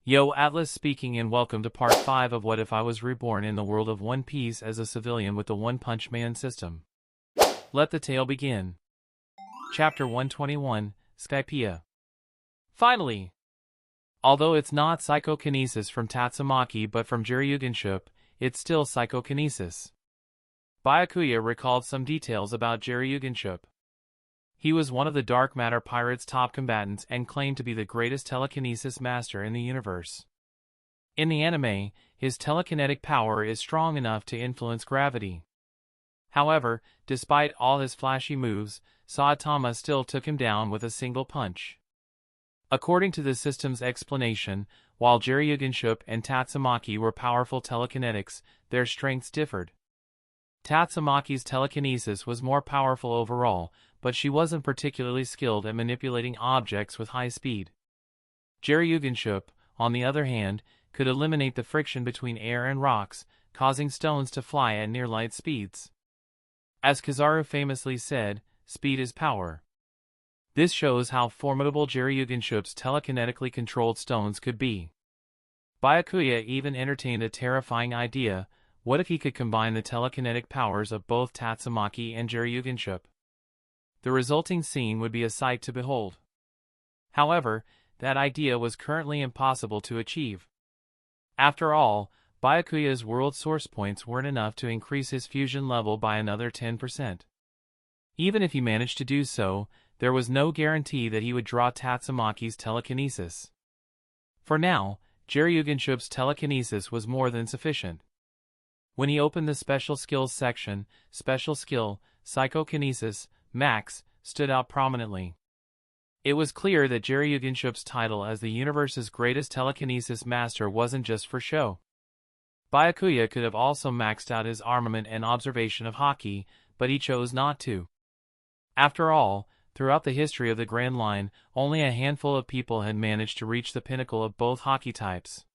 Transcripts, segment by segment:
Yo, Atlas speaking, and welcome to part 5 of What If I Was Reborn in the world of One Piece as a civilian with the One Punch Man system. Let the tale begin. Chapter 121, Skypia. Finally! Although it's not psychokinesis from Tatsumaki but from Jiryugenship, it's still psychokinesis. Byakuya recalled some details about Jiryugenship. He was one of the Dark Matter Pirates' top combatants and claimed to be the greatest telekinesis master in the universe. In the anime, his telekinetic power is strong enough to influence gravity. However, despite all his flashy moves, Saitama still took him down with a single punch. According to the system's explanation, while Jiryugenship and Tatsumaki were powerful telekinetics, their strengths differed. Tatsumaki's telekinesis was more powerful overall, but she wasn't particularly skilled at manipulating objects with high speed. Jiryugenship, on the other hand, could eliminate the friction between air and rocks, causing stones to fly at near light speeds. As Kizaru famously said, speed is power. This shows how formidable Jiryugenship's telekinetically controlled stones could be. Byakuya even entertained a terrifying idea: what if he could combine the telekinetic powers of both Tatsumaki and Jiryugenship? The resulting scene would be a sight to behold. However, that idea was currently impossible to achieve. After all, Byakuya's world source points weren't enough to increase his fusion level by another 10%. Even if he managed to do so, there was no guarantee that he would draw Tatsumaki's telekinesis. For now, Jiryugenship's telekinesis was more than sufficient. When he opened the Special Skills section, Special Skill, Psychokinesis, Max, stood out prominently. It was clear that Jiryugenship's title as the universe's greatest telekinesis master wasn't just for show. Byakuya could have also maxed out his armament and observation of Haki, but he chose not to. After all, throughout the history of the Grand Line, only a handful of people had managed to reach the pinnacle of both Haki types.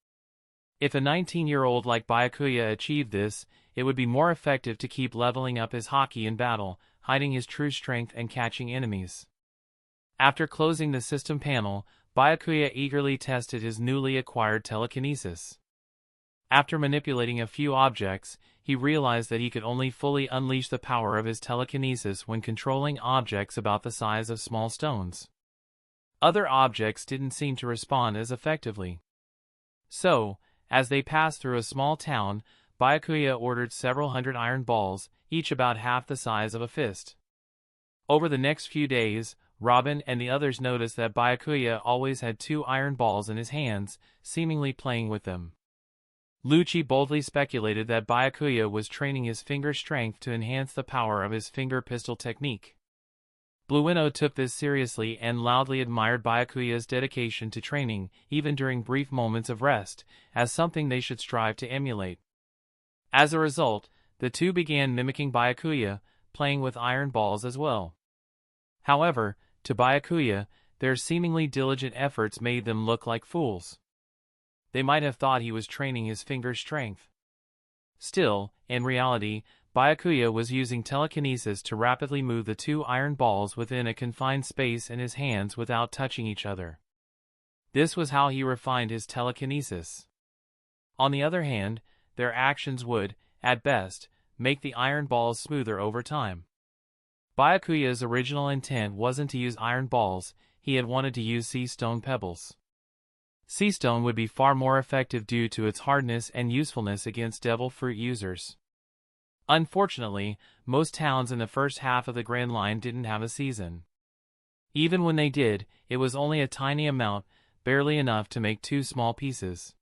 If a 19-year-old like Byakuya achieved this, it would be more effective to keep leveling up his Haki in battle, hiding his true strength and catching enemies. After closing the system panel, Byakuya eagerly tested his newly acquired telekinesis. After manipulating a few objects, he realized that he could only fully unleash the power of his telekinesis when controlling objects about the size of small stones. Other objects didn't seem to respond as effectively. So, as they passed through a small town, Byakuya ordered several hundred iron balls, each about half the size of a fist. Over the next few days, Robin and the others noticed that Byakuya always had 2 iron balls in his hands, seemingly playing with them. Lucci boldly speculated that Byakuya was training his finger strength to enhance the power of his finger pistol technique. Blueno took this seriously and loudly admired Byakuya's dedication to training, even during brief moments of rest, as something they should strive to emulate. As a result, the two began mimicking Byakuya, playing with iron balls as well. However, to Byakuya, their seemingly diligent efforts made them look like fools. They might have thought he was training his finger strength. Still, in reality, Byakuya was using telekinesis to rapidly move the 2 iron balls within a confined space in his hands without touching each other. This was how he refined his telekinesis. On the other hand, their actions would, at best, make the iron balls smoother over time. Byakuya's original intent wasn't to use iron balls, he had wanted to use sea stone pebbles. Sea stone would be far more effective due to its hardness and usefulness against devil fruit users. Unfortunately, most towns in the first half of the Grand Line didn't have a season. Even when they did, it was only a tiny amount, barely enough to make 2 small pieces.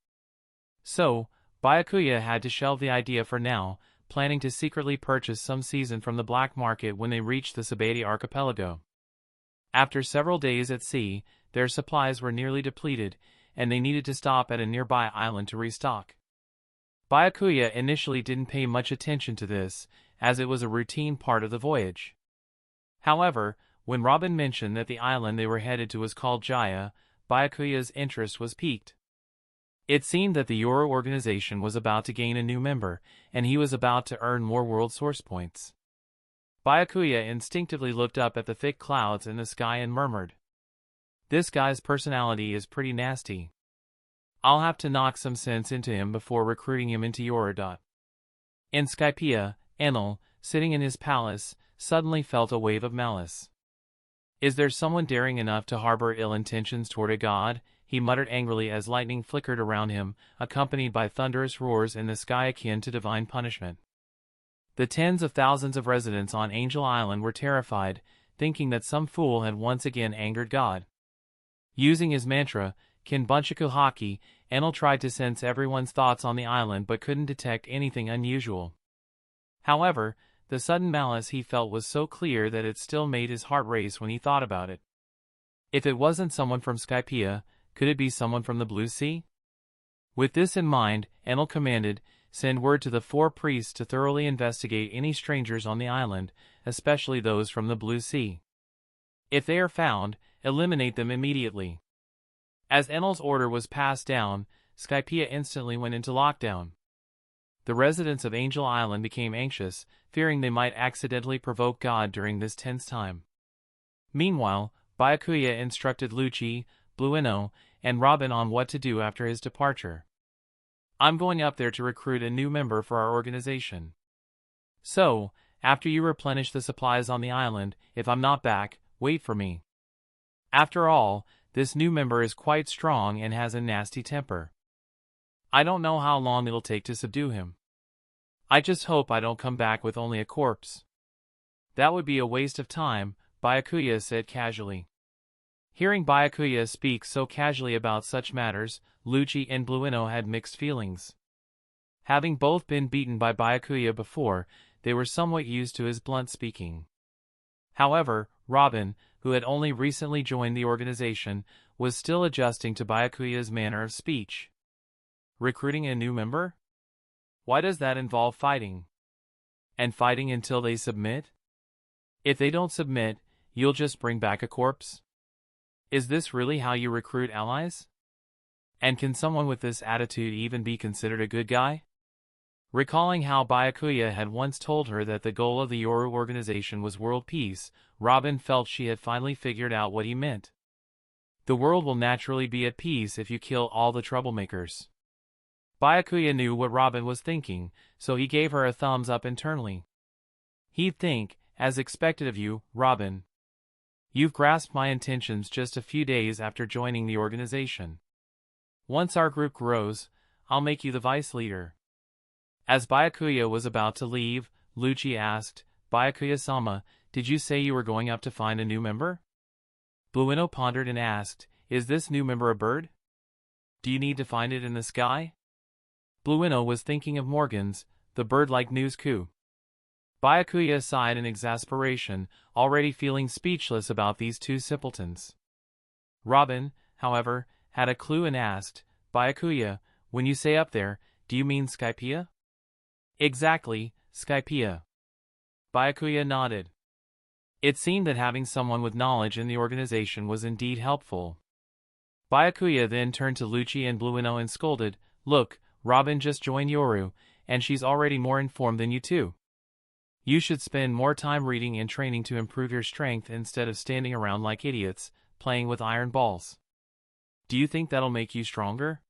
So, Byakuya had to shelve the idea for now, planning to secretly purchase some season from the black market when they reached the Sabaody archipelago. After several days at sea, their supplies were nearly depleted, and they needed to stop at a nearby island to restock. Byakuya initially didn't pay much attention to this, as it was a routine part of the voyage. However, when Robin mentioned that the island they were headed to was called Jaya, Byakuya's interest was piqued. It seemed that the Yoro organization was about to gain a new member, and he was about to earn more world source points. Byakuya instinctively looked up at the thick clouds in the sky and murmured, "This guy's personality is pretty nasty." I'll have to knock some sense into him before recruiting him into Yoru. In Skypia, Enel, sitting in his palace, suddenly felt a wave of malice. Is there someone daring enough to harbor ill intentions toward a god? He muttered angrily as lightning flickered around him, accompanied by thunderous roars in the sky akin to divine punishment. The tens of thousands of residents on Angel Island were terrified, thinking that some fool had once again angered God. Using his mantra, Kinbunchaku Haki, Enel tried to sense everyone's thoughts on the island but couldn't detect anything unusual. However, the sudden malice he felt was so clear that it still made his heart race when he thought about it. If it wasn't someone from Skypia, could it be someone from the Blue Sea? With this in mind, Enel commanded, send word to the 4 priests to thoroughly investigate any strangers on the island, especially those from the Blue Sea. If they are found, eliminate them immediately. As Enel's order was passed down, Skypia instantly went into lockdown. The residents of Angel Island became anxious, fearing they might accidentally provoke God during this tense time. Meanwhile, Byakuya instructed Lucci, Blueno, and Robin on what to do after his departure. I'm going up there to recruit a new member for our organization. So, after you replenish the supplies on the island, if I'm not back, wait for me. After all, this new member is quite strong and has a nasty temper. I don't know how long it'll take to subdue him. I just hope I don't come back with only a corpse. That would be a waste of time, Byakuya said casually. Hearing Byakuya speak so casually about such matters, Lucci and Blueno had mixed feelings. Having both been beaten by Byakuya before, they were somewhat used to his blunt speaking. However, Robin, who had only recently joined the organization, was still adjusting to Byakuya's manner of speech. Recruiting a new member? Why does that involve fighting? And fighting until they submit? If they don't submit, you'll just bring back a corpse? Is this really how you recruit allies? And can someone with this attitude even be considered a good guy? Recalling how Byakuya had once told her that the goal of the Yoru organization was world peace, Robin felt she had finally figured out what he meant. The world will naturally be at peace if you kill all the troublemakers. Byakuya knew what Robin was thinking, so he gave her a thumbs up internally. He'd think, as expected of you, Robin. You've grasped my intentions just a few days after joining the organization. Once our group grows, I'll make you the vice leader. As Byakuya was about to leave, Lucci asked, Byakuya-sama, did you say you were going up to find a new member? Blueno pondered and asked, is this new member a bird? Do you need to find it in the sky? Blueno was thinking of Morgan's, the bird-like news coup. Byakuya sighed in exasperation, already feeling speechless about these two simpletons. Robin, however, had a clue and asked, Byakuya, when you say up there, do you mean Skypia? Exactly, Skypia. Byakuya nodded. It seemed that having someone with knowledge in the organization was indeed helpful. Byakuya then turned to Lucci and Blueno and scolded, look, Robin just joined Yoru, and she's already more informed than you two. You should spend more time reading and training to improve your strength instead of standing around like idiots, playing with iron balls. Do you think that'll make you stronger?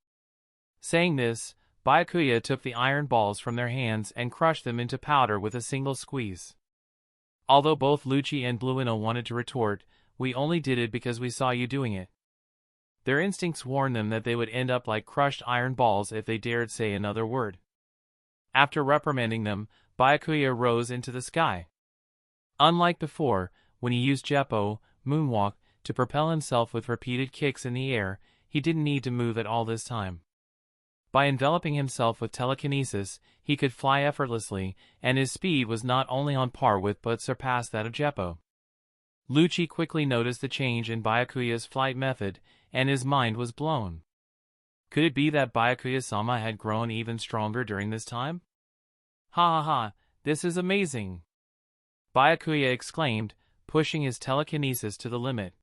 Saying this, Byakuya took the iron balls from their hands and crushed them into powder with a single squeeze. Although both Lucci and Blueno wanted to retort, we only did it because we saw you doing it. Their instincts warned them that they would end up like crushed iron balls if they dared say another word. After reprimanding them, Byakuya rose into the sky. Unlike before, when he used Jeppo, Moonwalk, to propel himself with repeated kicks in the air, he didn't need to move at all this time. By enveloping himself with telekinesis, he could fly effortlessly, and his speed was not only on par with but surpassed that of Jeppo. Lucci quickly noticed the change in Byakuya's flight method, and his mind was blown. Could it be that Byakuya-sama had grown even stronger during this time? Ha ha ha, this is amazing! Byakuya exclaimed, pushing his telekinesis to the limit.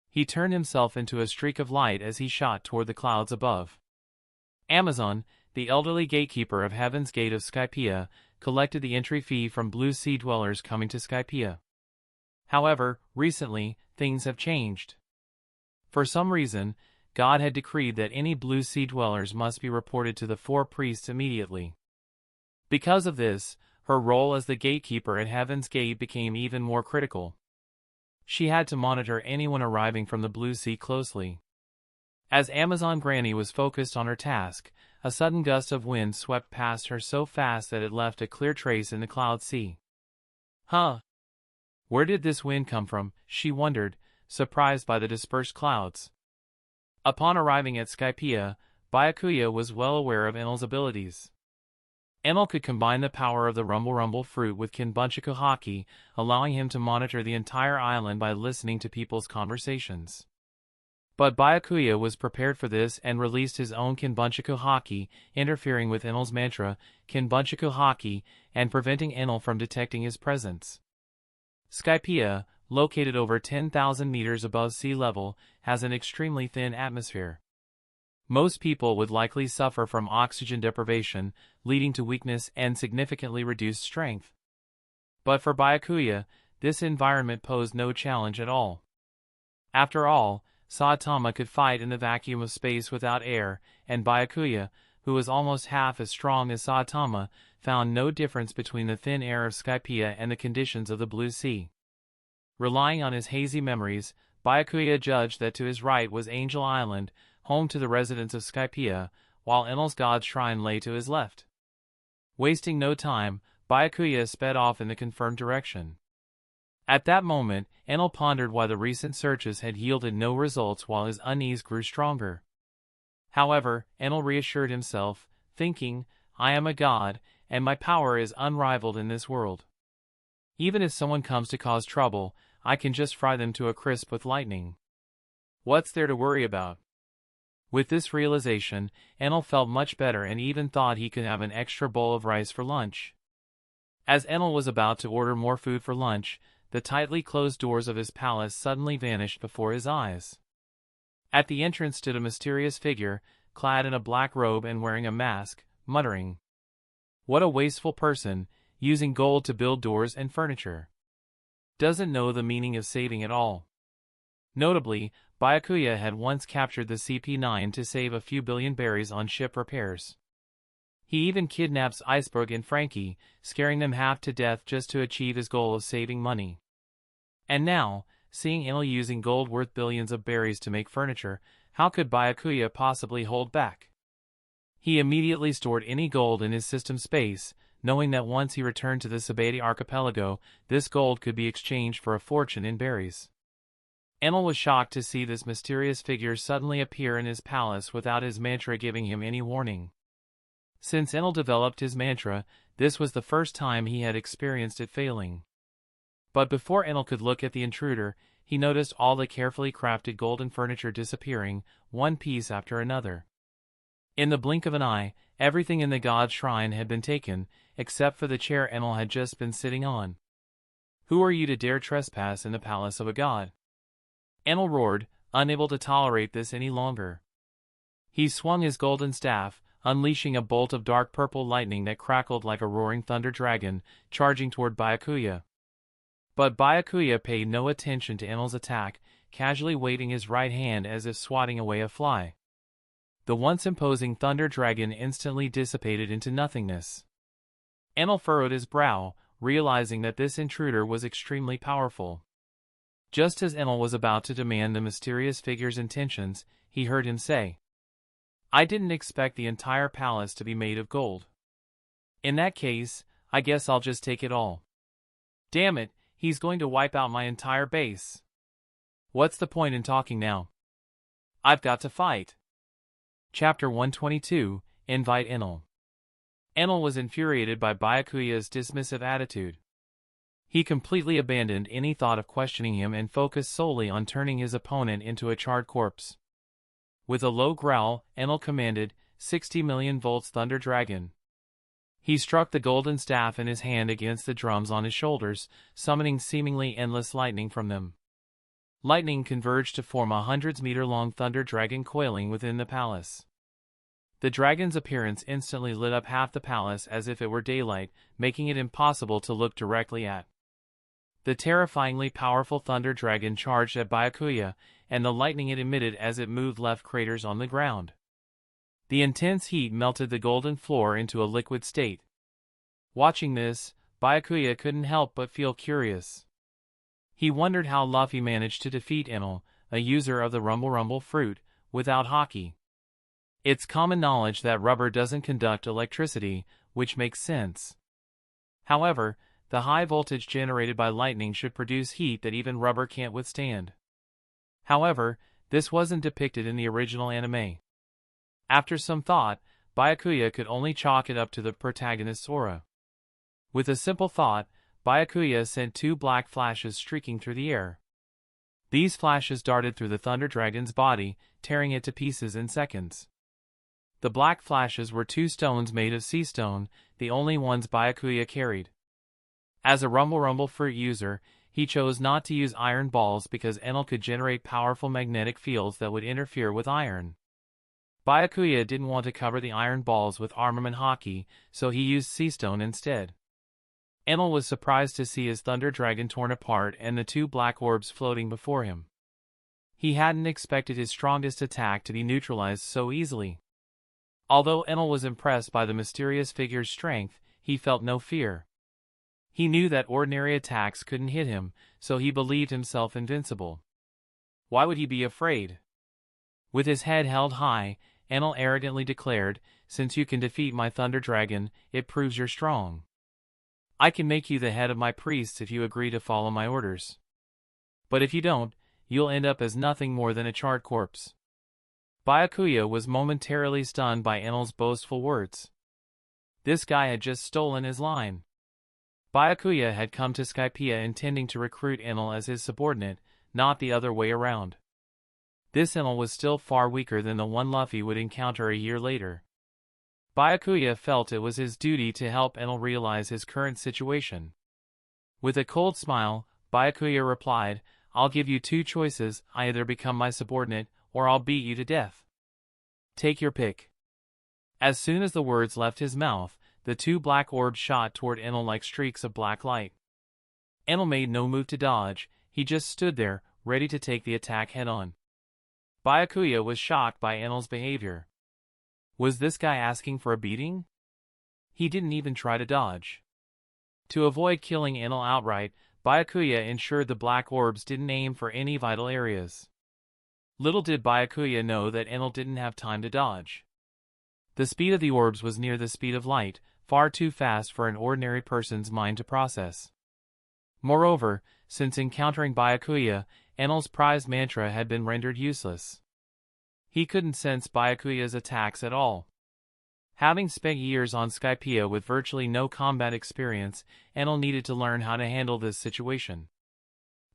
He turned himself into a streak of light as he shot toward the clouds above. Amazon, the elderly gatekeeper of Heaven's Gate of Skypia, collected the entry fee from Blue Sea dwellers coming to Skypia. However, recently, things have changed. For some reason, God had decreed that any Blue Sea dwellers must be reported to the 4 priests immediately. Because of this, her role as the gatekeeper at Heaven's Gate became even more critical. She had to monitor anyone arriving from the Blue Sea closely. As Amazon Granny was focused on her task, a sudden gust of wind swept past her so fast that it left a clear trace in the cloud sea. Huh? Where did this wind come from? She wondered, surprised by the dispersed clouds. Upon arriving at Skypia, Byakuya was well aware of Enel's abilities. Enel could combine the power of the Rumble fruit with Kinbunchaku Haki, allowing him to monitor the entire island by listening to people's conversations. But Byakuya was prepared for this and released his own Kinbunchaku Haki, interfering with Enel's mantra, Kinbunchaku Haki, and preventing Enel from detecting his presence. Skypia, located over 10,000 meters above sea level, has an extremely thin atmosphere. Most people would likely suffer from oxygen deprivation, leading to weakness and significantly reduced strength. But for Byakuya, this environment posed no challenge at all. After all, Saitama could fight in the vacuum of space without air, and Byakuya, who was almost half as strong as Saitama, found no difference between the thin air of Skypia and the conditions of the Blue Sea. Relying on his hazy memories, Byakuya judged that to his right was Angel Island, home to the residents of Skypia, while Enel's god shrine lay to his left. Wasting no time, Byakuya sped off in the confirmed direction. At that moment, Enel pondered why the recent searches had yielded no results while his unease grew stronger. However, Enel reassured himself, thinking, I am a god, and my power is unrivaled in this world. Even if someone comes to cause trouble, I can just fry them to a crisp with lightning. What's there to worry about? With this realization, Enel felt much better and even thought he could have an extra bowl of rice for lunch. As Enel was about to order more food for lunch, the tightly closed doors of his palace suddenly vanished before his eyes. At the entrance stood a mysterious figure, clad in a black robe and wearing a mask, muttering, "What a wasteful person, using gold to build doors and furniture. Doesn't know the meaning of saving at all." Notably, Byakuya had once captured the CP9 to save a few billion berries on ship repairs. He even kidnaps Iceberg and Frankie, scaring them half to death just to achieve his goal of saving money. And now, seeing Enel using gold worth billions of berries to make furniture, how could Byakuya possibly hold back? He immediately stored any gold in his system space, knowing that once he returned to the Sabati archipelago, this gold could be exchanged for a fortune in berries. Enel was shocked to see this mysterious figure suddenly appear in his palace without his mantra giving him any warning. Since Enel developed his mantra, this was the first time he had experienced it failing. But before Enel could look at the intruder, he noticed all the carefully crafted golden furniture disappearing, one piece after another. In the blink of an eye, everything in the god's shrine had been taken, except for the chair Enel had just been sitting on. Who are you to dare trespass in the palace of a god? Enel roared, unable to tolerate this any longer. He swung his golden staff, unleashing a bolt of dark purple lightning that crackled like a roaring thunder dragon, charging toward Byakuya. But Byakuya paid no attention to Enel's attack, casually waving his right hand as if swatting away a fly. The once imposing thunder dragon instantly dissipated into nothingness. Enel furrowed his brow, realizing that this intruder was extremely powerful. Just as Enel was about to demand the mysterious figure's intentions, he heard him say, "I didn't expect the entire palace to be made of gold. In that case, I guess I'll just take it all. Damn it, he's going to wipe out my entire base. What's the point in talking now? I've got to fight." Chapter 122, Invite Enel. Enel was infuriated by Byakuya's dismissive attitude. He completely abandoned any thought of questioning him and focused solely on turning his opponent into a charred corpse. With a low growl, Enel commanded, 60 million volts Thunder Dragon. He struck the golden staff in his hand against the drums on his shoulders, summoning seemingly endless lightning from them. Lightning converged to form a hundreds-meter-long thunder dragon coiling within the palace. The dragon's appearance instantly lit up half the palace as if it were daylight, making it impossible to look directly at. The terrifyingly powerful thunder dragon charged at Byakuya, and the lightning it emitted as it moved left craters on the ground. The intense heat melted the golden floor into a liquid state. Watching this, Byakuya couldn't help but feel curious. He wondered how Luffy managed to defeat Enel, a user of the Rumble Rumble fruit, without Haki. It's common knowledge that rubber doesn't conduct electricity, which makes sense. However, the high voltage generated by lightning should produce heat that even rubber can't withstand. However, this wasn't depicted in the original anime. After some thought, Byakuya could only chalk it up to the protagonist's aura. With a simple thought, Byakuya sent 2 black flashes streaking through the air. These flashes darted through the Thunder Dragon's body, tearing it to pieces in seconds. The black flashes were 2 stones made of sea stone, the only ones Byakuya carried. As a Rumble Rumble fruit user, he chose not to use iron balls because Enel could generate powerful magnetic fields that would interfere with iron. Byakuya didn't want to cover the iron balls with armament Haki, so he used sea stone instead. Enel was surprised to see his Thunder Dragon torn apart and the 2 black orbs floating before him. He hadn't expected his strongest attack to be neutralized so easily. Although Enel was impressed by the mysterious figure's strength, he felt no fear. He knew that ordinary attacks couldn't hit him, so he believed himself invincible. Why would he be afraid? With his head held high, Enel arrogantly declared, "Since you can defeat my Thunder Dragon, it proves you're strong. I can make you the head of my priests if you agree to follow my orders. But if you don't, you'll end up as nothing more than a charred corpse." Byakuya was momentarily stunned by Enel's boastful words. This guy had just stolen his line. Byakuya had come to Skypia intending to recruit Enel as his subordinate, not the other way around. This Enel was still far weaker than the one Luffy would encounter a year later. Byakuya felt it was his duty to help Enel realize his current situation. With a cold smile, Byakuya replied, "I'll give you 2 choices, either become my subordinate, or I'll beat you to death. Take your pick." As soon as the words left his mouth, the 2 black orbs shot toward Enel like streaks of black light. Enel made no move to dodge, he just stood there, ready to take the attack head-on. Byakuya was shocked by Enel's behavior. Was this guy asking for a beating? He didn't even try to dodge. To avoid killing Enel outright, Byakuya ensured the black orbs didn't aim for any vital areas. Little did Byakuya know that Enel didn't have time to dodge. The speed of the orbs was near the speed of light, far too fast for an ordinary person's mind to process. Moreover, since encountering Byakuya, Enel's prized mantra had been rendered useless. He couldn't sense Byakuya's attacks at all. Having spent years on Skypia with virtually no combat experience, Enel needed to learn how to handle this situation.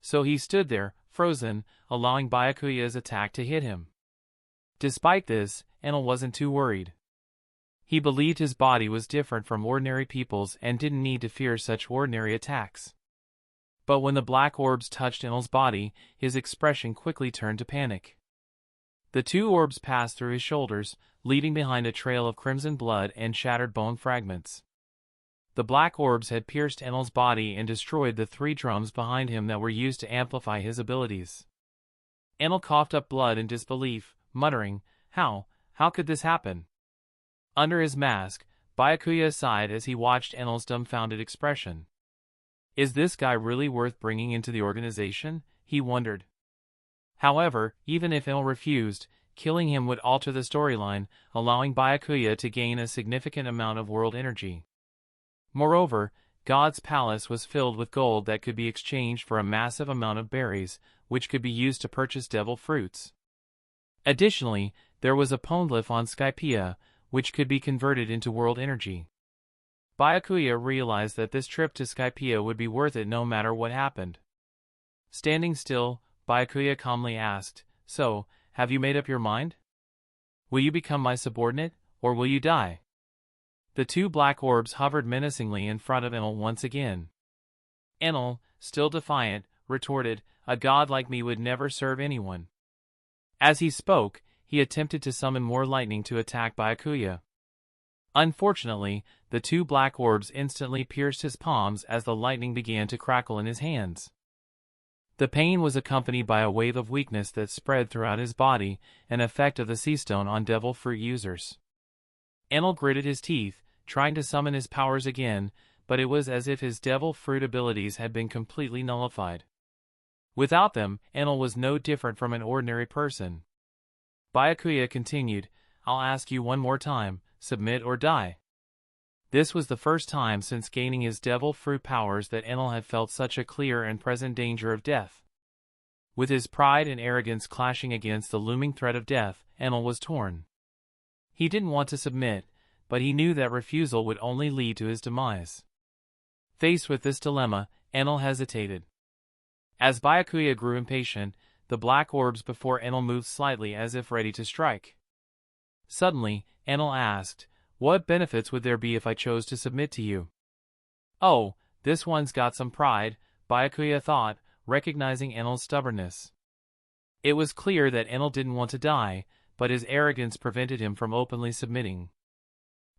So he stood there, frozen, allowing Byakuya's attack to hit him. Despite this, Enel wasn't too worried. He believed his body was different from ordinary people's and didn't need to fear such ordinary attacks. But when the black orbs touched Enel's body, his expression quickly turned to panic. The 2 orbs passed through his shoulders, leaving behind a trail of crimson blood and shattered bone fragments. The black orbs had pierced Enel's body and destroyed the 3 drums behind him that were used to amplify his abilities. Enel coughed up blood in disbelief, muttering, How could this happen?" Under his mask, Byakuya sighed as he watched Enel's dumbfounded expression. Is this guy really worth bringing into the organization? He wondered. However, even if Enel refused, killing him would alter the storyline, allowing Byakuya to gain a significant amount of world energy. Moreover, God's palace was filled with gold that could be exchanged for a massive amount of berries, which could be used to purchase devil fruits. Additionally, there was a Poneglyph on Skypia, which could be converted into world energy. Byakuya realized that this trip to Skypia would be worth it no matter what happened. Standing still, Byakuya calmly asked, "So, have you made up your mind? Will you become my subordinate, or will you die?" The 2 black orbs hovered menacingly in front of Enel once again. Enel, still defiant, retorted, "A god like me would never serve anyone." As he spoke, he attempted to summon more lightning to attack Byakuya. Unfortunately, the two black orbs instantly pierced his palms as the lightning began to crackle in his hands. The pain was accompanied by a wave of weakness that spread throughout his body, an effect of the sea stone on devil fruit users. Enel gritted his teeth, trying to summon his powers again, but it was as if his devil fruit abilities had been completely nullified. Without them, Enel was no different from an ordinary person. Byakuya continued, "I'll ask you one more time, submit or die." This was the first time since gaining his devil fruit powers that Enel had felt such a clear and present danger of death. With his pride and arrogance clashing against the looming threat of death, Enel was torn. He didn't want to submit, but he knew that refusal would only lead to his demise. Faced with this dilemma, Enel hesitated. As Byakuya grew impatient, the black orbs before Enel moved slightly as if ready to strike. Suddenly, Enel asked, "What benefits would there be if I chose to submit to you?" "Oh, this one's got some pride," Byakuya thought, recognizing Enel's stubbornness. It was clear that Enel didn't want to die, but his arrogance prevented him from openly submitting.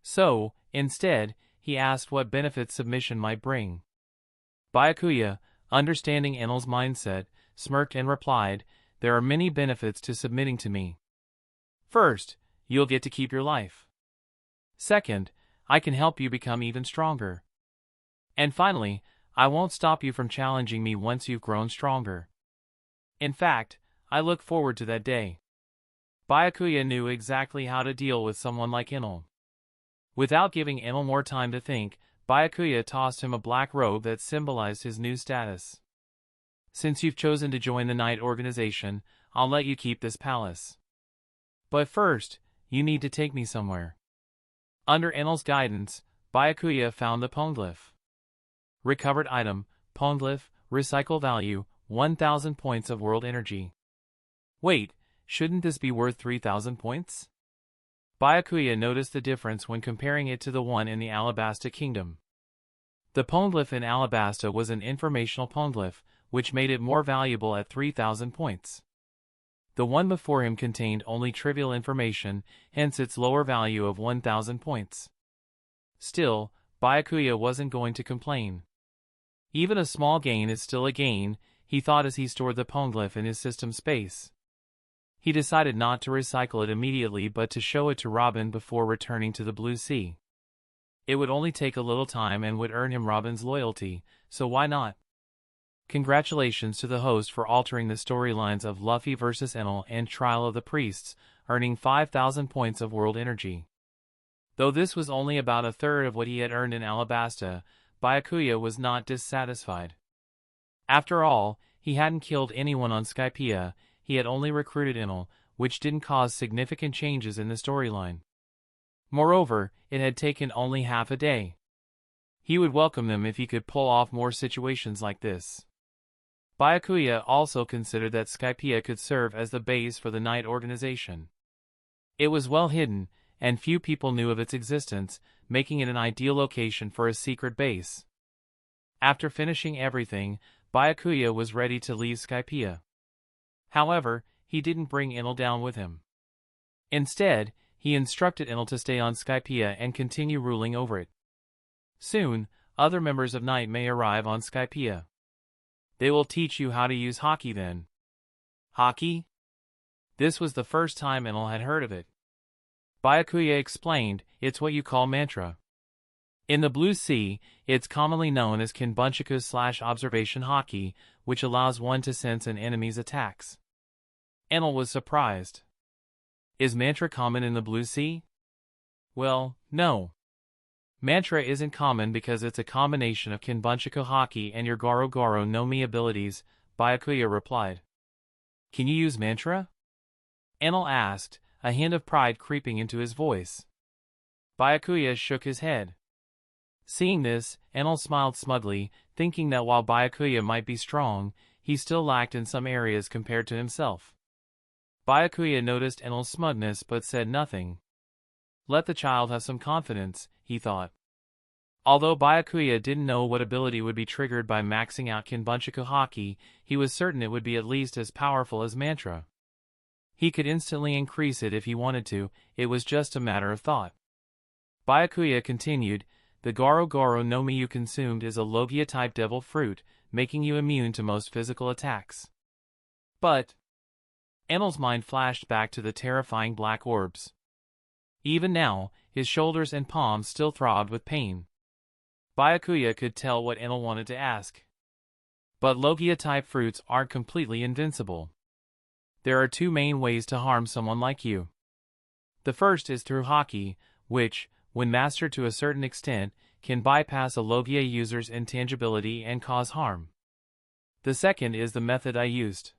So, instead, he asked what benefits submission might bring. Byakuya, understanding Enel's mindset, smirked and replied, "There are many benefits to submitting to me. First, you'll get to keep your life. Second, I can help you become even stronger. And finally, I won't stop you from challenging me once you've grown stronger. In fact, I look forward to that day." Byakuya knew exactly how to deal with someone like Enel. Without giving Enel more time to think, Byakuya tossed him a black robe that symbolized his new status. "Since you've chosen to join the Knight organization, I'll let you keep this palace. But first, you need to take me somewhere." Under Enel's guidance, Byakuya found the Poneglyph. Recovered item, Poneglyph, recycle value, 1,000 points of world energy. Wait, shouldn't this be worth 3,000 points? Byakuya noticed the difference when comparing it to the one in the Alabasta Kingdom. The Poneglyph in Alabasta was an informational Poneglyph, which made it more valuable at 3,000 points. The one before him contained only trivial information, hence its lower value of 1,000 points. Still, Byakuya wasn't going to complain. Even a small gain is still a gain, he thought as he stored the Poneglyph in his system space. He decided not to recycle it immediately but to show it to Robin before returning to the Blue Sea. It would only take a little time and would earn him Robin's loyalty, so why not? Congratulations to the host for altering the storylines of Luffy vs. Enel and Trial of the Priests, earning 5,000 points of world energy. Though this was only about a third of what he had earned in Alabasta, Byakuya was not dissatisfied. After all, he hadn't killed anyone on Skypia, he had only recruited Enel, which didn't cause significant changes in the storyline. Moreover, it had taken only half a day. He would welcome them if he could pull off more situations like this. Byakuya also considered that Skypia could serve as the base for the Knight organization. It was well hidden, and few people knew of its existence, making it an ideal location for a secret base. After finishing everything, Byakuya was ready to leave Skypia. However, he didn't bring Enel down with him. Instead, he instructed Enel to stay on Skypia and continue ruling over it. Soon, other members of Knight may arrive on Skypia. They will teach you how to use Haki then. Haki? This was the first time Enel had heard of it. Byakuya explained, it's what you call mantra. In the Blue Sea, it's commonly known as Kinbunchaku/observation Haki, which allows one to sense an enemy's attacks. Enel was surprised. Is mantra common in the Blue Sea? Well, no. Mantra isn't common because it's a combination of Kinbunchaku Haki and your Goro Goro no Mi abilities, Byakuya replied. Can you use mantra? Enel asked, a hint of pride creeping into his voice. Byakuya shook his head. Seeing this, Enel smiled smugly, thinking that while Byakuya might be strong, he still lacked in some areas compared to himself. Byakuya noticed Enel's smugness but said nothing. Let the child have some confidence, he thought. Although Byakuya didn't know what ability would be triggered by maxing out Kinbunchaku Haki, he was certain it would be at least as powerful as mantra. He could instantly increase it if he wanted to, it was just a matter of thought. Byakuya continued, the Goro Goro no Mi you consumed is a Logia-type devil fruit, making you immune to most physical attacks. But Enel's mind flashed back to the terrifying black orbs. Even now, his shoulders and palms still throbbed with pain. Byakuya could tell what Enel wanted to ask. But Logia-type fruits aren't completely invincible. There are two main ways to harm someone like you. The first is through Haki, which, when mastered to a certain extent, can bypass a Logia user's intangibility and cause harm. The second is the method I used.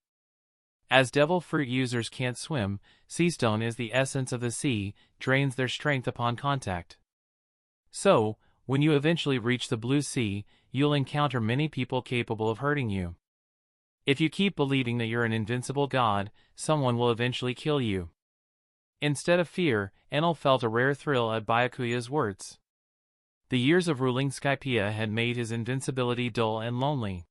As devil fruit users can't swim, sea stone is the essence of the sea, drains their strength upon contact. So, when you eventually reach the blue sea, you'll encounter many people capable of hurting you. If you keep believing that you're an invincible god, someone will eventually kill you. Instead of fear, Enel felt a rare thrill at Byakuya's words. The years of ruling Skypia had made his invincibility dull and lonely.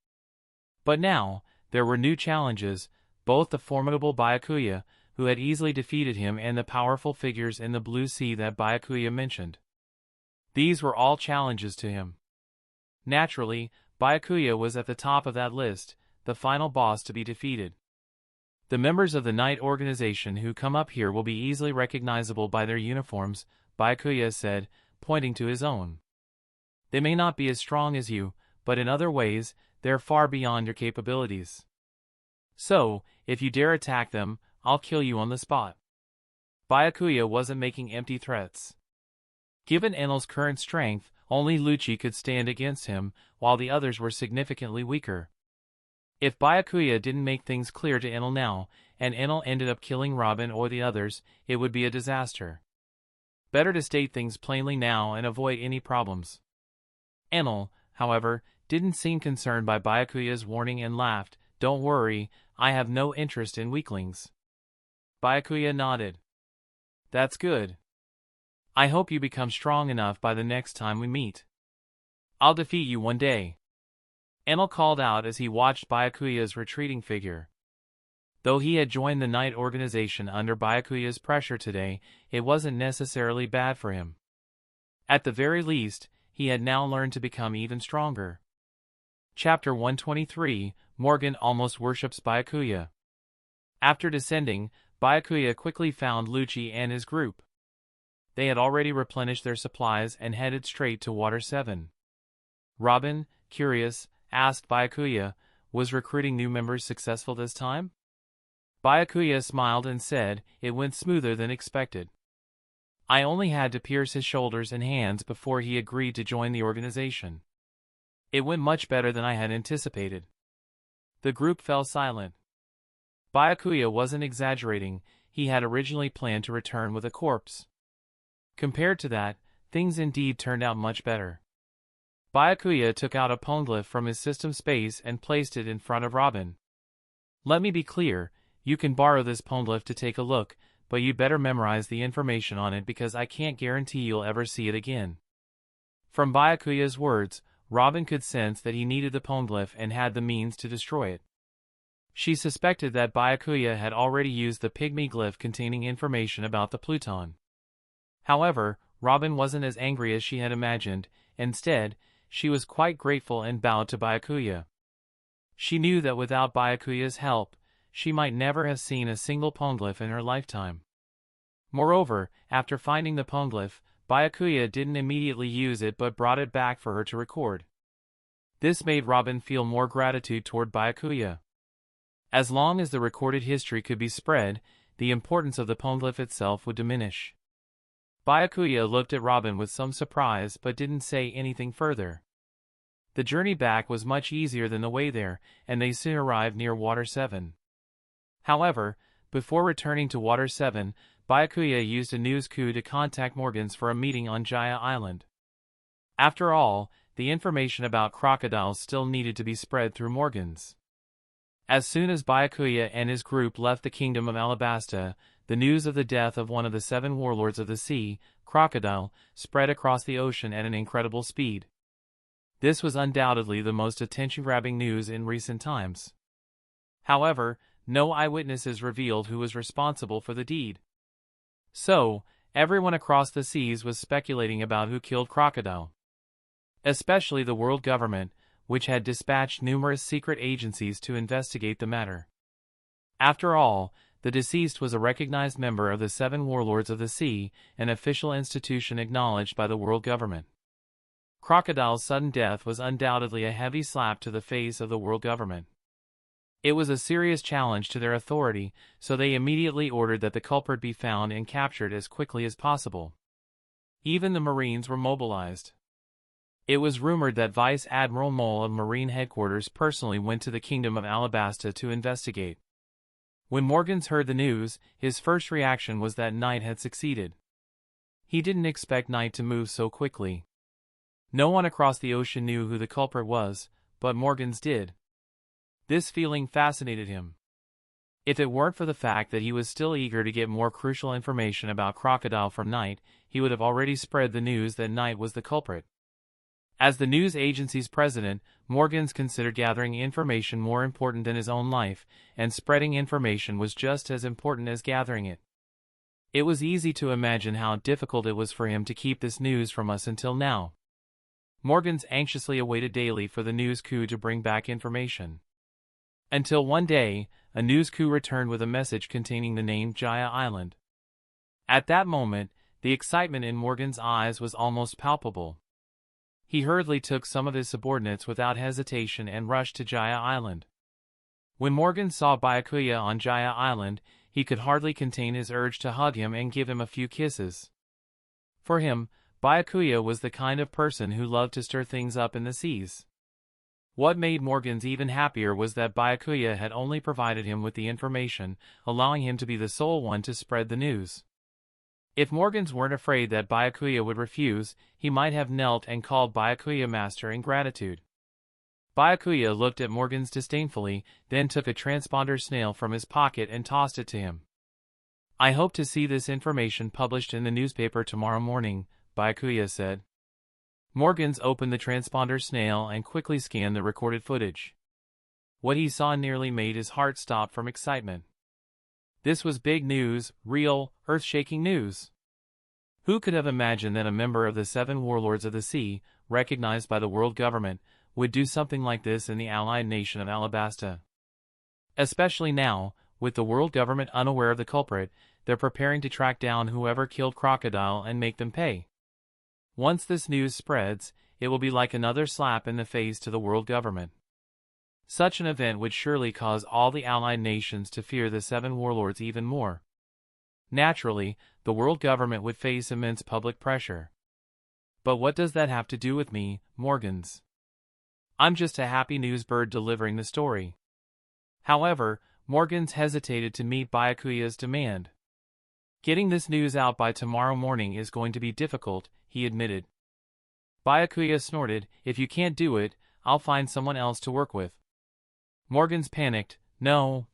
But now, there were new challenges, both the formidable Byakuya, who had easily defeated him, and the powerful figures in the blue sea that Byakuya mentioned. These were all challenges to him. Naturally, Byakuya was at the top of that list, the final boss to be defeated. The members of the Night Organization who come up here will be easily recognizable by their uniforms, Byakuya said, pointing to his own. They may not be as strong as you, but in other ways, they're far beyond your capabilities. So, if you dare attack them, I'll kill you on the spot. Byakuya wasn't making empty threats. Given Enel's current strength, only Lucci could stand against him, while the others were significantly weaker. If Byakuya didn't make things clear to Enel now, and Enel ended up killing Robin or the others, it would be a disaster. Better to state things plainly now and avoid any problems. Enel, however, didn't seem concerned by Byakuya's warning and laughed, "Don't worry, I have no interest in weaklings." Byakuya nodded. "That's good. I hope you become strong enough by the next time we meet. I'll defeat you one day." Enel called out as he watched Byakuya's retreating figure. Though he had joined the Night Organization under Byakuya's pressure today, it wasn't necessarily bad for him. At the very least, he had now learned to become even stronger. Chapter 123, Morgan almost worships Byakuya. After descending, Byakuya quickly found Lucci and his group. They had already replenished their supplies and headed straight to Water 7. Robin, curious, asked Byakuya, "Was recruiting new members successful this time?" Byakuya smiled and said, "It went smoother than expected. I only had to pierce his shoulders and hands before he agreed to join the organization. It went much better than I had anticipated." The group fell silent. Byakuya wasn't exaggerating, he had originally planned to return with a corpse. Compared to that, things indeed turned out much better. Byakuya took out a Poneglyph from his system space and placed it in front of Robin. "Let me be clear, you can borrow this Poneglyph to take a look, but you'd better memorize the information on it because I can't guarantee you'll ever see it again." From Byakuya's words, Robin could sense that he needed the Poneglyph and had the means to destroy it. She suspected that Byakuya had already used the pygmy glyph containing information about the Pluton. However, Robin wasn't as angry as she had imagined. Instead, she was quite grateful and bowed to Byakuya. She knew that without Byakuya's help, she might never have seen a single Poneglyph in her lifetime. Moreover, after finding the Poneglyph, Byakuya didn't immediately use it but brought it back for her to record. This made Robin feel more gratitude toward Byakuya. As long as the recorded history could be spread, the importance of the Poneglyph itself would diminish. Byakuya looked at Robin with some surprise but didn't say anything further. The journey back was much easier than the way there, and they soon arrived near Water 7. However, before returning to Water 7, Byakuya used a news coup to contact Morgans for a meeting on Zitto Island. After all, the information about crocodiles still needed to be spread through Morgans. As soon as Byakuya and his group left the kingdom of Alabasta, the news of the death of one of the 7 warlords of the sea, Crocodile, spread across the ocean at an incredible speed. This was undoubtedly the most attention-grabbing news in recent times. However, no eyewitnesses revealed who was responsible for the deed. So, Everyone across the seas was speculating about who killed Crocodile. Especially the world government, which had dispatched numerous secret agencies to investigate the matter. After all, the deceased was a recognized member of the Seven Warlords of the Sea, an official institution acknowledged by the world government. Crocodile's sudden death was undoubtedly a heavy slap to the face of the world government. It was a serious challenge to their authority, so they immediately ordered that the culprit be found and captured as quickly as possible. Even the Marines were mobilized. It was rumored that Vice Admiral Mole of Marine Headquarters personally went to the Kingdom of Alabasta to investigate. When Morgans heard the news, his first reaction was that Knight had succeeded. He didn't expect Knight to move so quickly. No one across the ocean knew who the culprit was, but Morgans did. This feeling fascinated him. If it weren't for the fact that he was still eager to get more crucial information about Crocodile from Knight, he would have already spread the news that Knight was the culprit. As the news agency's president, Morgans considered gathering information more important than his own life, and spreading information was just as important as gathering it. It was easy to imagine how difficult it was for him to keep this news from us until now. Morgans anxiously awaited daily for the news coup to bring back information. Until one day, a news coup returned with a message containing the name Jaya Island. At that moment, the excitement in Morgans' eyes was almost palpable. He hurriedly took some of his subordinates without hesitation and rushed to Jaya Island. When Morgan saw Byakuya on Jaya Island, he could hardly contain his urge to hug him and give him a few kisses. For him, Byakuya was the kind of person who loved to stir things up in the seas. What made Morgans even happier was that Byakuya had only provided him with the information, allowing him to be the sole one to spread the news. If Morgans weren't afraid that Byakuya would refuse, he might have knelt and called Byakuya master in gratitude. Byakuya looked at Morgans disdainfully, then took a transponder snail from his pocket and tossed it to him. "I hope to see this information published in the newspaper tomorrow morning," Byakuya said. Morgans opened the transponder snail and quickly scanned the recorded footage. What he saw nearly made his heart stop from excitement. This was big news, real, earth-shaking news. Who could have imagined that a member of the Seven Warlords of the Sea, recognized by the world government, would do something like this in the allied nation of Alabasta? Especially now, with the world government unaware of the culprit, they're preparing to track down whoever killed Crocodile and make them pay. Once this news spreads, it will be like another slap in the face to the world government. Such an event would surely cause all the allied nations to fear the Seven Warlords even more. Naturally, the world government would face immense public pressure. But what does that have to do with me, Morgans? I'm just a happy news bird delivering the story. However, Morgans hesitated to meet Byakuya's demand. Getting this news out by tomorrow morning is going to be difficult, he admitted. Byakuya snorted, "If you can't do it, I'll find someone else to work with." Morgans panicked, No,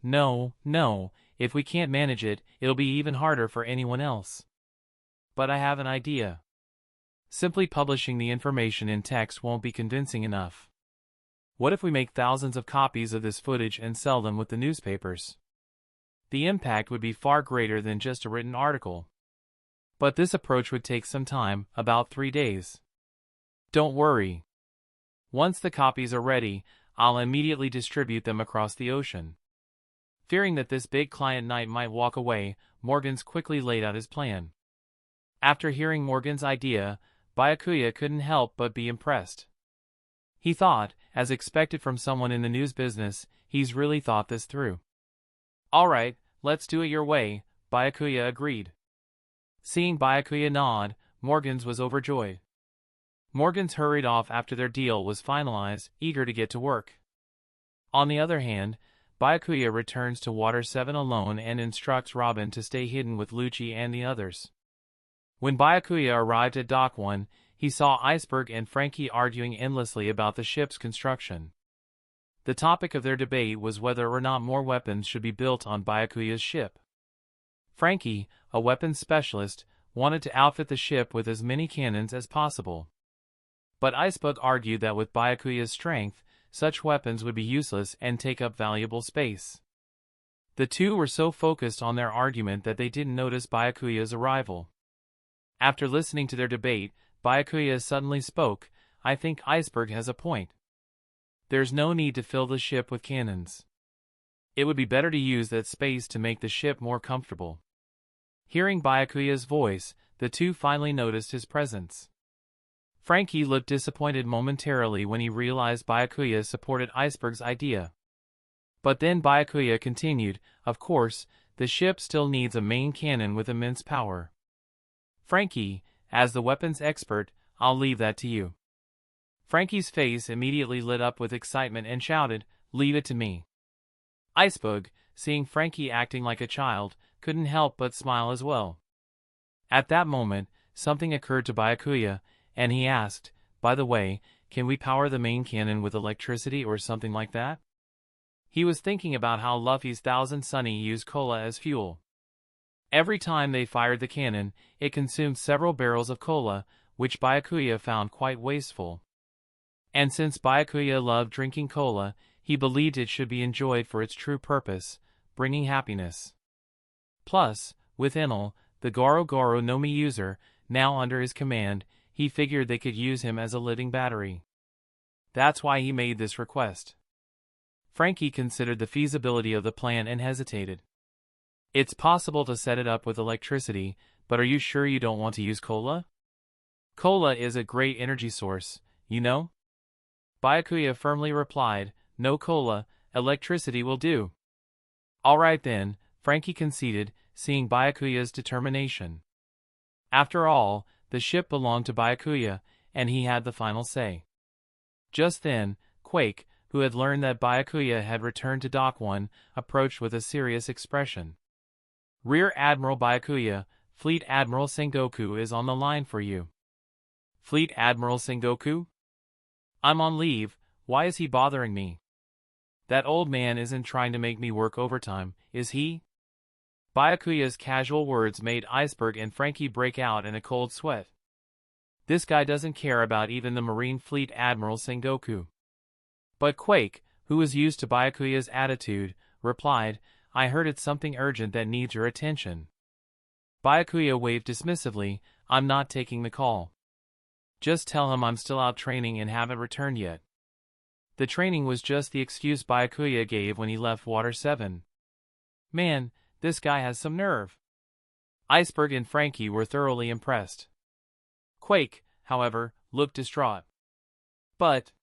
if we can't manage it, it'll be even harder for anyone else. But I have an idea. Simply publishing the information in text won't be convincing enough. What if we make thousands of copies of this footage and sell them with the newspapers? The impact would be far greater than just a written article. But this approach would take some time, about 3 days. Don't worry. Once the copies are ready, I'll immediately distribute them across the ocean. Fearing that this big client Knight might walk away, Morgans quickly laid out his plan. After hearing Morgans' idea, Byakuya couldn't help but be impressed. He thought, as expected from someone in the news business, he's really thought this through. "All right, let's do it your way," Byakuya agreed. Seeing Byakuya nod, Morgans was overjoyed. Morgans hurried off after their deal was finalized, eager to get to work. On the other hand, Byakuya returns to Water 7 alone and instructs Robin to stay hidden with Lucci and the others. When Byakuya arrived at Dock 1, he saw Iceberg and Frankie arguing endlessly about the ship's construction. The topic of their debate was whether or not more weapons should be built on Byakuya's ship. Frankie, a weapons specialist, wanted to outfit the ship with as many cannons as possible. But Iceberg argued that with Byakuya's strength, such weapons would be useless and take up valuable space. The two were so focused on their argument that they didn't notice Byakuya's arrival. After listening to their debate, Byakuya suddenly spoke. I think Iceberg has a point. There's no need to fill the ship with cannons. It would be better to use that space to make the ship more comfortable. Hearing Byakuya's voice, the two finally noticed his presence. Frankie looked disappointed momentarily when he realized Byakuya supported Iceberg's idea. But then Byakuya continued, of course, the ship still needs a main cannon with immense power. Frankie, as the weapons expert, I'll leave that to you. Frankie's face immediately lit up with excitement and shouted, leave it to me. Iceberg, seeing Frankie acting like a child, couldn't help but smile as well. At that moment, something occurred to Byakuya, and he asked, by the way, can we power the main cannon with electricity or something like that? He was thinking about how Luffy's Thousand Sunny used cola as fuel. Every time they fired the cannon, it consumed several barrels of cola, which Byakuya found quite wasteful. And since Byakuya loved drinking cola, he believed it should be enjoyed for its true purpose, bringing happiness. Plus, with Enel, the Goro Goro no Mi user, now under his command, he figured they could use him as a living battery. That's why he made this request. Frankie considered the feasibility of the plan and hesitated. It's possible to set it up with electricity, but are you sure you don't want to use cola? Cola is a great energy source, you know? Byakuya firmly replied, no cola, electricity will do. Alright then, Frankie conceded, seeing Byakuya's determination. After all, the ship belonged to Byakuya, and he had the final say. Just then, Quake, who had learned that Byakuya had returned to Dock 1, approached with a serious expression. Rear Admiral Byakuya, Fleet Admiral Sengoku is on the line for you. Fleet Admiral Sengoku? I'm on leave, why is he bothering me? That old man isn't trying to make me work overtime, is he? Byakuya's casual words made Iceberg and Frankie break out in a cold sweat. This guy doesn't care about even the Marine Fleet Admiral Sengoku. But Quake, who was used to Byakuya's attitude, replied, I heard it's something urgent that needs your attention. Byakuya waved dismissively, I'm not taking the call. Just tell him I'm still out training and haven't returned yet. The training was just the excuse Byakuya gave when he left Water 7. Man, this guy has some nerve. Iceberg and Frankie were thoroughly impressed. Quake, however, looked distraught. But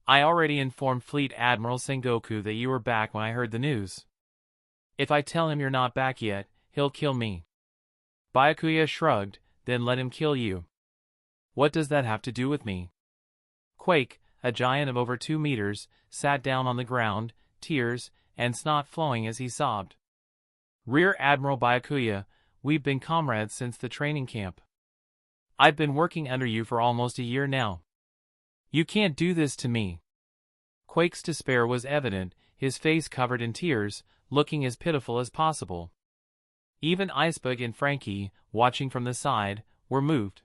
I already informed Fleet Admiral Sengoku that you were back when I heard the news. If I tell him you're not back yet, he'll kill me. Byakuya shrugged, then let him kill you. What does that have to do with me? Quake, a giant of over 2 meters, sat down on the ground, tears and snot flowing as he sobbed. Rear Admiral Byakuya, we've been comrades since the training camp. I've been working under you for almost a year now. You can't do this to me. Quake's despair was evident, his face covered in tears, looking as pitiful as possible. Even Iceberg and Frankie, watching from the side, were moved.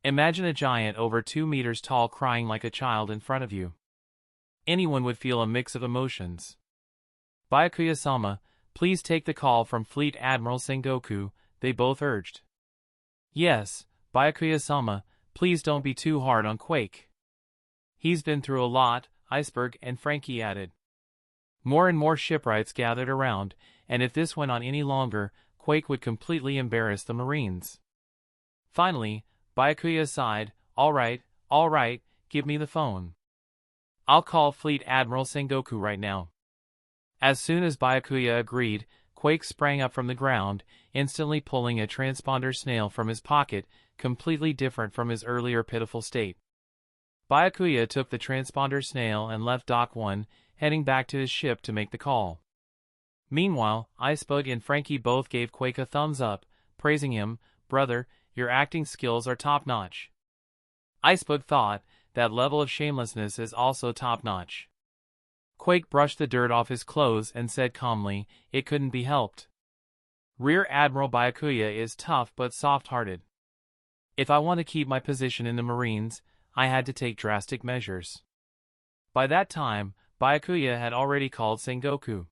Imagine a giant over 2 meters tall crying like a child in front of you. Anyone would feel a mix of emotions. Byakuya-sama, please take the call from Fleet Admiral Sengoku, they both urged. Yes, Byakuya-sama, please don't be too hard on Quake. He's been through a lot, Iceberg and Frankie added. More and more shipwrights gathered around, and if this went on any longer, Quake would completely embarrass the Marines. Finally, Byakuya sighed, all right, give me the phone. I'll call Fleet Admiral Sengoku right now. As soon as Byakuya agreed, Quake sprang up from the ground, instantly pulling a transponder snail from his pocket, completely different from his earlier pitiful state. Byakuya took the transponder snail and left Dock 1, heading back to his ship to make the call. Meanwhile, Iceberg and Frankie both gave Quake a thumbs up, praising him, brother, your acting skills are top-notch. Iceberg thought, that level of shamelessness is also top-notch. Quake brushed the dirt off his clothes and said calmly, it couldn't be helped. Rear Admiral Byakuya is tough but soft-hearted. If I want to keep my position in the Marines, I had to take drastic measures. By that time, Byakuya had already called Sengoku.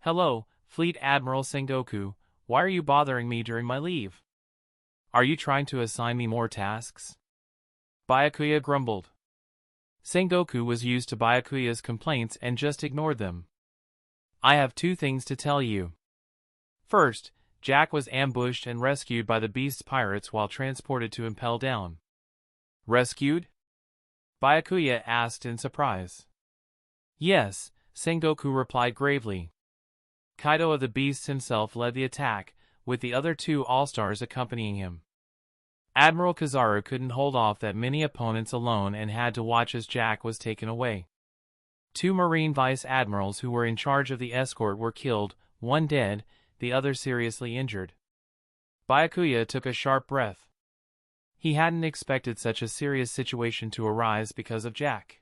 Hello, Fleet Admiral Sengoku, why are you bothering me during my leave? Are you trying to assign me more tasks? Byakuya grumbled. Sengoku was used to Byakuya's complaints and just ignored them. I have 2 things to tell you. First, Jack was ambushed and rescued by the Beast's pirates while transported to Impel Down. Rescued? Byakuya asked in surprise. Yes, Sengoku replied gravely. Kaido of the Beasts himself led the attack, with the other 2 All-Stars accompanying him. Admiral Kizaru couldn't hold off that many opponents alone and had to watch as Jack was taken away. 2 Marine Vice Admirals who were in charge of the escort were killed, 1 dead, the other seriously injured. Byakuya took a sharp breath. He hadn't expected such a serious situation to arise because of Jack.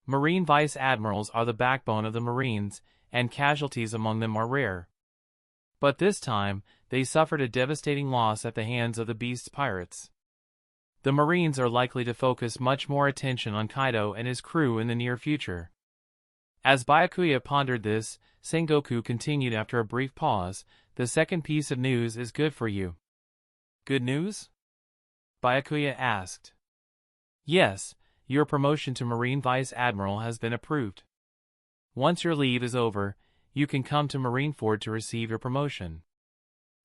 Marine Vice Admirals are the backbone of the Marines, and casualties among them are rare. But this time, they suffered a devastating loss at the hands of the Beast's pirates. The Marines are likely to focus much more attention on Kaido and his crew in the near future. As Byakuya pondered this, Sengoku continued after a brief pause, the second piece of news is good for you. Good news? Byakuya asked. Yes, your promotion to Marine Vice Admiral has been approved. Once your leave is over, you can come to Marineford to receive your promotion.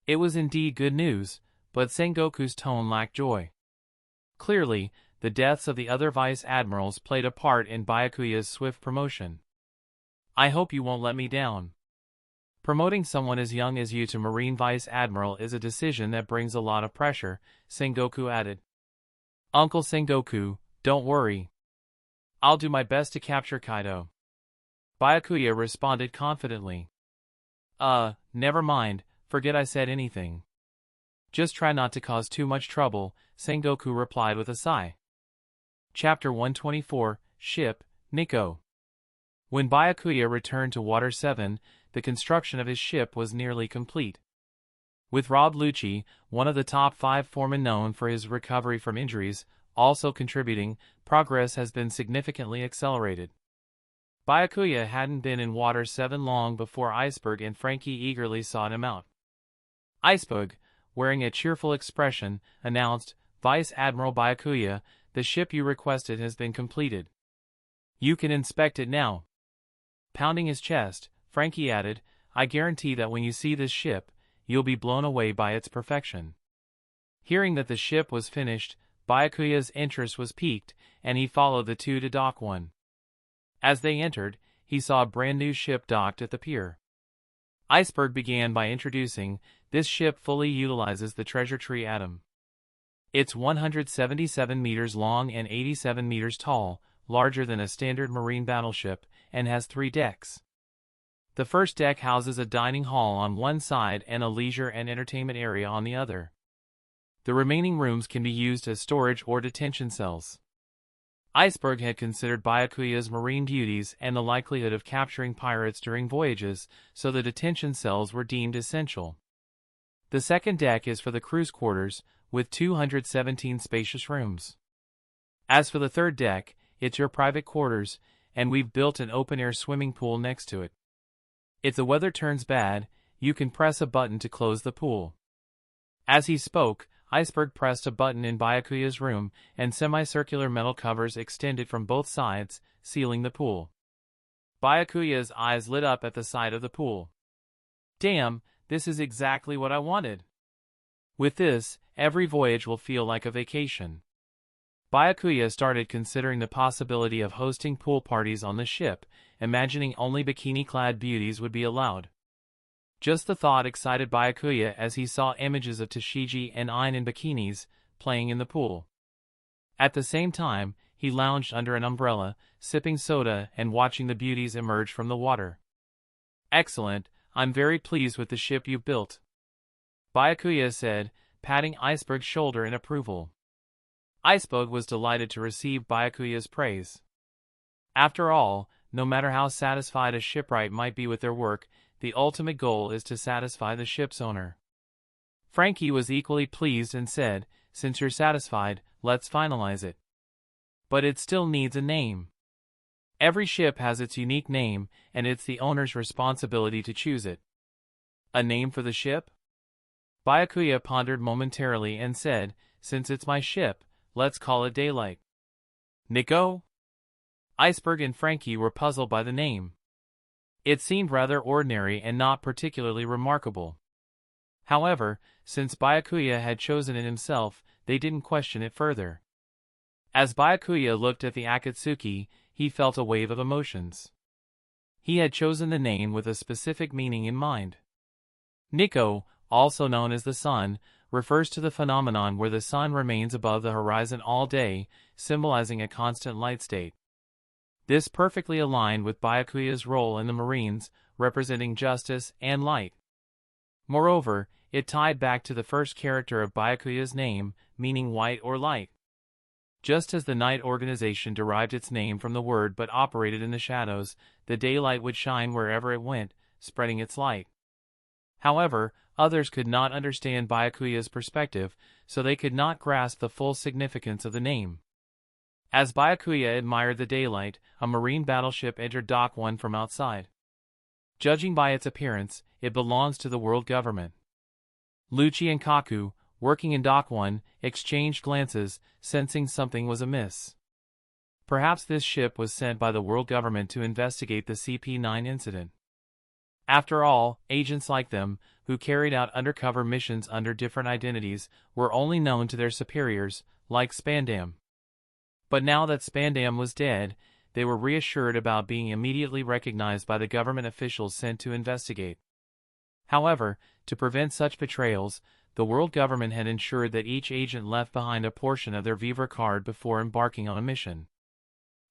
It was indeed good news, but Sengoku's tone lacked joy. Clearly, the deaths of the other Vice Admirals played a part in Byakuya's swift promotion. I hope you won't let me down. Promoting someone as young as you to Marine Vice Admiral is a decision that brings a lot of pressure, Sengoku added. Uncle Sengoku, don't worry. I'll do my best to capture Kaido. Byakuya responded confidently. Never mind, forget I said anything. Just try not to cause too much trouble, Sengoku replied with a sigh. Chapter 124, Ship, Niko. When Byakuya returned to Water 7, the construction of his ship was nearly complete. With Rob Lucci, one of the top 5 foremen known for his recovery from injuries, also contributing, progress has been significantly accelerated. Byakuya hadn't been in Water 7 long before Iceberg and Frankie eagerly sought him out. Iceberg, wearing a cheerful expression, announced, Vice Admiral Byakuya, the ship you requested has been completed. You can inspect it now. Pounding his chest, Frankie added, I guarantee that when you see this ship, you'll be blown away by its perfection. Hearing that the ship was finished, Byakuya's interest was piqued, and he followed the 2 to Dock 1. As they entered, he saw a brand new ship docked at the pier. Iceberg began by introducing, this ship fully utilizes the treasure tree atom. It's 177 meters long and 87 meters tall, larger than a standard marine battleship, and has 3 decks. The first deck houses a dining hall on one side and a leisure and entertainment area on the other. The remaining rooms can be used as storage or detention cells. Iceberg had considered Byakuya's marine duties and the likelihood of capturing pirates during voyages, so the detention cells were deemed essential. The second deck is for the crew's quarters, with 217 spacious rooms. As for the third deck, it's your private quarters, and we've built an open-air swimming pool next to it. If the weather turns bad, you can press a button to close the pool. As he spoke, Iceberg pressed a button in Byakuya's room, and semicircular metal covers extended from both sides, sealing the pool. Byakuya's eyes lit up at the sight of the pool. Damn, this is exactly what I wanted. With this, every voyage will feel like a vacation. Byakuya started considering the possibility of hosting pool parties on the ship, imagining only bikini-clad beauties would be allowed. Just the thought excited Byakuya as he saw images of Tashigi and Ain in bikinis, playing in the pool. At the same time, he lounged under an umbrella, sipping soda and watching the beauties emerge from the water. Excellent, I'm very pleased with the ship you've built. Byakuya said, patting Iceberg's shoulder in approval. Iceberg was delighted to receive Byakuya's praise. After all, no matter how satisfied a shipwright might be with their work, the ultimate goal is to satisfy the ship's owner. Frankie was equally pleased and said, since you're satisfied, let's finalize it. But it still needs a name. Every ship has its unique name, and it's the owner's responsibility to choose it. A name for the ship? Byakuya pondered momentarily and said, "Since it's my ship, let's call it Daylight." Niko? Iceberg and Frankie were puzzled by the name. It seemed rather ordinary and not particularly remarkable. However, since Byakuya had chosen it himself, they didn't question it further. As Byakuya looked at the Akatsuki, he felt a wave of emotions. He had chosen the name with a specific meaning in mind. Niko, also known as the sun, refers to the phenomenon where the sun remains above the horizon all day, symbolizing a constant light state. This perfectly aligned with Byakuya's role in the Marines, representing justice and light. Moreover, it tied back to the first character of Byakuya's name, meaning white or light. Just as the night organization derived its name from the word but operated in the shadows, the daylight would shine wherever it went, spreading its light. However, others could not understand Byakuya's perspective, so they could not grasp the full significance of the name. As Byakuya admired the daylight, a marine battleship entered Dock 1 from outside. Judging by its appearance, it belongs to the world government. Lucci and Kaku, working in Dock 1, exchanged glances, sensing something was amiss. Perhaps this ship was sent by the world government to investigate the CP9 incident. After all, agents like them, who carried out undercover missions under different identities, were only known to their superiors, like Spandam. But now that Spandam was dead, they were reassured about being immediately recognized by the government officials sent to investigate. However, to prevent such betrayals, the world government had ensured that each agent left behind a portion of their Vivre card before embarking on a mission.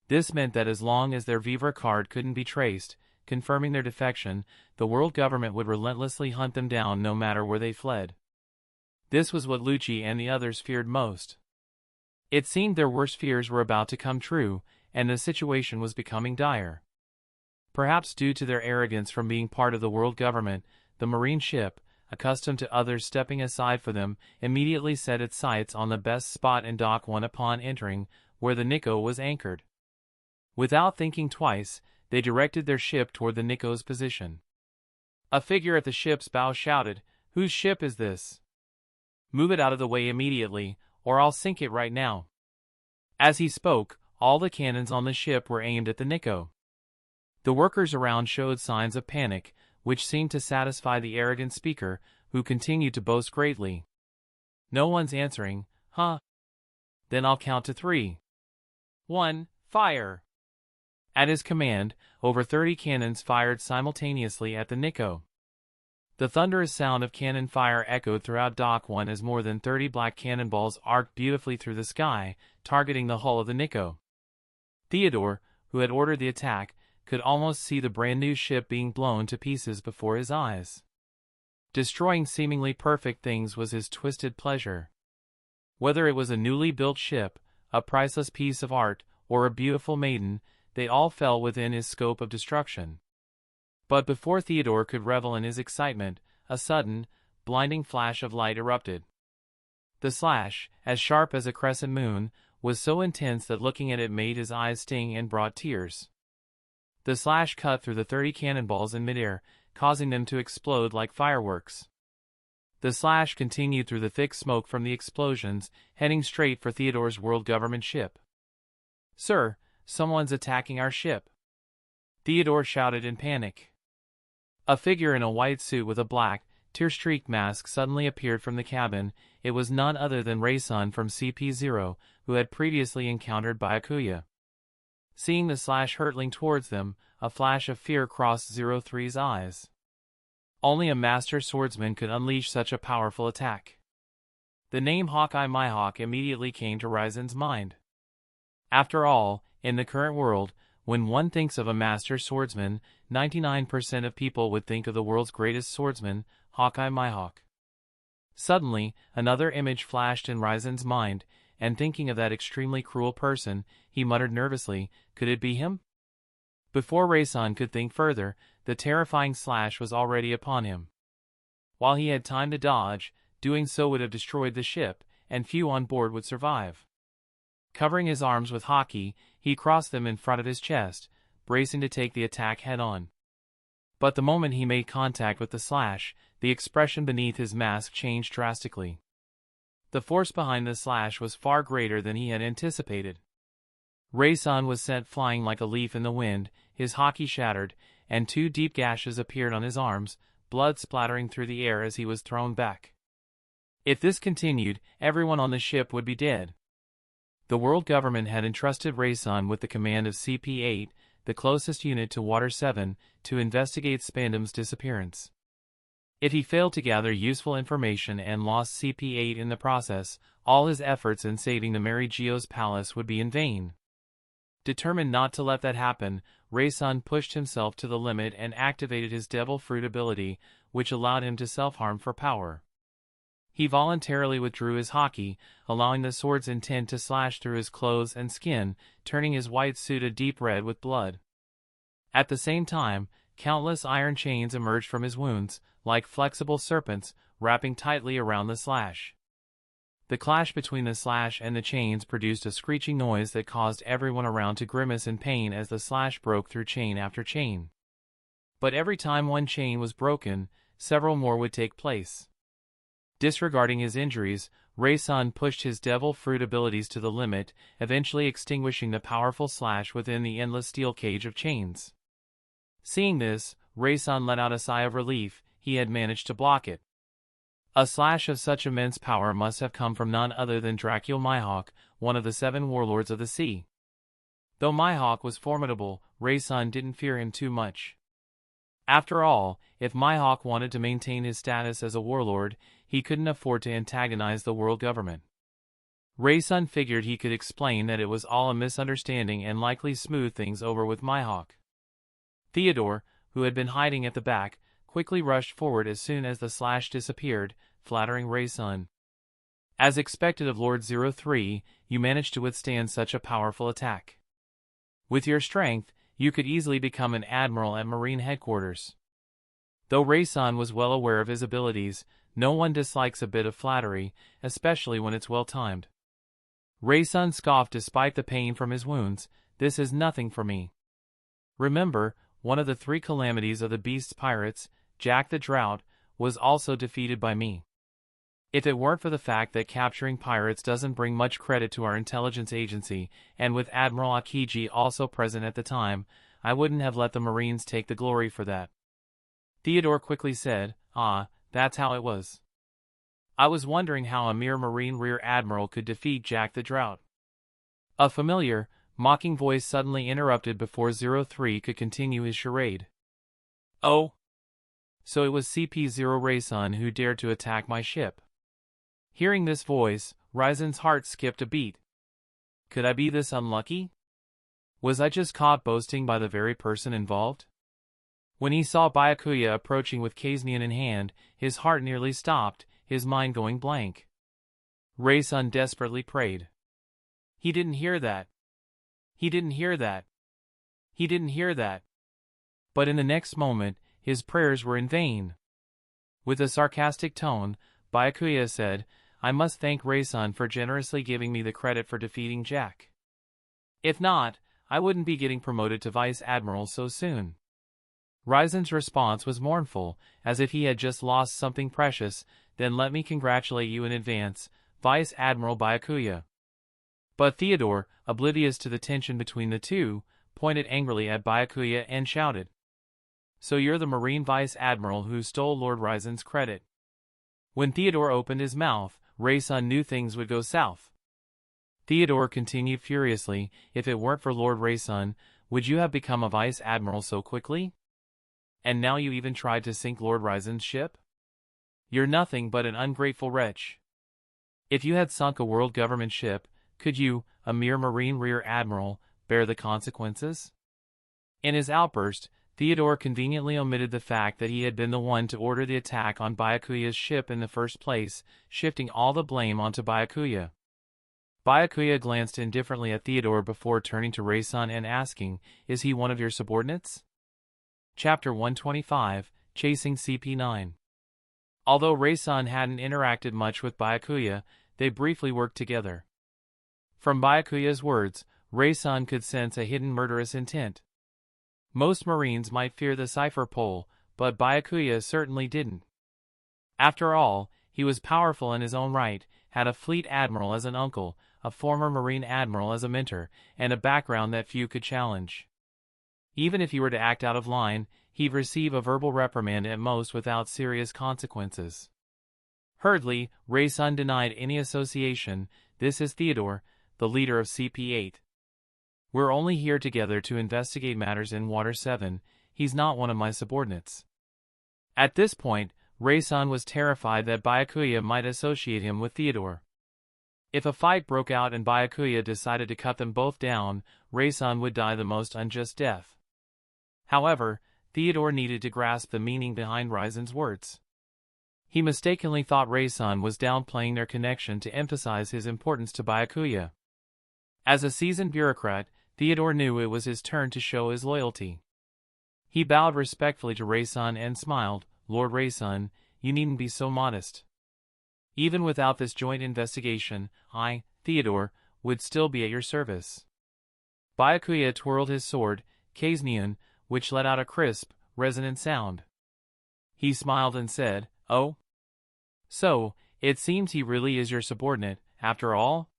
This meant that as long as their Vivre card couldn't be traced, confirming their defection, the world government would relentlessly hunt them down no matter where they fled. This was what Lucci and the others feared most. It seemed their worst fears were about to come true, and the situation was becoming dire. Perhaps due to their arrogance from being part of the world government, the marine ship, accustomed to others stepping aside for them, immediately set its sights on the best spot in Dock 1 upon entering, where the Niko was anchored. Without thinking twice, they directed their ship toward the Niko's position. A figure at the ship's bow shouted, "Whose ship is this? Move it out of the way immediately, or I'll sink it right now." As he spoke, all the cannons on the ship were aimed at the Niko. The workers around showed signs of panic, which seemed to satisfy the arrogant speaker, who continued to boast greatly. "No one's answering, huh? Then I'll count to 3. 1, fire!" At his command, over 30 cannons fired simultaneously at the Niko. The thunderous sound of cannon fire echoed throughout Dock 1 as more than 30 black cannonballs arced beautifully through the sky, targeting the hull of the Niko. Theodore, who had ordered the attack, could almost see the brand new ship being blown to pieces before his eyes. Destroying seemingly perfect things was his twisted pleasure. Whether it was a newly built ship, a priceless piece of art, or a beautiful maiden, they all fell within his scope of destruction. But before Theodore could revel in his excitement, a sudden, blinding flash of light erupted. The slash, as sharp as a crescent moon, was so intense that looking at it made his eyes sting and brought tears. The slash cut through the 30 cannonballs in midair, causing them to explode like fireworks. The slash continued through the thick smoke from the explosions, heading straight for Theodore's world government ship. "Sir, someone's attacking our ship!" Theodore shouted in panic. A figure in a white suit with a black, tear-streaked mask suddenly appeared from the cabin. It was none other than Rayleigh from CP0, who had previously encountered Byakuya. Seeing the slash hurtling towards them, a flash of fear crossed 03's eyes. Only a master swordsman could unleash such a powerful attack. The name Hawkeye Mihawk immediately came to Ryzen's mind. After all, in the current world, when one thinks of a master swordsman, 99% of people would think of the world's greatest swordsman, Hawkeye Mihawk. Suddenly, another image flashed in Ryzen's mind, and thinking of that extremely cruel person, he muttered nervously, "Could it be him?" Before Rayleigh could think further, the terrifying slash was already upon him. While he had time to dodge, doing so would have destroyed the ship, and few on board would survive. Covering his arms with haki, he crossed them in front of his chest, bracing to take the attack head-on. But the moment he made contact with the slash, the expression beneath his mask changed drastically. The force behind the slash was far greater than he had anticipated. Rayleigh was sent flying like a leaf in the wind, his haki shattered, and 2 deep gashes appeared on his arms, blood splattering through the air as he was thrown back. If this continued, everyone on the ship would be dead. The world government had entrusted Rayleigh with the command of CP8, the closest unit to Water 7, to investigate Spandam's disappearance. If he failed to gather useful information and lost CP8 in the process, all his efforts in saving the Mary Geo's palace would be in vain. Determined not to let that happen, Rayleigh pushed himself to the limit and activated his Devil Fruit ability, which allowed him to self-harm for power. He voluntarily withdrew his haki, allowing the sword's intent to slash through his clothes and skin, turning his white suit a deep red with blood. At the same time, countless iron chains emerged from his wounds, like flexible serpents, wrapping tightly around the slash. The clash between the slash and the chains produced a screeching noise that caused everyone around to grimace in pain as the slash broke through chain after chain. But every time one chain was broken, several more would take place. Disregarding his injuries, Rayleigh pushed his Devil Fruit abilities to the limit, eventually extinguishing the powerful slash within the endless steel cage of chains. Seeing this, Rayleigh let out a sigh of relief. He had managed to block it. A slash of such immense power must have come from none other than Dracul Mihawk, one of the 7 warlords of the sea. Though Mihawk was formidable, Rayleigh didn't fear him too much. After all, if Mihawk wanted to maintain his status as a warlord, he couldn't afford to antagonize the world government. Rayleigh figured he could explain that it was all a misunderstanding and likely smooth things over with Mihawk. Theodore, who had been hiding at the back, quickly rushed forward as soon as the slash disappeared, flattering Rayleigh. As expected of Lord 03, you managed to withstand such a powerful attack. With your strength, you could easily become an admiral at Marine headquarters. Though Rayleigh was well aware of his abilities, no one dislikes a bit of flattery, especially when it's well timed. Rayleigh scoffed despite the pain from his wounds. This is nothing for me. Remember, one of the 3 calamities of the Beast's pirates, Jack the Drought, was also defeated by me. If it weren't for the fact that capturing pirates doesn't bring much credit to our intelligence agency, and with Admiral Akiji also present at the time, I wouldn't have let the Marines take the glory for that. Theodore quickly said, that's how it was. I was wondering how a mere Marine Rear Admiral could defeat Jack the Drought. A familiar, mocking voice suddenly interrupted before 03 could continue his charade. Oh! So it was CP0 Rayleigh who dared to attack my ship. Hearing this voice, Ryzen's heart skipped a beat. Could I be this unlucky? Was I just caught boasting by the very person involved? When he saw Byakuya approaching with Kaznian in hand, his heart nearly stopped, his mind going blank. Rayleigh desperately prayed. He didn't hear that. He didn't hear that. He didn't hear that. But in the next moment, his prayers were in vain. With a sarcastic tone, Byakuya said, I must thank Rayleigh for generously giving me the credit for defeating Jack. If not, I wouldn't be getting promoted to Vice Admiral so soon. Ryzen's response was mournful, as if he had just lost something precious. Then let me congratulate you in advance, Vice Admiral Byakuya. But Theodore, oblivious to the tension between the two, pointed angrily at Byakuya and shouted. So you're the Marine Vice Admiral who stole Lord Ryzen's credit. When Theodore opened his mouth, Rayleigh knew things would go south. Theodore continued furiously, if it weren't for Lord Rayleigh, would you have become a Vice Admiral so quickly? And now you even tried to sink Lord Ryzen's ship? You're nothing but an ungrateful wretch. If you had sunk a world government ship, could you, a mere Marine Rear Admiral, bear the consequences? In his outburst, Theodore conveniently omitted the fact that he had been the one to order the attack on Byakuya's ship in the first place, shifting all the blame onto Byakuya. Byakuya glanced indifferently at Theodore before turning to Rayleigh and asking, is he one of your subordinates? Chapter 125, Chasing CP9. Although Rayleigh hadn't interacted much with Byakuya, they briefly worked together. From Byakuya's words, Rayleigh could sense a hidden murderous intent. Most Marines might fear the cipher pole, but Byakuya certainly didn't. After all, he was powerful in his own right, had a fleet admiral as an uncle, a former Marine admiral as a mentor, and a background that few could challenge. Even if he were to act out of line, he'd receive a verbal reprimand at most without serious consequences. Hurriedly, Raysun denied any association. This is Theodore, the leader of CP8. We're only here together to investigate matters in Water 7, he's not one of my subordinates. At this point, Raysun was terrified that Byakuya might associate him with Theodore. If a fight broke out and Byakuya decided to cut them both down, Raysun would die the most unjust death. However, Theodore needed to grasp the meaning behind Raysun's words. He mistakenly thought Raysun was downplaying their connection to emphasize his importance to Byakuya. As a seasoned bureaucrat, Theodore knew it was his turn to show his loyalty. He bowed respectfully to Raysun and smiled. Lord Raysun, you needn't be so modest. Even without this joint investigation, I, Theodore, would still be at your service. Byakuya twirled his sword, Kaisnian, which let out a crisp, resonant sound. He smiled and said, "Oh? So, it seems he really is your subordinate, after all?"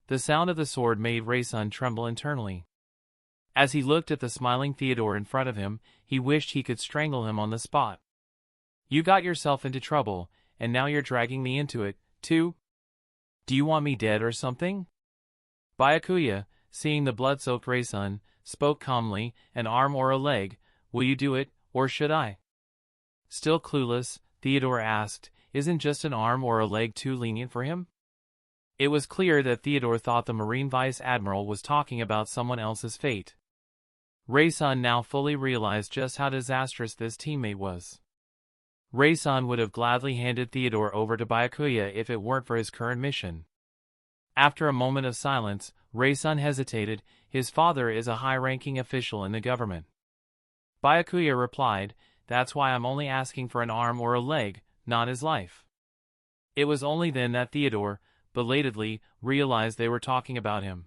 The sound of the sword made Raysun tremble internally. As he looked at the smiling Theodore in front of him, he wished he could strangle him on the spot. You got yourself into trouble, and now you're dragging me into it, too? Do you want me dead or something? Byakuya, seeing the blood-soaked Raysun, spoke calmly, an arm or a leg, will you do it, or should I? Still clueless, Theodore asked, isn't just an arm or a leg too lenient for him? It was clear that Theodore thought the Marine Vice Admiral was talking about someone else's fate. Raysun now fully realized just how disastrous this teammate was. Raysun would have gladly handed Theodore over to Byakuya if it weren't for his current mission. After a moment of silence, Raysun hesitated. His father is a high-ranking official in the government. Byakuya replied, that's why I'm only asking for an arm or a leg, not his life. It was only then that Theodore, belatedly, realized they were talking about him.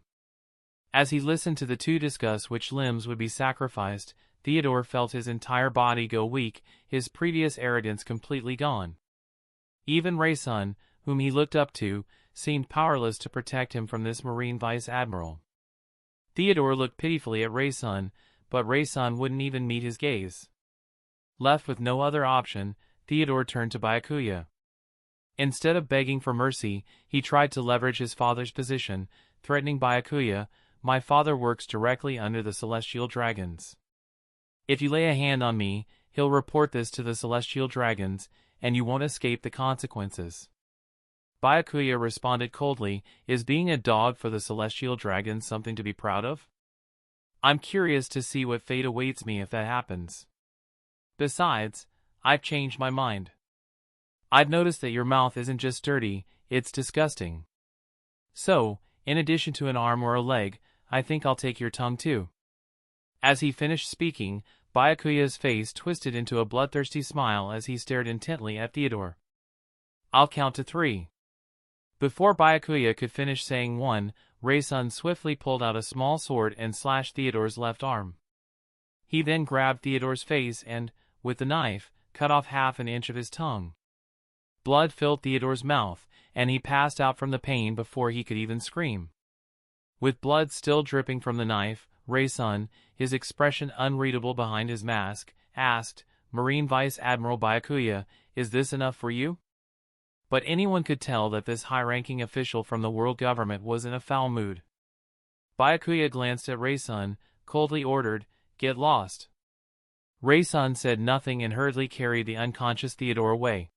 As he listened to the two discuss which limbs would be sacrificed, Theodore felt his entire body go weak, his previous arrogance completely gone. Even Raysun, whom he looked up to, seemed powerless to protect him from this Marine Vice Admiral. Theodore looked pitifully at Raysun, but Raysun wouldn't even meet his gaze. Left with no other option, Theodore turned to Byakuya. Instead of begging for mercy, he tried to leverage his father's position, threatening Byakuya, my father works directly under the Celestial Dragons. If you lay a hand on me, he'll report this to the Celestial Dragons, and you won't escape the consequences. Byakuya responded coldly, is being a dog for the Celestial Dragons something to be proud of? I'm curious to see what fate awaits me if that happens. Besides, I've changed my mind. I've noticed that your mouth isn't just dirty, it's disgusting. So, in addition to an arm or a leg, I think I'll take your tongue too. As he finished speaking, Byakuya's face twisted into a bloodthirsty smile as he stared intently at Theodore. I'll count to 3. Before Byakuya could finish saying 1, Raysun swiftly pulled out a small sword and slashed Theodore's left arm. He then grabbed Theodore's face and, with the knife, cut off half an inch of his tongue. Blood filled Theodore's mouth, and he passed out from the pain before he could even scream. With blood still dripping from the knife, Raysun, his expression unreadable behind his mask, asked, Marine Vice Admiral Byakuya, is this enough for you? But anyone could tell that this high-ranking official from the world government was in a foul mood. Byakuya glanced at Raysun, coldly ordered, get lost. Raysun said nothing and hurriedly carried the unconscious Theodore away.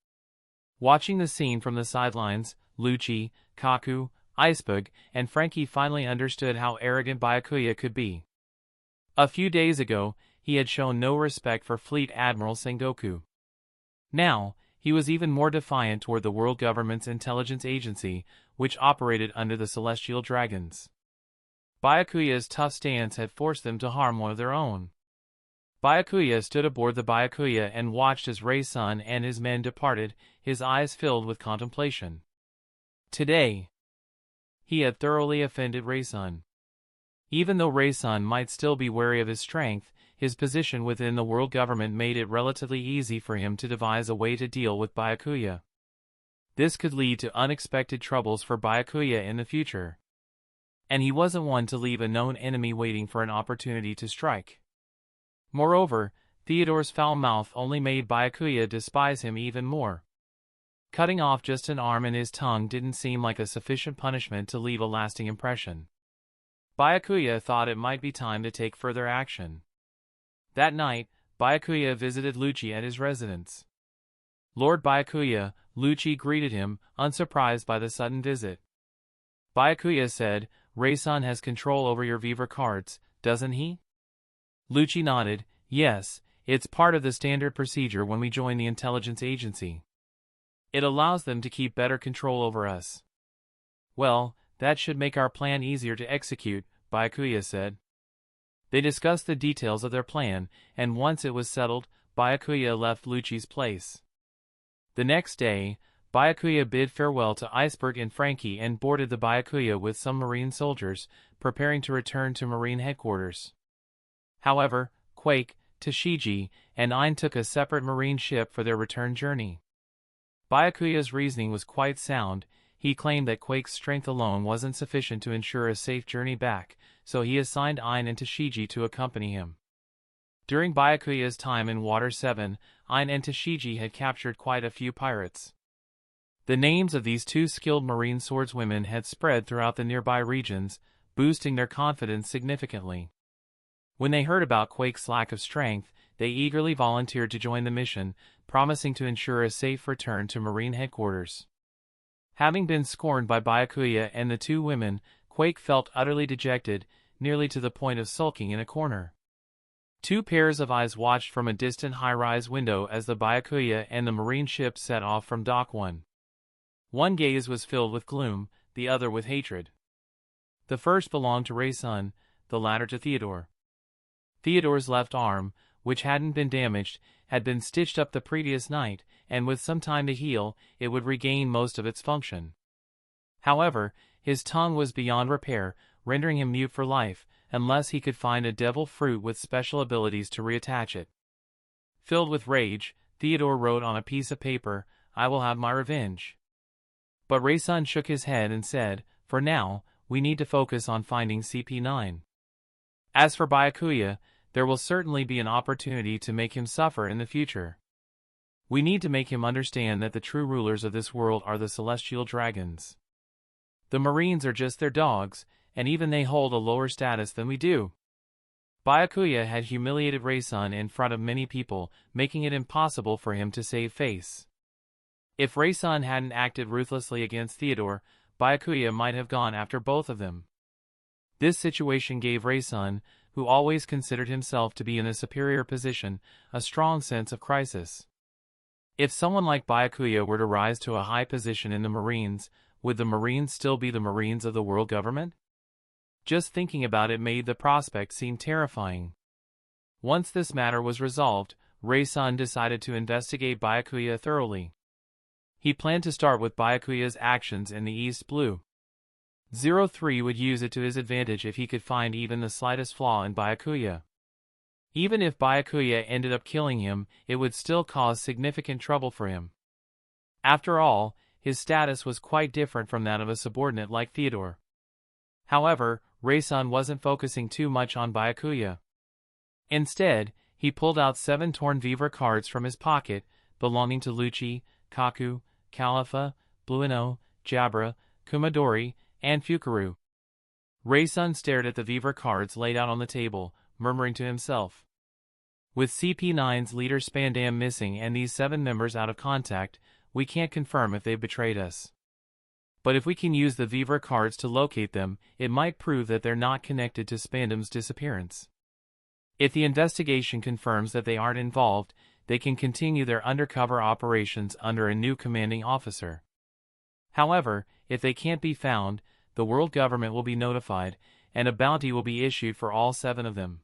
Watching the scene from the sidelines, Lucci, Kaku, Icebug, and Frankie finally understood how arrogant Byakuya could be. A few days ago, he had shown no respect for Fleet Admiral Sengoku. Now, he was even more defiant toward the world government's intelligence agency, which operated under the Celestial Dragons. Byakuya's tough stance had forced them to harm one of their own. Byakuya stood aboard the Byakuya and watched as Raysun and his men departed, his eyes filled with contemplation. Today, he had thoroughly offended Raysun. Even though Raysun might still be wary of his strength, his position within the world government made it relatively easy for him to devise a way to deal with Byakuya. This could lead to unexpected troubles for Byakuya in the future. And he wasn't one to leave a known enemy waiting for an opportunity to strike. Moreover, Theodore's foul mouth only made Byakuya despise him even more. Cutting off just an arm and his tongue didn't seem like a sufficient punishment to leave a lasting impression. Byakuya thought it might be time to take further action. That night, Byakuya visited Lucci at his residence. Lord Byakuya, Lucci greeted him, unsurprised by the sudden visit. Byakuya said, "Rayleigh has control over your Vivre cards, doesn't he?" Lucci nodded, "Yes, it's part of the standard procedure when we join the intelligence agency. It allows them to keep better control over us." "Well, that should make our plan easier to execute," Byakuya said. They discussed the details of their plan, and once it was settled, Byakuya left Lucci's place. The next day, Byakuya bid farewell to Iceberg and Frankie and boarded the Byakuya with some marine soldiers, preparing to return to marine headquarters. However, Quake, Tashigi, and Ein took a separate marine ship for their return journey. Byakuya's reasoning was quite sound. He claimed that Quake's strength alone wasn't sufficient to ensure a safe journey back, so he assigned Ein and Tashigi to accompany him. During Byakuya's time in Water 7, Ein and Tashigi had captured quite a few pirates. The names of these two skilled marine swordswomen had spread throughout the nearby regions, boosting their confidence significantly. When they heard about Quake's lack of strength, they eagerly volunteered to join the mission, promising to ensure a safe return to marine headquarters. Having been scorned by Byakuya and the two women, Quake felt utterly dejected, nearly to the point of sulking in a corner. Two pairs of eyes watched from a distant high-rise window as the Byakuya and the marine ship set off from Dock 1. One gaze was filled with gloom, the other with hatred. The first belonged to Rayleigh, the latter to Theodore. Theodore's left arm, which hadn't been damaged, had been stitched up the previous night, and with some time to heal, it would regain most of its function. However, his tongue was beyond repair, rendering him mute for life, unless he could find a devil fruit with special abilities to reattach it. Filled with rage, Theodore wrote on a piece of paper, "I will have my revenge." But Rayleigh shook his head and said, "For now, we need to focus on finding CP9. As for Byakuya, there will certainly be an opportunity to make him suffer in the future. We need to make him understand that the true rulers of this world are the celestial dragons. The Marines are just their dogs, and even they hold a lower status than we do." Byakuya had humiliated Rayleigh in front of many people, making it impossible for him to save face. If Rayleigh hadn't acted ruthlessly against Theodore, Byakuya might have gone after both of them. This situation gave Rayleigh, who always considered himself to be in a superior position, a strong sense of crisis. If someone like Byakuya were to rise to a high position in the Marines, would the Marines still be the Marines of the world government? Just thinking about it made the prospect seem terrifying. Once this matter was resolved, Rayleigh decided to investigate Byakuya thoroughly. He planned to start with Byakuya's actions in the East Blue. 03 would use it to his advantage if he could find even the slightest flaw in Byakuya. Even if Byakuya ended up killing him, it would still cause significant trouble for him. After all, his status was quite different from that of a subordinate like Theodore. However, Rayleigh wasn't focusing too much on Byakuya. Instead, he pulled out 7 torn Vivre cards from his pocket, belonging to Lucci, Kaku, Califa, Bluino, Jabra, Kumadori, and Fukaru. Rayleigh stared at the Vivre cards laid out on the table, murmuring to himself. With CP9's leader Spandam missing and these 7 members out of contact, we can't confirm if they've betrayed us. But if we can use the Vivre cards to locate them, it might prove that they're not connected to Spandam's disappearance. If the investigation confirms that they aren't involved, they can continue their undercover operations under a new commanding officer. However, if they can't be found, the world government will be notified, and a bounty will be issued for all 7 of them.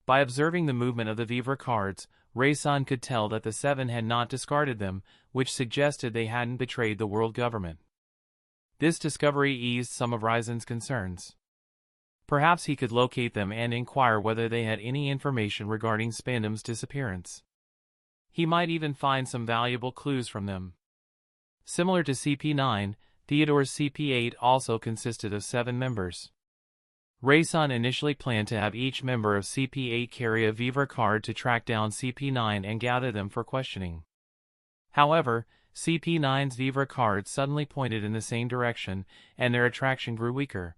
By observing the movement of the Vivre cards, Rayleigh could tell that the 7 had not discarded them, which suggested they hadn't betrayed the world government. This discovery eased some of Rayleigh's concerns. Perhaps he could locate them and inquire whether they had any information regarding Spandam's disappearance. He might even find some valuable clues from them. Similar to CP9, Theodore's CP8 also consisted of 7 members. Raysun initially planned to have each member of CP8 carry a Vivre card to track down CP9 and gather them for questioning. However, CP9's Vivre cards suddenly pointed in the same direction, and their attraction grew weaker.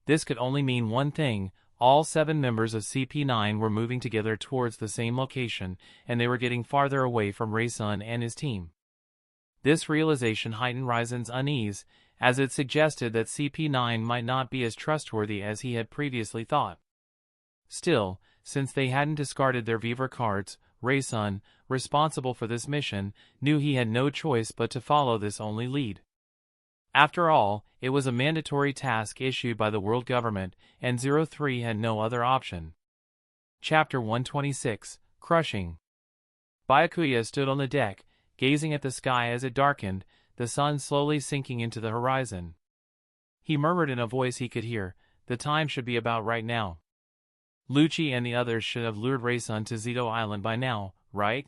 This could only mean one thing: all 7 members of CP9 were moving together towards the same location, and they were getting farther away from Raysun and his team. This realization heightened Ryzen's unease, as it suggested that CP9 might not be as trustworthy as he had previously thought. Still, since they hadn't discarded their Vivre cards, Raysun, responsible for this mission, knew he had no choice but to follow this only lead. After all, it was a mandatory task issued by the world government, and 03 had no other option. Chapter 126, Crushing. Byakuya stood on the deck, gazing at the sky as it darkened, the sun slowly sinking into the horizon. He murmured in a voice he could hear, "The time should be about right now. Lucci and the others should have lured Raysun to Zitto Island by now, right?"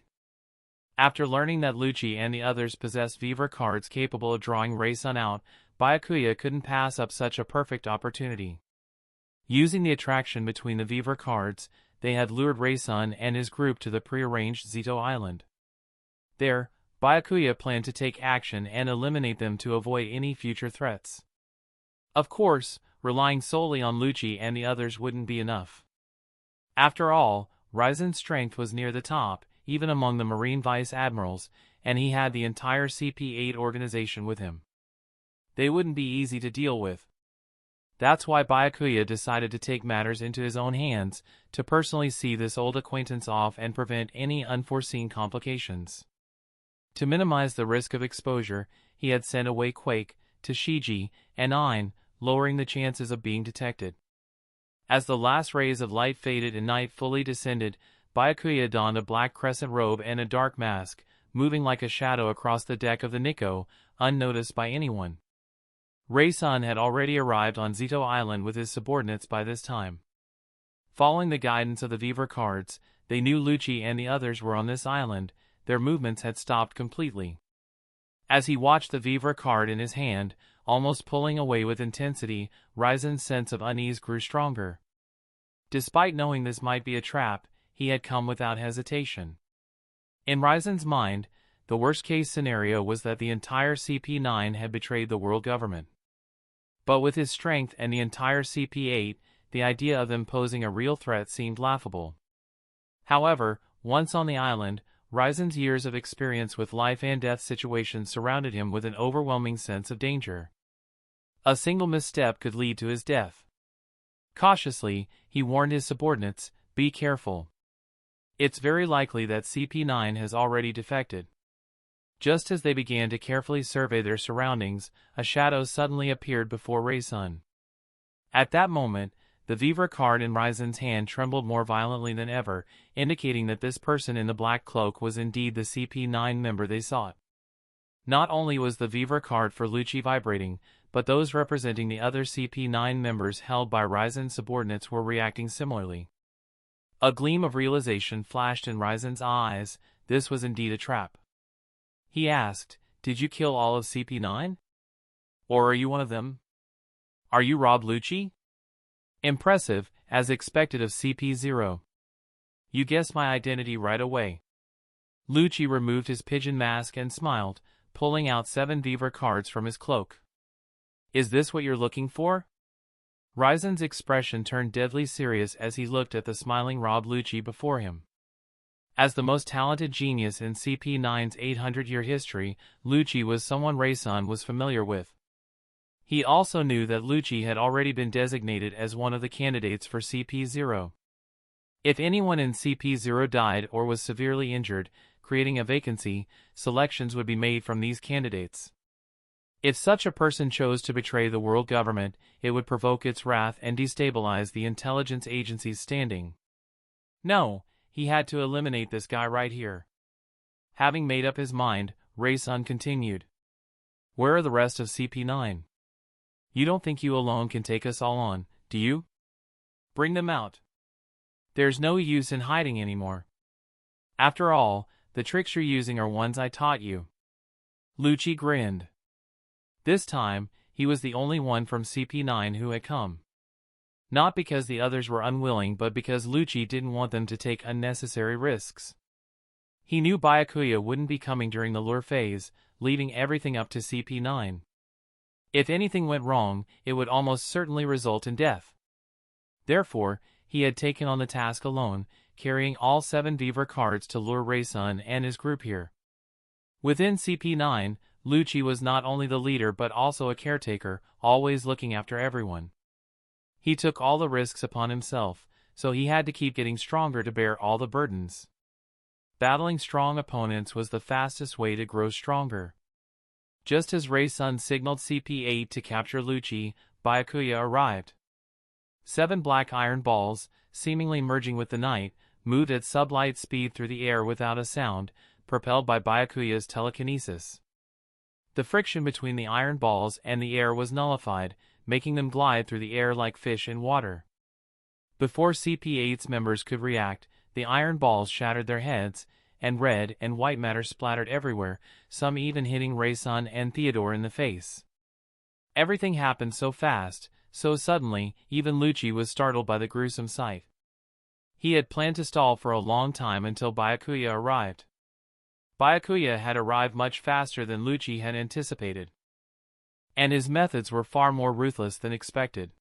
After learning that Lucci and the others possessed Vivre cards capable of drawing Raysun out, Byakuya couldn't pass up such a perfect opportunity. Using the attraction between the Vivre cards, they had lured Raysun and his group to the prearranged Zitto Island. There, Byakuya planned to take action and eliminate them to avoid any future threats. Of course, relying solely on Lucci and the others wouldn't be enough. After all, Ryzen's strength was near the top, even among the Marine Vice Admirals, and he had the entire CP8 organization with him. They wouldn't be easy to deal with. That's why Byakuya decided to take matters into his own hands, to personally see this old acquaintance off and prevent any unforeseen complications. To minimize the risk of exposure, he had sent away Quake, Tashigi, and Ein, lowering the chances of being detected. As the last rays of light faded and night fully descended, Byakuya donned a black crescent robe and a dark mask, moving like a shadow across the deck of the Niko, unnoticed by anyone. Raysun had already arrived on Zitto Island with his subordinates by this time. Following the guidance of the Vivre cards, they knew Lucci and the others were on this island. Their movements had stopped completely. As he watched the Vivre card in his hand, almost pulling away with intensity, Ryzen's sense of unease grew stronger. Despite knowing this might be a trap, he had come without hesitation. In Ryzen's mind, the worst-case scenario was that the entire CP9 had betrayed the world government. But with his strength and the entire CP8, the idea of them posing a real threat seemed laughable. However, once on the island, Ryzen's years of experience with life-and-death situations surrounded him with an overwhelming sense of danger. A single misstep could lead to his death. Cautiously, he warned his subordinates, "Be careful. It's very likely that CP9 has already defected." Just as they began to carefully survey their surroundings, a shadow suddenly appeared before Raysun. At that moment, the Vivre card in Ryzen's hand trembled more violently than ever, indicating that this person in the black cloak was indeed the CP9 member they sought. Not only was the Vivre card for Lucci vibrating, but those representing the other CP9 members held by Ryzen's subordinates were reacting similarly. A gleam of realization flashed in Ryzen's eyes. This was indeed a trap. He asked, "Did you kill all of CP9? Or are you one of them? Are you Rob Lucci?" Impressive, as expected of CP0. "You guessed my identity right away." Lucci removed his pigeon mask and smiled, pulling out 7 Vivre cards from his cloak. "Is this what you're looking for?" Ryzen's expression turned deadly serious as he looked at the smiling Rob Lucci before him. As the most talented genius in CP9's 800-year history, Lucci was someone Raysun was familiar with. He also knew that Lucci had already been designated as one of the candidates for CP0. If anyone in CP0 died or was severely injured, creating a vacancy, selections would be made from these candidates. If such a person chose to betray the world government, it would provoke its wrath and destabilize the intelligence agency's standing. No, he had to eliminate this guy right here. Having made up his mind, Raysun continued. "Where are the rest of CP9? You don't think you alone can take us all on, Do you? Bring them out. There's no use in hiding anymore. After all, the tricks you're using are ones I taught you. Lucci grinned. This time, he was the only one from CP9 who had come. Not because the others were unwilling, but because Lucci didn't want them to take unnecessary risks. He knew Byakuya wouldn't be coming during the lure phase, leaving everything up to CP9. If anything went wrong, it would almost certainly result in death. Therefore, he had taken on the task alone, carrying all 7 Beaver cards to lure Raysun and his group here. Within CP9, Lucci was not only the leader but also a caretaker, always looking after everyone. He took all the risks upon himself, so he had to keep getting stronger to bear all the burdens. Battling strong opponents was the fastest way to grow stronger. Just as Raysun signaled CP8 to capture Lucci, Byakuya arrived. 7 black iron balls, seemingly merging with the night, moved at sublight speed through the air without a sound, propelled by Byakuya's telekinesis. The friction between the iron balls and the air was nullified, making them glide through the air like fish in water. Before CP8's members could react, the iron balls shattered their heads, and red and white matter splattered everywhere, some even hitting Raysun and Theodore in the face. Everything happened so fast, so suddenly, even Lucci was startled by the gruesome sight. He had planned to stall for a long time until Byakuya arrived. Byakuya had arrived much faster than Lucci had anticipated. And his methods were far more ruthless than expected.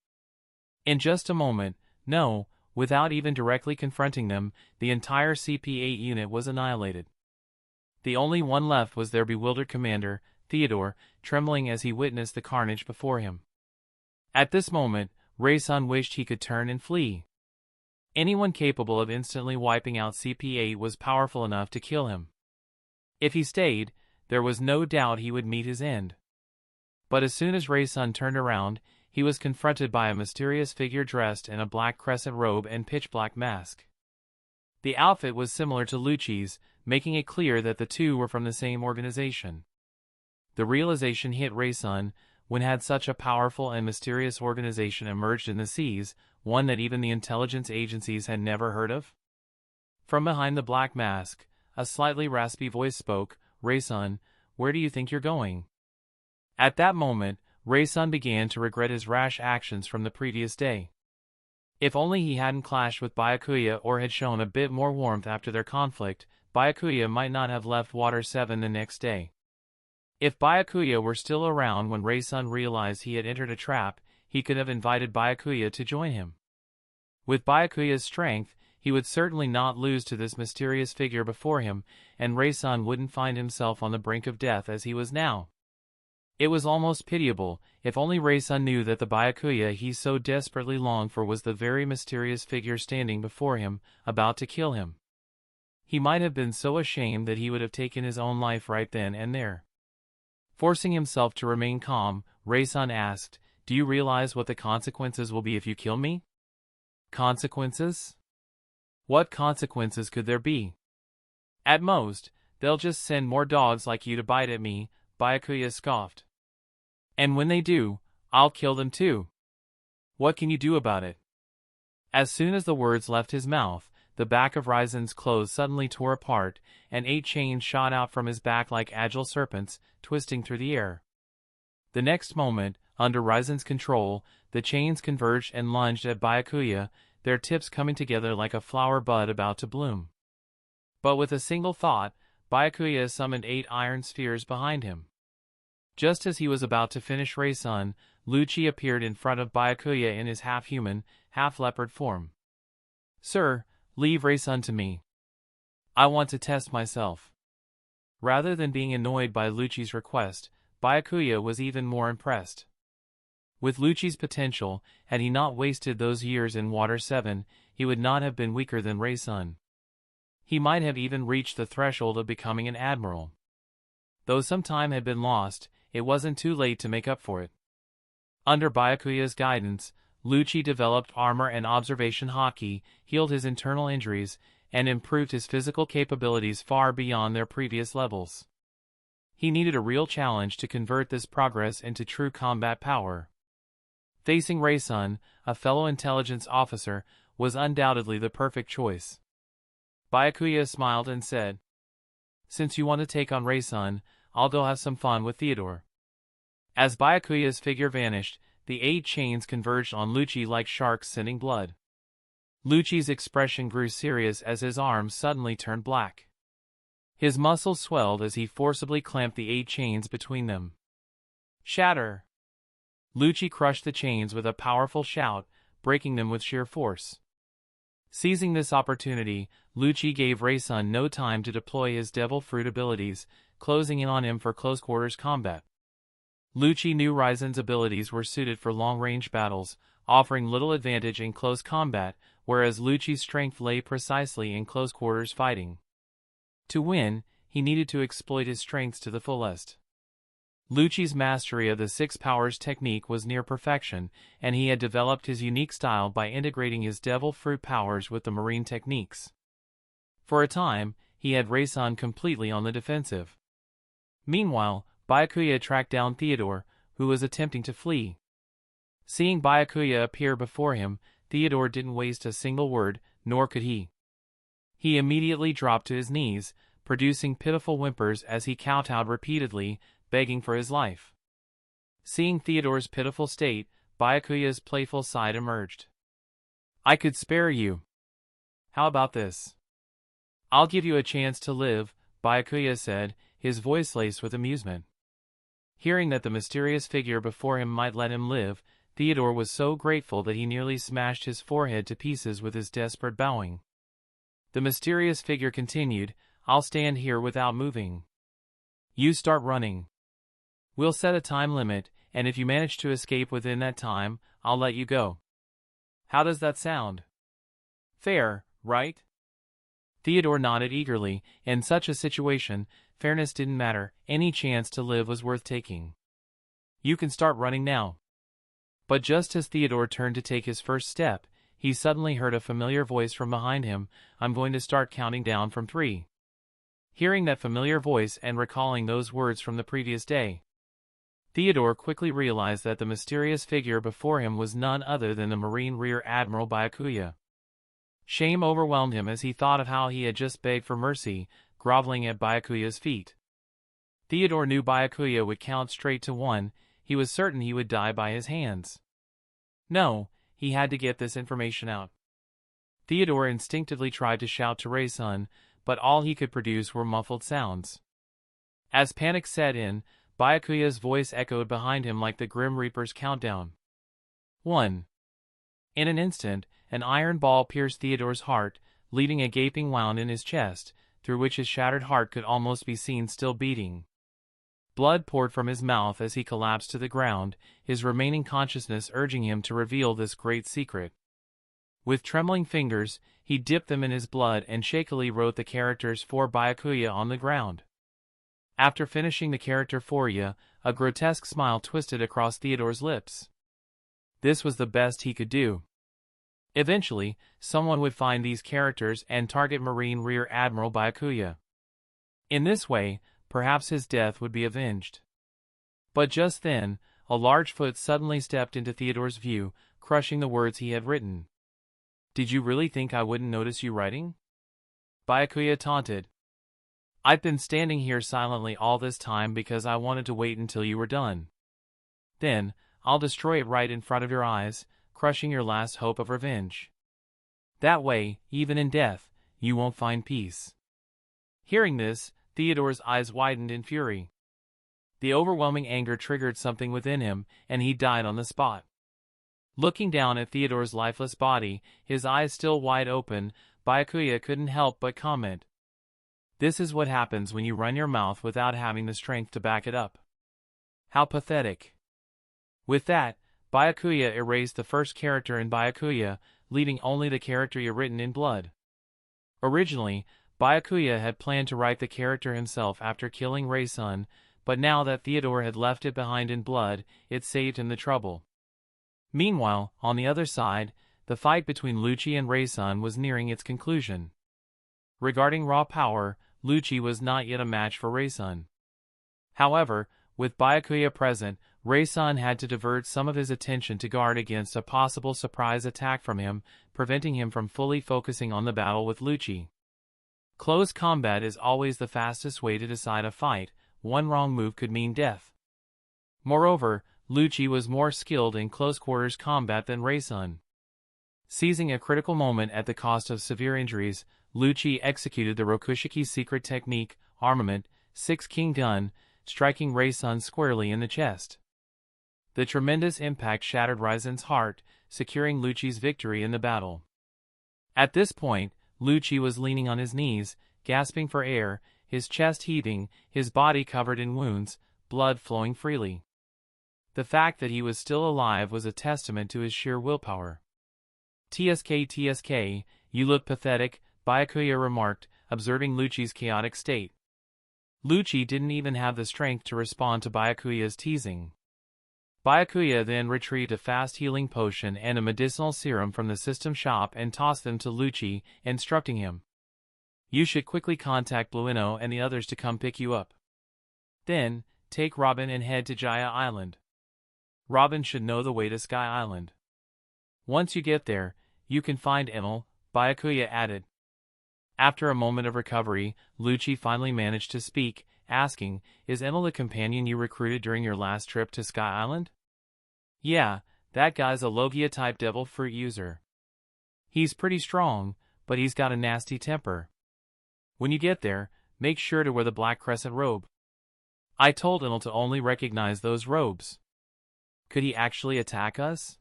In just a moment, no, without even directly confronting them, the entire CP8 unit was annihilated. The only one left was their bewildered commander, Theodore, trembling as he witnessed the carnage before him. At this moment, Raysun wished he could turn and flee. Anyone capable of instantly wiping out CP8 was powerful enough to kill him. If he stayed, there was no doubt he would meet his end. But as soon as Raysun turned around, he was confronted by a mysterious figure dressed in a black crescent robe and pitch-black mask. The outfit was similar to Lucci's, making it clear that the two were from the same organization. The realization hit Raysun, when had such a powerful and mysterious organization emerged in the seas, one that even the intelligence agencies had never heard of? From behind the black mask, a slightly raspy voice spoke, "Raysun, where do you think you're going?" At that moment, Raysun began to regret his rash actions from the previous day. If only he hadn't clashed with Byakuya or had shown a bit more warmth after their conflict, Byakuya might not have left Water 7 the next day. If Byakuya were still around when Raysun realized he had entered a trap, he could have invited Byakuya to join him. With Byakuya's strength, he would certainly not lose to this mysterious figure before him, and Raysun wouldn't find himself on the brink of death as he was now. It was almost pitiable, if only Raysun knew that the Byakuya he so desperately longed for was the very mysterious figure standing before him, about to kill him. He might have been so ashamed that he would have taken his own life right then and there. Forcing himself to remain calm, Raysun asked, "Do you realize what the consequences will be if you kill me?" Consequences? What consequences could there be? At most, they'll just send more dogs like you to bite at me, Byakuya scoffed. And when they do, I'll kill them too. What can you do about it? As soon as the words left his mouth, the back of Raysun's clothes suddenly tore apart, and 8 chains shot out from his back like agile serpents, twisting through the air. The next moment, under Raysun's control, the chains converged and lunged at Byakuya, their tips coming together like a flower bud about to bloom. But with a single thought, Byakuya summoned 8 iron spheres behind him. Just as he was about to finish Raysun, Lucci appeared in front of Byakuya in his half-human, half-leopard form. "Sir, leave Raysun to me. I want to test myself." Rather than being annoyed by Lucci's request, Byakuya was even more impressed. With Lucci's potential, had he not wasted those years in Water 7, he would not have been weaker than Raysun. He might have even reached the threshold of becoming an admiral. Though some time had been lost, it wasn't too late to make up for it. Under Byakuya's guidance, Lucci developed armor and observation haki, healed his internal injuries, and improved his physical capabilities far beyond their previous levels. He needed a real challenge to convert this progress into true combat power. Facing Raysun, a fellow intelligence officer, was undoubtedly the perfect choice. Byakuya smiled and said, "Since you want to take on Raysun, I'll go have some fun with Theodore." As Byakuya's figure vanished, the 8 chains converged on Lucci like sharks scenting blood. Lucci's expression grew serious as his arms suddenly turned black. His muscles swelled as he forcibly clamped the 8 chains between them. "Shatter!" Lucci crushed the chains with a powerful shout, breaking them with sheer force. Seizing this opportunity, Lucci gave Raysun no time to deploy his devil fruit abilities, closing in on him for close-quarters combat. Lucci knew Raizen's abilities were suited for long-range battles, offering little advantage in close combat, whereas Lucci's strength lay precisely in close-quarters fighting. To win, he needed to exploit his strengths to the fullest. Lucci's mastery of the 6 powers technique was near perfection, and he had developed his unique style by integrating his devil fruit powers with the marine techniques. For a time, he had Raysun completely on the defensive. Meanwhile, Byakuya tracked down Theodore, who was attempting to flee. Seeing Byakuya appear before him, Theodore didn't waste a single word, nor could he. He immediately dropped to his knees, producing pitiful whimpers as he kowtowed repeatedly, begging for his life. Seeing Theodore's pitiful state, Byakuya's playful side emerged. "I could spare you. How about this? I'll give you a chance to live," Byakuya said, his voice laced with amusement. Hearing that the mysterious figure before him might let him live, Theodore was so grateful that he nearly smashed his forehead to pieces with his desperate bowing. The mysterious figure continued, "I'll stand here without moving. You start running. We'll set a time limit, and if you manage to escape within that time, I'll let you go. How does that sound? Fair, right?" Theodore nodded eagerly. In such a situation, fairness didn't matter. Any chance to live was worth taking. "You can start running now." But just as Theodore turned to take his first step, he suddenly heard a familiar voice from behind him. "I'm going to start counting down from 3. Hearing that familiar voice and recalling those words from the previous day, Theodore quickly realized that the mysterious figure before him was none other than the Marine Rear Admiral Byakuya. Shame overwhelmed him as he thought of how he had just begged for mercy, groveling at Byakuya's feet. Theodore knew Byakuya would count straight to 1, he was certain he would die by his hands. No, he had to get this information out. Theodore instinctively tried to shout to Raysun, but all he could produce were muffled sounds. As panic set in, Byakuya's voice echoed behind him like the Grim Reaper's countdown. 1. In an instant, an iron ball pierced Theodore's heart, leaving a gaping wound in his chest, through which his shattered heart could almost be seen still beating. Blood poured from his mouth as he collapsed to the ground, his remaining consciousness urging him to reveal this great secret. With trembling fingers, he dipped them in his blood and shakily wrote the characters for Byakuya on the ground. After finishing the character for ya, a grotesque smile twisted across Theodore's lips. This was the best he could do. Eventually, someone would find these characters and target Marine Rear Admiral Byakuya. In this way, perhaps his death would be avenged. But just then, a large foot suddenly stepped into Theodore's view, crushing the words he had written. "Did you really think I wouldn't notice you writing?" Byakuya taunted. "I've been standing here silently all this time because I wanted to wait until you were done. Then, I'll destroy it right in front of your eyes, crushing your last hope of revenge. That way, even in death, you won't find peace." Hearing this, Theodore's eyes widened in fury. The overwhelming anger triggered something within him, and he died on the spot. Looking down at Theodore's lifeless body, his eyes still wide open, Byakuya couldn't help but comment. "This is what happens when you run your mouth without having the strength to back it up. How pathetic." With that, Byakuya erased the first character in Byakuya, leaving only the character he had written in blood. Originally, Byakuya had planned to write the character himself after killing Raysun, but now that Theodore had left it behind in blood, it saved him the trouble. Meanwhile, on the other side, the fight between Lucci and Raysun was nearing its conclusion. Regarding raw power, Lucci was not yet a match for Raysun. However, with Byakuya present, Raysun had to divert some of his attention to guard against a possible surprise attack from him, preventing him from fully focusing on the battle with Lucci. Close combat is always the fastest way to decide a fight. One wrong move could mean death. Moreover, Lucci was more skilled in close-quarters combat than Raysun. Seizing a critical moment at the cost of severe injuries, Lucci executed the Rokushiki's secret technique, armament, 6 King Gun, striking Raysun squarely in the chest. The tremendous impact shattered Raysun's heart, securing Lucci's victory in the battle. At this point, Lucci was leaning on his knees, gasping for air, his chest heaving, his body covered in wounds, blood flowing freely. The fact that he was still alive was a testament to his sheer willpower. TSK, you look pathetic, Byakuya remarked, observing Lucci's chaotic state. Lucci didn't even have the strength to respond to Byakuya's teasing. Byakuya then retrieved a fast healing potion and a medicinal serum from the system shop and tossed them to Lucci, instructing him. You should quickly contact Bluino and the others to come pick you up. Then, take Robin and head to Jaya Island. Robin should know the way to Sky Island. Once you get there, you can find Enel, Byakuya added. After a moment of recovery, Lucci finally managed to speak, asking, Is Enel the companion you recruited during your last trip to Sky Island? Yeah, that guy's a Logia-type devil fruit user. He's pretty strong, but he's got a nasty temper. When you get there, make sure to wear the black crescent robe. I told Enel to only recognize those robes. Could he actually attack us?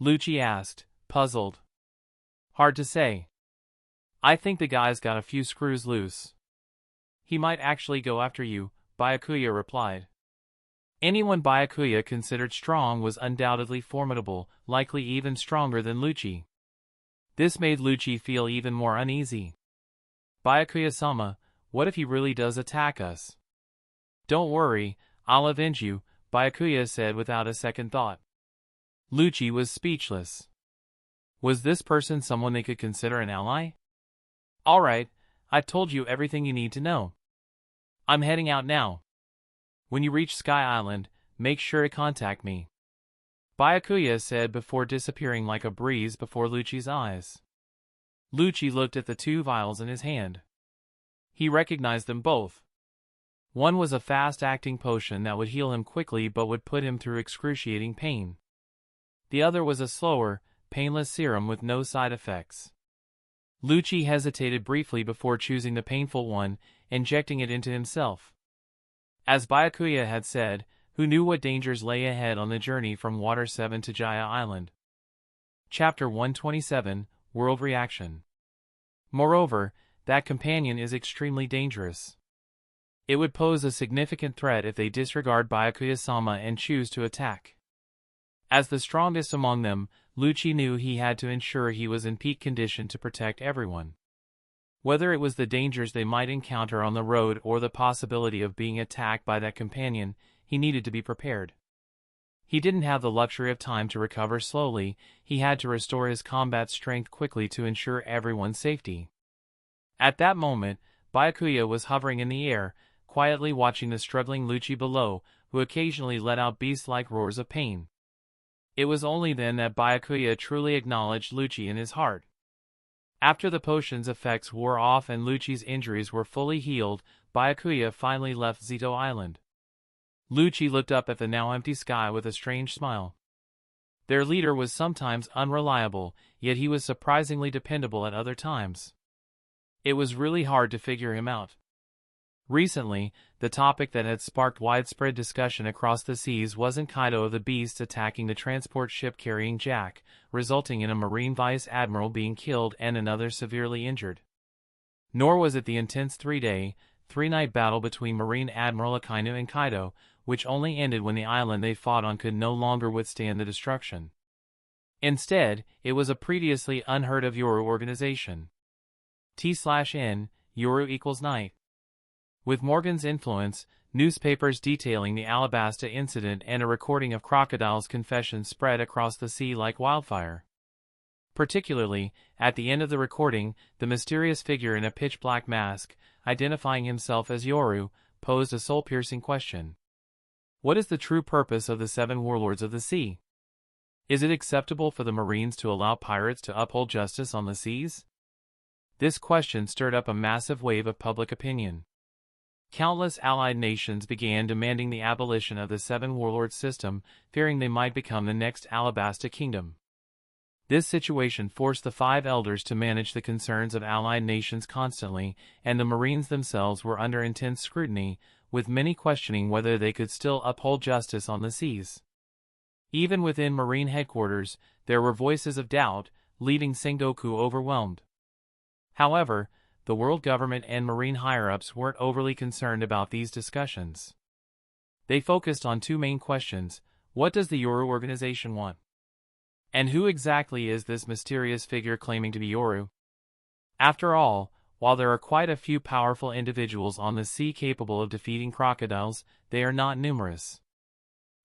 Lucci asked, puzzled. Hard to say. I think the guy's got a few screws loose. He might actually go after you, Byakuya replied. Anyone Byakuya considered strong was undoubtedly formidable, likely even stronger than Lucci. This made Lucci feel even more uneasy. Byakuya-sama, what if he really does attack us? Don't worry, I'll avenge you, Byakuya said without a second thought. Lucci was speechless. Was this person someone they could consider an ally? Alright, I've told you everything you need to know. I'm heading out now. When you reach Sky Island, make sure to contact me. Byakuya said before disappearing like a breeze before Lucci's eyes. Lucci looked at the 2 vials in his hand. He recognized them both. One was a fast-acting potion that would heal him quickly but would put him through excruciating pain. The other was a slower, painless serum with no side effects. Lucci hesitated briefly before choosing the painful one, injecting it into himself. As Byakuya had said, who knew what dangers lay ahead on the journey from Water 7 to Jaya Island? Chapter 127, World Reaction. Moreover, that companion is extremely dangerous. It would pose a significant threat if they disregard Byakuya-sama and choose to attack. As the strongest among them, Lucci knew he had to ensure he was in peak condition to protect everyone. Whether it was the dangers they might encounter on the road or the possibility of being attacked by that companion, he needed to be prepared. He didn't have the luxury of time to recover slowly, he had to restore his combat strength quickly to ensure everyone's safety. At that moment, Byakuya was hovering in the air, quietly watching the struggling Lucci below, who occasionally let out beast-like roars of pain. It was only then that Byakuya truly acknowledged Lucci in his heart. After the potion's effects wore off and Lucci's injuries were fully healed, Byakuya finally left Zitto Island. Lucci looked up at the now empty sky with a strange smile. Their leader was sometimes unreliable, yet he was surprisingly dependable at other times. It was really hard to figure him out. Recently, the topic that had sparked widespread discussion across the seas wasn't Kaido the Beast attacking the transport ship carrying Jack, resulting in a Marine Vice Admiral being killed and another severely injured. Nor was it the intense 3-day, 3-night battle between Marine Admiral Akainu and Kaido, which only ended when the island they fought on could no longer withstand the destruction. Instead, it was a previously unheard-of Yoru organization. T/N, Yoru equals night. With Morgan's influence, newspapers detailing the Alabasta incident and a recording of Crocodile's confession spread across the sea like wildfire. Particularly, at the end of the recording, the mysterious figure in a pitch-black mask, identifying himself as Yoru, posed a soul-piercing question. What is the true purpose of the 7 warlords of the sea? Is it acceptable for the Marines to allow pirates to uphold justice on the seas? This question stirred up a massive wave of public opinion. Countless allied nations began demanding the abolition of the 7 warlord system, fearing they might become the next Alabasta kingdom. This situation forced the 5 elders to manage the concerns of allied nations constantly, and the Marines themselves were under intense scrutiny, with many questioning whether they could still uphold justice on the seas. Even within Marine headquarters, there were voices of doubt, leaving Sengoku overwhelmed. However, the world government and Marine higher-ups weren't overly concerned about these discussions. They focused on 2 main questions: what does the Yoru organization want? And who exactly is this mysterious figure claiming to be Yoru? After all, while there are quite a few powerful individuals on the sea capable of defeating crocodiles, they are not numerous.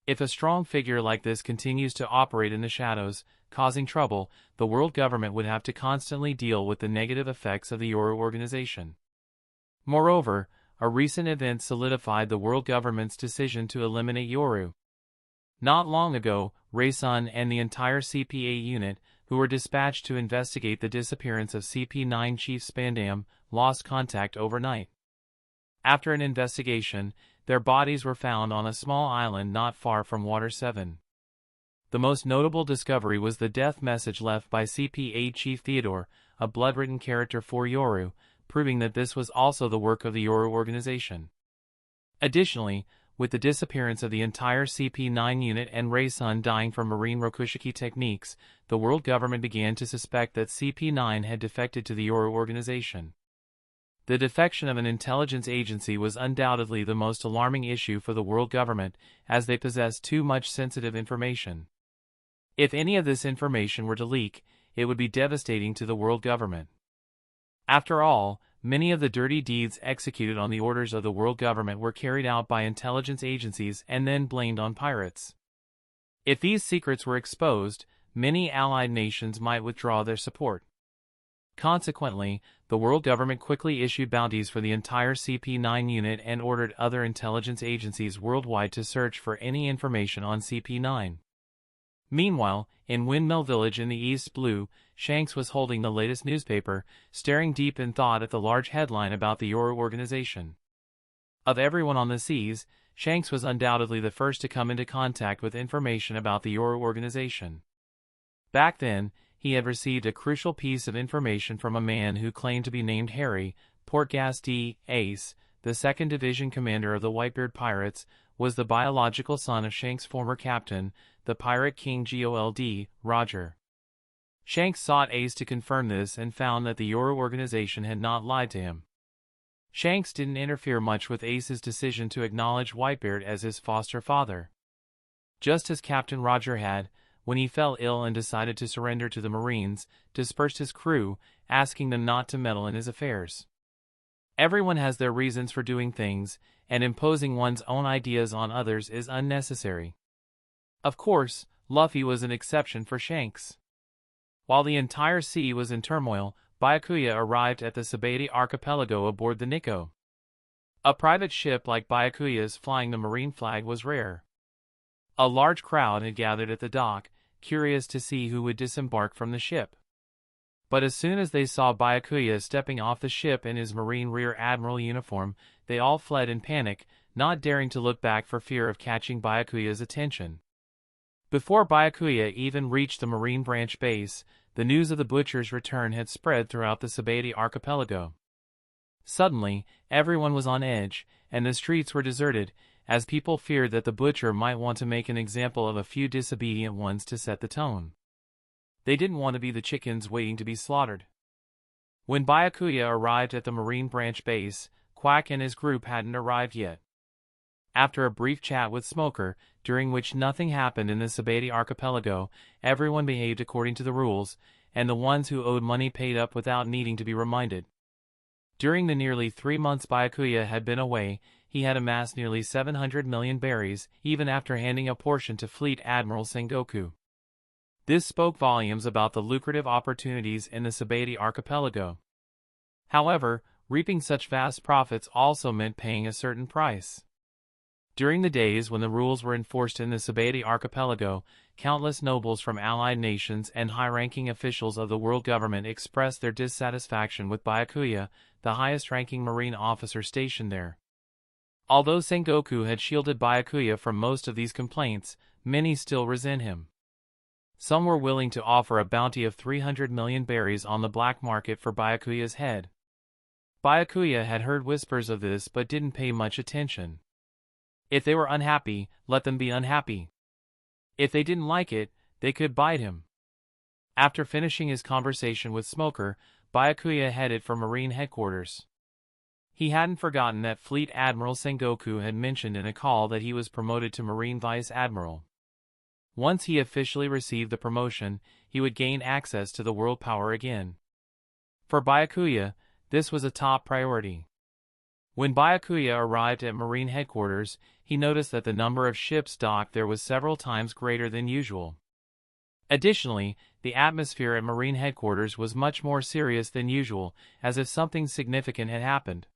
If a strong figure like this continues to operate in the shadows, causing trouble, the world government would have to constantly deal with the negative effects of the Yoru organization. Moreover, a recent event solidified the world government's decision to eliminate Yoru. Not long ago, Raysun and the entire CP8 unit, who were dispatched to investigate the disappearance of CP9 Chief Spandam, lost contact overnight. After an investigation, their bodies were found on a small island not far from Water 7. The most notable discovery was the death message left by CP8 Chief Theodore, a blood-written character for Yoru, proving that this was also the work of the Yoru organization. Additionally, with the disappearance of the entire CP9 unit and Raysun dying from marine Rokushiki techniques, the world government began to suspect that CP9 had defected to the Yoru organization. The defection of an intelligence agency was undoubtedly the most alarming issue for the world government, as they possessed too much sensitive information. If any of this information were to leak, it would be devastating to the world government. After all, many of the dirty deeds executed on the orders of the world government were carried out by intelligence agencies and then blamed on pirates. If these secrets were exposed, many allied nations might withdraw their support. Consequently, the world government quickly issued bounties for the entire CP9 unit and ordered other intelligence agencies worldwide to search for any information on CP9. Meanwhile, in Windmill Village in the East Blue, Shanks was holding the latest newspaper, staring deep in thought at the large headline about the Yoru organization. Of everyone on the seas, Shanks was undoubtedly the first to come into contact with information about the Yoru organization. Back then, he had received a crucial piece of information from a man who claimed to be named Harry. Portgas D. Ace, the 2nd Division commander of the Whitebeard pirates, was the biological son of Shanks' former captain, the pirate king Gold, Roger. Shanks sought Ace to confirm this and found that the Yoru organization had not lied to him. Shanks didn't interfere much with Ace's decision to acknowledge Whitebeard as his foster father. Just as Captain Roger had, when he fell ill and decided to surrender to the Marines, dispersed his crew, asking them not to meddle in his affairs. Everyone has their reasons for doing things, and imposing one's own ideas on others is unnecessary. Of course, Luffy was an exception for Shanks. While the entire sea was in turmoil, Byakuya arrived at the Sabaody archipelago aboard the Niko. A private ship like Byakuya's flying the Marine flag was rare. A large crowd had gathered at the dock, curious to see who would disembark from the ship. But as soon as they saw Byakuya stepping off the ship in his Marine Rear Admiral uniform, they all fled in panic, not daring to look back for fear of catching Byakuya's attention. Before Byakuya even reached the Marine branch base, the news of the butcher's return had spread throughout the Sabaody archipelago. Suddenly, everyone was on edge, and the streets were deserted, as people feared that the butcher might want to make an example of a few disobedient ones to set the tone. They didn't want to be the chickens waiting to be slaughtered. When Byakuya arrived at the Marine branch base, Quack and his group hadn't arrived yet. After a brief chat with Smoker, during which nothing happened in the Sabaody archipelago, everyone behaved according to the rules, and the ones who owed money paid up without needing to be reminded. During the nearly 3 months Byakuya had been away, he had amassed nearly 700 million berries, even after handing a portion to Fleet Admiral Sengoku. This spoke volumes about the lucrative opportunities in the Sabaody archipelago. However, reaping such vast profits also meant paying a certain price. During the days when the rules were enforced in the Shyarly archipelago, countless nobles from allied nations and high-ranking officials of the world government expressed their dissatisfaction with Byakuya, the highest-ranking marine officer stationed there. Although Sengoku had shielded Byakuya from most of these complaints, many still resent him. Some were willing to offer a bounty of 300 million berries on the black market for Byakuya's head. Byakuya had heard whispers of this but didn't pay much attention. If they were unhappy, let them be unhappy. If they didn't like it, they could bite him. After finishing his conversation with Smoker, Byakuya headed for Marine headquarters. He hadn't forgotten that Fleet Admiral Sengoku had mentioned in a call that he was promoted to Marine Vice Admiral. Once he officially received the promotion, he would gain access to the world power again. For Byakuya, this was a top priority. When Byakuya arrived at Marine headquarters, he noticed that the number of ships docked there was several times greater than usual. Additionally, the atmosphere at Marine headquarters was much more serious than usual, as if something significant had happened.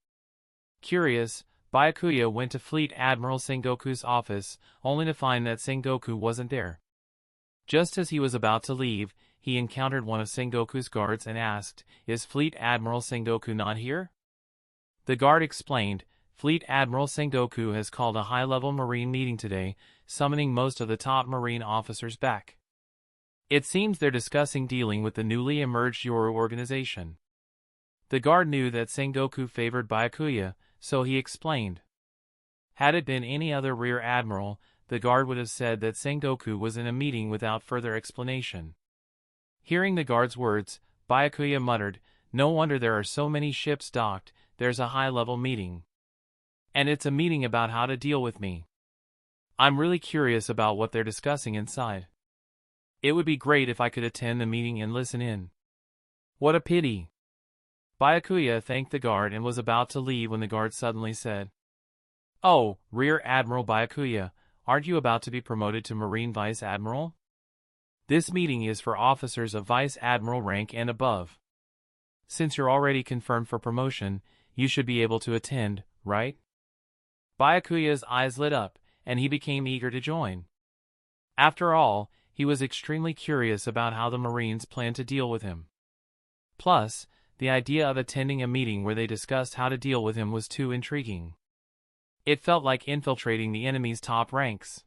Curious, Byakuya went to Fleet Admiral Sengoku's office, only to find that Sengoku wasn't there. Just as he was about to leave, he encountered one of Sengoku's guards and asked, "Is Fleet Admiral Sengoku not here?" The guard explained, "Fleet Admiral Sengoku has called a high-level Marine meeting today, summoning most of the top Marine officers back. It seems they're discussing dealing with the newly emerged Yoru organization." The guard knew that Sengoku favored Byakuya, so he explained. Had it been any other rear admiral, the guard would have said that Sengoku was in a meeting without further explanation. Hearing the guard's words, Byakuya muttered, "No wonder there are so many ships docked, there's a high-level meeting. And it's a meeting about how to deal with me. I'm really curious about what they're discussing inside. It would be great if I could attend the meeting and listen in." "What a pity." Byakuya thanked the guard and was about to leave when the guard suddenly said, "Oh, Rear Admiral Byakuya, aren't you about to be promoted to Marine Vice Admiral? This meeting is for officers of Vice Admiral rank and above. Since you're already confirmed for promotion, you should be able to attend, right?" Byakuya's eyes lit up, and he became eager to join. After all, he was extremely curious about how the Marines planned to deal with him. Plus, the idea of attending a meeting where they discussed how to deal with him was too intriguing. It felt like infiltrating the enemy's top ranks.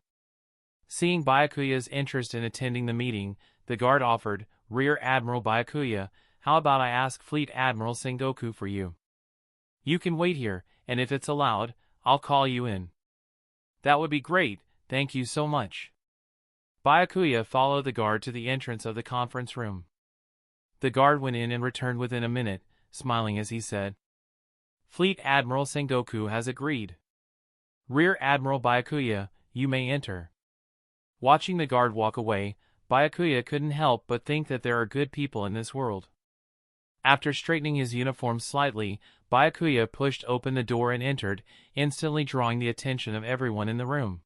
Seeing Byakuya's interest in attending the meeting, the guard offered, "Rear Admiral Byakuya, how about I ask Fleet Admiral Sengoku for you? You can wait here, and if it's allowed, I'll call you in." "That would be great, thank you so much." Byakuya followed the guard to the entrance of the conference room. The guard went in and returned within a minute, smiling as he said, "Fleet Admiral Sengoku has agreed. Rear Admiral Byakuya, you may enter." Watching the guard walk away, Byakuya couldn't help but think that there are good people in this world. After straightening his uniform slightly, Byakuya pushed open the door and entered, instantly drawing the attention of everyone in the room.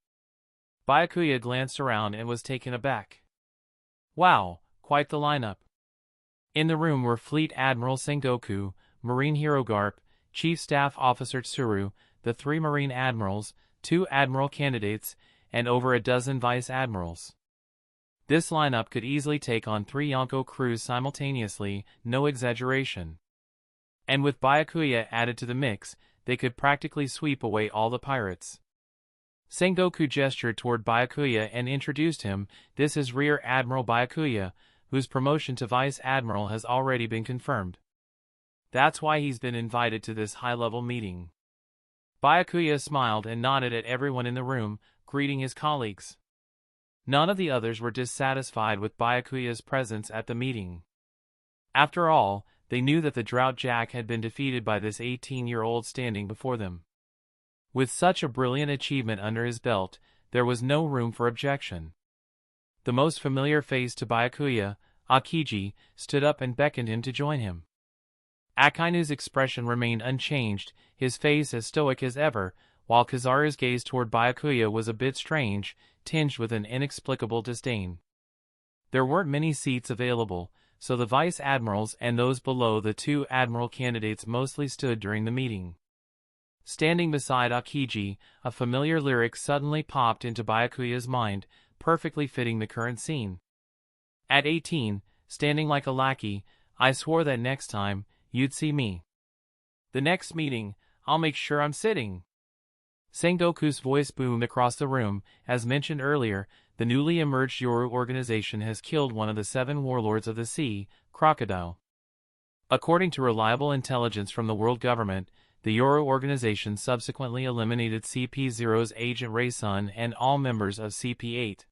Byakuya glanced around and was taken aback. Wow, quite the lineup. In the room were Fleet Admiral Sengoku, Marine Hero Garp, Chief Staff Officer Tsuru, the 3 Marine Admirals, 2 Admiral candidates, and over a dozen Vice Admirals. This lineup could easily take on 3 Yonko crews simultaneously, no exaggeration. And with Byakuya added to the mix, they could practically sweep away all the pirates. Sengoku gestured toward Byakuya and introduced him. "This is Rear Admiral Byakuya, whose promotion to Vice Admiral has already been confirmed. That's why he's been invited to this high-level meeting." Byakuya smiled and nodded at everyone in the room, greeting his colleagues. None of the others were dissatisfied with Byakuya's presence at the meeting. After all, they knew that the Drought Jack had been defeated by this 18-year-old standing before them. With such a brilliant achievement under his belt, there was no room for objection. The most familiar face to Byakuya, Akiji, stood up and beckoned him to join him. Akainu's expression remained unchanged, his face as stoic as ever, while Kizaru's gaze toward Byakuya was a bit strange, tinged with an inexplicable disdain. There weren't many seats available, so the Vice Admirals and those below the 2 Admiral candidates mostly stood during the meeting. Standing beside Aokiji, a familiar lyric suddenly popped into Byakuya's mind, perfectly fitting the current scene. At 18, standing like a lackey, I swore that next time, you'd see me. The next meeting, I'll make sure I'm sitting. Sengoku's voice boomed across the room. As mentioned earlier, the newly emerged Yoru organization has killed one of the 7 warlords of the sea, Crocodile. According to reliable intelligence from the world government, the Yoru organization subsequently eliminated CP0's agent Raysun and all members of CP8.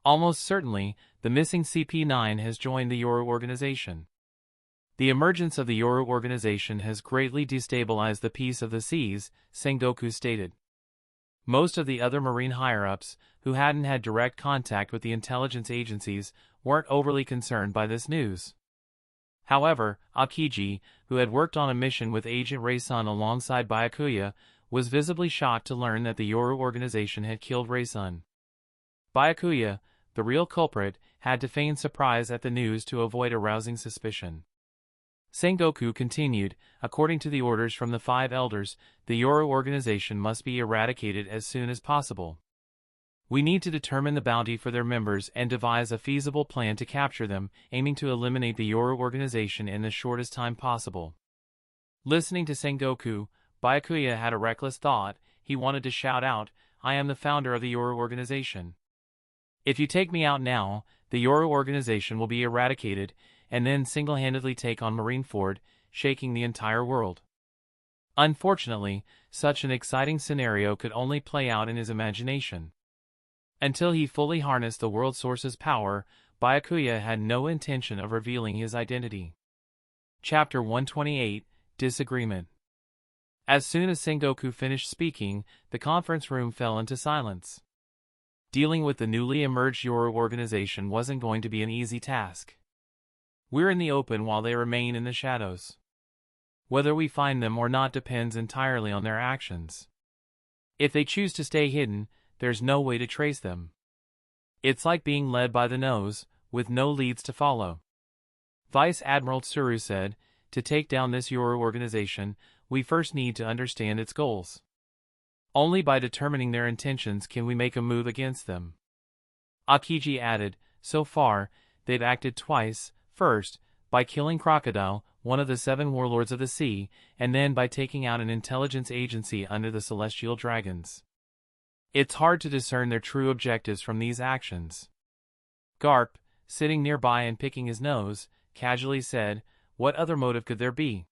Almost certainly, the missing CP9 has joined the Yoru organization. The emergence of the Yoru organization has greatly destabilized the peace of the seas, Sengoku stated. Most of the other marine higher-ups, who hadn't had direct contact with the intelligence agencies, weren't overly concerned by this news. However, Aokiji, who had worked on a mission with Agent Raysun alongside Byakuya, was visibly shocked to learn that the Yoru organization had killed Raysun. Byakuya, the real culprit, had to feign surprise at the news to avoid arousing suspicion. Sengoku continued, according to the orders from the 5 elders, the Yoru organization must be eradicated as soon as possible. We need to determine the bounty for their members and devise a feasible plan to capture them, aiming to eliminate the Yoru organization in the shortest time possible. Listening to Sengoku, Byakuya had a reckless thought. He wanted to shout out, I am the founder of the Yoru organization. If you take me out now, the Yoru organization will be eradicated, and then single-handedly take on Marineford, shaking the entire world. Unfortunately, such an exciting scenario could only play out in his imagination. Until he fully harnessed the world source's power, Byakuya had no intention of revealing his identity. Chapter 128, Disagreement. As soon as Sengoku finished speaking, the conference room fell into silence. Dealing with the newly emerged Yoru organization wasn't going to be an easy task. We're in the open while they remain in the shadows. Whether we find them or not depends entirely on their actions. If they choose to stay hidden, there's no way to trace them. It's like being led by the nose, with no leads to follow. Vice Admiral Tsuru said, to take down this Yoru organization, we first need to understand its goals. Only by determining their intentions can we make a move against them. Aokiji added, so far, they've acted twice, first, by killing Crocodile, one of the 7 warlords of the sea, and then by taking out an intelligence agency under the Celestial Dragons. It's hard to discern their true objectives from these actions. Garp, sitting nearby and picking his nose, casually said, what other motive could there be?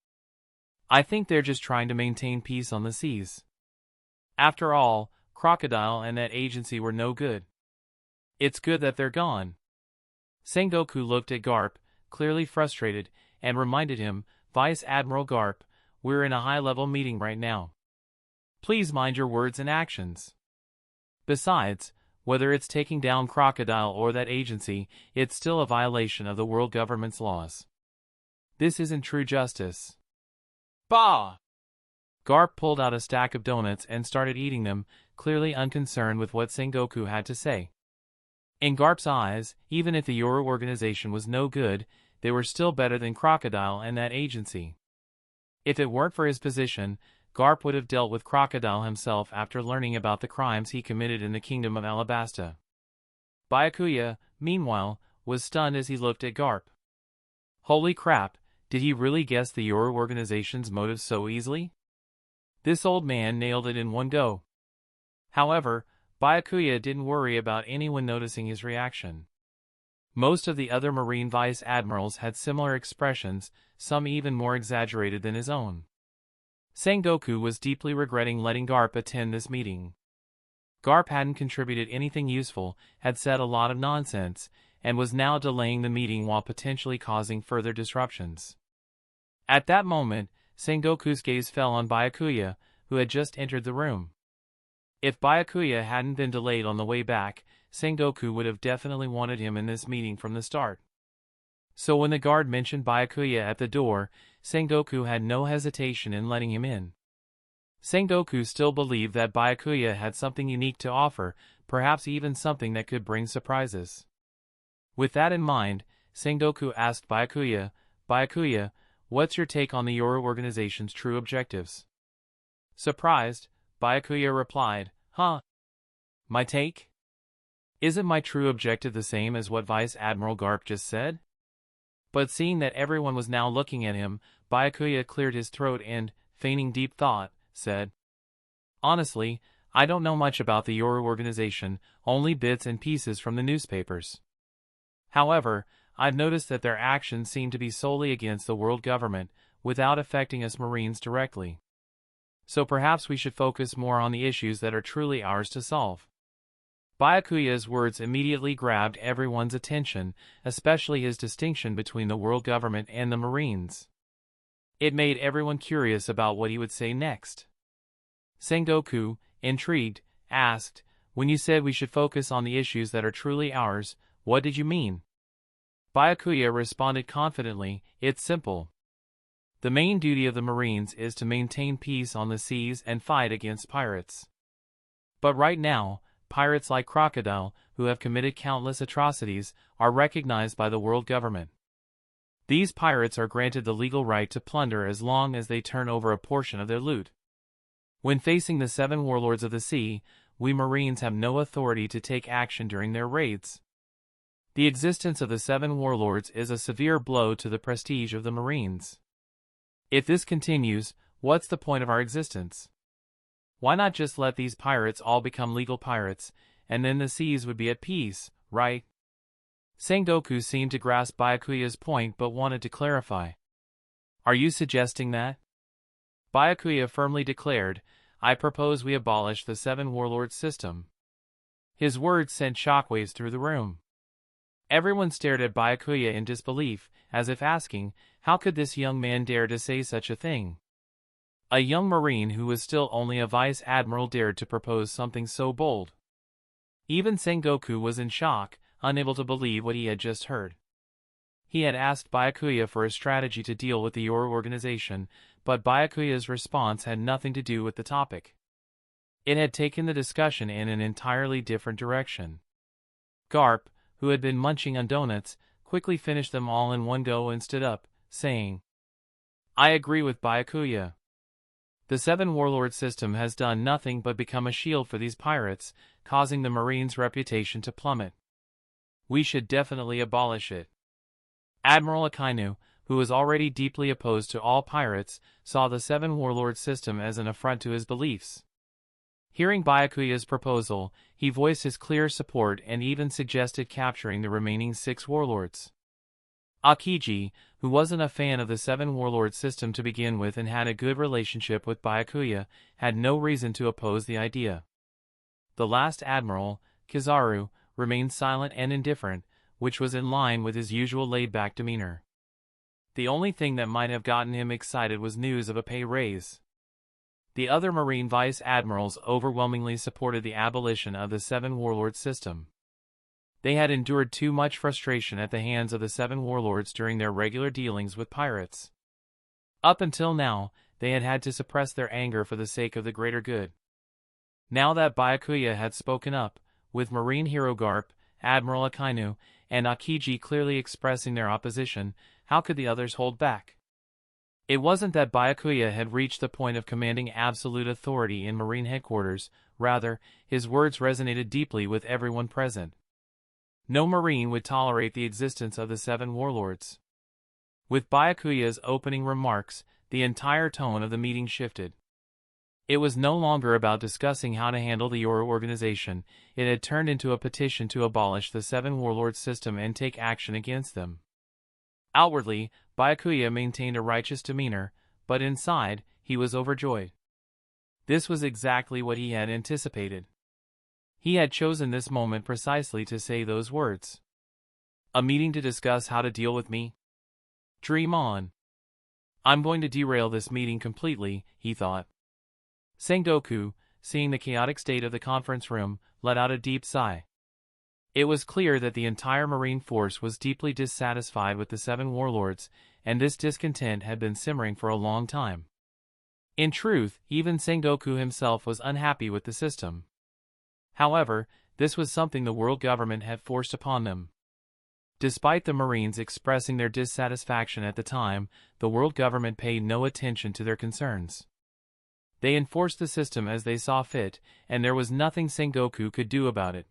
I think they're just trying to maintain peace on the seas. After all, Crocodile and that agency were no good. It's good that they're gone. Sengoku looked at Garp, clearly frustrated, and reminded him, Vice Admiral Garp, we're in a high-level meeting right now. Please mind your words and actions. Besides, whether it's taking down Crocodile or that agency, it's still a violation of the world government's laws. This isn't true justice. Bah! Garp pulled out a stack of donuts and started eating them, clearly unconcerned with what Sengoku had to say. In Garp's eyes, even if the Yoru organization was no good, they were still better than Crocodile and that agency. If it weren't for his position, Garp would have dealt with Crocodile himself after learning about the crimes he committed in the kingdom of Alabasta. Byakuya, meanwhile, was stunned as he looked at Garp. Holy crap, did he really guess the Yoru organization's motives so easily? This old man nailed it in one go. However, Byakuya didn't worry about anyone noticing his reaction. Most of the other Marine Vice Admirals had similar expressions, some even more exaggerated than his own. Sengoku was deeply regretting letting Garp attend this meeting. Garp hadn't contributed anything useful, had said a lot of nonsense, and was now delaying the meeting while potentially causing further disruptions. At that moment, Sengoku's gaze fell on Byakuya, who had just entered the room. If Byakuya hadn't been delayed on the way back, Sengoku would have definitely wanted him in this meeting from the start. So when the guard mentioned Byakuya at the door, Sengoku had no hesitation in letting him in. Sengoku still believed that Byakuya had something unique to offer, perhaps even something that could bring surprises. With that in mind, Sengoku asked Byakuya, Byakuya, what's your take on the Yoru organization's true objectives? Surprised, Byakuya replied, "Huh? My take? Isn't my true objective the same as what Vice Admiral Garp just said?" But seeing that everyone was now looking at him, Byakuya cleared his throat and, feigning deep thought, said, "Honestly, I don't know much about the Yoru organization, only bits and pieces from the newspapers. However, I've noticed that their actions seem to be solely against the world government, without affecting us Marines directly. So perhaps we should focus more on the issues that are truly ours to solve." Byakuya's words immediately grabbed everyone's attention, especially his distinction between the world government and the Marines. It made everyone curious about what he would say next. Sengoku, intrigued, asked, "When you said we should focus on the issues that are truly ours, what did you mean?" Byakuya responded confidently, "It's simple. The main duty of the Marines is to maintain peace on the seas and fight against pirates. But right now, pirates like Crocodile, who have committed countless atrocities, are recognized by the world government. These pirates are granted the legal right to plunder as long as they turn over a portion of their loot. When facing the 7 warlords of the sea, we Marines have no authority to take action during their raids. The existence of the 7 warlords is a severe blow to the prestige of the Marines. If this continues, what's the point of our existence? Why not just let these pirates all become legal pirates, and then the seas would be at peace, right?" Sengoku seemed to grasp Byakuya's point but wanted to clarify. "Are you suggesting that?" Byakuya firmly declared, "I propose we abolish the 7 warlord system." His words sent shockwaves through the room. Everyone stared at Byakuya in disbelief, as if asking, how could this young man dare to say such a thing? A young Marine who was still only a Vice Admiral dared to propose something so bold. Even Sengoku was in shock, unable to believe what he had just heard. He had asked Byakuya for a strategy to deal with the Yoru organization, but Byakuya's response had nothing to do with the topic. It had taken the discussion in an entirely different direction. Garp, who had been munching on donuts, quickly finished them all in one go and stood up, saying, "I agree with Byakuya. The 7 warlord system has done nothing but become a shield for these pirates, causing the Marines' reputation to plummet. We should definitely abolish it." Admiral Akainu, who was already deeply opposed to all pirates, saw the 7 warlord system as an affront to his beliefs. Hearing Byakuya's proposal, he voiced his clear support and even suggested capturing the remaining 6 warlords. Akiji, who wasn't a fan of the 7 warlord system to begin with and had a good relationship with Byakuya, had no reason to oppose the idea. The last admiral, Kizaru, remained silent and indifferent, which was in line with his usual laid-back demeanor. The only thing that might have gotten him excited was news of a pay raise. The other Marine Vice Admirals overwhelmingly supported the abolition of the 7 warlord system. They had endured too much frustration at the hands of the 7 warlords during their regular dealings with pirates. Up until now, they had had to suppress their anger for the sake of the greater good. Now that Byakuya had spoken up, with Marine hero Garp, Admiral Akainu, and Akiji clearly expressing their opposition, how could the others hold back? It wasn't that Byakuya had reached the point of commanding absolute authority in Marine headquarters, rather, his words resonated deeply with everyone present. No Marine would tolerate the existence of the 7 warlords. With Byakuya's opening remarks, the entire tone of the meeting shifted. It was no longer about discussing how to handle the Yoru organization, it had turned into a petition to abolish the 7 warlord system and take action against them. Outwardly, Byakuya maintained a righteous demeanor, but inside, he was overjoyed. This was exactly what he had anticipated. He had chosen this moment precisely to say those words. A meeting to discuss how to deal with me? Dream on. I'm going to derail this meeting completely, he thought. Sengoku, seeing the chaotic state of the conference room, let out a deep sigh. It was clear that the entire Marine force was deeply dissatisfied with the 7 warlords, and this discontent had been simmering for a long time. In truth, even Sengoku himself was unhappy with the system. However, this was something the world government had forced upon them. Despite the Marines expressing their dissatisfaction at the time, the world government paid no attention to their concerns. They enforced the system as they saw fit, and there was nothing Sengoku could do about it.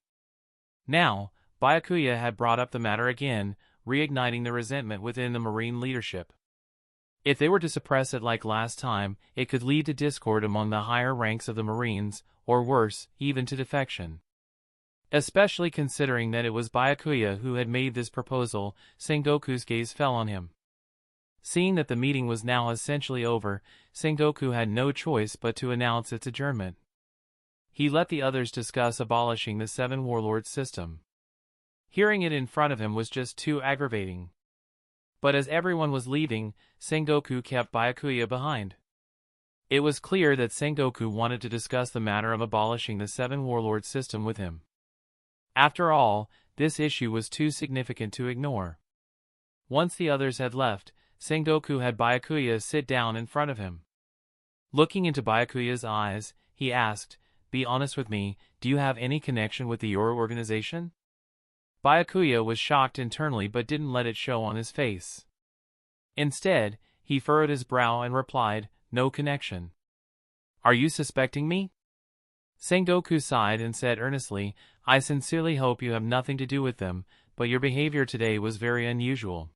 Now, Byakuya had brought up the matter again, reigniting the resentment within the Marine leadership. If they were to suppress it like last time, it could lead to discord among the higher ranks of the Marines, or worse, even to defection. Especially considering that it was Byakuya who had made this proposal, Sengoku's gaze fell on him. Seeing that the meeting was now essentially over, Sengoku had no choice but to announce its adjournment. He let the others discuss abolishing the Seven Warlords system. Hearing it in front of him was just too aggravating. But as everyone was leaving, Sengoku kept Byakuya behind. It was clear that Sengoku wanted to discuss the matter of abolishing the Seven Warlords system with him. After all, this issue was too significant to ignore. Once the others had left, Sengoku had Byakuya sit down in front of him. Looking into Byakuya's eyes, he asked, "Be honest with me, do you have any connection with the Yoru organization?" Byakuya was shocked internally but didn't let it show on his face. Instead, he furrowed his brow and replied, "No connection." "Are you suspecting me?" Sengoku sighed and said earnestly, "I sincerely hope you have nothing to do with them, but your behavior today was very unusual.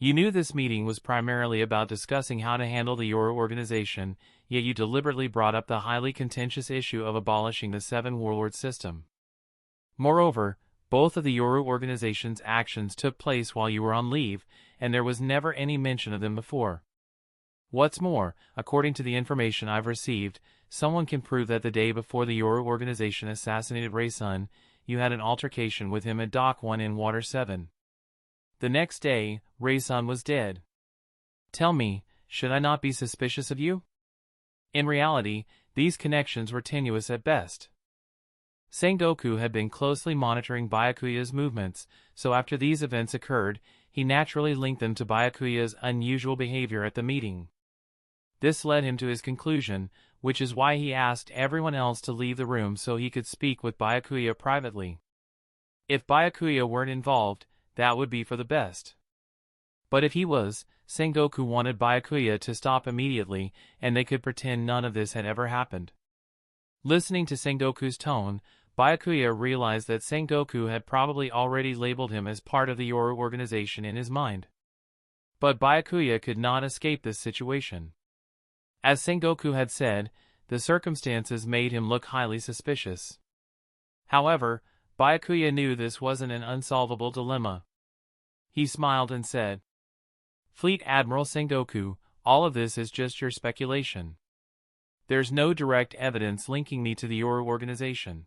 You knew this meeting was primarily about discussing how to handle the Yoru organization, yet you deliberately brought up the highly contentious issue of abolishing the Seven Warlord system. Moreover, both of the Yoru organization's actions took place while you were on leave, and there was never any mention of them before. What's more, according to the information I've received, someone can prove that the day before the Yoru organization assassinated Raysun, you had an altercation with him at Dock 1 in Water 7. The next day, Raysun was dead. Tell me, should I not be suspicious of you?" In reality, these connections were tenuous at best. Sengoku had been closely monitoring Byakuya's movements, so after these events occurred, he naturally linked them to Byakuya's unusual behavior at the meeting. This led him to his conclusion, which is why he asked everyone else to leave the room so he could speak with Byakuya privately. If Byakuya weren't involved, that would be for the best. But if he was, Sengoku wanted Byakuya to stop immediately, and they could pretend none of this had ever happened. Listening to Sengoku's tone, Byakuya realized that Sengoku had probably already labeled him as part of the Yoru organization in his mind. But Byakuya could not escape this situation. As Sengoku had said, the circumstances made him look highly suspicious. However, Byakuya knew this wasn't an unsolvable dilemma. He smiled and said, "Fleet Admiral Sengoku, all of this is just your speculation. There's no direct evidence linking me to the Yoru organization."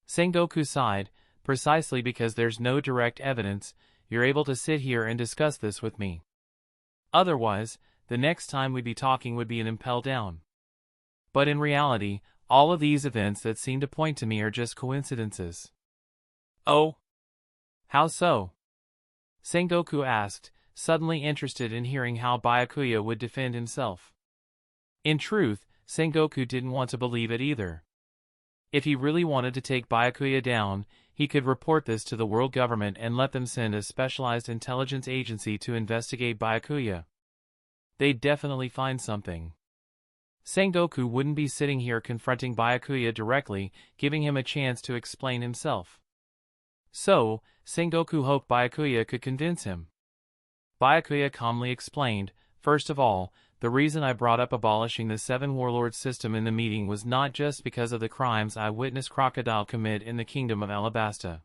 Sengoku sighed, "Precisely because there's no direct evidence, you're able to sit here and discuss this with me. Otherwise, the next time we'd be talking would be an impel down. But in reality, all of these events that seem to point to me are just coincidences." "Oh? How so?" Sengoku asked, suddenly interested in hearing how Byakuya would defend himself. In truth, Sengoku didn't want to believe it either. If he really wanted to take Byakuya down, he could report this to the world government and let them send a specialized intelligence agency to investigate Byakuya. They'd definitely find something. Sengoku wouldn't be sitting here confronting Byakuya directly, giving him a chance to explain himself. So, Sengoku hoped Byakuya could convince him. Byakuya calmly explained, "First of all, the reason I brought up abolishing the Seven Warlords system in the meeting was not just because of the crimes I witnessed Crocodile commit in the kingdom of Alabasta.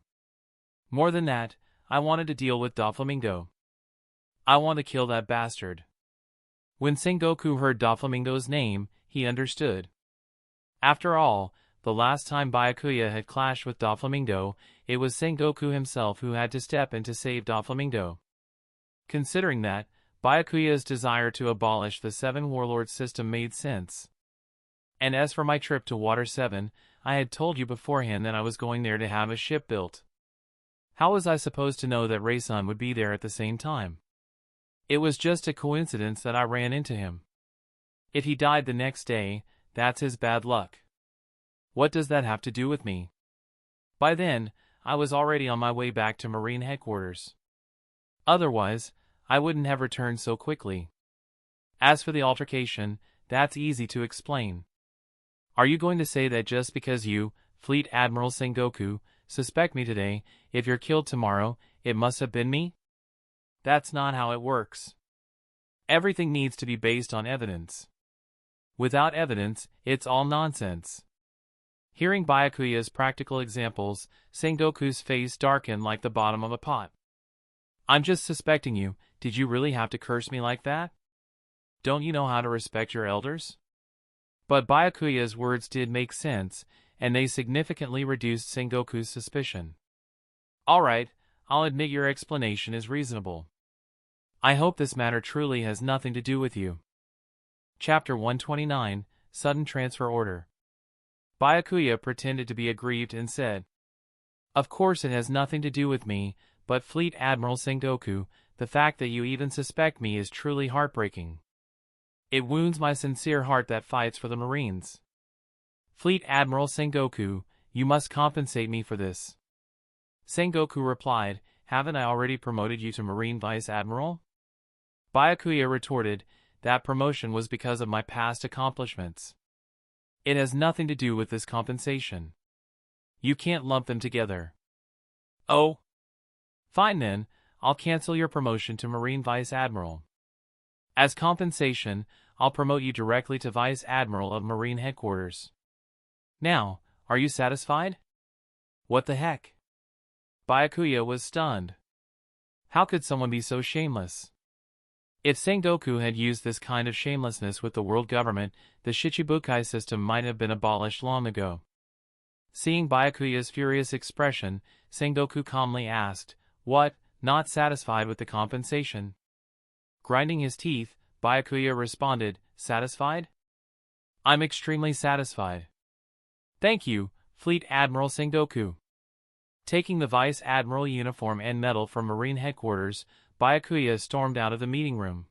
More than that, I wanted to deal with Doflamingo. I want to kill that bastard." When Sengoku heard Doflamingo's name, he understood. After all, the last time Byakuya had clashed with Doflamingo, it was Sengoku himself who had to step in to save Doflamingo. Considering that, Byakuya's desire to abolish the Seven Warlords system made sense. And as for my trip to Water 7, I had told you beforehand that I was going there to have a ship built. How was I supposed to know that Raysun would be there at the same time? It was just a coincidence that I ran into him. If he died the next day, that's his bad luck. What does that have to do with me? By then, I was already on my way back to Marine headquarters. Otherwise, I wouldn't have returned so quickly. As for the altercation, that's easy to explain. Are you going to say that just because you, Fleet Admiral Sengoku, suspect me today, if you're killed tomorrow, it must have been me? That's not how it works. Everything needs to be based on evidence. Without evidence, it's all nonsense. Hearing Byakuya's practical examples, Sengoku's face darkened like the bottom of a pot. I'm just suspecting you. Did you really have to curse me like that? Don't you know how to respect your elders? But Byakuya's words did make sense, and they significantly reduced Sengoku's suspicion. Alright, I'll admit your explanation is reasonable. I hope this matter truly has nothing to do with you. Chapter 129, Sudden Transfer Order. Byakuya pretended to be aggrieved and said, Of course it has nothing to do with me, but Fleet Admiral Sengoku, the fact that you even suspect me is truly heartbreaking. It wounds my sincere heart that fights for the Marines. Fleet Admiral Sengoku, you must compensate me for this. Sengoku replied, Haven't I already promoted you to Marine Vice Admiral? Byakuya retorted, That promotion was because of my past accomplishments. It has nothing to do with this compensation. You can't lump them together. Oh? Fine then, I'll cancel your promotion to Marine Vice Admiral. As compensation, I'll promote you directly to Vice Admiral of Marine Headquarters. Now, are you satisfied? What the heck? Byakuya was stunned. How could someone be so shameless? If Sengoku had used this kind of shamelessness with the world government, the Shichibukai system might have been abolished long ago. Seeing Byakuya's furious expression, Sengoku calmly asked, What, not satisfied with the compensation? Grinding his teeth, Byakuya responded, Satisfied? I'm extremely satisfied. Thank you, Fleet Admiral Sengoku. Taking the Vice Admiral uniform and medal from Marine Headquarters, Byakuya stormed out of the meeting room.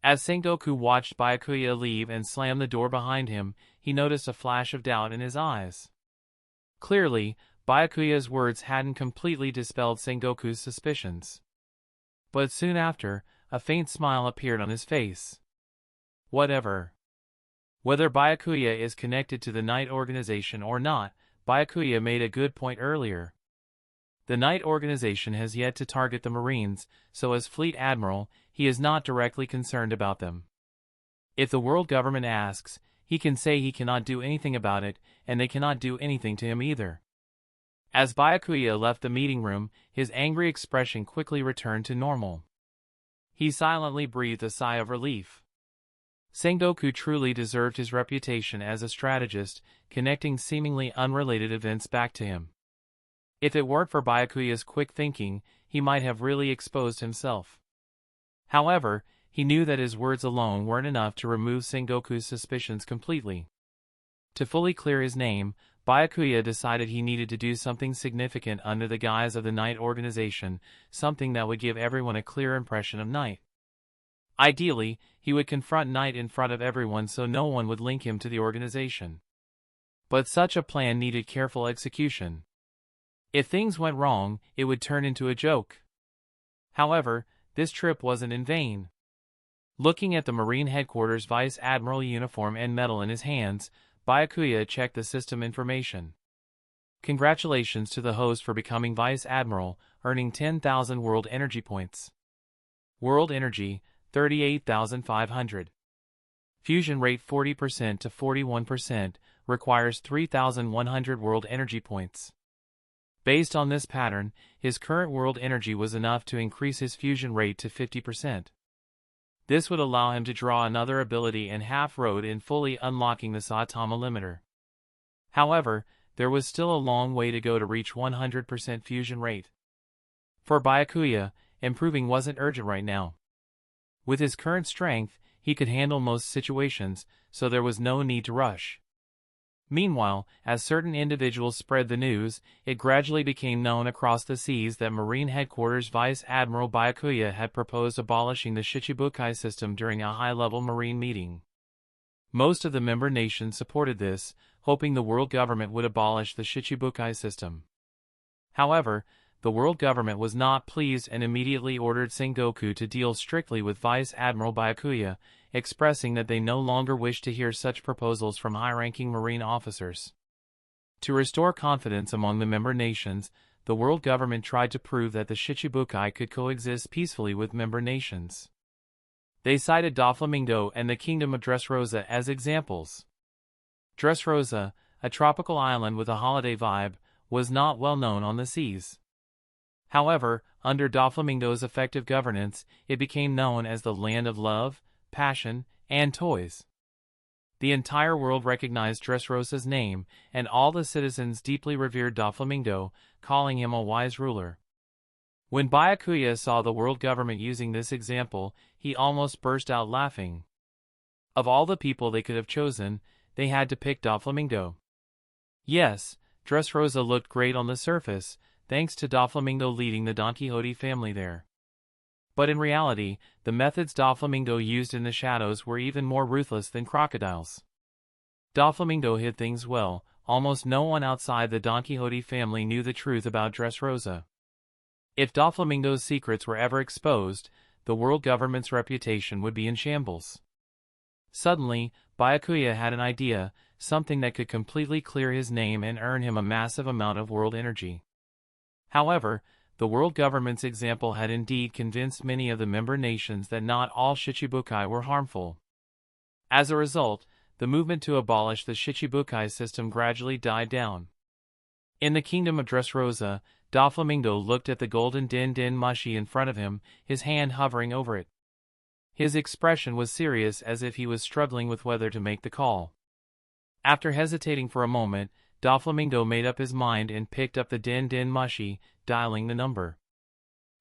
As Sengoku watched Byakuya leave and slam the door behind him, he noticed a flash of doubt in his eyes. Clearly, Byakuya's words hadn't completely dispelled Sengoku's suspicions. But soon after, a faint smile appeared on his face. Whatever. Whether Byakuya is connected to the Knight Organization or not, Byakuya made a good point earlier. The Knight Organization has yet to target the Marines, so as Fleet Admiral, he is not directly concerned about them. If the world government asks, he can say he cannot do anything about it, and they cannot do anything to him either. As Byakuya left the meeting room, his angry expression quickly returned to normal. He silently breathed a sigh of relief. Sengoku truly deserved his reputation as a strategist, connecting seemingly unrelated events back to him. If it weren't for Byakuya's quick thinking, he might have really exposed himself. However, he knew that his words alone weren't enough to remove Sengoku's suspicions completely. To fully clear his name, Byakuya decided he needed to do something significant under the guise of the Knight Organization, something that would give everyone a clear impression of Knight. Ideally, he would confront Knight in front of everyone so no one would link him to the organization. But such a plan needed careful execution. If things went wrong, it would turn into a joke. However, this trip wasn't in vain. Looking at the Marine Headquarters Vice Admiral uniform and medal in his hands, Byakuya checked the system information. Congratulations to the host for becoming Vice Admiral, earning 10,000 World Energy Points. World Energy, 38,500. Fusion rate 40% to 41%, requires 3,100 World Energy Points. Based on this pattern, his current world energy was enough to increase his fusion rate to 50%. This would allow him to draw another ability and half-road in fully unlocking the Saitama limiter. However, there was still a long way to go to reach 100% fusion rate. For Byakuya, improving wasn't urgent right now. With his current strength, he could handle most situations, so there was no need to rush. Meanwhile, as certain individuals spread the news, it gradually became known across the seas that Marine Headquarters Vice Admiral Byakuya had proposed abolishing the Shichibukai system during a high-level Marine meeting. Most of the member nations supported this, hoping the world government would abolish the Shichibukai system. However, the world government was not pleased and immediately ordered Sengoku to deal strictly with Vice Admiral Byakuya, expressing that they no longer wished to hear such proposals from high-ranking marine officers. To restore confidence among the member nations, the world government tried to prove that the Shichibukai could coexist peacefully with member nations. They cited Doflamingo and the Kingdom of Dressrosa as examples. Dressrosa, a tropical island with a holiday vibe, was not well known on the seas. However, under Doflamingo's effective governance, it became known as the land of love, passion, and toys. The entire world recognized Dressrosa's name, and all the citizens deeply revered Doflamingo, calling him a wise ruler. When Byakuya saw the world government using this example, he almost burst out laughing. Of all the people they could have chosen, they had to pick Doflamingo. Yes, Dressrosa looked great on the surface, thanks to Doflamingo leading the Don Quixote family there. But in reality, the methods Doflamingo used in the shadows were even more ruthless than crocodiles. Doflamingo hid things well. Almost no one outside the Don Quixote family knew the truth about Dressrosa. If Doflamingo's secrets were ever exposed, the world government's reputation would be in shambles. Suddenly, Byakuya had an idea, something that could completely clear his name and earn him a massive amount of world energy. However, the world government's example had indeed convinced many of the member nations that not all Shichibukai were harmful. As a result, the movement to abolish the Shichibukai system gradually died down. In the Kingdom of Dressrosa, Doflamingo looked at the golden din-din mushi in front of him, his hand hovering over it. His expression was serious, as if he was struggling with whether to make the call. After hesitating for a moment, Doflamingo made up his mind and picked up the din-din mushi, dialing the number.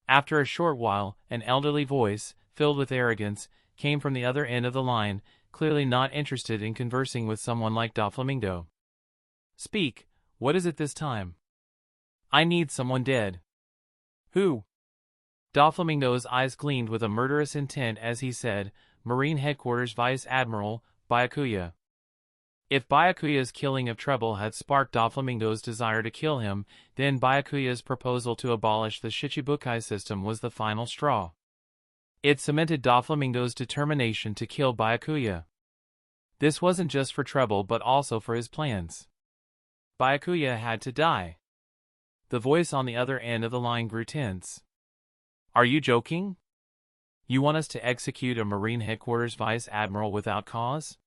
After a short while, an elderly voice, filled with arrogance, came from the other end of the line, clearly not interested in conversing with someone like Doflamingo. "Speak, what is it this time? I need someone dead." "Who?" Doflamingo's eyes gleamed with a murderous intent as he said, "Marine Headquarters Vice Admiral, Byakuya." If Byakuya's killing of Treble had sparked Doflamingo's desire to kill him, then Byakuya's proposal to abolish the Shichibukai system was the final straw. It cemented Doflamingo's determination to kill Byakuya. This wasn't just for Treble but also for his plans. Byakuya had to die. The voice on the other end of the line grew tense. "Are you joking? You want us to execute a Marine Headquarters Vice Admiral without cause?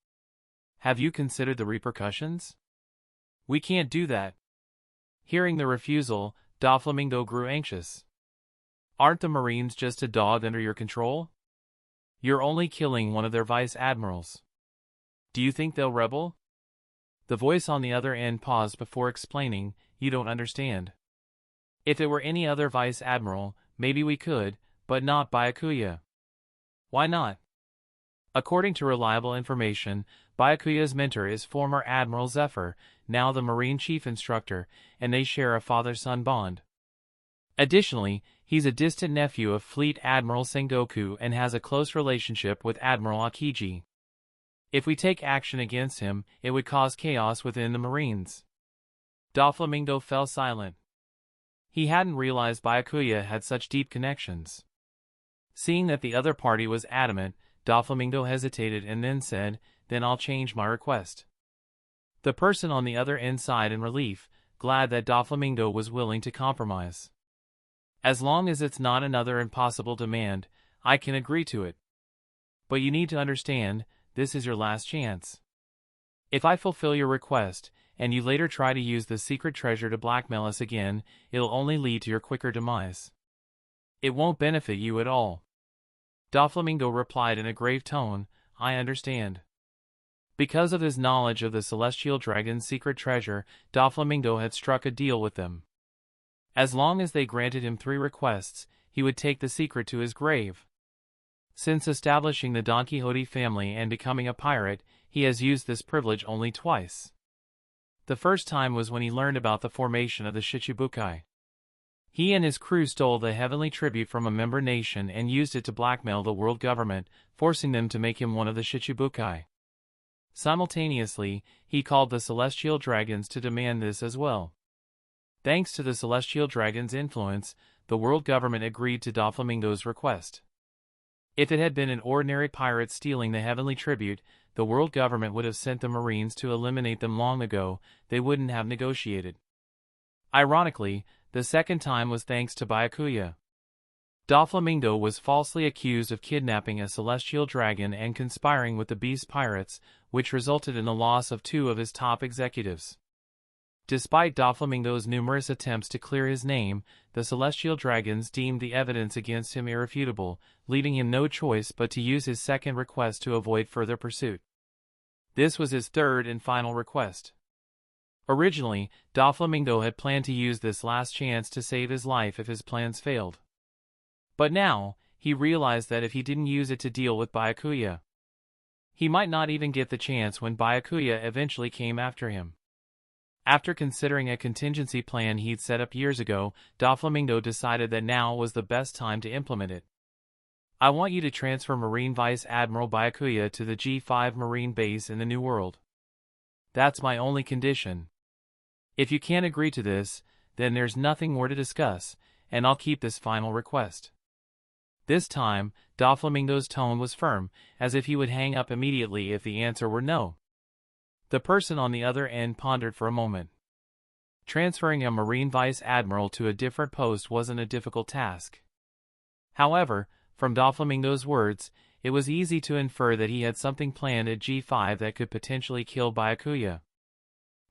Have you considered the repercussions? We can't do that." Hearing the refusal, Doflamingo grew anxious. "Aren't the Marines just a dog under your control? You're only killing one of their Vice Admirals. Do you think they'll rebel?" The voice on the other end paused before explaining, "You don't understand. If it were any other Vice Admiral, maybe we could, but not Byakuya." "Why not?" According to reliable information, Byakuya's mentor is former Admiral Zephyr, now the Marine Chief Instructor, and they share a father-son bond. Additionally, he's a distant nephew of Fleet Admiral Sengoku and has a close relationship with Admiral Akiji. If we take action against him, it would cause chaos within the Marines. Doflamingo fell silent. He hadn't realized Byakuya had such deep connections. Seeing that the other party was adamant, Doflamingo hesitated and then said, "Then I'll change my request." The person on the other end sighed in relief, glad that Doflamingo was willing to compromise. "As long as it's not another impossible demand, I can agree to it. But you need to understand, this is your last chance. If I fulfill your request, and you later try to use the secret treasure to blackmail us again, it'll only lead to your quicker demise. It won't benefit you at all." Doflamingo replied in a grave tone, "I understand." Because of his knowledge of the Celestial Dragon's secret treasure, Doflamingo had struck a deal with them. As long as they granted him 3 requests, he would take the secret to his grave. Since establishing the Don Quixote family and becoming a pirate, he has used this privilege only twice. The first time was when he learned about the formation of the Shichibukai. He and his crew stole the heavenly tribute from a member nation and used it to blackmail the world government, forcing them to make him one of the Shichibukai. Simultaneously, he called the Celestial Dragons to demand this as well. Thanks to the Celestial Dragon's influence, the world government agreed to Doflamingo's request. If it had been an ordinary pirate stealing the heavenly tribute, the world government would have sent the Marines to eliminate them long ago. They wouldn't have negotiated. Ironically, the second time was thanks to Byakuya. Doflamingo was falsely accused of kidnapping a celestial dragon and conspiring with the beast pirates, which resulted in the loss of 2 of his top executives. Despite Doflamingo's numerous attempts to clear his name, the celestial dragons deemed the evidence against him irrefutable, leaving him no choice but to use his second request to avoid further pursuit. This was his third and final request. Originally, Doflamingo had planned to use this last chance to save his life if his plans failed. But now, he realized that if he didn't use it to deal with Byakuya, he might not even get the chance when Byakuya eventually came after him. After considering a contingency plan he'd set up years ago, Doflamingo decided that now was the best time to implement it. I want you to transfer Marine Vice Admiral Byakuya to the G5 Marine base in the New World. That's my only condition. If you can't agree to this, then there's nothing more to discuss, and I'll keep this final request. This time, Doflamingo's tone was firm, as if he would hang up immediately if the answer were no. The person on the other end pondered for a moment. Transferring a Marine Vice Admiral to a different post wasn't a difficult task. However, from Doflamingo's words, it was easy to infer that he had something planned at G5 that could potentially kill Byakuya.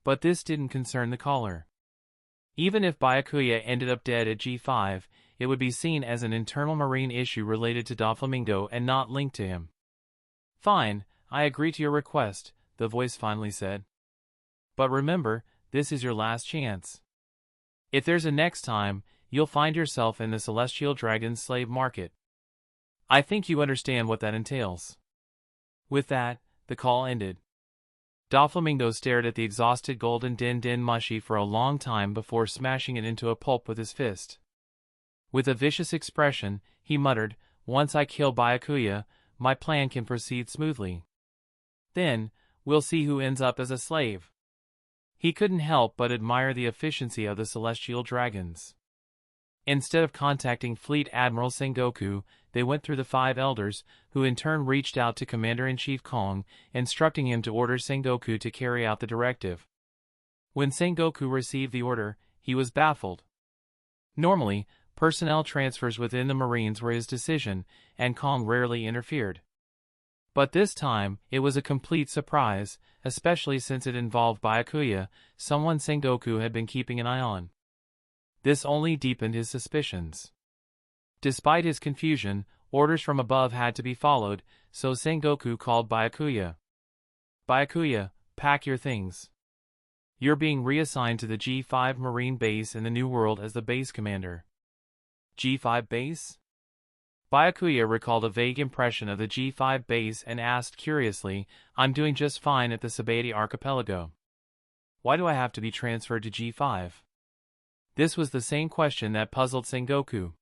But this didn't concern the caller. Even if Byakuya ended up dead at G5, it would be seen as an internal Marine issue related to Doflamingo and not linked to him. Fine, I agree to your request, the voice finally said. But remember, this is your last chance. If there's a next time, you'll find yourself in the Celestial Dragon's slave market. I think you understand what that entails. With that, the call ended. Doflamingo stared at the exhausted golden din mushi for a long time before smashing it into a pulp with his fist. With a vicious expression, he muttered, "Once I kill Byakuya, my plan can proceed smoothly. Then, we'll see who ends up as a slave." He couldn't help but admire the efficiency of the celestial dragons. Instead of contacting Fleet Admiral Sengoku, they went through the 5 elders, who in turn reached out to Commander-in-Chief Kong, instructing him to order Sengoku to carry out the directive. When Sengoku received the order, he was baffled. Normally, personnel transfers within the Marines were his decision, and Kong rarely interfered. But this time, it was a complete surprise, especially since it involved Byakuya, someone Sengoku had been keeping an eye on. This only deepened his suspicions. Despite his confusion, orders from above had to be followed, so Sengoku called Byakuya. "Byakuya, pack your things. You're being reassigned to the G5 Marine base in the New World as the base commander." G5 base? Byakuya recalled a vague impression of the G5 base and asked curiously, "I'm doing just fine at the Shyarly archipelago. Why do I have to be transferred to G5? This was the same question that puzzled Sengoku.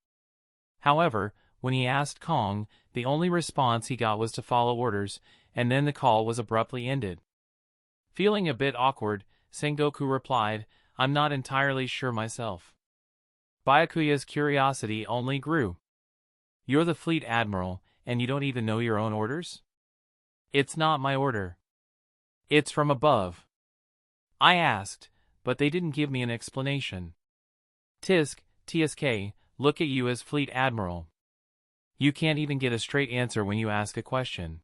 However, when he asked Kong, the only response he got was to follow orders, and then the call was abruptly ended. Feeling a bit awkward, Sengoku replied, "I'm not entirely sure myself." Byakuya's curiosity only grew. "You're the fleet admiral, and you don't even know your own orders?" "It's not my order. It's from above." I asked, but they didn't give me an explanation. TSK, look at you as fleet admiral. You can't even get a straight answer when you ask a question.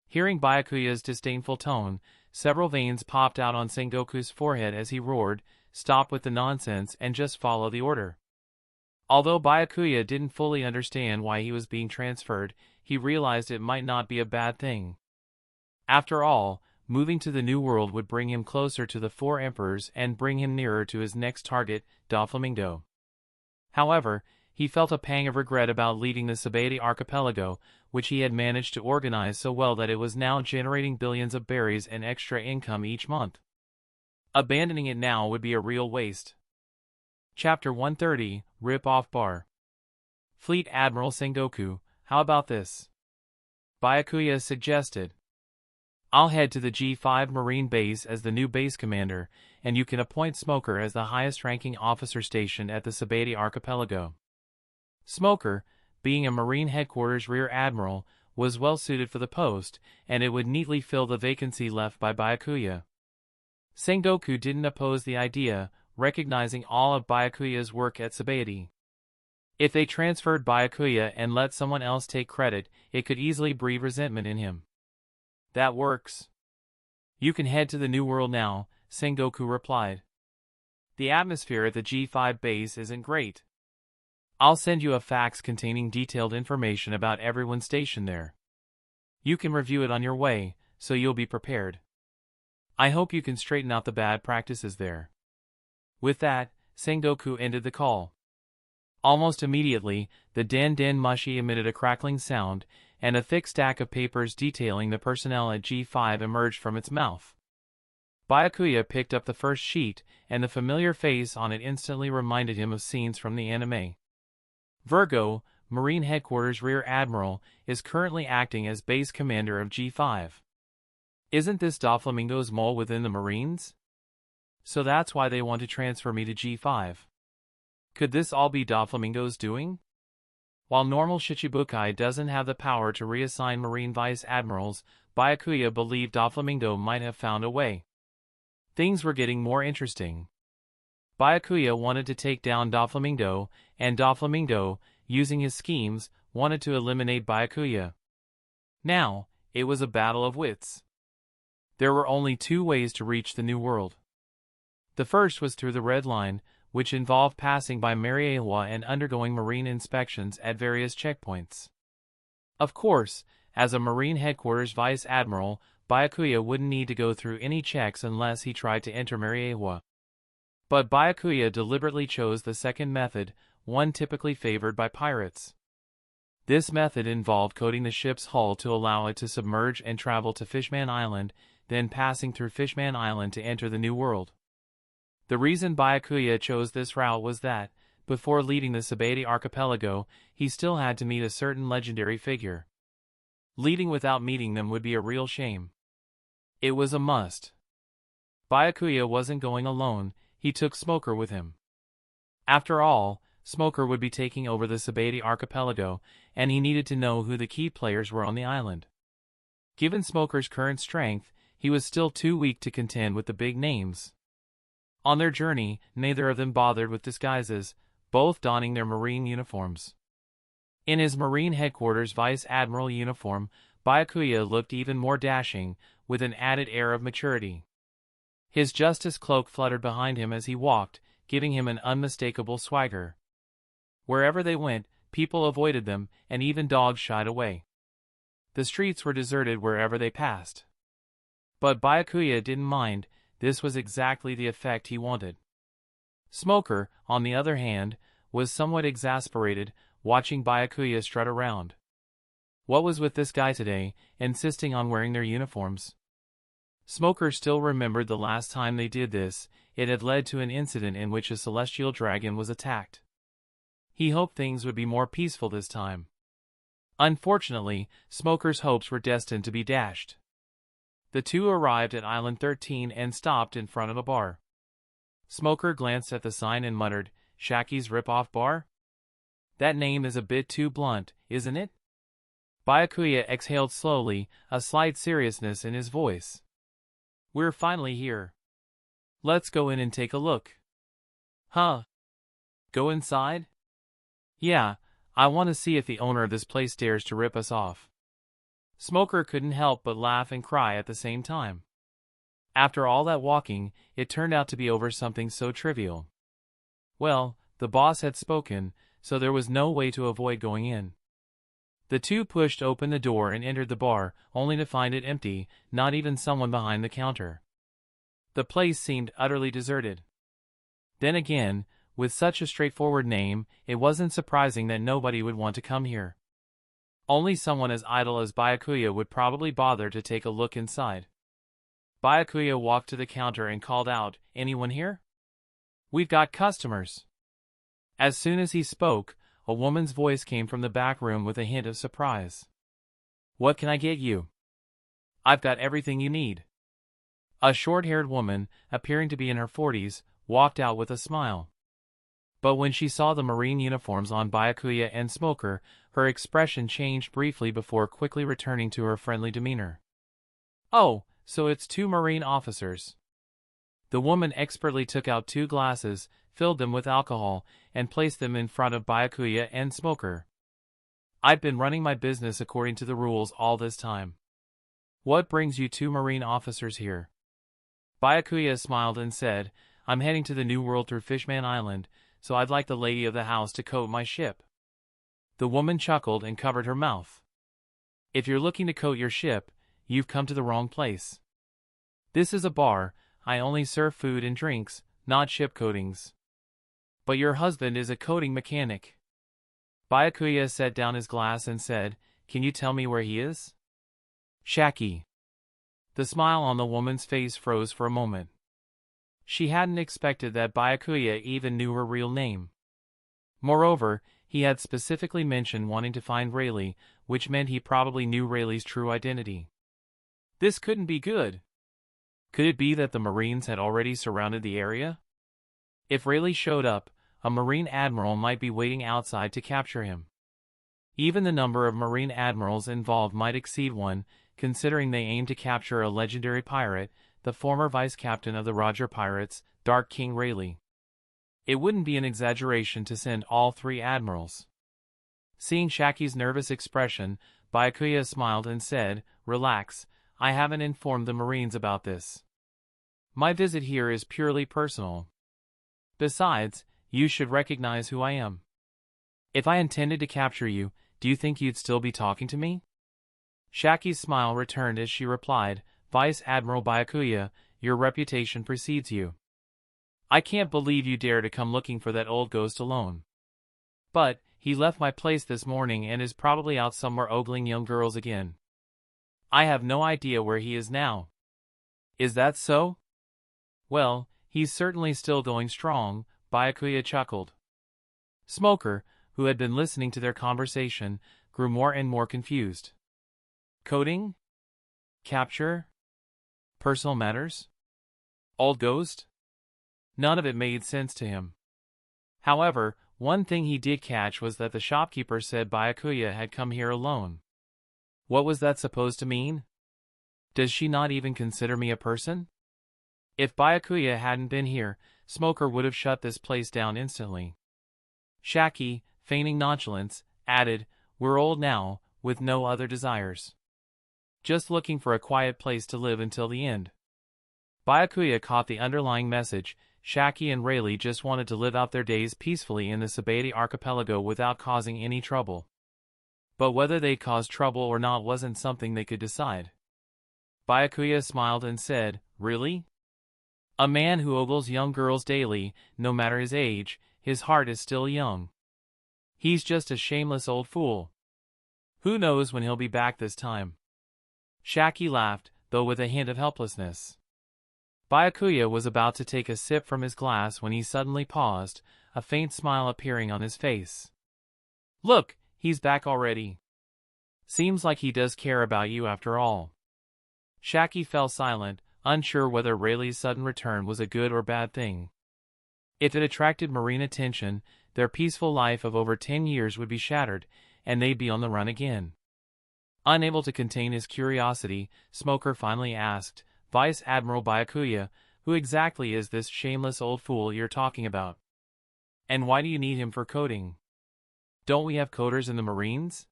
Hearing Byakuya's disdainful tone, several veins popped out on Sengoku's forehead as he roared, "Stop with the nonsense and just follow the order." Although Byakuya didn't fully understand why he was being transferred, he realized it might not be a bad thing. After all, moving to the New World would bring him closer to the 4 emperors and bring him nearer to his next target, Doflamingo. However, he felt a pang of regret about leaving the Shyarly archipelago, which he had managed to organize so well that it was now generating billions of berries and extra income each month. Abandoning it now would be a real waste. Chapter 130, Rip-Off Bar. Fleet Admiral Sengoku, how about this? Byakuya suggested. I'll head to the G5 Marine base as the new base commander, and you can appoint Smoker as the highest-ranking officer stationed at the Shyarly archipelago. Smoker, being a Marine headquarters rear admiral, was well suited for the post, and it would neatly fill the vacancy left by Byakuya. Sengoku didn't oppose the idea, recognizing all of Byakuya's work at Shyarly. If they transferred Byakuya and let someone else take credit, it could easily breed resentment in him. That works. You can head to the New World now, Sengoku replied. The atmosphere at the G5 base isn't great. I'll send you a fax containing detailed information about everyone stationed there. You can review it on your way, so you'll be prepared. I hope you can straighten out the bad practices there. With that, Sengoku ended the call. Almost immediately, the Den Mushi emitted a crackling sound, and a thick stack of papers detailing the personnel at G5 emerged from its mouth. Byakuya picked up the first sheet, and the familiar face on it instantly reminded him of scenes from the anime. Virgo, Marine Headquarters Rear Admiral, is currently acting as base commander of G5. Isn't this Doflamingo's mole within the Marines? So that's why they want to transfer me to G5. Could this all be Doflamingo's doing? While normal Shichibukai doesn't have the power to reassign Marine Vice Admirals, Byakuya believed Doflamingo might have found a way. Things were getting more interesting. Byakuya wanted to take down Doflamingo, and Doflamingo, using his schemes, wanted to eliminate Byakuya. Now, it was a battle of wits. There were only two ways to reach the New World. The first was through the Red Line, which involved passing by Rayleigh and undergoing marine inspections at various checkpoints. Of course, as a Marine Headquarters Vice Admiral, Byakuya wouldn't need to go through any checks unless he tried to enter Rayleigh. But Byakuya deliberately chose the second method, one typically favored by pirates. This method involved coating the ship's hull to allow it to submerge and travel to Fishman Island, then passing through Fishman Island to enter the New World. The reason Byakuya chose this route was that, before leaving the Shyarly archipelago, he still had to meet a certain legendary figure. Leaving without meeting them would be a real shame. It was a must. Byakuya wasn't going alone, he took Smoker with him. After all, Smoker would be taking over the Shyarly archipelago, and he needed to know who the key players were on the island. Given Smoker's current strength, he was still too weak to contend with the big names. On their journey, neither of them bothered with disguises, both donning their Marine uniforms. In his Marine Headquarters Vice Admiral uniform, Byakuya looked even more dashing, with an added air of maturity. His Justice cloak fluttered behind him as he walked, giving him an unmistakable swagger. Wherever they went, people avoided them, and even dogs shied away. The streets were deserted wherever they passed. But Byakuya didn't mind. This was exactly the effect he wanted. Smoker, on the other hand, was somewhat exasperated, watching Byakuya strut around. What was with this guy today, insisting on wearing their uniforms? Smoker still remembered the last time they did this. It had led to an incident in which a celestial dragon was attacked. He hoped things would be more peaceful this time. Unfortunately, Smoker's hopes were destined to be dashed. The two arrived at Island 13 and stopped in front of a bar. Smoker glanced at the sign and muttered, "Shaki's Rip-Off Bar? That name is a bit too blunt, isn't it?" Byakuya exhaled slowly, a slight seriousness in his voice. "We're finally here. Let's go in and take a look." "Huh? Go inside?" "Yeah, I want to see if the owner of this place dares to rip us off." Smoker couldn't help but laugh and cry at the same time. After all that walking, it turned out to be over something so trivial. Well, the boss had spoken, so there was no way to avoid going in. The two pushed open the door and entered the bar, only to find it empty, not even someone behind the counter. The place seemed utterly deserted. Then again, with such a straightforward name, it wasn't surprising that nobody would want to come here. Only someone as idle as Byakuya would probably bother to take a look inside. Byakuya walked to the counter and called out, "Anyone here? We've got customers." As soon as he spoke, a woman's voice came from the back room with a hint of surprise. "What can I get you?" I've got everything you need." A short-haired woman, appearing to be in her 40s, walked out with a smile. But when she saw the Marine uniforms on Byakuya and Smoker, her expression changed briefly before quickly returning to her friendly demeanor. "Oh, so it's 2 Marine officers." The woman expertly took out 2 glasses, filled them with alcohol, and placed them in front of Byakuya and Smoker. "I've been running my business according to the rules all this time. What brings you 2 Marine officers here?" Byakuya smiled and said, "I'm heading to the New World through Fishman Island, so I'd like the lady of the house to coat my ship." The woman chuckled and covered her mouth. "If you're looking to coat your ship, you've come to the wrong place. This is a bar. I only serve food and drinks, not ship coatings." "But your husband is a coating mechanic." Byakuya set down his glass and said, "Can you tell me where he is?" "Shaki." The smile on the woman's face froze for a moment. She hadn't expected that Byakuya even knew her real name. Moreover, he had specifically mentioned wanting to find Rayleigh, which meant he probably knew Rayleigh's true identity. This couldn't be good. Could it be that the Marines had already surrounded the area? If Rayleigh showed up, a Marine admiral might be waiting outside to capture him. Even the number of Marine admirals involved might exceed 1, considering they aimed to capture a legendary pirate, the former vice-captain of the Roger Pirates, Dark King Rayleigh. It wouldn't be an exaggeration to send all 3 admirals. Seeing Shaki's nervous expression, Byakuya smiled and said, "Relax, I haven't informed the Marines about this. My visit here is purely personal. Besides, you should recognize who I am. If I intended to capture you, do you think you'd still be talking to me?" Shaki's smile returned as she replied, "Vice Admiral Byakuya, your reputation precedes you. I can't believe you dare to come looking for that old ghost alone. But, he left my place this morning and is probably out somewhere ogling young girls again. I have no idea where he is now." "Is that so?" "Well, he's certainly still going strong," Byakuya chuckled. Smoker, who had been listening to their conversation, grew more and more confused. Coding? Capture? Personal matters? Old ghost? None of it made sense to him. However, one thing he did catch was that the shopkeeper said Byakuya had come here alone. What was that supposed to mean? Does she not even consider me a person? If Byakuya hadn't been here, Smoker would have shut this place down instantly. Shaki, feigning nonchalance, added, "We're old now, with no other desires. Just looking for a quiet place to live until the end." Byakuya caught the underlying message. Shaki and Rayleigh just wanted to live out their days peacefully in the Shyarly archipelago without causing any trouble. But whether they caused trouble or not wasn't something they could decide. Byakuya smiled and said, "Really? A man who ogles young girls daily, no matter his age, his heart is still young. He's just a shameless old fool. Who knows when he'll be back this time?" Shaki laughed, though with a hint of helplessness. Byakuya was about to take a sip from his glass when he suddenly paused, a faint smile appearing on his face. "Look, he's back already. Seems like he does care about you after all." Shaki fell silent, unsure whether Rayleigh's sudden return was a good or bad thing. If it attracted Marine attention, their peaceful life of over 10 years would be shattered, and they'd be on the run again. Unable to contain his curiosity, Smoker finally asked, "Vice Admiral Byakuya, who exactly is this shameless old fool you're talking about? And why do you need him for coding? Don't we have coders in the Marines?"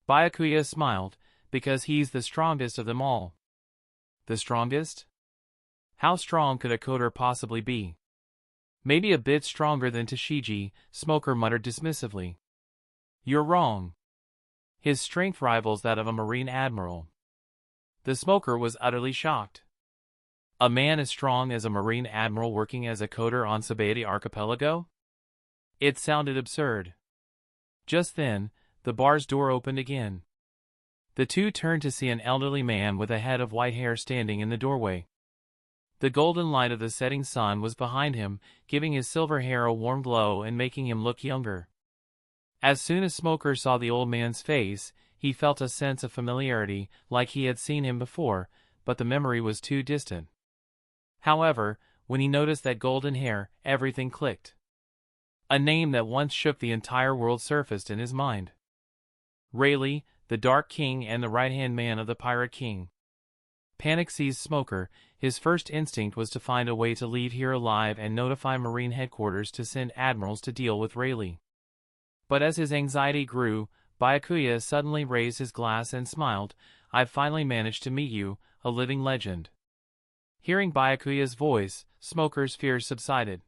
Byakuya smiled, "Because he's the strongest of them all." "The strongest? How strong could a coder possibly be?" "Maybe a bit stronger than Tashiji," Smoker muttered dismissively. "You're wrong. His strength rivals that of a Marine admiral." The Smoker was utterly shocked. A man as strong as a Marine admiral working as a coder on Shyarly archipelago? It sounded absurd. Just then, the bar's door opened again. The two turned to see an elderly man with a head of white hair standing in the doorway. The golden light of the setting sun was behind him, giving his silver hair a warm glow and making him look younger. As soon as Smoker saw the old man's face, he felt a sense of familiarity, like he had seen him before, but the memory was too distant. However, when he noticed that golden hair, everything clicked. A name that once shook the entire world surfaced in his mind. Rayleigh, the Dark King and the right-hand man of the Pirate King. Panic seized Smoker. His first instinct was to find a way to leave here alive and notify Marine headquarters to send admirals to deal with Rayleigh. But as his anxiety grew, Byakuya suddenly raised his glass and smiled. "I've finally managed to meet you, a living legend." Hearing Byakuya's voice, Smoker's fears subsided.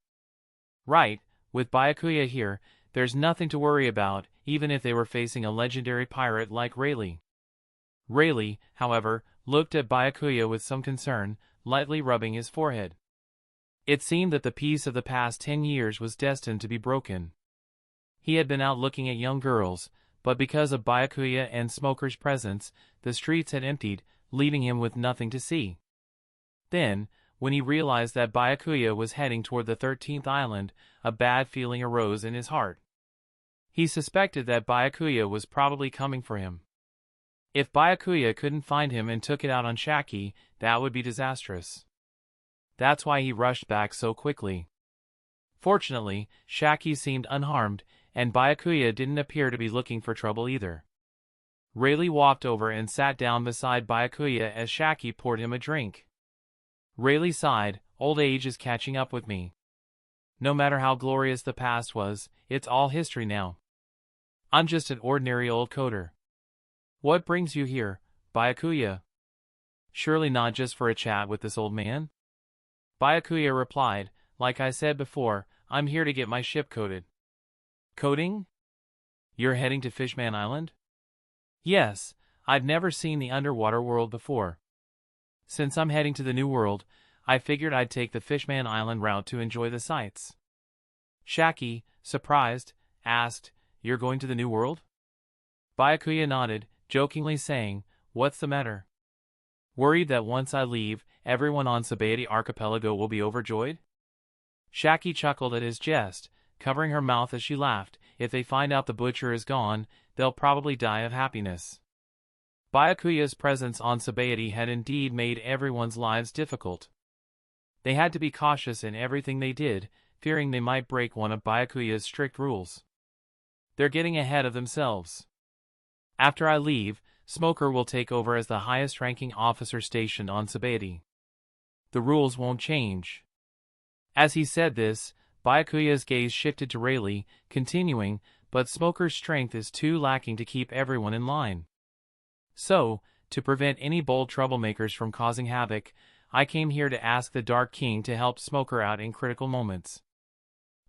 Right, with Byakuya here, there's nothing to worry about, even if they were facing a legendary pirate like Rayleigh. Rayleigh, however, looked at Byakuya with some concern, lightly rubbing his forehead. It seemed that the peace of the past 10 years was destined to be broken. He had been out looking at young girls, but because of Byakuya and Smoker's presence, the streets had emptied, leaving him with nothing to see. Then, when he realized that Byakuya was heading toward the 13th island, a bad feeling arose in his heart. He suspected that Byakuya was probably coming for him. If Byakuya couldn't find him and took it out on Shaki, that would be disastrous. That's why he rushed back so quickly. Fortunately, Shaki seemed unharmed, and Byakuya didn't appear to be looking for trouble either. Rayleigh walked over and sat down beside Byakuya as Shaki poured him a drink. Rayleigh sighed, "Old age is catching up with me. No matter how glorious the past was, it's all history now. I'm just an ordinary old coder." "What brings you here, Byakuya?" "Surely not just for a chat with this old man?" Byakuya replied, "Like I said before, I'm here to get my ship coded." "Coding? You're heading to Fishman Island?" "Yes, I've never seen the underwater world before. Since I'm heading to the New World, I figured I'd take the Fishman Island route to enjoy the sights." Shaki, surprised, asked, "You're going to the New World?" Byakuya nodded, jokingly saying, "What's the matter? Worried that once I leave, everyone on Shyarly archipelago will be overjoyed?" Shaki chuckled at his jest, covering her mouth as she laughed. "If they find out the butcher is gone, they'll probably die of happiness." Byakuya's presence on Shyarly had indeed made everyone's lives difficult. They had to be cautious in everything they did, fearing they might break one of Byakuya's strict rules. "They're getting ahead of themselves. After I leave, Smoker will take over as the highest-ranking officer stationed on Shyarly. The rules won't change." As he said this, Byakuya's gaze shifted to Rayleigh, continuing, "But Smoker's strength is too lacking to keep everyone in line. So, to prevent any bold troublemakers from causing havoc, I came here to ask the Dark King to help Smoker out in critical moments."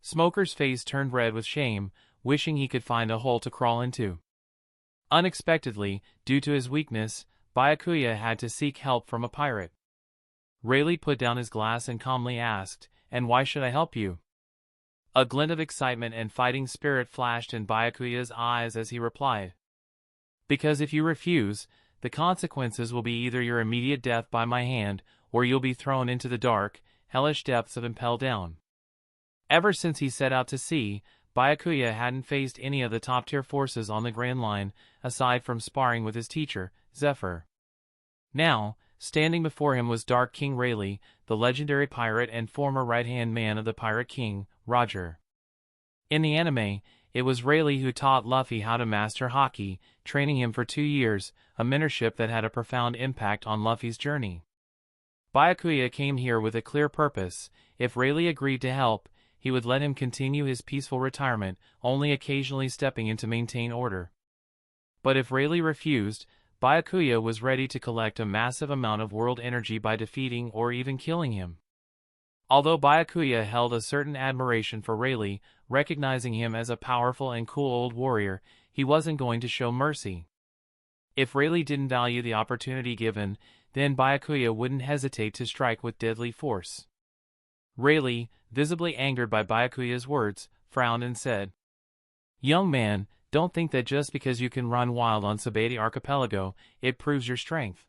Smoker's face turned red with shame, wishing he could find a hole to crawl into. Unexpectedly, due to his weakness, Byakuya had to seek help from a pirate. Rayleigh put down his glass and calmly asked, "And why should I help you?" A glint of excitement and fighting spirit flashed in Byakuya's eyes as he replied, "Because if you refuse, the consequences will be either your immediate death by my hand, or you'll be thrown into the dark, hellish depths of Impel Down." Ever since he set out to sea, Byakuya hadn't faced any of the top-tier forces on the Grand Line, aside from sparring with his teacher, Zephyr. Now, standing before him was Dark King Rayleigh, the legendary pirate and former right-hand man of the Pirate King, Roger. In the anime, it was Rayleigh who taught Luffy how to master hockey, training him for 2 years, a mentorship that had a profound impact on Luffy's journey. Byakuya came here with a clear purpose. If Rayleigh agreed to help, he would let him continue his peaceful retirement, only occasionally stepping in to maintain order. But if Rayleigh refused, Byakuya was ready to collect a massive amount of world energy by defeating or even killing him. Although Byakuya held a certain admiration for Rayleigh, recognizing him as a powerful and cool old warrior, he wasn't going to show mercy. If Rayleigh didn't value the opportunity given, then Byakuya wouldn't hesitate to strike with deadly force. Rayleigh, visibly angered by Byakuya's words, frowned and said, "Young man, don't think that just because you can run wild on Shyarly archipelago, it proves your strength."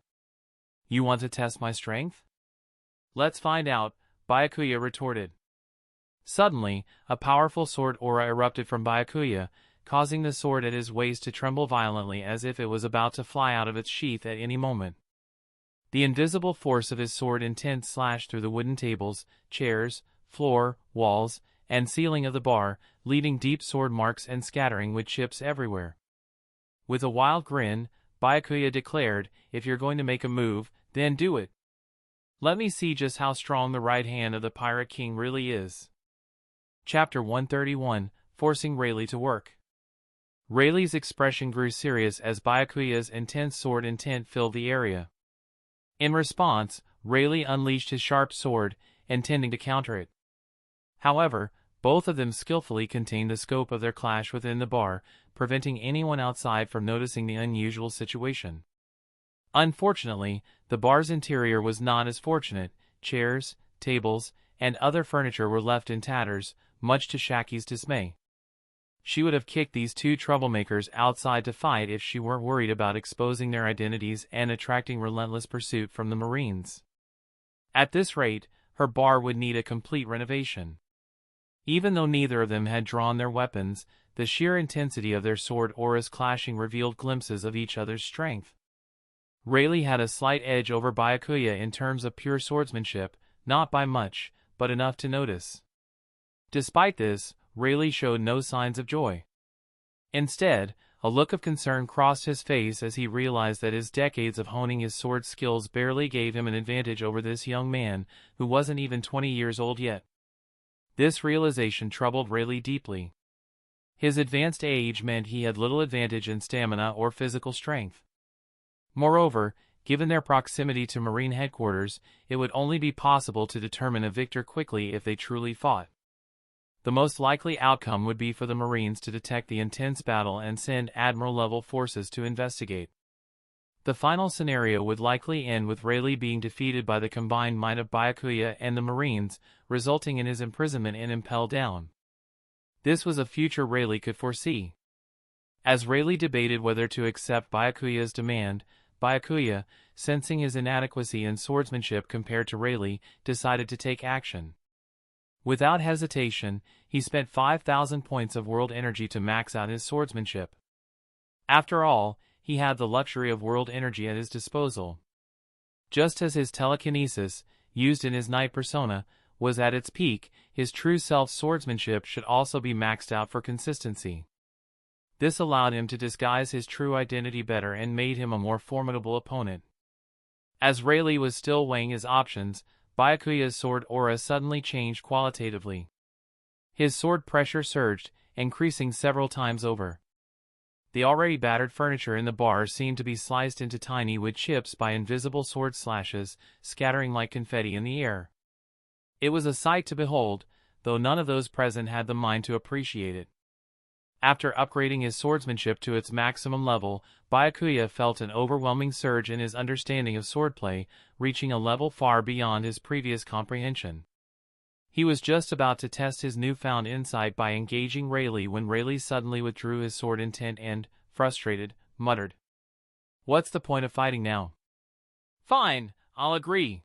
"You want to test my strength?" "Let's find out," Byakuya retorted. Suddenly, a powerful sword aura erupted from Byakuya, causing the sword at his waist to tremble violently as if it was about to fly out of its sheath at any moment. The invisible force of his sword intent slashed through the wooden tables, chairs, floor, walls, and ceiling of the bar, leaving deep sword marks and scattering wood chips everywhere. With a wild grin, Byakuya declared, "If you're going to make a move, then do it. Let me see just how strong the right hand of the Pirate King really is." Chapter 131, Forcing Rayleigh to Work. Rayleigh's expression grew serious as Byakuya's intense sword intent filled the area. In response, Rayleigh unleashed his sharp sword, intending to counter it. However, both of them skillfully contained the scope of their clash within the bar, preventing anyone outside from noticing the unusual situation. Unfortunately, the bar's interior was not as fortunate. Chairs, tables, and other furniture were left in tatters, much to Shaki's dismay. She would have kicked these two troublemakers outside to fight if she weren't worried about exposing their identities and attracting relentless pursuit from the Marines. At this rate, her bar would need a complete renovation. Even though neither of them had drawn their weapons, the sheer intensity of their sword auras clashing revealed glimpses of each other's strength. Rayleigh had a slight edge over Byakuya in terms of pure swordsmanship, not by much, but enough to notice. Despite this, Rayleigh showed no signs of joy. Instead, a look of concern crossed his face as he realized that his decades of honing his sword skills barely gave him an advantage over this young man, who wasn't even 20 years old yet. This realization troubled Rayleigh deeply. His advanced age meant he had little advantage in stamina or physical strength. Moreover, given their proximity to Marine headquarters, it would only be possible to determine a victor quickly if they truly fought. The most likely outcome would be for the Marines to detect the intense battle and send admiral-level forces to investigate. The final scenario would likely end with Rayleigh being defeated by the combined might of Byakuya and the Marines, resulting in his imprisonment and impel down. This was a future Rayleigh could foresee. As Rayleigh debated whether to accept Byakuya's demand, Byakuya, sensing his inadequacy in swordsmanship compared to Rayleigh, decided to take action. Without hesitation, he spent 5,000 points of world energy to max out his swordsmanship. After all, he had the luxury of world energy at his disposal. Just as his telekinesis, used in his knight persona, was at its peak, his true self swordsmanship should also be maxed out for consistency. This allowed him to disguise his true identity better and made him a more formidable opponent. As Rayleigh was still weighing his options, Byakuya's sword aura suddenly changed qualitatively. His sword pressure surged, increasing several times over. The already battered furniture in the bar seemed to be sliced into tiny wood chips by invisible sword slashes, scattering like confetti in the air. It was a sight to behold, though none of those present had the mind to appreciate it. After upgrading his swordsmanship to its maximum level, Byakuya felt an overwhelming surge in his understanding of swordplay, reaching a level far beyond his previous comprehension. He was just about to test his newfound insight by engaging Rayleigh when Rayleigh suddenly withdrew his sword intent and, frustrated, muttered, "What's the point of fighting now?" "Fine, I'll agree."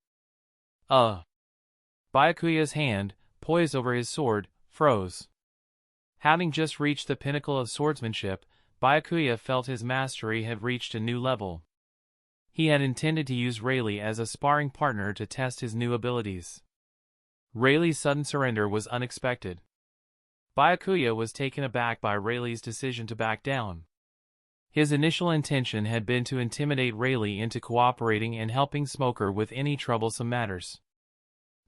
Byakuya's hand, poised over his sword, froze. Having just reached the pinnacle of swordsmanship, Byakuya felt his mastery had reached a new level. He had intended to use Rayleigh as a sparring partner to test his new abilities. Rayleigh's sudden surrender was unexpected. Byakuya was taken aback by Rayleigh's decision to back down. His initial intention had been to intimidate Rayleigh into cooperating and helping Smoker with any troublesome matters.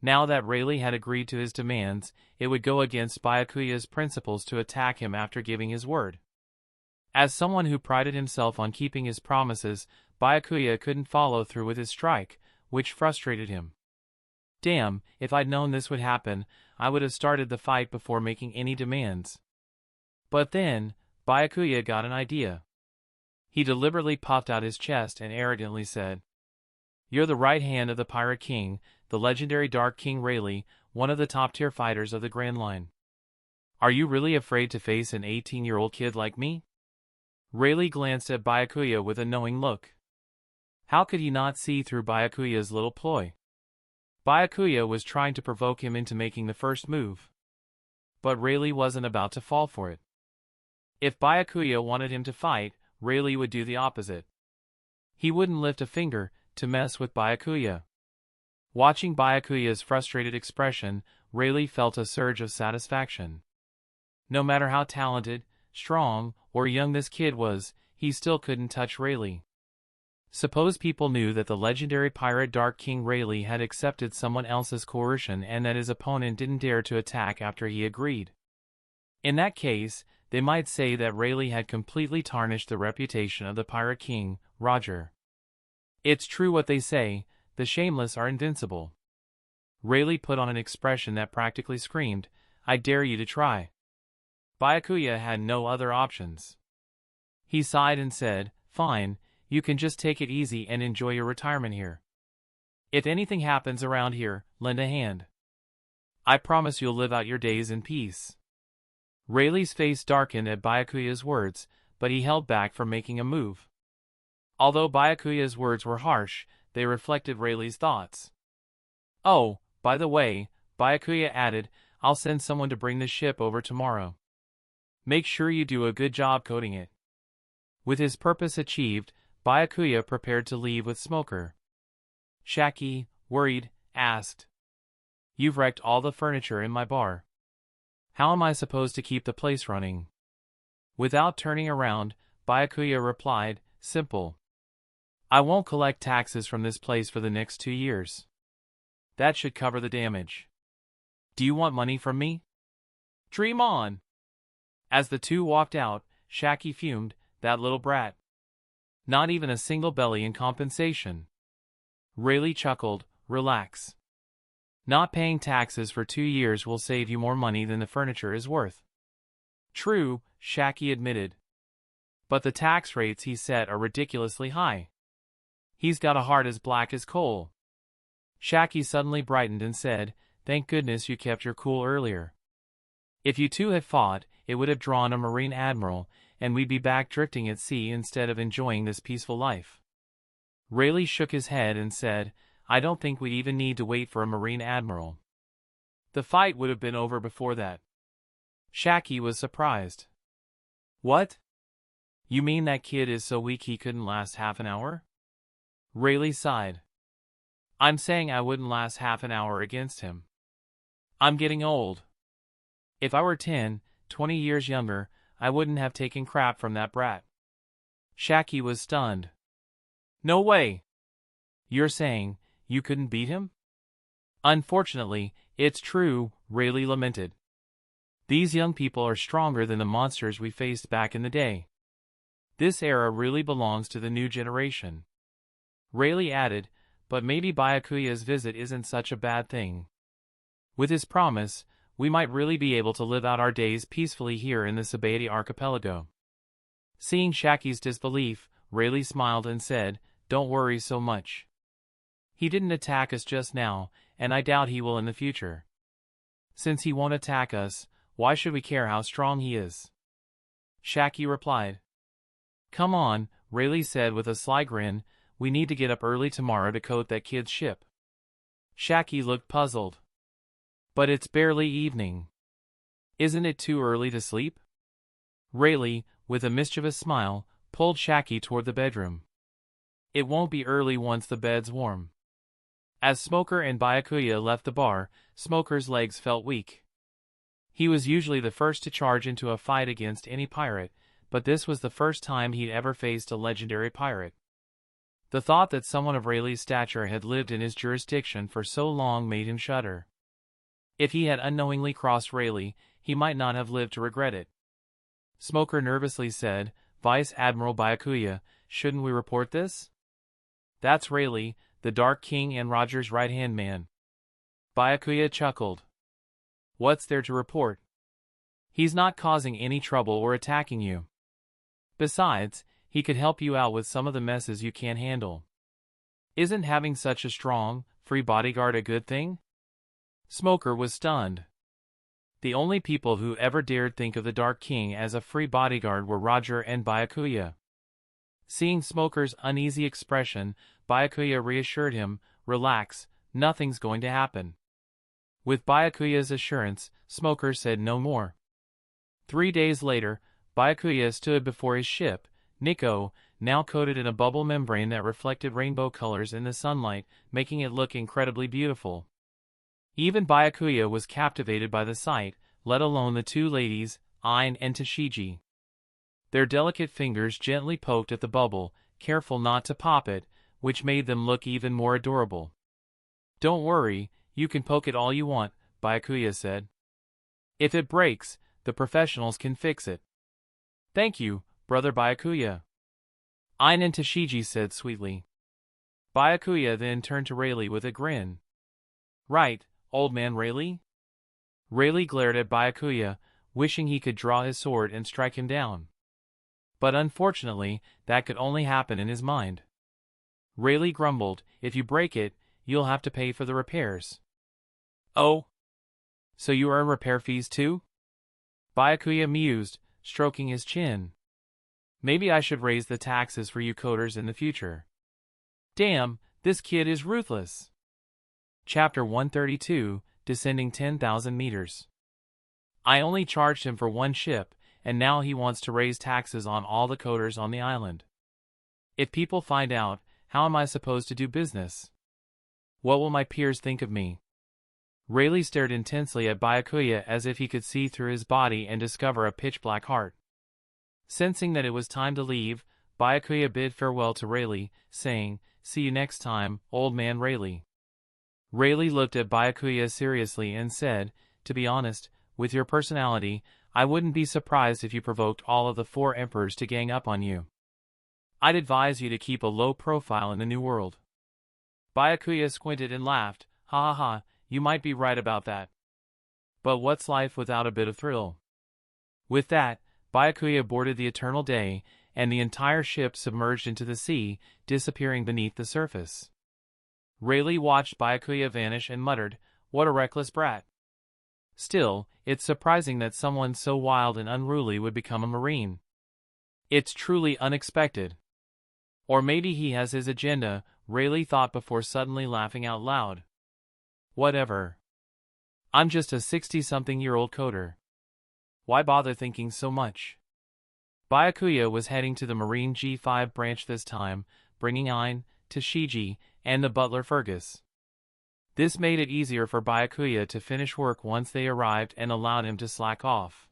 Now that Rayleigh had agreed to his demands, it would go against Byakuya's principles to attack him after giving his word. As someone who prided himself on keeping his promises, Byakuya couldn't follow through with his strike, which frustrated him. Damn, if I'd known this would happen, I would have started the fight before making any demands. But then, Byakuya got an idea. He deliberately puffed out his chest and arrogantly said, "You're the right hand of the Pirate King, the legendary Dark King Rayleigh, one of the top-tier fighters of the Grand Line. Are you really afraid to face an 18-year-old kid like me?" Rayleigh glanced at Byakuya with a knowing look. How could he not see through Byakuya's little ploy? Byakuya was trying to provoke him into making the first move. But Rayleigh wasn't about to fall for it. If Byakuya wanted him to fight, Rayleigh would do the opposite. He wouldn't lift a finger to mess with Byakuya. Watching Byakuya's frustrated expression, Rayleigh felt a surge of satisfaction. No matter how talented, strong, or young this kid was, he still couldn't touch Rayleigh. Suppose people knew that the legendary pirate Dark King Rayleigh had accepted someone else's coercion and that his opponent didn't dare to attack after he agreed. In that case, they might say that Rayleigh had completely tarnished the reputation of the Pirate King, Roger. It's true what they say, the shameless are invincible. Rayleigh put on an expression that practically screamed, "I dare you to try." Byakuya had no other options. He sighed and said, "Fine, you can just take it easy and enjoy your retirement here. If anything happens around here, lend a hand. I promise you'll live out your days in peace." Rayleigh's face darkened at Byakuya's words, but he held back from making a move. Although Byakuya's words were harsh, they reflected Rayleigh's thoughts. "Oh, by the way," Byakuya added, "I'll send someone to bring the ship over tomorrow. Make sure you do a good job coding it." With his purpose achieved, Byakuya prepared to leave with Smoker. Shaki, worried, asked, "You've wrecked all the furniture in my bar. How am I supposed to keep the place running?" Without turning around, Byakuya replied, "Simple. I won't collect taxes from this place for the next 2 years. That should cover the damage. Do you want money from me? Dream on." As the two walked out, Shaki fumed, "That little brat. Not even a single belly in compensation." Rayleigh chuckled, "Relax. Not paying taxes for 2 years will save you more money than the furniture is worth." "True," Shaki admitted. "But the tax rates he set are ridiculously high. He's got a heart as black as coal." Shaki suddenly brightened and said, "Thank goodness you kept your cool earlier. If you two had fought, it would have drawn a marine admiral, and we'd be back drifting at sea instead of enjoying this peaceful life." Rayleigh shook his head and said, "I don't think we'd even need to wait for a marine admiral. The fight would have been over before that." Shaki was surprised. "What? You mean that kid is so weak he couldn't last half an hour?" Rayleigh sighed. "I'm saying I wouldn't last half an hour against him. I'm getting old. If I were 10, 20 years younger, I wouldn't have taken crap from that brat." Shaki was stunned. "No way! You're saying you couldn't beat him?" "Unfortunately, it's true," Rayleigh lamented. "These young people are stronger than the monsters we faced back in the day. This era really belongs to the new generation." Rayleigh added, "But maybe Byakuya's visit isn't such a bad thing. With his promise, we might really be able to live out our days peacefully here in the Sabaody archipelago." Seeing Shaki's disbelief, Rayleigh smiled and said, "Don't worry so much. He didn't attack us just now, and I doubt he will in the future. Since he won't attack us, why should we care how strong he is?" Shaki replied. "Come on," Rayleigh said with a sly grin, "we need to get up early tomorrow to coat that kid's ship." Shaki looked puzzled. "But it's barely evening. Isn't it too early to sleep?" Rayleigh, with a mischievous smile, pulled Shaki toward the bedroom. "It won't be early once the bed's warm." As Smoker and Byakuya left the bar, Smoker's legs felt weak. He was usually the first to charge into a fight against any pirate, but this was the first time he'd ever faced a legendary pirate. The thought that someone of Rayleigh's stature had lived in his jurisdiction for so long made him shudder. If he had unknowingly crossed Rayleigh, he might not have lived to regret it. Smoker nervously said, "Vice Admiral Byakuya, shouldn't we report this?" "That's Rayleigh, the Dark King and Roger's right-hand man." Byakuya chuckled. "What's there to report? He's not causing any trouble or attacking you. Besides, he could help you out with some of the messes you can't handle. Isn't having such a strong, free bodyguard a good thing?" Smoker was stunned. The only people who ever dared think of the Dark King as a free bodyguard were Roger and Byakuya. Seeing Smoker's uneasy expression, Byakuya reassured him, "Relax, nothing's going to happen." With Byakuya's assurance, Smoker said no more. 3 days later, Byakuya stood before his ship, Niko, now coated in a bubble membrane that reflected rainbow colors in the sunlight, making it look incredibly beautiful. Even Byakuya was captivated by the sight, let alone the two ladies, Ain and Tashigi. Their delicate fingers gently poked at the bubble, careful not to pop it, which made them look even more adorable. "Don't worry, you can poke it all you want," Byakuya said. "If it breaks, the professionals can fix it." "Thank you, brother Byakuya," Ain and Tashigi said sweetly. Byakuya then turned to Rayleigh with a grin. "Right, old man Rayleigh?" Rayleigh glared at Byakuya, wishing he could draw his sword and strike him down. But unfortunately, that could only happen in his mind. Rayleigh grumbled, "If you break it, you'll have to pay for the repairs." "Oh? So you earn repair fees too?" Byakuya mused, stroking his chin. "Maybe I should raise the taxes for you coders in the future." Damn, this kid is ruthless. Chapter 132, Descending 10,000 meters. I only charged him for one ship, and now he wants to raise taxes on all the coders on the island. If people find out, how am I supposed to do business? What will my peers think of me? Rayleigh stared intensely at Byakuya as if he could see through his body and discover a pitch-black heart. Sensing that it was time to leave, Byakuya bid farewell to Rayleigh, saying, "See you next time, old man Rayleigh." Rayleigh looked at Byakuya seriously and said, "To be honest, with your personality, I wouldn't be surprised if you provoked all of the 4 emperors to gang up on you. I'd advise you to keep a low profile in the New World." Byakuya squinted and laughed, "Ha ha ha, you might be right about that. But what's life without a bit of thrill?" With that, Byakuya boarded the Eternal Day, and the entire ship submerged into the sea, disappearing beneath the surface. Rayleigh watched Byakuya vanish and muttered, "What a reckless brat." Still, it's surprising that someone so wild and unruly would become a Marine. It's truly unexpected. Or maybe he has his agenda, Rayleigh thought before suddenly laughing out loud. Whatever. I'm just a 60-something-year-old coder. Why bother thinking so much? Byakuya was heading to the Marine G5 branch this time, bringing Ain, Tashigi, and the butler Fergus. This made it easier for Byakuya to finish work once they arrived and allowed him to slack off.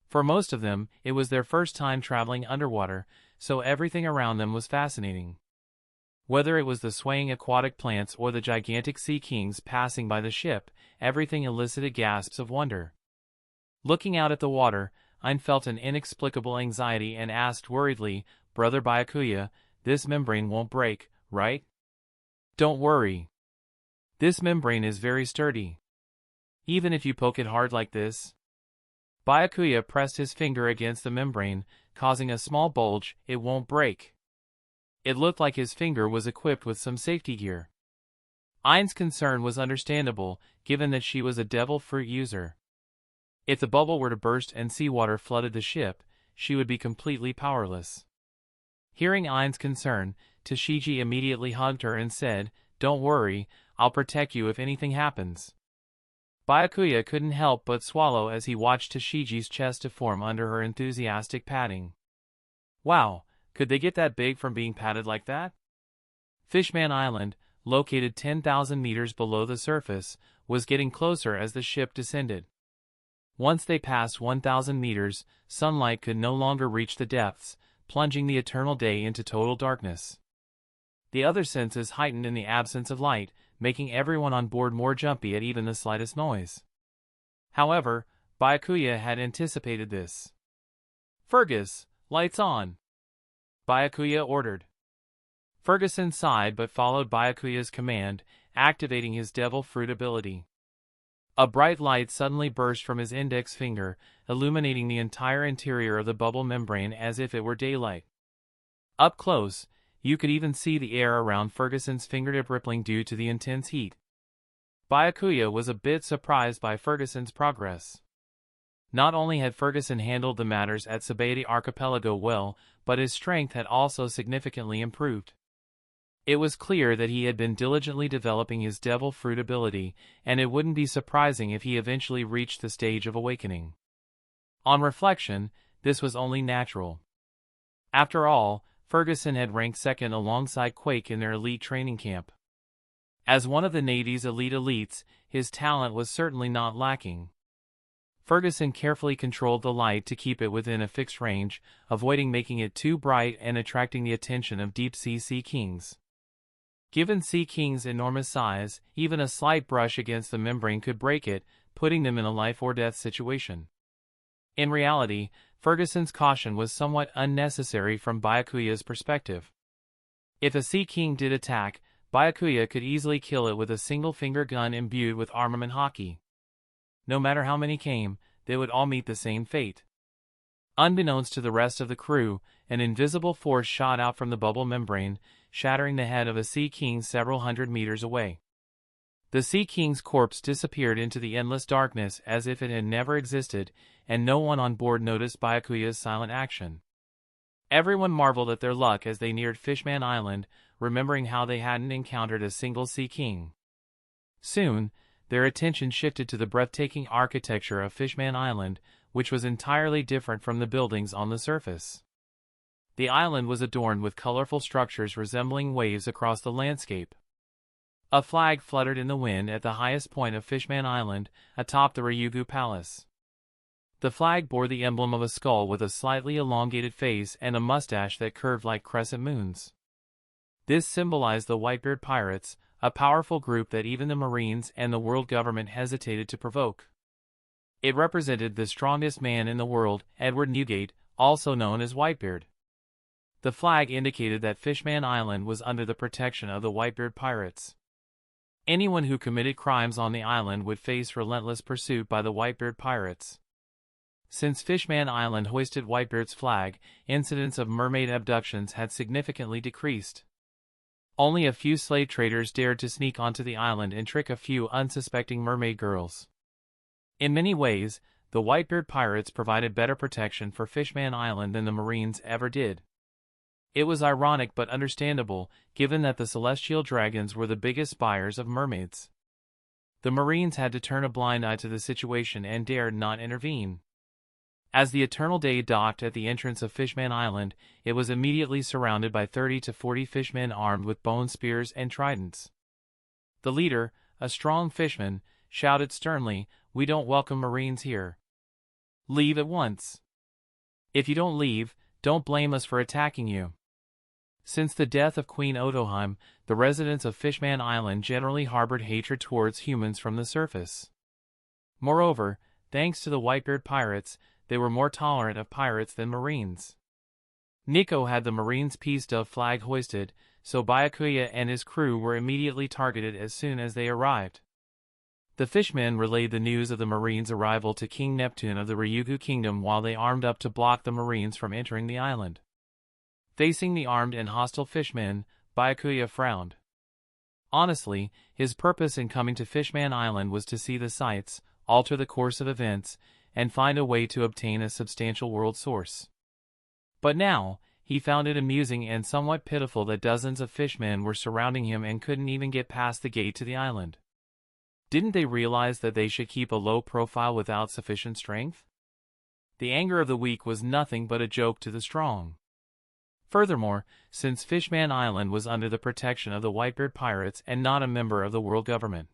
For most of them, it was their first time traveling underwater, so everything around them was fascinating. Whether it was the swaying aquatic plants or the gigantic sea kings passing by the ship, everything elicited gasps of wonder. Looking out at the water, Ain felt an inexplicable anxiety and asked worriedly, "Brother Byakuya, this membrane won't break, right?" "Don't worry. This membrane is very sturdy. Even if you poke it hard like this." Byakuya pressed his finger against the membrane, causing a small bulge. "It won't break." It looked like his finger was equipped with some safety gear. Ain's concern was understandable, given that she was a devil fruit user. If the bubble were to burst and seawater flooded the ship, she would be completely powerless. Hearing Ain's concern, Tashigi immediately hugged her and said, "Don't worry, I'll protect you if anything happens." Byakuya couldn't help but swallow as he watched Tashigi's chest deform under her enthusiastic patting. Wow, could they get that big from being patted like that? Fishman Island, located 10,000 meters below the surface, was getting closer as the ship descended. Once they passed 1,000 meters, sunlight could no longer reach the depths, plunging the Eternal Day into total darkness. The other senses heightened in the absence of light, making everyone on board more jumpy at even the slightest noise. However, Byakuya had anticipated this. "Fergus, lights on!" Byakuya ordered. Ferguson sighed but followed Byakuya's command, activating his devil fruit ability. A bright light suddenly burst from his index finger, illuminating the entire interior of the bubble membrane as if it were daylight. Up close, you could even see the air around Ferguson's fingertip rippling due to the intense heat. Byakuya was a bit surprised by Ferguson's progress. Not only had Ferguson handled the matters at Shyarly Archipelago well, but his strength had also significantly improved. It was clear that he had been diligently developing his devil fruit ability, and it wouldn't be surprising if he eventually reached the stage of awakening. On reflection, this was only natural. After all, Ferguson had ranked second alongside Quake in their elite training camp. As one of the Navy's elite elites, his talent was certainly not lacking. Ferguson carefully controlled the light to keep it within a fixed range, avoiding making it too bright and attracting the attention of deep-sea Sea Kings. Given Sea King's enormous size, even a slight brush against the membrane could break it, putting them in a life-or-death situation. In reality, Ferguson's caution was somewhat unnecessary from Byakuya's perspective. If a Sea King did attack, Byakuya could easily kill it with a single-finger gun imbued with armament hockey. No matter how many came, they would all meet the same fate. Unbeknownst to the rest of the crew, an invisible force shot out from the bubble membrane, shattering the head of a Sea King several hundred meters away. The Sea King's corpse disappeared into the endless darkness as if it had never existed, and no one on board noticed Byakuya's silent action. Everyone marveled at their luck as they neared Fishman Island, remembering how they hadn't encountered a single Sea King. Soon, their attention shifted to the breathtaking architecture of Fishman Island, which was entirely different from the buildings on the surface. The island was adorned with colorful structures resembling waves across the landscape. A flag fluttered in the wind at the highest point of Fishman Island, atop the Ryugu Palace. The flag bore the emblem of a skull with a slightly elongated face and a mustache that curved like crescent moons. This symbolized the Whitebeard pirates, a powerful group that even the Marines and the world government hesitated to provoke. It represented the strongest man in the world, Edward Newgate, also known as Whitebeard. The flag indicated that Fishman Island was under the protection of the Whitebeard pirates. Anyone who committed crimes on the island would face relentless pursuit by the Whitebeard pirates. Since Fishman Island hoisted Whitebeard's flag, incidents of mermaid abductions had significantly decreased. Only a few slave traders dared to sneak onto the island and trick a few unsuspecting mermaid girls. In many ways, the Whitebeard pirates provided better protection for Fishman Island than the Marines ever did. It was ironic but understandable, given that the celestial dragons were the biggest buyers of mermaids. The Marines had to turn a blind eye to the situation and dared not intervene. As the Eternal Day docked at the entrance of Fishman Island, it was immediately surrounded by 30 to 40 fishmen armed with bone spears and tridents. The leader, a strong fishman, shouted sternly, "We don't welcome Marines here. Leave at once. If you don't leave, don't blame us for attacking you." Since the death of Queen Otoheim, the residents of Fishman Island generally harbored hatred towards humans from the surface. Moreover, thanks to the Whitebeard pirates, they were more tolerant of pirates than Marines. Niko had the Marines' peace dove flag hoisted, so Byakuya and his crew were immediately targeted as soon as they arrived. The fishmen relayed the news of the Marines' arrival to King Neptune of the Ryugu Kingdom while they armed up to block the Marines from entering the island. Facing the armed and hostile fishmen, Byakuya frowned. Honestly, his purpose in coming to Fishman Island was to see the sights, alter the course of events, and find a way to obtain a substantial world source. But now, he found it amusing and somewhat pitiful that dozens of fishmen were surrounding him and couldn't even get past the gate to the island. Didn't they realize that they should keep a low profile without sufficient strength? The anger of the weak was nothing but a joke to the strong. Furthermore, since Fishman Island was under the protection of the Whitebeard pirates and not a member of the world government,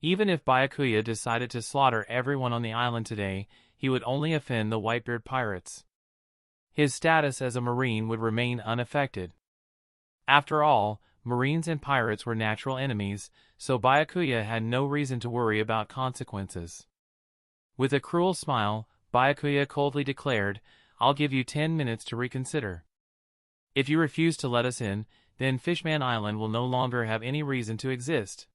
even if Byakuya decided to slaughter everyone on the island today, he would only offend the Whitebeard pirates. His status as a Marine would remain unaffected. After all, Marines and pirates were natural enemies, so Byakuya had no reason to worry about consequences. With a cruel smile, Byakuya coldly declared, "I'll give you 10 minutes to reconsider. If you refuse to let us in, then Fishman Island will no longer have any reason to exist."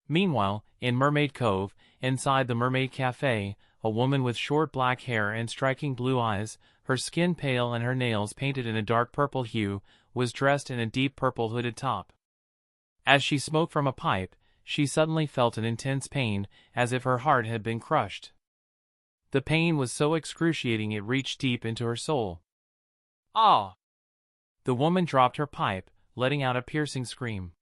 Meanwhile, in Mermaid Cove, inside the Mermaid Cafe, a woman with short black hair and striking blue eyes, her skin pale and her nails painted in a dark purple hue, was dressed in a deep purple hooded top. As she smoked from a pipe, she suddenly felt an intense pain, as if her heart had been crushed. The pain was so excruciating it reached deep into her soul. "Ah!" The woman dropped her pipe, letting out a piercing scream.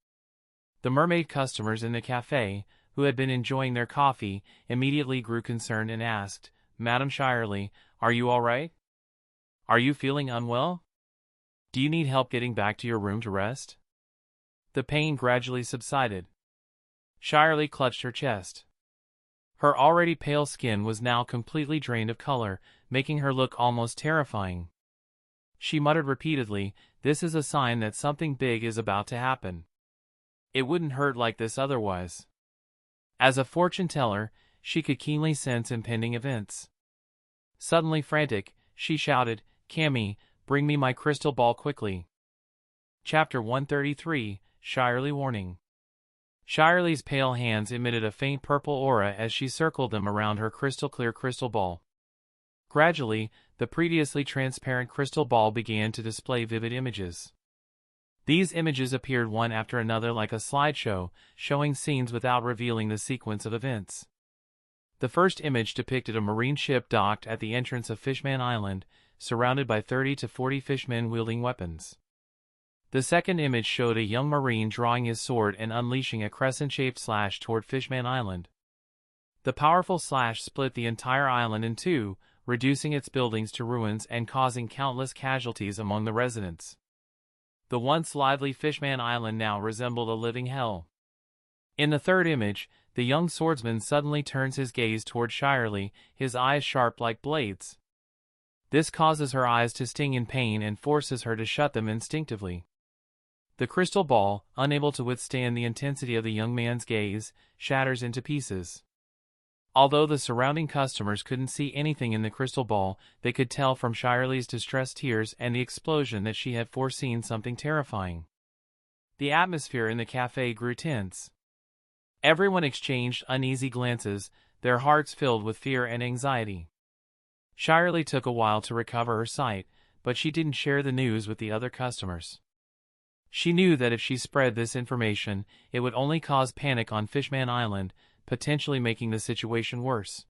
The mermaid customers in the cafe, who had been enjoying their coffee, immediately grew concerned and asked, Madam Shyarly, are you all right? Are you feeling unwell? Do you need help getting back to your room to rest? The pain gradually subsided. Shyarly clutched her chest. Her already pale skin was now completely drained of color, making her look almost terrifying. She muttered repeatedly, "This is a sign that something big is about to happen. It wouldn't hurt like this otherwise." As a fortune teller, she could keenly sense impending events. Suddenly frantic, she shouted, "Cammy, bring me my crystal ball quickly." Chapter 133, Shyarly Warning. Shyarly's pale hands emitted a faint purple aura as she circled them around her crystal-clear crystal ball. Gradually, the previously transparent crystal ball began to display vivid images. These images appeared one after another like a slideshow, showing scenes without revealing the sequence of events. The first image depicted a marine ship docked at the entrance of Fishman Island, surrounded by 30 to 40 fishmen wielding weapons. The second image showed a young marine drawing his sword and unleashing a crescent-shaped slash toward Fishman Island. The powerful slash split the entire island in two, reducing its buildings to ruins and causing countless casualties among the residents. The once lively Fishman Island now resembled a living hell. In the third image, the young swordsman suddenly turns his gaze toward Shyarly, his eyes sharp like blades. This causes her eyes to sting in pain and forces her to shut them instinctively. The crystal ball, unable to withstand the intensity of the young man's gaze, shatters into pieces. Although the surrounding customers couldn't see anything in the crystal ball, they could tell from Shyarly's distressed tears and the explosion that she had foreseen something terrifying. The atmosphere in the cafe grew tense. Everyone exchanged uneasy glances, their hearts filled with fear and anxiety. Shyarly took a while to recover her sight, but she didn't share the news with the other customers. She knew that if she spread this information, it would only cause panic on Fishman Island, potentially making the situation worse.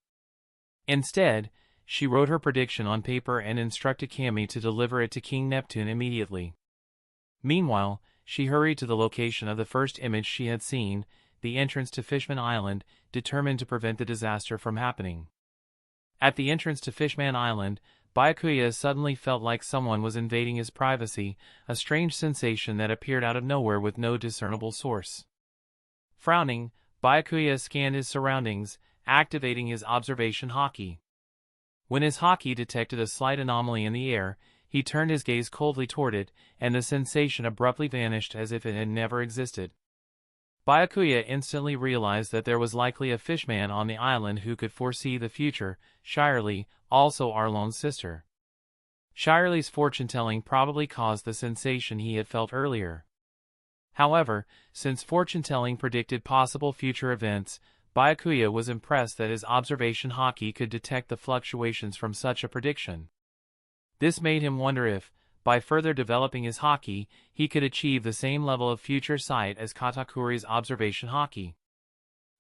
Instead, she wrote her prediction on paper and instructed Cammy to deliver it to King Neptune immediately. Meanwhile, she hurried to the location of the first image she had seen, the entrance to Fishman Island, determined to prevent the disaster from happening. At the entrance to Fishman Island, Byakuya suddenly felt like someone was invading his privacy, a strange sensation that appeared out of nowhere with no discernible source. Frowning, Byakuya scanned his surroundings, activating his observation haki. When his haki detected a slight anomaly in the air, he turned his gaze coldly toward it, and the sensation abruptly vanished as if it had never existed. Byakuya instantly realized that there was likely a fishman on the island who could foresee the future, Shyarly, also Arlon's sister. Shyarly's fortune-telling probably caused the sensation he had felt earlier. However, since fortune-telling predicted possible future events, Byakuya was impressed that his observation haki could detect the fluctuations from such a prediction. This made him wonder if, by further developing his haki, he could achieve the same level of future sight as Katakuri's observation haki.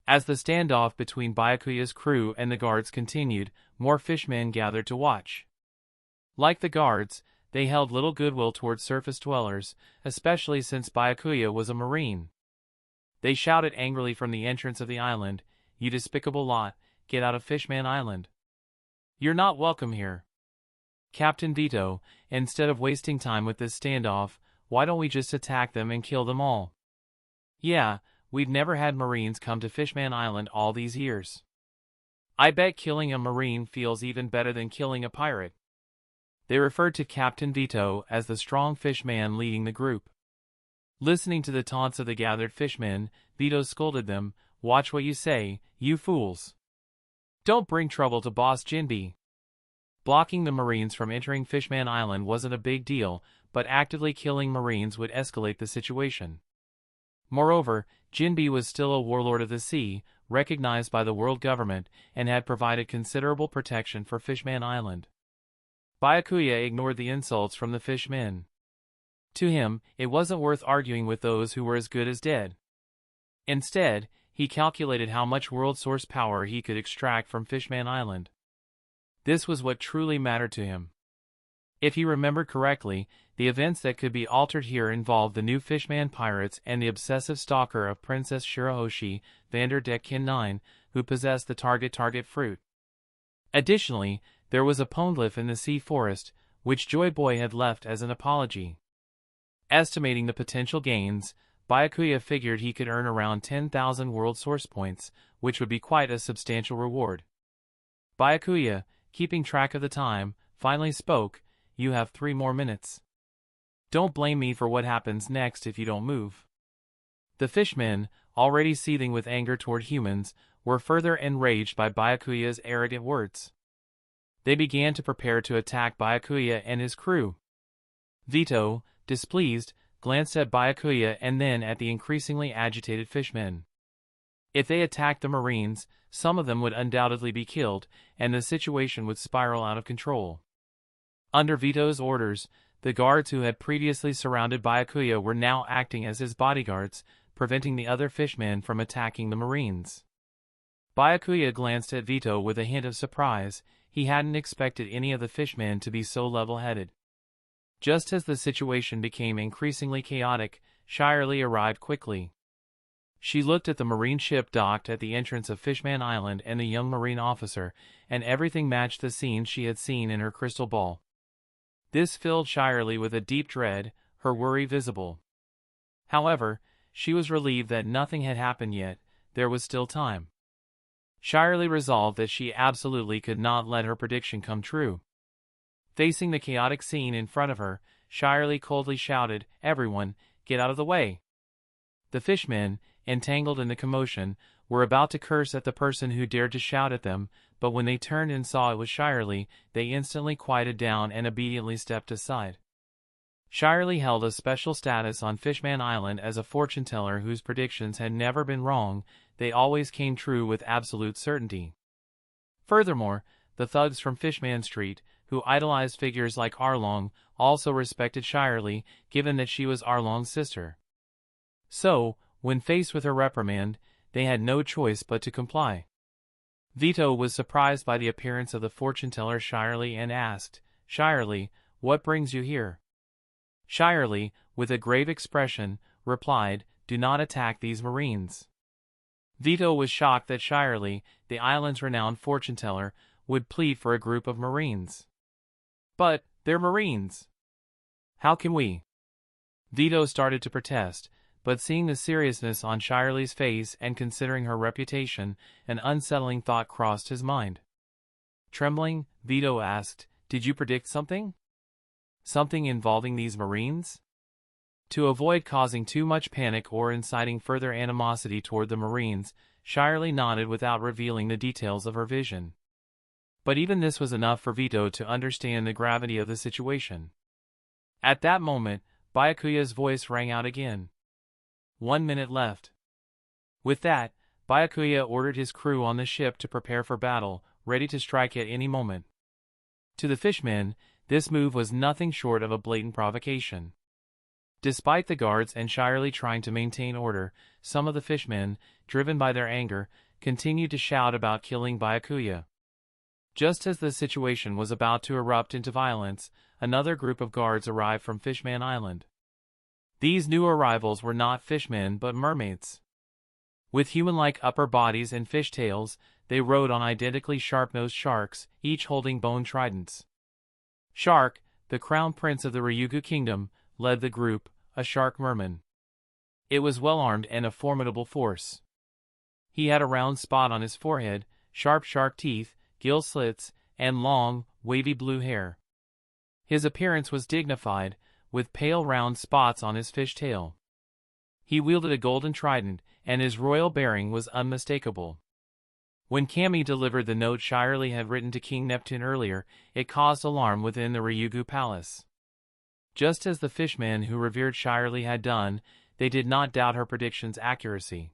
As the standoff between Byakuya's crew and the guards continued, more fishmen gathered to watch. Like the guards, they held little goodwill towards surface dwellers, especially since Byakuya was a marine. They shouted angrily from the entrance of the island, "You despicable lot, get out of Fishman Island. You're not welcome here. Captain Vito, instead of wasting time with this standoff, why don't we just attack them and kill them all? Yeah, we've never had Marines come to Fishman Island all these years. I bet killing a Marine feels even better than killing a pirate." They referred to Captain Vito as the strong fishman leading the group. Listening to the taunts of the gathered fishmen, Vito scolded them, "Watch what you say, you fools. Don't bring trouble to Boss Jinbe." Blocking the Marines from entering Fishman Island wasn't a big deal, but actively killing Marines would escalate the situation. Moreover, Jinbe was still a warlord of the sea, recognized by the world government, and had provided considerable protection for Fishman Island. Byakuya ignored the insults from the fishmen. To him, it wasn't worth arguing with those who were as good as dead. Instead, he calculated how much world source power he could extract from Fishman Island. This was what truly mattered to him. If he remembered correctly, the events that could be altered here involved the new Fishman pirates and the obsessive stalker of Princess Shirahoshi, Vander Deck Kin 9, who possessed the target fruit. Additionally, there was a Poneglyph in the sea forest, which Joy Boy had left as an apology. Estimating the potential gains, Byakuya figured he could earn around 10,000 world source points, which would be quite a substantial reward. Byakuya, keeping track of the time, finally spoke, "You have 3 more minutes. Don't blame me for what happens next if you don't move." The fishmen, already seething with anger toward humans, were further enraged by Byakuya's arrogant words. They began to prepare to attack Byakuya and his crew. Zitto, displeased, glanced at Byakuya and then at the increasingly agitated fishmen. If they attacked the Marines, some of them would undoubtedly be killed, and the situation would spiral out of control. Under Zitto's orders, the guards who had previously surrounded Byakuya were now acting as his bodyguards, preventing the other fishmen from attacking the Marines. Byakuya glanced at Zitto with a hint of surprise. He hadn't expected any of the fishmen to be so level-headed. Just as the situation became increasingly chaotic, Shyarly arrived quickly. She looked at the Marine ship docked at the entrance of Fishman Island and the young Marine officer, and everything matched the scenes she had seen in her crystal ball. This filled Shyarly with a deep dread, her worry visible. However, she was relieved that nothing had happened yet. There was still time. Shyarly resolved that she absolutely could not let her prediction come true. Facing the chaotic scene in front of her, Shyarly coldly shouted, "Everyone, get out of the way!" The fishmen, entangled in the commotion, were about to curse at the person who dared to shout at them, but when they turned and saw it was Shyarly, they instantly quieted down and obediently stepped aside. Shyarly held a special status on Fishman Island as a fortune-teller whose predictions had never been wrong. They always came true with absolute certainty. Furthermore, the thugs from Fishman Street, who idolized figures like Arlong, also respected Shyarly, given that she was Arlong's sister. So, when faced with her reprimand, they had no choice but to comply. Zitto was surprised by the appearance of the fortune-teller Shyarly and asked, "Shyarly, what brings you here?" Shyarly, with a grave expression, replied, "Do not attack these Marines." Zitto was shocked that Shyarly, the island's renowned fortune-teller, would plead for a group of Marines. "But, they're Marines. How can we?" Zitto started to protest, but seeing the seriousness on Shyarly's face and considering her reputation, an unsettling thought crossed his mind. Trembling, Zitto asked, "Did you predict something? Something involving these Marines?" To avoid causing too much panic or inciting further animosity toward the Marines, Shyarly nodded without revealing the details of her vision. But even this was enough for Zitto to understand the gravity of the situation. At that moment, Byakuya's voice rang out again. 1 minute left. With that, Byakuya ordered his crew on the ship to prepare for battle, ready to strike at any moment. To the fishmen, this move was nothing short of a blatant provocation. Despite the guards and Shyarly trying to maintain order, some of the fishmen, driven by their anger, continued to shout about killing Byakuya. Just as the situation was about to erupt into violence, another group of guards arrived from Fishman Island. These new arrivals were not fishmen but mermaids. With human-like upper bodies and fish tails, they rode on identically sharp-nosed sharks, each holding bone tridents. Shark, the crown prince of the Ryugu kingdom, led the group, a shark merman. It was well-armed and a formidable force. He had a round spot on his forehead, sharp shark teeth, gill slits, and long, wavy blue hair. His appearance was dignified, with pale round spots on his fish tail. He wielded a golden trident, and his royal bearing was unmistakable. When Kami delivered the note Shyarly had written to King Neptune earlier, it caused alarm within the Ryugu palace. Just as the fishmen who revered Shyarly had done, they did not doubt her prediction's accuracy.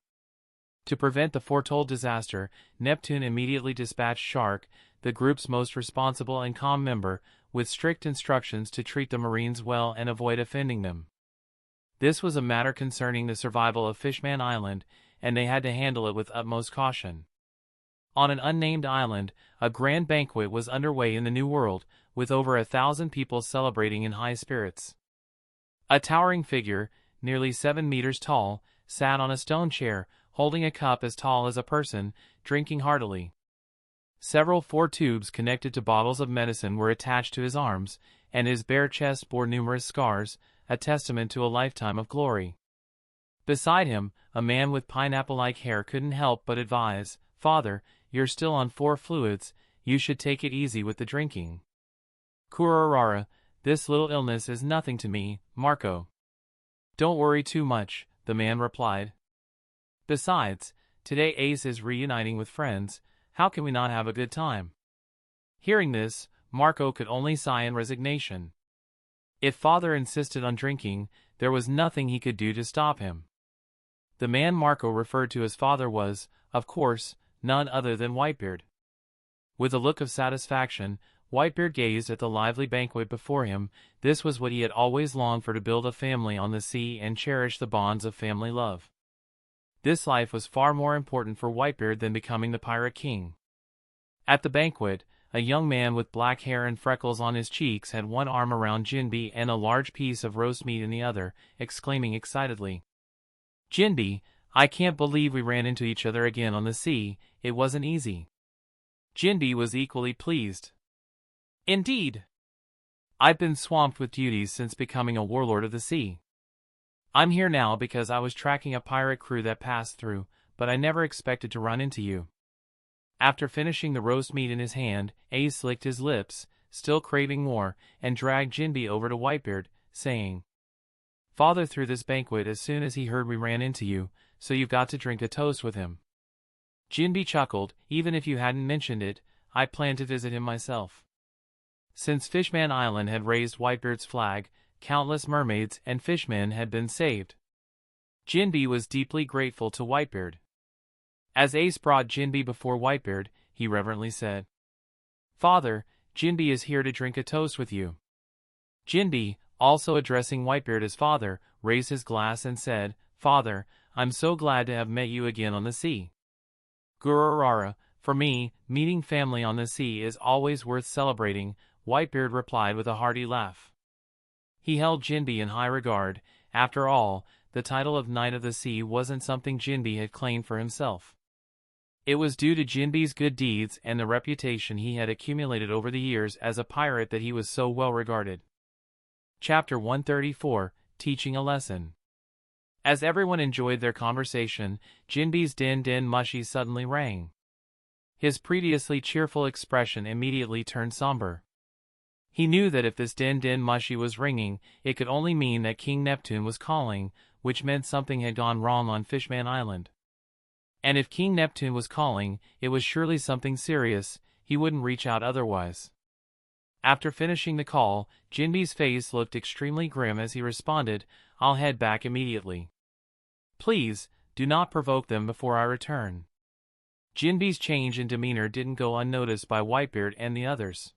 To prevent the foretold disaster, Neptune immediately dispatched Shark, the group's most responsible and calm member, with strict instructions to treat the Marines well and avoid offending them. This was a matter concerning the survival of Fishman Island, and they had to handle it with utmost caution. On an unnamed island, a grand banquet was underway in the New World, with over 1,000 people celebrating in high spirits. A towering figure, nearly 7 meters tall, sat on a stone chair, holding a cup as tall as a person, drinking heartily. Several 4 tubes connected to bottles of medicine were attached to his arms, and his bare chest bore numerous scars, a testament to a lifetime of glory. Beside him, a man with pineapple-like hair couldn't help but advise, "Father, you're still on 4 fluids, you should take it easy with the drinking." "Kurarara, this little illness is nothing to me, Marco." "Don't worry too much," the man replied. "Besides, today Ace is reuniting with friends, how can we not have a good time?" Hearing this, Marco could only sigh in resignation. If father insisted on drinking, there was nothing he could do to stop him. The man Marco referred to as father was, of course, none other than Whitebeard. With a look of satisfaction, Whitebeard gazed at the lively banquet before him. This was what he had always longed for, to build a family on the sea and cherish the bonds of family love. This life was far more important for Whitebeard than becoming the Pirate King. At the banquet, a young man with black hair and freckles on his cheeks had one arm around Jinbe and a large piece of roast meat in the other, exclaiming excitedly, "Jinbe, I can't believe we ran into each other again on the sea, it wasn't easy." Jinbe was equally pleased. "Indeed. I've been swamped with duties since becoming a warlord of the sea. I'm here now because I was tracking a pirate crew that passed through, but I never expected to run into you." After finishing the roast meat in his hand, Ace licked his lips, still craving more, and dragged Jinbe over to Whitebeard, saying, "Father threw this banquet as soon as he heard we ran into you, so you've got to drink a toast with him." Jinbe chuckled. "Even if you hadn't mentioned it, I planned to visit him myself." Since Fishman Island had raised Whitebeard's flag, countless mermaids and fishmen had been saved. Jinbe was deeply grateful to Whitebeard. As Ace brought Jinbe before Whitebeard, he reverently said, "Father, Jinbe is here to drink a toast with you." Jinbe, also addressing Whitebeard as father, raised his glass and said, "Father, I'm so glad to have met you again on the sea." "Gururara, for me, meeting family on the sea is always worth celebrating," Whitebeard replied with a hearty laugh. He held Jinbe in high regard. After all, the title of Knight of the Sea wasn't something Jinbe had claimed for himself. It was due to Jinbe's good deeds and the reputation he had accumulated over the years as a pirate that he was so well regarded. Chapter 134, Teaching a Lesson. As everyone enjoyed their conversation, Jinbe's din-din mushy suddenly rang. His previously cheerful expression immediately turned somber. He knew that if this din-din mushy was ringing, it could only mean that King Neptune was calling, which meant something had gone wrong on Fishman Island. And if King Neptune was calling, it was surely something serious, he wouldn't reach out otherwise. After finishing the call, Jinbe's face looked extremely grim as he responded, "I'll head back immediately. Please, do not provoke them before I return." Jinbe's change in demeanor didn't go unnoticed by Whitebeard and the others.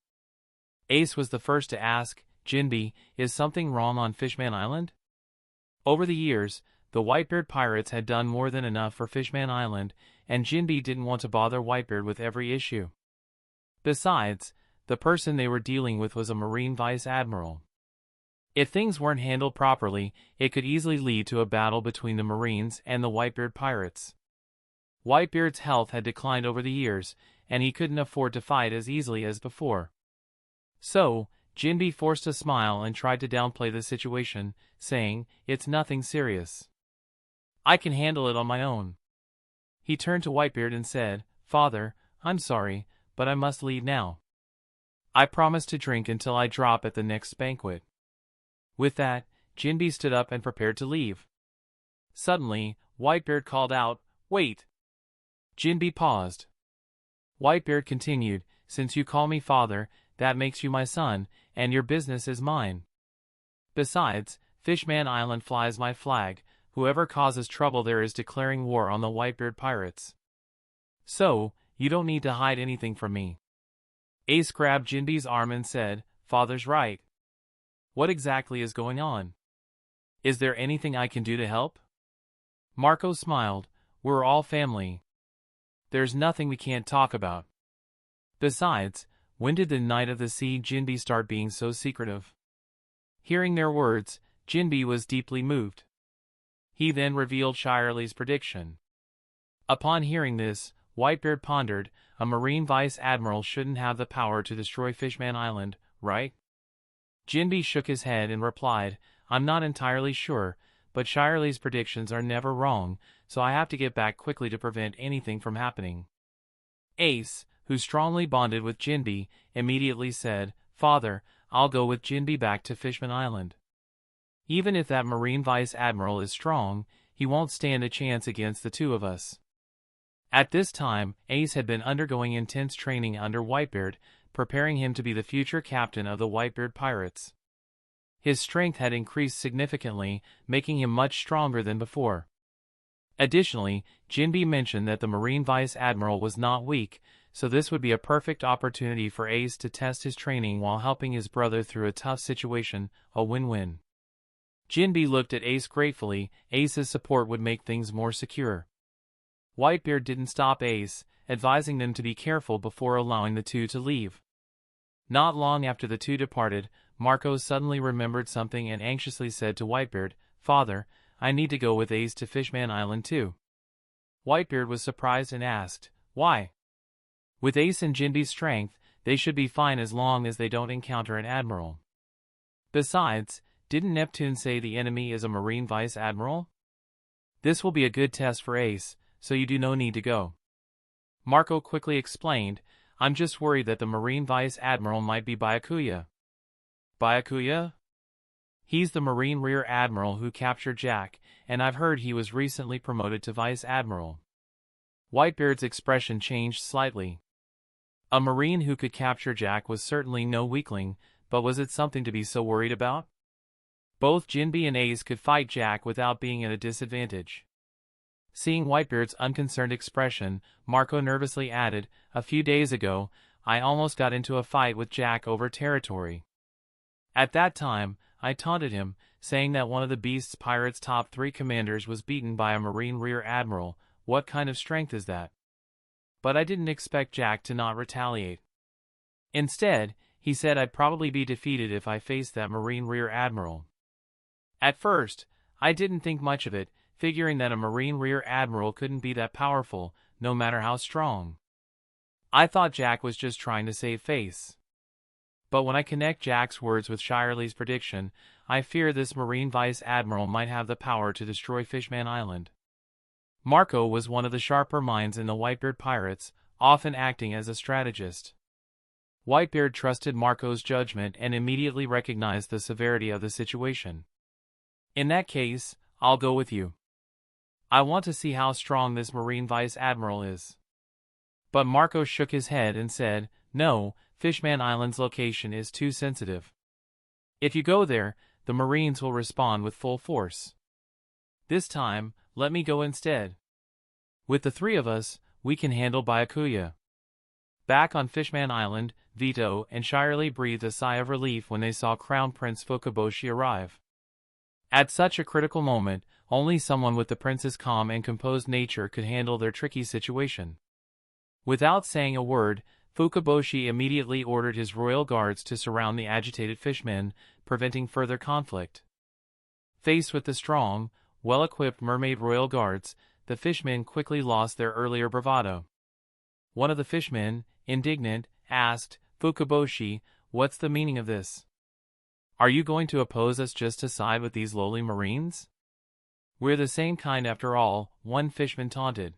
Ace was the first to ask, "Jinbe, is something wrong on Fishman Island?" Over the years, the Whitebeard pirates had done more than enough for Fishman Island, and Jinbe didn't want to bother Whitebeard with every issue. Besides, the person they were dealing with was a Marine Vice Admiral. If things weren't handled properly, it could easily lead to a battle between the Marines and the Whitebeard pirates. Whitebeard's health had declined over the years, and he couldn't afford to fight as easily as before. So, Jinbe forced a smile and tried to downplay the situation, saying, "It's nothing serious. I can handle it on my own." He turned to Whitebeard and said, "Father, I'm sorry, but I must leave now. I promise to drink until I drop at the next banquet." With that, Jinbe stood up and prepared to leave. Suddenly, Whitebeard called out, "Wait!" Jinbe paused. Whitebeard continued, "Since you call me father, that makes you my son, and your business is mine. Besides, Fishman Island flies my flag. Whoever causes trouble there is declaring war on the Whitebeard pirates. So, you don't need to hide anything from me." Ace grabbed Jinbe's arm and said, "Father's right. What exactly is going on? Is there anything I can do to help?" Marco smiled, "We're all family. There's nothing we can't talk about. Besides, when did the Knight of the Sea Jinbe start being so secretive?" Hearing their words, Jinbe was deeply moved. He then revealed Shyarly's prediction. Upon hearing this, Whitebeard pondered. A Marine Vice Admiral shouldn't have the power to destroy Fishman Island, right? Jinbe shook his head and replied, I'm not entirely sure, but Shyarly's predictions are never wrong, so I have to get back quickly to prevent anything from happening. Ace, who strongly bonded with Jinbe, immediately said, Father, I'll go with Jinbe back to Fishman Island. Even if that Marine Vice Admiral is strong, he won't stand a chance against the two of us. At this time, Ace had been undergoing intense training under Whitebeard, preparing him to be the future captain of the Whitebeard pirates. His strength had increased significantly, making him much stronger than before. Additionally, Jinbe mentioned that the Marine Vice Admiral was not weak, so this would be a perfect opportunity for Ace to test his training while helping his brother through a tough situation, a win-win. Jinbe looked at Ace gratefully. Ace's support would make things more secure. Whitebeard didn't stop Ace, advising them to be careful before allowing the two to leave. Not long after the two departed, Marco suddenly remembered something and anxiously said to Whitebeard, Father, I need to go with Ace to Fishman Island too. Whitebeard was surprised and asked, Why? With Ace and Jinbe's strength, they should be fine as long as they don't encounter an admiral. Besides, didn't Neptune say the enemy is a Marine Vice Admiral? This will be a good test for Ace, so you do no need to go. Marco quickly explained, I'm just worried that the Marine Vice Admiral might be Byakuya. Byakuya? He's the Marine Rear Admiral who captured Jack, and I've heard he was recently promoted to Vice Admiral. Whitebeard's expression changed slightly. A Marine who could capture Jack was certainly no weakling, but was it something to be so worried about? Both Jinbe and Ace could fight Jack without being at a disadvantage. Seeing Whitebeard's unconcerned expression, Marco nervously added, A few days ago, I almost got into a fight with Jack over territory. At that time, I taunted him, saying that one of the Beast's pirates' top 3 commanders was beaten by a Marine Rear Admiral. What kind of strength is that? But I didn't expect Jack to not retaliate. Instead, he said I'd probably be defeated if I faced that Marine Rear Admiral. At first, I didn't think much of it, figuring that a Marine Rear Admiral couldn't be that powerful, no matter how strong. I thought Jack was just trying to save face. But when I connect Jack's words with Shyarly's prediction, I fear this Marine Vice Admiral might have the power to destroy Fishman Island. Marco was one of the sharper minds in the Whitebeard pirates, often acting as a strategist. Whitebeard trusted Marco's judgment and immediately recognized the severity of the situation. In that case, I'll go with you. I want to see how strong this Marine Vice Admiral is. But Marco shook his head and said, No, Fishman Island's location is too sensitive. If you go there, the Marines will respond with full force. This time, let me go instead. With the 3 of us, we can handle Byakuya. Back on Fishman Island, Zitto and Shyarly breathed a sigh of relief when they saw Crown Prince Fukaboshi arrive. At such a critical moment, only someone with the prince's calm and composed nature could handle their tricky situation. Without saying a word, Fukaboshi immediately ordered his royal guards to surround the agitated fishmen, preventing further conflict. Faced with the strong, well-equipped mermaid royal guards, the fishmen quickly lost their earlier bravado. One of the fishmen, indignant, asked, Fukaboshi, what's the meaning of this? Are you going to oppose us just to side with these lowly Marines? We're the same kind after all, one fishman taunted.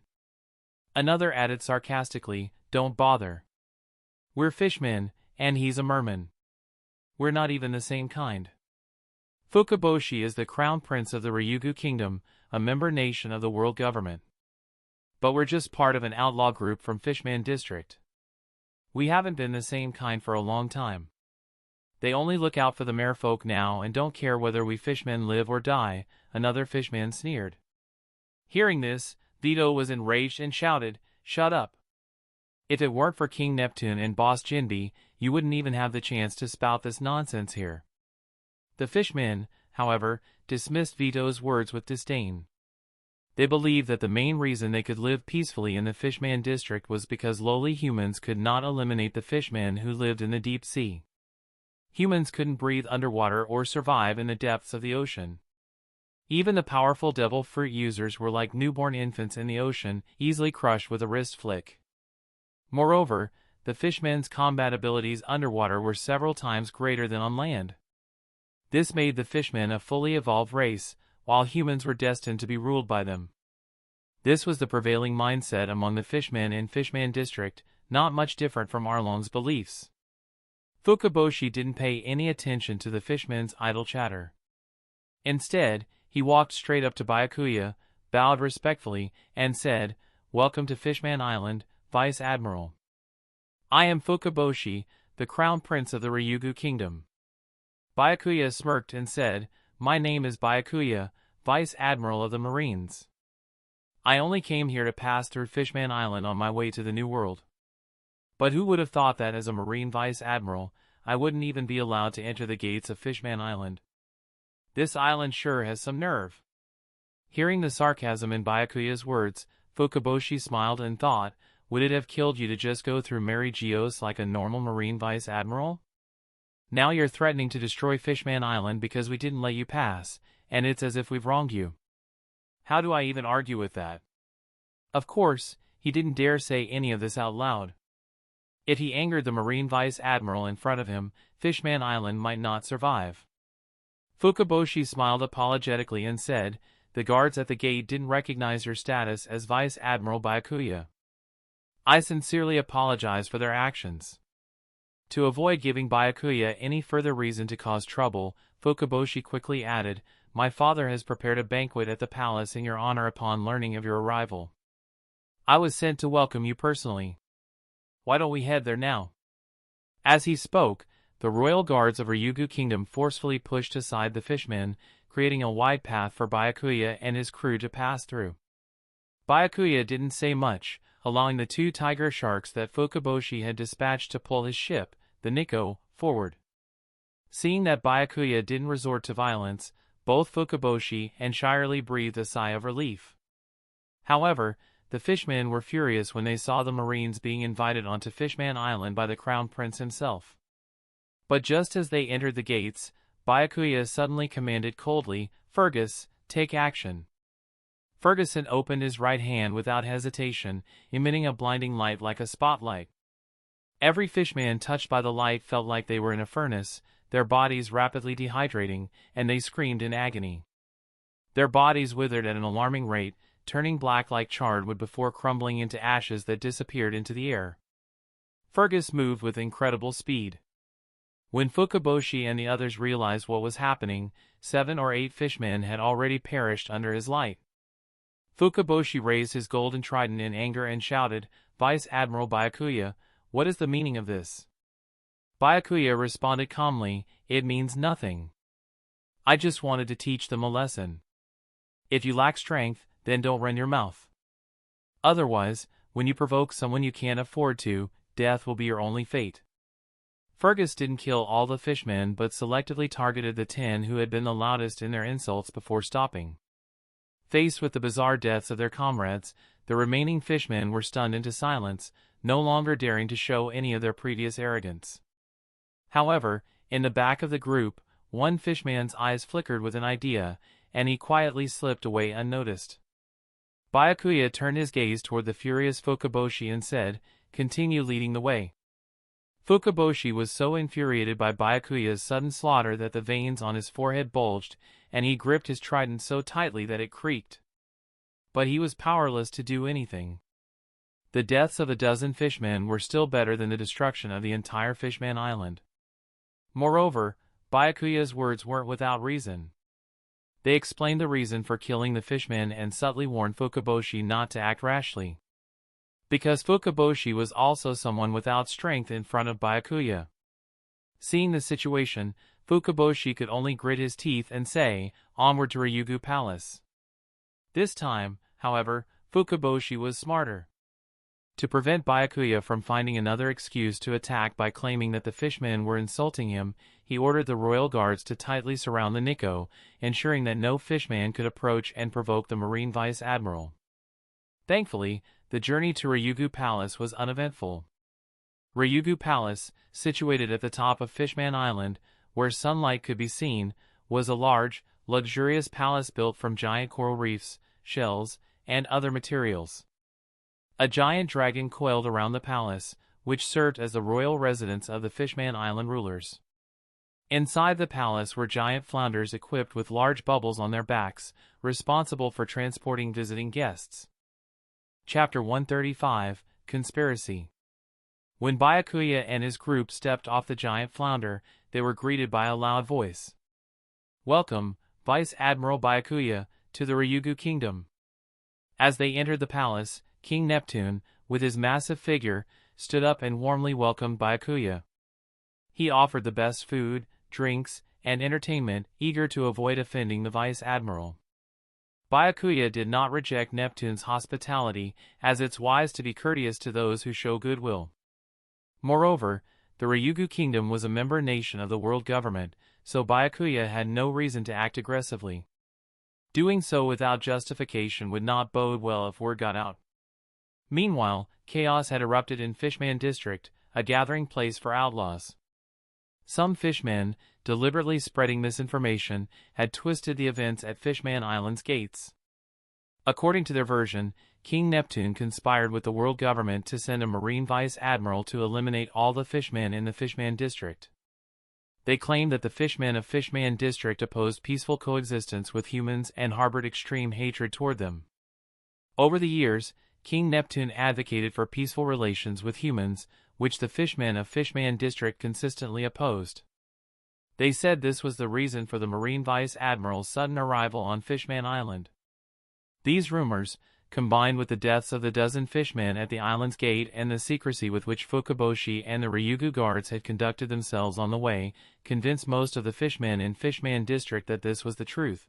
Another added sarcastically, Don't bother. We're fishmen, and he's a merman. We're not even the same kind. Fukaboshi is the crown prince of the Ryugu Kingdom, a member nation of the world government. But we're just part of an outlaw group from Fishman District. We haven't been the same kind for a long time. They only look out for the merfolk now and don't care whether we fishmen live or die, another fishman sneered. Hearing this, Zitto was enraged and shouted, Shut up. If it weren't for King Neptune and Boss Jinbe, you wouldn't even have the chance to spout this nonsense here. The fishmen, however, dismissed Zitto's words with disdain. They believed that the main reason they could live peacefully in the Fishman District was because lowly humans could not eliminate the fishmen who lived in the deep sea. Humans couldn't breathe underwater or survive in the depths of the ocean. Even the powerful devil fruit users were like newborn infants in the ocean, easily crushed with a wrist flick. Moreover, the Fishman's combat abilities underwater were several times greater than on land. This made the Fishmen a fully evolved race, while humans were destined to be ruled by them. This was the prevailing mindset among the Fishmen in Fishman District, not much different from Arlong's beliefs. Fukaboshi didn't pay any attention to the Fishman's idle chatter. Instead, he walked straight up to Byakuya, bowed respectfully, and said, "Welcome to Fishman Island, Vice Admiral. I am Fukaboshi, the Crown Prince of the Ryugu Kingdom." Byakuya smirked and said, "My name is Byakuya, Vice Admiral of the Marines. I only came here to pass through Fishman Island on my way to the New World. But who would have thought that as a Marine Vice Admiral, I wouldn't even be allowed to enter the gates of Fishman Island? This island sure has some nerve." Hearing the sarcasm in Byakuya's words, Fukaboshi smiled and thought, would it have killed you to just go through Mary Geos like a normal Marine Vice Admiral? Now you're threatening to destroy Fishman Island because we didn't let you pass, and it's as if we've wronged you. How do I even argue with that? Of course, he didn't dare say any of this out loud. If he angered the Marine Vice Admiral in front of him, Fishman Island might not survive. Fukaboshi smiled apologetically and said, "The guards at the gate didn't recognize your status as Vice Admiral Byakuya. I sincerely apologize for their actions." To avoid giving Byakuya any further reason to cause trouble, Fukaboshi quickly added, "My father has prepared a banquet at the palace in your honor upon learning of your arrival. I was sent to welcome you personally. Why don't we head there now?" As he spoke, the royal guards of Ryugu Kingdom forcefully pushed aside the fishmen, creating a wide path for Byakuya and his crew to pass through. Byakuya didn't say much, allowing the two tiger sharks that Fukaboshi had dispatched to pull his ship, the Niko, forward. Seeing that Byakuya didn't resort to violence, both Fukaboshi and Shyarly breathed a sigh of relief. However, the fishmen were furious when they saw the Marines being invited onto Fishman Island by the Crown Prince himself. But just as they entered the gates, Byakuya suddenly commanded coldly, "Fergus, take action." Ferguson opened his right hand without hesitation, emitting a blinding light like a spotlight. Every fishman touched by the light felt like they were in a furnace, their bodies rapidly dehydrating, and they screamed in agony. Their bodies withered at an alarming rate, turning black like charred wood before crumbling into ashes that disappeared into the air. Fergus moved with incredible speed. When Fukaboshi and the others realized what was happening, 7 or 8 fishmen had already perished under his light. Fukaboshi raised his golden trident in anger and shouted, "Vice Admiral Byakuya, what is the meaning of this?" Byakuya responded calmly, "It means nothing. I just wanted to teach them a lesson. If you lack strength, then don't run your mouth. Otherwise, when you provoke someone you can't afford to, death will be your only fate." Fergus didn't kill all the fishmen but selectively targeted the 10 who had been the loudest in their insults before stopping. Faced with the bizarre deaths of their comrades, the remaining fishmen were stunned into silence, no longer daring to show any of their previous arrogance. However, in the back of the group, one fishman's eyes flickered with an idea, and he quietly slipped away unnoticed. Byakuya turned his gaze toward the furious Fukaboshi and said, "Continue leading the way." Fukaboshi was so infuriated by Byakuya's sudden slaughter that the veins on his forehead bulged, and he gripped his trident so tightly that it creaked. But he was powerless to do anything. The deaths of a dozen fishmen were still better than the destruction of the entire Fishman Island. Moreover, Byakuya's words weren't without reason. They explained the reason for killing the fishmen and subtly warned Fukaboshi not to act rashly. Because Fukaboshi was also someone without strength in front of Byakuya. Seeing the situation, Fukaboshi could only grit his teeth and say, "Onward to Ryugu Palace." This time, however, Fukaboshi was smarter. To prevent Byakuya from finding another excuse to attack by claiming that the fishmen were insulting him, he ordered the royal guards to tightly surround the Niko, ensuring that no fishman could approach and provoke the Marine Vice Admiral. Thankfully, the journey to Ryugu Palace was uneventful. Ryugu Palace, situated at the top of Fishman Island, where sunlight could be seen, was a large, luxurious palace built from giant coral reefs, shells, and other materials. A giant dragon coiled around the palace, which served as the royal residence of the Fishman Island rulers. Inside the palace were giant flounders equipped with large bubbles on their backs, responsible for transporting visiting guests. Chapter 135, Conspiracy. When Byakuya and his group stepped off the giant flounder, they were greeted by a loud voice. "Welcome, Vice Admiral Byakuya, to the Ryugu Kingdom." As they entered the palace, King Neptune, with his massive figure, stood up and warmly welcomed Byakuya. He offered the best food, drinks, and entertainment, eager to avoid offending the Vice Admiral. Byakuya did not reject Neptune's hospitality, as it's wise to be courteous to those who show goodwill. Moreover, the Ryugu Kingdom was a member nation of the world government, so Byakuya had no reason to act aggressively. Doing so without justification would not bode well if word got out. Meanwhile, chaos had erupted in Fishman District, a gathering place for outlaws. Some fishmen, deliberately spreading misinformation, had twisted the events at Fishman Island's gates. According to their version, King Neptune conspired with the world government to send a marine vice admiral to eliminate all the fishmen in the Fishman District. They claimed that the fishmen of Fishman District opposed peaceful coexistence with humans and harbored extreme hatred toward them. Over the years, King Neptune advocated for peaceful relations with humans, which the fishmen of Fishman District consistently opposed. They said this was the reason for the Marine Vice Admiral's sudden arrival on Fishman Island. These rumors, combined with the deaths of the dozen fishmen at the island's gate and the secrecy with which Fukaboshi and the Ryugu guards had conducted themselves on the way, convinced most of the fishmen in Fishman District that this was the truth.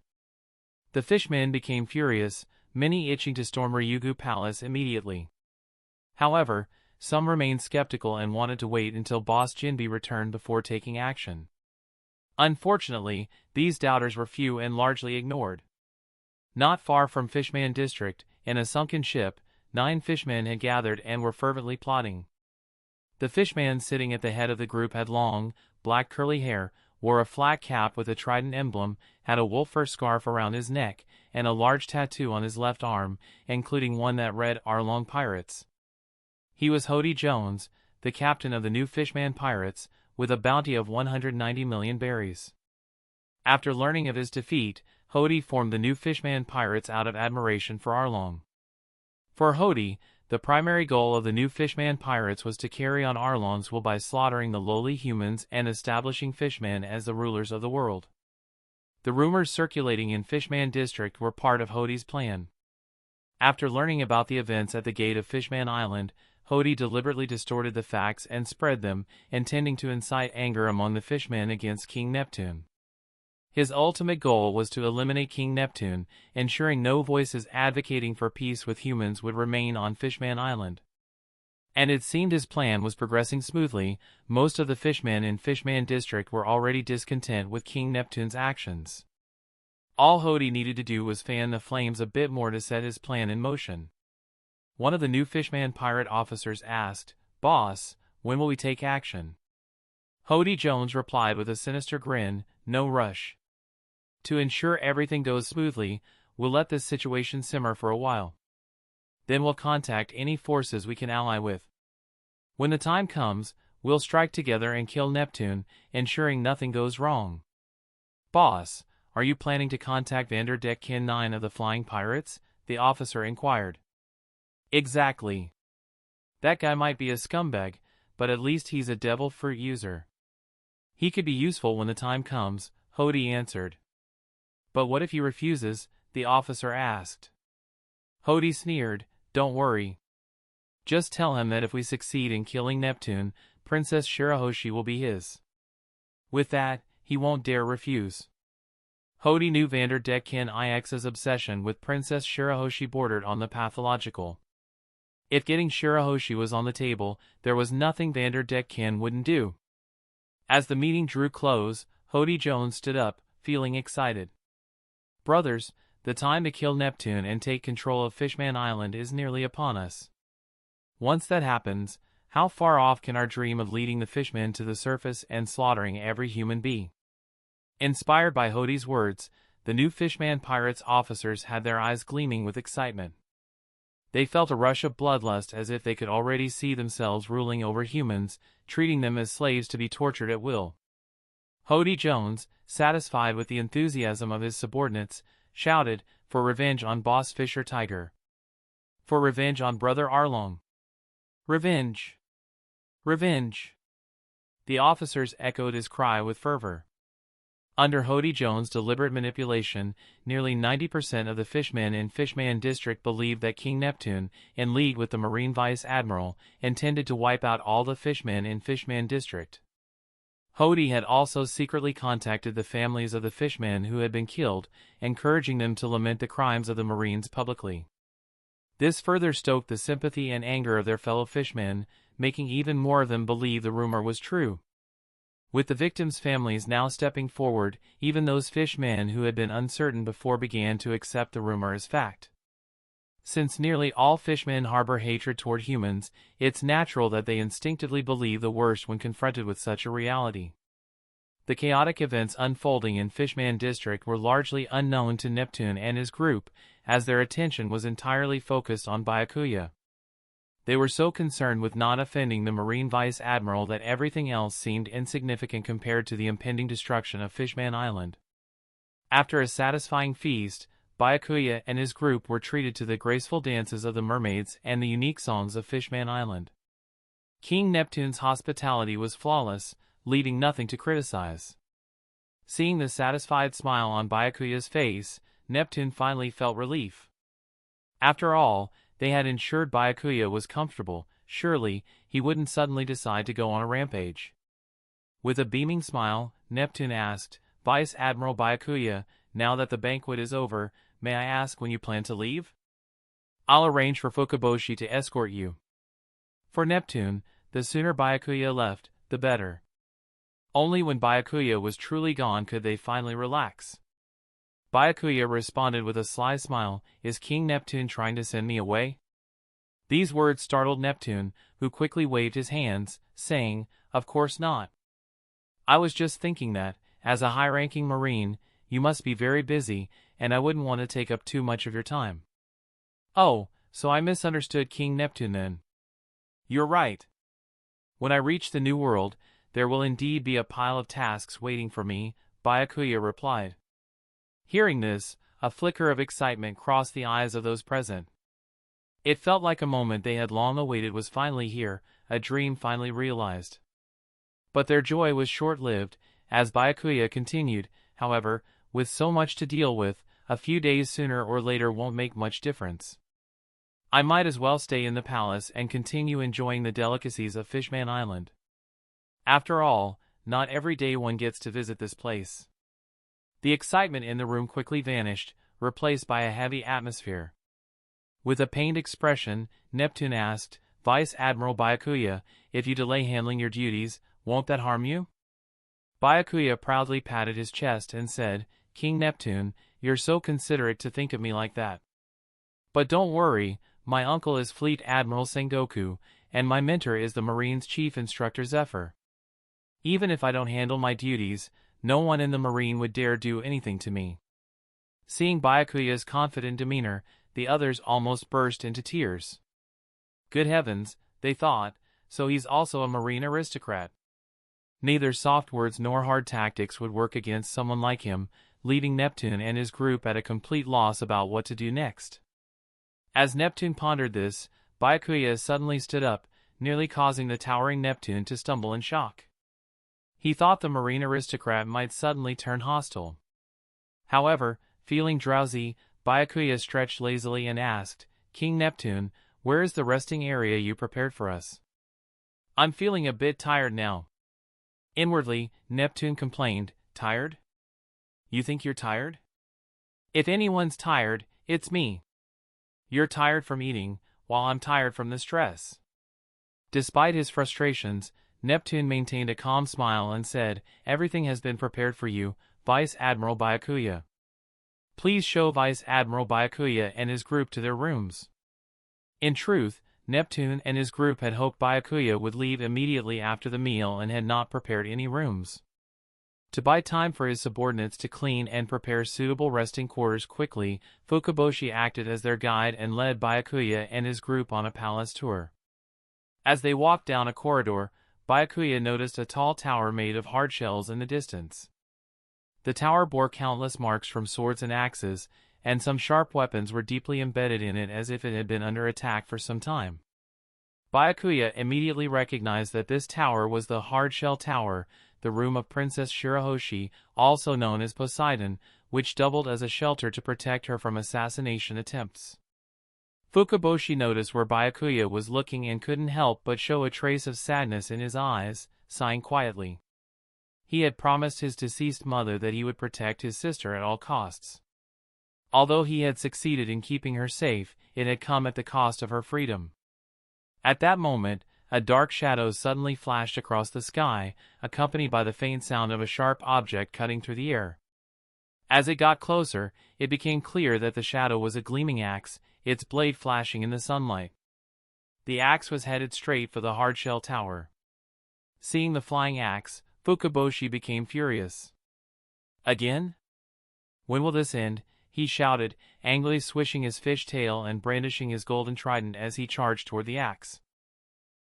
The fishmen became furious, many itching to storm Ryugu Palace immediately. However, some remained skeptical and wanted to wait until Boss Jinbe returned before taking action. Unfortunately, these doubters were few and largely ignored. Not far from Fishman District, in a sunken ship, 9 fishmen had gathered and were fervently plotting. The fishman sitting at the head of the group had long, black curly hair, wore a flat cap with a trident emblem, had a wolf fur scarf around his neck, and a large tattoo on his left arm, including one that read "Arlong Pirates." He was Hodi Jones, the captain of the new Fishman Pirates, with a bounty of 190 million berries. After learning of his defeat, Hodi formed the new Fishman Pirates out of admiration for Arlong. For Hodi, the primary goal of the new Fishman Pirates was to carry on Arlong's will by slaughtering the lowly humans and establishing fishmen as the rulers of the world. The rumors circulating in Fishman District were part of Hodi's plan. After learning about the events at the gate of Fishman Island, Hodi deliberately distorted the facts and spread them, intending to incite anger among the fishmen against King Neptune. His ultimate goal was to eliminate King Neptune, ensuring no voices advocating for peace with humans would remain on Fishman Island. And it seemed his plan was progressing smoothly. Most of the fishmen in Fishman District were already discontent with King Neptune's actions. All Hodi needed to do was fan the flames a bit more to set his plan in motion. One of the new Fishman pirate officers asked, "Boss, when will we take action?" Hodi Jones replied with a sinister grin, "No rush. To ensure everything goes smoothly, we'll let this situation simmer for a while. Then we'll contact any forces we can ally with. When the time comes, we'll strike together and kill Neptune, ensuring nothing goes wrong." "Boss, are you planning to contact Vanderdecken 9 of the Flying Pirates?" the officer inquired. "Exactly. That guy might be a scumbag, but at least he's a devil fruit user. He could be useful when the time comes," Hodi answered. "But what if he refuses?" the officer asked. Hodi sneered, "Don't worry. Just tell him that if we succeed in killing Neptune, Princess Shirahoshi will be his. With that, he won't dare refuse." Hodi knew Vanderdecken IX's obsession with Princess Shirahoshi bordered on the pathological. If getting Shirahoshi was on the table, there was nothing Vanderdecken wouldn't do. As the meeting drew close, Hodi Jones stood up, feeling excited. "Brothers, the time to kill Neptune and take control of Fishman Island is nearly upon us. Once that happens, how far off can our dream of leading the fishmen to the surface and slaughtering every human be?" Inspired by Hodi's words, the new Fishman pirates officers had their eyes gleaming with excitement. They felt a rush of bloodlust as if they could already see themselves ruling over humans, treating them as slaves to be tortured at will. Hodi Jones, satisfied with the enthusiasm of his subordinates, shouted, "For revenge on Boss Fisher Tiger! For revenge on Brother Arlong! Revenge! Revenge!" The officers echoed his cry with fervor. Under Hodi Jones' deliberate manipulation, nearly 90% of the fishmen in Fishman District believed that King Neptune, in league with the Marine Vice Admiral, intended to wipe out all the fishmen in Fishman District. Hodi had also secretly contacted the families of the fishmen who had been killed, encouraging them to lament the crimes of the Marines publicly. This further stoked the sympathy and anger of their fellow fishmen, making even more of them believe the rumor was true. With the victims' families now stepping forward, even those fishmen who had been uncertain before began to accept the rumor as fact. Since nearly all fishmen harbor hatred toward humans, it's natural that they instinctively believe the worst when confronted with such a reality. The chaotic events unfolding in Fishman District were largely unknown to Neptune and his group, as their attention was entirely focused on Byakuya. They were so concerned with not offending the Marine Vice Admiral that everything else seemed insignificant compared to the impending destruction of Fishman Island. After a satisfying feast, Byakuya and his group were treated to the graceful dances of the mermaids and the unique songs of Fishman Island. King Neptune's hospitality was flawless, leaving nothing to criticize. Seeing the satisfied smile on Byakuya's face, Neptune finally felt relief. After all, they had ensured Byakuya was comfortable, surely he wouldn't suddenly decide to go on a rampage. With a beaming smile, Neptune asked, "Vice Admiral Byakuya, now that the banquet is over, may I ask when you plan to leave? I'll arrange for Fukaboshi to escort you." For Neptune, the sooner Byakuya left, the better. Only when Byakuya was truly gone could they finally relax. Byakuya responded with a sly smile, "Is King Neptune trying to send me away?" These words startled Neptune, who quickly waved his hands, saying, "Of course not. I was just thinking that, as a high-ranking Marine, you must be very busy, and I wouldn't want to take up too much of your time." "Oh, so I misunderstood King Neptune then." "You're right. When I reach the New World, there will indeed be a pile of tasks waiting for me," Byakuya replied. Hearing this, a flicker of excitement crossed the eyes of those present. It felt like a moment they had long awaited was finally here, a dream finally realized. But their joy was short-lived, as Byakuya continued, "However, with so much to deal with, a few days sooner or later won't make much difference. I might as well stay in the palace and continue enjoying the delicacies of Fishman Island. After all, not every day one gets to visit this place." The excitement in the room quickly vanished, replaced by a heavy atmosphere. With a pained expression, Neptune asked, "Vice Admiral Byakuya, if you delay handling your duties, won't that harm you?" Byakuya proudly patted his chest and said, "King Neptune, you're so considerate to think of me like that. But don't worry, my uncle is Fleet Admiral Sengoku, and my mentor is the Marine's chief instructor Zephyr. Even if I don't handle my duties, no one in the Marine would dare do anything to me." Seeing Byakuya's confident demeanor, the others almost burst into tears. Good heavens, they thought, so he's also a Marine aristocrat. Neither soft words nor hard tactics would work against someone like him, leaving Neptune and his group at a complete loss about what to do next. As Neptune pondered this, Byakuya suddenly stood up, nearly causing the towering Neptune to stumble in shock. He thought the Marine aristocrat might suddenly turn hostile. However, feeling drowsy, Byakuya stretched lazily and asked, "King Neptune, where is the resting area you prepared for us? I'm feeling a bit tired now." Inwardly, Neptune complained, "Tired? You think you're tired? If anyone's tired, it's me. You're tired from eating, while I'm tired from the stress." Despite his frustrations, Neptune maintained a calm smile and said, "Everything has been prepared for you, Vice Admiral Byakuya. Please show Vice Admiral Byakuya and his group to their rooms." In truth, Neptune and his group had hoped Byakuya would leave immediately after the meal and had not prepared any rooms. To buy time for his subordinates to clean and prepare suitable resting quarters quickly, Fukaboshi acted as their guide and led Byakuya and his group on a palace tour. As they walked down a corridor, Byakuya noticed a tall tower made of hard shells in the distance. The tower bore countless marks from swords and axes, and some sharp weapons were deeply embedded in it as if it had been under attack for some time. Byakuya immediately recognized that this tower was the hard-shell tower, the room of Princess Shirahoshi, also known as Poseidon, which doubled as a shelter to protect her from assassination attempts. Fukaboshi noticed where Byakuya was looking and couldn't help but show a trace of sadness in his eyes, sighing quietly. He had promised his deceased mother that he would protect his sister at all costs. Although he had succeeded in keeping her safe, it had come at the cost of her freedom. At that moment, a dark shadow suddenly flashed across the sky, accompanied by the faint sound of a sharp object cutting through the air. As it got closer, it became clear that the shadow was a gleaming axe, its blade flashing in the sunlight. The axe was headed straight for the hard-shell tower. Seeing the flying axe, Fukaboshi became furious. Again? When will this end? He shouted, angrily swishing his fish tail and brandishing his golden trident as he charged toward the axe.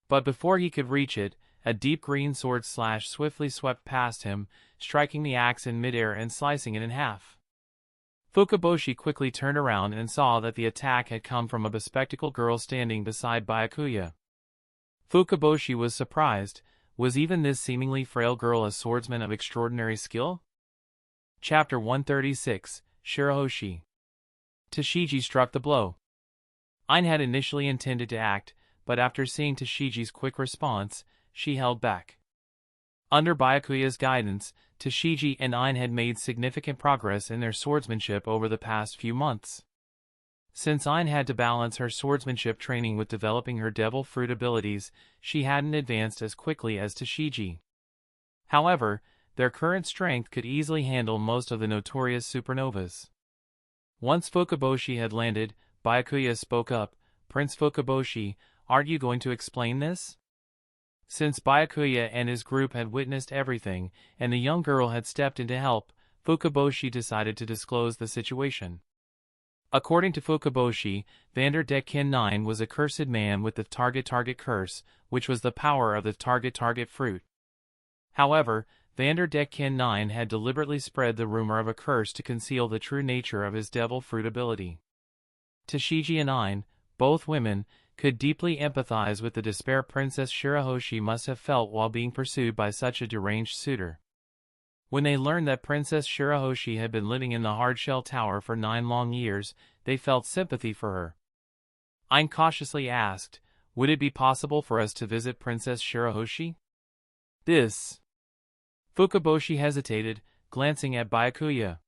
But before he could reach it, a deep green sword slash swiftly swept past him, striking the axe in midair and slicing it in half. Fukaboshi quickly turned around and saw that the attack had come from a bespectacled girl standing beside Byakuya. Fukaboshi was surprised. Was even this seemingly frail girl a swordsman of extraordinary skill? Chapter 136, Shirahoshi. Tashigi struck the blow. Ain had initially intended to act, but after seeing Tashigi's quick response, she held back. Under Byakuya's guidance, Tashigi and Ain had made significant progress in their swordsmanship over the past few months. Since Ain had to balance her swordsmanship training with developing her devil fruit abilities, she hadn't advanced as quickly as Tashigi. However, their current strength could easily handle most of the notorious supernovas. Once Fukaboshi had landed, Byakuya spoke up, "Prince Fukaboshi, aren't you going to explain this?" Since Byakuya and his group had witnessed everything, and the young girl had stepped in to help, Fukaboshi decided to disclose the situation. According to Fukaboshi, Vanderdecken 9 was a cursed man with the target curse, which was the power of the target fruit. However, Vanderdecken 9 had deliberately spread the rumor of a curse to conceal the true nature of his devil fruit ability. Tashigi and Ain, both women, could deeply empathize with the despair Princess Shirahoshi must have felt while being pursued by such a deranged suitor. When they learned that Princess Shirahoshi had been living in the hard-shell tower for 9 long years, they felt sympathy for her. Ain cautiously asked, "Would it be possible for us to visit Princess Shirahoshi?" Fukaboshi hesitated, glancing at Byakuya.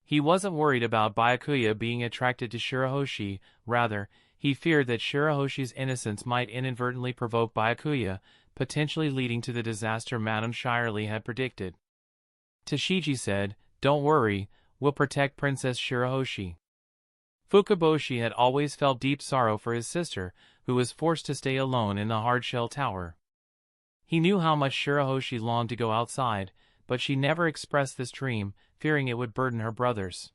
He wasn't worried about Byakuya being attracted to Shirahoshi, rather, he feared that Shirahoshi's innocence might inadvertently provoke Byakuya, potentially leading to the disaster Madame Shyarly had predicted. Tashigi said, "Don't worry, we'll protect Princess Shirahoshi." Fukaboshi had always felt deep sorrow for his sister, who was forced to stay alone in the hard-shell tower. He knew how much Shirahoshi longed to go outside, but she never expressed this dream, fearing it would burden her brothers.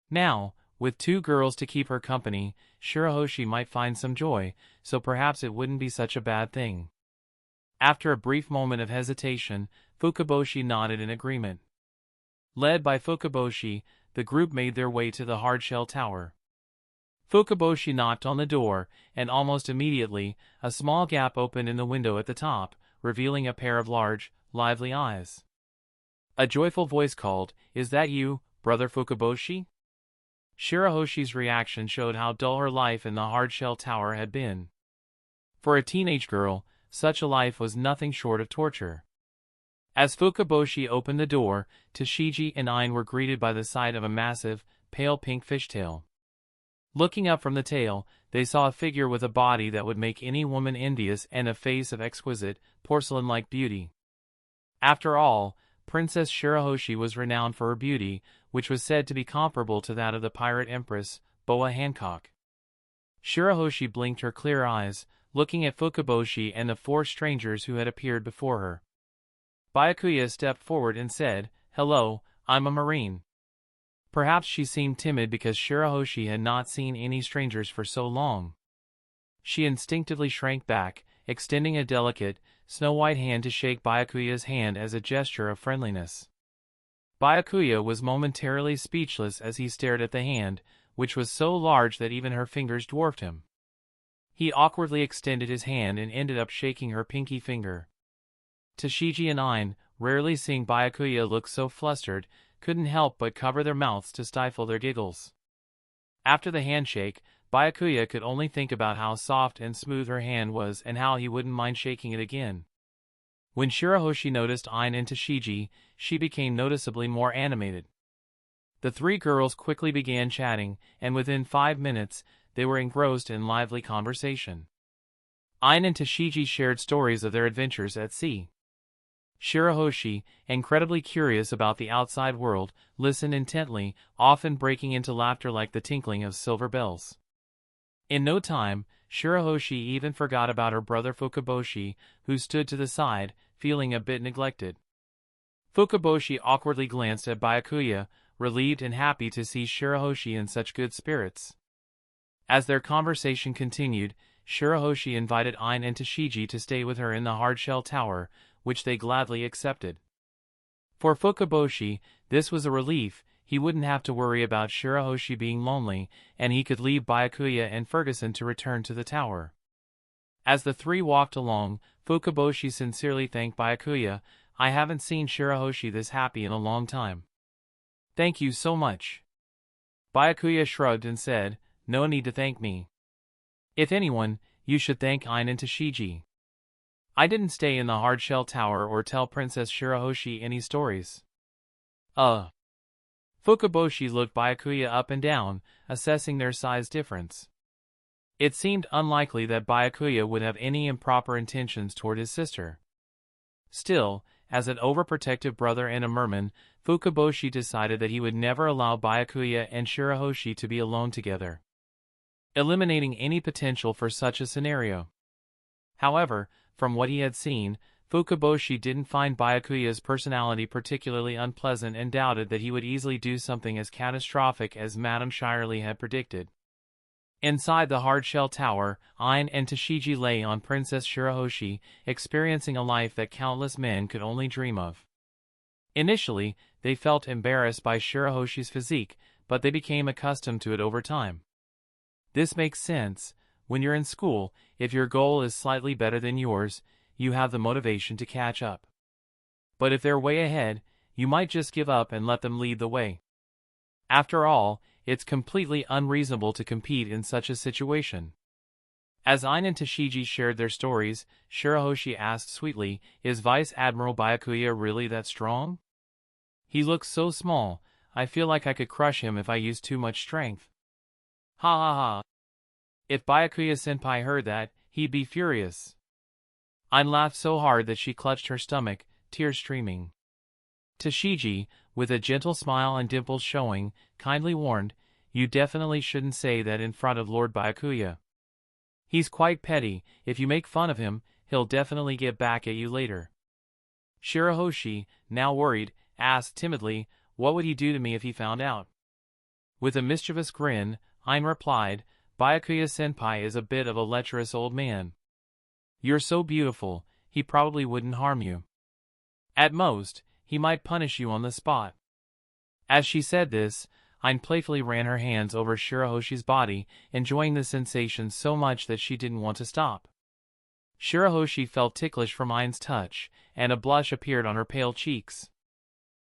Now, with 2 girls to keep her company, Shirahoshi might find some joy, so perhaps it wouldn't be such a bad thing. After a brief moment of hesitation, Fukaboshi nodded in agreement. Led by Fukaboshi, the group made their way to the hard-shell tower. Fukaboshi knocked on the door, and almost immediately, a small gap opened in the window at the top, revealing a pair of large, lively eyes. A joyful voice called, "Is that you, Brother Fukaboshi?" Shirahoshi's reaction showed how dull her life in the hard-shell tower had been. For a teenage girl, such a life was nothing short of torture. As Fukaboshi opened the door, Tashigi and Ain were greeted by the sight of a massive, pale pink fishtail. Looking up from the tail, they saw a figure with a body that would make any woman envious and a face of exquisite, porcelain-like beauty. After all, Princess Shirahoshi was renowned for her beauty, which was said to be comparable to that of the pirate empress, Boa Hancock. Shirahoshi blinked her clear eyes, looking at Fukaboshi and the 4 strangers who had appeared before her. Byakuya stepped forward and said, "Hello, I'm a marine." Perhaps she seemed timid because Shirahoshi had not seen any strangers for so long. She instinctively shrank back, extending a delicate, snow-white hand to shake Byakuya's hand as a gesture of friendliness. Byakuya was momentarily speechless as he stared at the hand, which was so large that even her fingers dwarfed him. He awkwardly extended his hand and ended up shaking her pinky finger. Tashigi and Ein, rarely seeing Byakuya look so flustered, couldn't help but cover their mouths to stifle their giggles. After the handshake, Byakuya could only think about how soft and smooth her hand was and how he wouldn't mind shaking it again. When Shirahoshi noticed Ein and Tashigi, she became noticeably more animated. The three girls quickly began chatting, and within 5 minutes, they were engrossed in lively conversation. Ein and Tashigi shared stories of their adventures at sea. Shirahoshi, incredibly curious about the outside world, listened intently, often breaking into laughter like the tinkling of silver bells. In no time, Shirahoshi even forgot about her brother Fukaboshi, who stood to the side, feeling a bit neglected. Fukaboshi awkwardly glanced at Byakuya, relieved and happy to see Shirahoshi in such good spirits. As their conversation continued, Shirahoshi invited Ein and Tashigi to stay with her in the hardshell tower, which they gladly accepted. For Fukaboshi, this was a relief. He wouldn't have to worry about Shirahoshi being lonely, and he could leave Byakuya and Ferguson to return to the tower. As the three walked along, Fukaboshi sincerely thanked Byakuya. "I haven't seen Shirahoshi this happy in a long time." "Thank you so much." Byakuya shrugged and said, "No need to thank me. If anyone, you should thank Ein and Tashigi. I didn't stay in the hardshell tower or tell Princess Shirahoshi any stories." Fukaboshi looked Byakuya up and down, assessing their size difference. It seemed unlikely that Byakuya would have any improper intentions toward his sister. Still, as an overprotective brother and a merman, Fukaboshi decided that he would never allow Byakuya and Shirahoshi to be alone together, eliminating any potential for such a scenario. However, from what he had seen, Fukaboshi didn't find Byakuya's personality particularly unpleasant and doubted that he would easily do something as catastrophic as Madame Shyarly had predicted. Inside the hardshell tower, Ein and Tashigi lay on Princess Shirahoshi, experiencing a life that countless men could only dream of. Initially, they felt embarrassed by Shirahoshi's physique, but they became accustomed to it over time. This makes sense. When you're in school, if your goal is slightly better than yours, you have the motivation to catch up. But if they're way ahead, you might just give up and let them lead the way. After all, it's completely unreasonable to compete in such a situation. As Ein and Tashigi shared their stories, Shirahoshi asked sweetly, "Is Vice Admiral Byakuya really that strong? He looks so small, I feel like I could crush him if I used too much strength." "Ha ha ha. If Byakuya-senpai heard that, he'd be furious." Ein laughed so hard that she clutched her stomach, tears streaming. Tashigi, with a gentle smile and dimples showing, kindly warned, "You definitely shouldn't say that in front of Lord Byakuya. He's quite petty. If you make fun of him, he'll definitely get back at you later." Shirahoshi, now worried, asked timidly, "What would he do to me if he found out?" With a mischievous grin, Ein replied, "Byakuya-senpai is a bit of a lecherous old man. You're so beautiful, he probably wouldn't harm you. At most, he might punish you on the spot." As she said this, Ein playfully ran her hands over Shirahoshi's body, enjoying the sensation so much that she didn't want to stop. Shirahoshi felt ticklish from Ein's touch, and a blush appeared on her pale cheeks.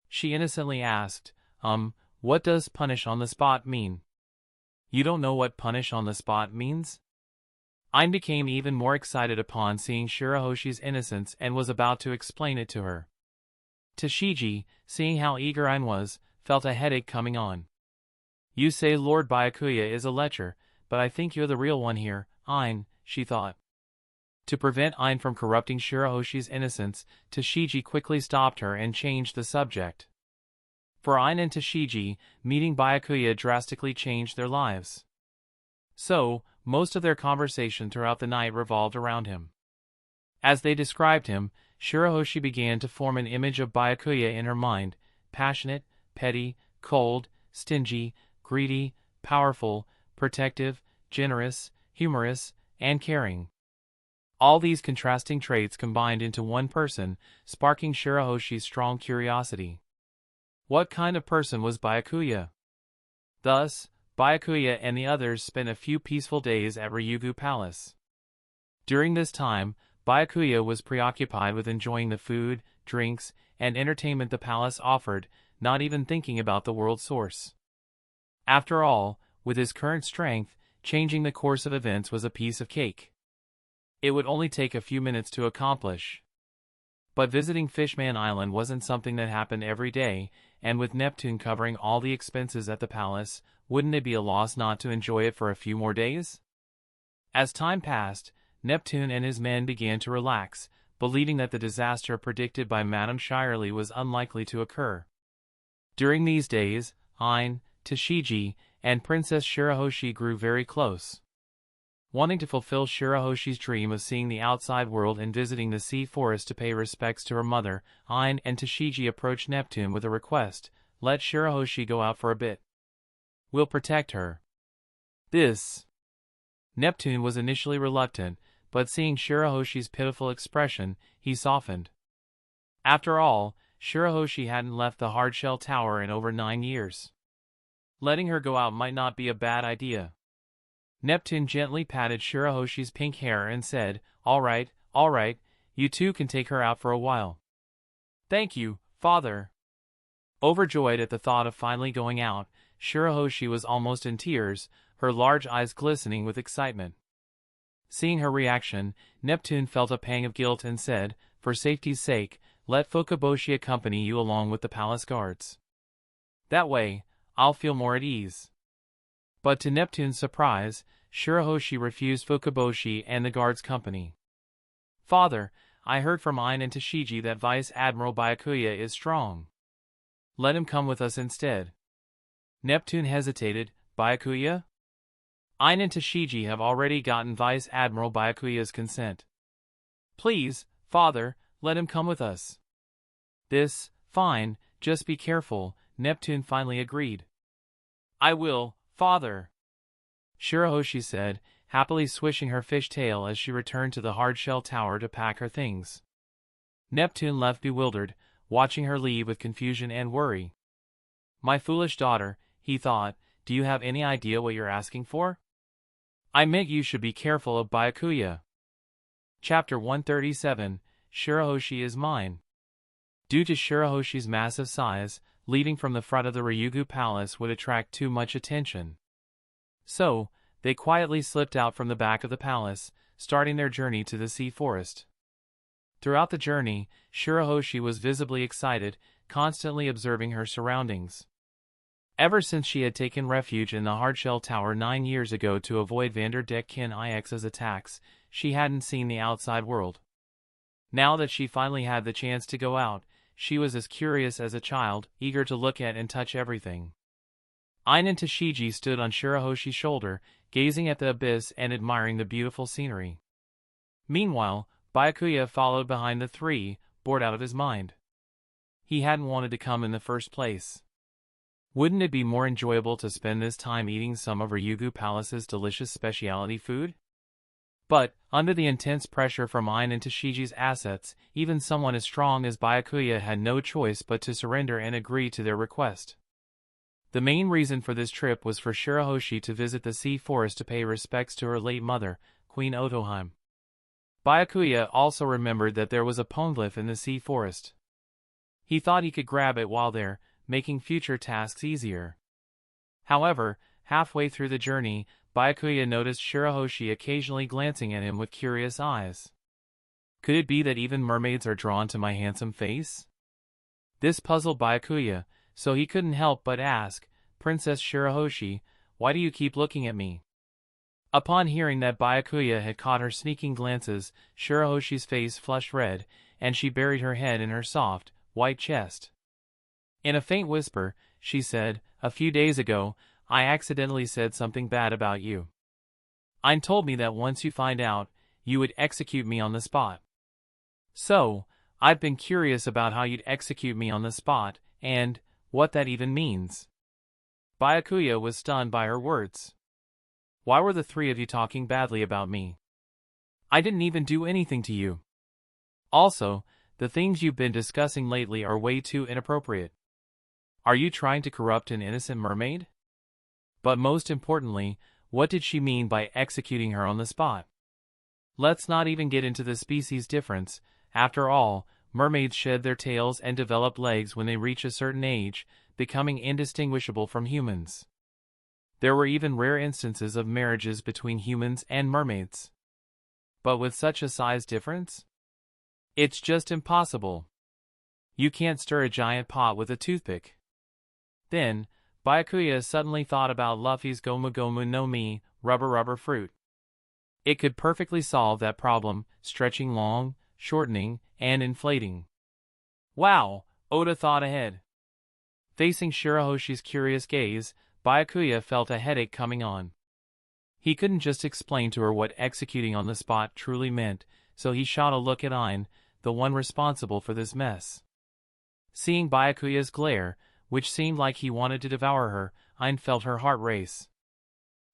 She innocently asked, "What does punish on the spot mean?" "You don't know what punish on the spot means?" Ein became even more excited upon seeing Shirahoshi's innocence and was about to explain it to her. Tashigi, seeing how eager Ein was, felt a headache coming on. "You say Lord Byakuya is a lecher, but I think you're the real one here, Ein," she thought. To prevent Ein from corrupting Shirahoshi's innocence, Tashigi quickly stopped her and changed the subject. For Ein and Tashigi, meeting Byakuya drastically changed their lives. So, most of their conversation throughout the night revolved around him. As they described him, Shirahoshi began to form an image of Byakuya in her mind: passionate, petty, cold, stingy, greedy, powerful, protective, generous, humorous, and caring. All these contrasting traits combined into one person, sparking Shirahoshi's strong curiosity. What kind of person was Byakuya? Thus, Byakuya and the others spent a few peaceful days at Ryugu Palace. During this time, Byakuya was preoccupied with enjoying the food, drinks, and entertainment the palace offered, not even thinking about the world source. After all, with his current strength, changing the course of events was a piece of cake. It would only take a few minutes to accomplish. But visiting Fishman Island wasn't something that happened every day, and with Neptune covering all the expenses at the palace, wouldn't it be a loss not to enjoy it for a few more days? As time passed, Neptune and his men began to relax, believing that the disaster predicted by Madame Shyarly was unlikely to occur. During these days, Ain, Tashigi, and Princess Shirahoshi grew very close. Wanting to fulfill Shirahoshi's dream of seeing the outside world and visiting the sea forest to pay respects to her mother, Ain and Tashigi approached Neptune with a request: let Shirahoshi go out for a bit. We'll protect her. Neptune was initially reluctant, but seeing Shirahoshi's pitiful expression, he softened. After all, Shirahoshi hadn't left the hardshell tower in over 9 years. Letting her go out might not be a bad idea. Neptune gently patted Shirahoshi's pink hair and said, all right, you two can take her out for a while. Thank you, father. Overjoyed at the thought of finally going out, Shirahoshi was almost in tears, her large eyes glistening with excitement. Seeing her reaction, Neptune felt a pang of guilt and said, for safety's sake, let Fukaboshi accompany you along with the palace guards. That way, I'll feel more at ease. But to Neptune's surprise, Shirahoshi refused Fukaboshi and the guards' company. Father, I heard from Ain and Tashigi that Vice Admiral Byakuya is strong. Let him come with us instead. Neptune hesitated. Byakuya? Ain and Tashigi have already gotten Vice Admiral Byakuya's consent. Please, father, let him come with us. Fine, just be careful, Neptune finally agreed. I will, father. Shirahoshi said, happily swishing her fishtail as she returned to the hardshell tower to pack her things. Neptune left bewildered, watching her leave with confusion and worry. My foolish daughter, he thought, do you have any idea what you're asking for? I meant you should be careful of Byakuya. Chapter 137, Shirahoshi is mine. Due to Shirahoshi's massive size, leading from the front of the Ryugu Palace would attract too much attention. So, they quietly slipped out from the back of the palace, starting their journey to the sea forest. Throughout the journey, Shirahoshi was visibly excited, constantly observing her surroundings. Ever since she had taken refuge in the hardshell tower 9 years ago to avoid Vanderdecken IX's attacks, she hadn't seen the outside world. Now that she finally had the chance to go out, she was as curious as a child, eager to look at and touch everything. Ain and Tashigi stood on Shirahoshi's shoulder, gazing at the abyss and admiring the beautiful scenery. Meanwhile, Byakuya followed behind the three, bored out of his mind. He hadn't wanted to come in the first place. Wouldn't it be more enjoyable to spend this time eating some of Ryugu Palace's delicious specialty food? But, under the intense pressure from Ain and Tashigi's assets, even someone as strong as Byakuya had no choice but to surrender and agree to their request. The main reason for this trip was for Shirahoshi to visit the sea forest to pay respects to her late mother, Queen Otohime. Byakuya also remembered that there was a Poneglyph in the sea forest. He thought he could grab it while there, making future tasks easier. However, halfway through the journey, Byakuya noticed Shirahoshi occasionally glancing at him with curious eyes. Could it be that even mermaids are drawn to my handsome face? This puzzled Byakuya, so he couldn't help but ask, Princess Shirahoshi, why do you keep looking at me? Upon hearing that Byakuya had caught her sneaking glances, Shirahoshi's face flushed red, and she buried her head in her soft, white chest. In a faint whisper, she said, a few days ago, I accidentally said something bad about you. Ain told me that once you find out, you would execute me on the spot. So, I've been curious about how you'd execute me on the spot, and what that even means. Byakuya was stunned by her words. Why were the three of you talking badly about me? I didn't even do anything to you. Also, the things you've been discussing lately are way too inappropriate. Are you trying to corrupt an innocent mermaid? But most importantly, what did she mean by executing her on the spot? Let's not even get into the species difference. After all, mermaids shed their tails and develop legs when they reach a certain age, becoming indistinguishable from humans. There were even rare instances of marriages between humans and mermaids. But with such a size difference? It's just impossible. You can't stir a giant pot with a toothpick. Then, Byakuya suddenly thought about Luffy's Gomu Gomu no Mi, rubber fruit. It could perfectly solve that problem, stretching long, shortening, and inflating. Wow, Oda thought ahead. Facing Shirahoshi's curious gaze, Byakuya felt a headache coming on. He couldn't just explain to her what executing on the spot truly meant, so he shot a look at Ain, the one responsible for this mess. Seeing Byakuya's glare, which seemed like he wanted to devour her, Ain felt her heart race.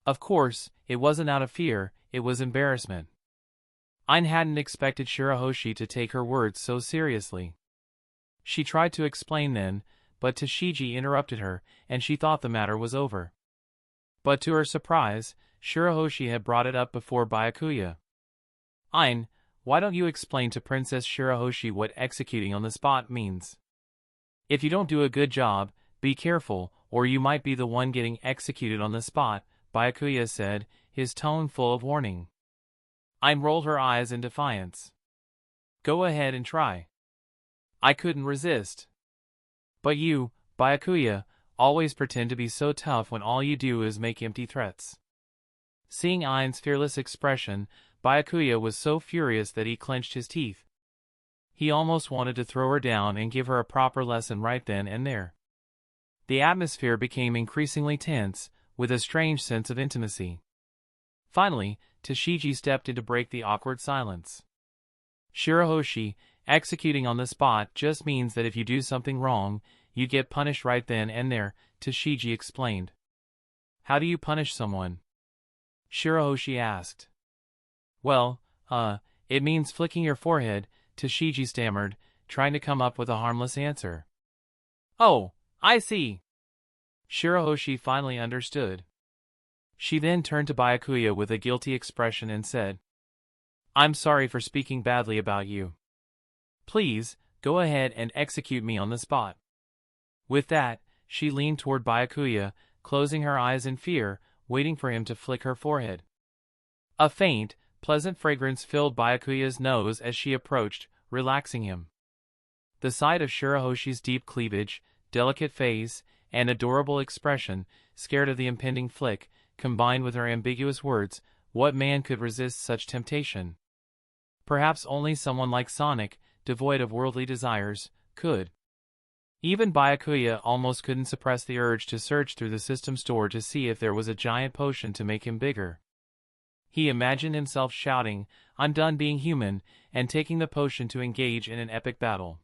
Of course, it wasn't out of fear, it was embarrassment. Ain hadn't expected Shirahoshi to take her words so seriously. She tried to explain then, but Tashigi interrupted her, and she thought the matter was over. But to her surprise, Shirahoshi had brought it up before Byakuya. Ain, why don't you explain to Princess Shirahoshi what executing on the spot means? If you don't do a good job, be careful, or you might be the one getting executed on the spot, Byakuya said, his tone full of warning. Ain rolled her eyes in defiance. Go ahead and try. I couldn't resist. But you, Byakuya, always pretend to be so tough when all you do is make empty threats. Seeing Ain's fearless expression, Byakuya was so furious that he clenched his teeth. He almost wanted to throw her down and give her a proper lesson right then and there. The atmosphere became increasingly tense, with a strange sense of intimacy. Finally, Tashigi stepped in to break the awkward silence. Shirahoshi, executing on the spot just means that if you do something wrong, you get punished right then and there, Tashigi explained. How do you punish someone? Shirahoshi asked. Well, it means flicking your forehead, Tashigi stammered, trying to come up with a harmless answer. Oh, I see. Shirahoshi finally understood. She then turned to Byakuya with a guilty expression and said, I'm sorry for speaking badly about you. Please, go ahead and execute me on the spot. With that, she leaned toward Byakuya, closing her eyes in fear, waiting for him to flick her forehead. A faint, pleasant fragrance filled Byakuya's nose as she approached, relaxing him. The sight of Shirahoshi's deep cleavage, delicate face, and adorable expression, scared of the impending flick, combined with her ambiguous words, what man could resist such temptation? Perhaps only someone like Sonic, devoid of worldly desires, could. Even Byakuya almost couldn't suppress the urge to search through the system store to see if there was a giant potion to make him bigger. He imagined himself shouting, I'm done being human, and taking the potion to engage in an epic battle.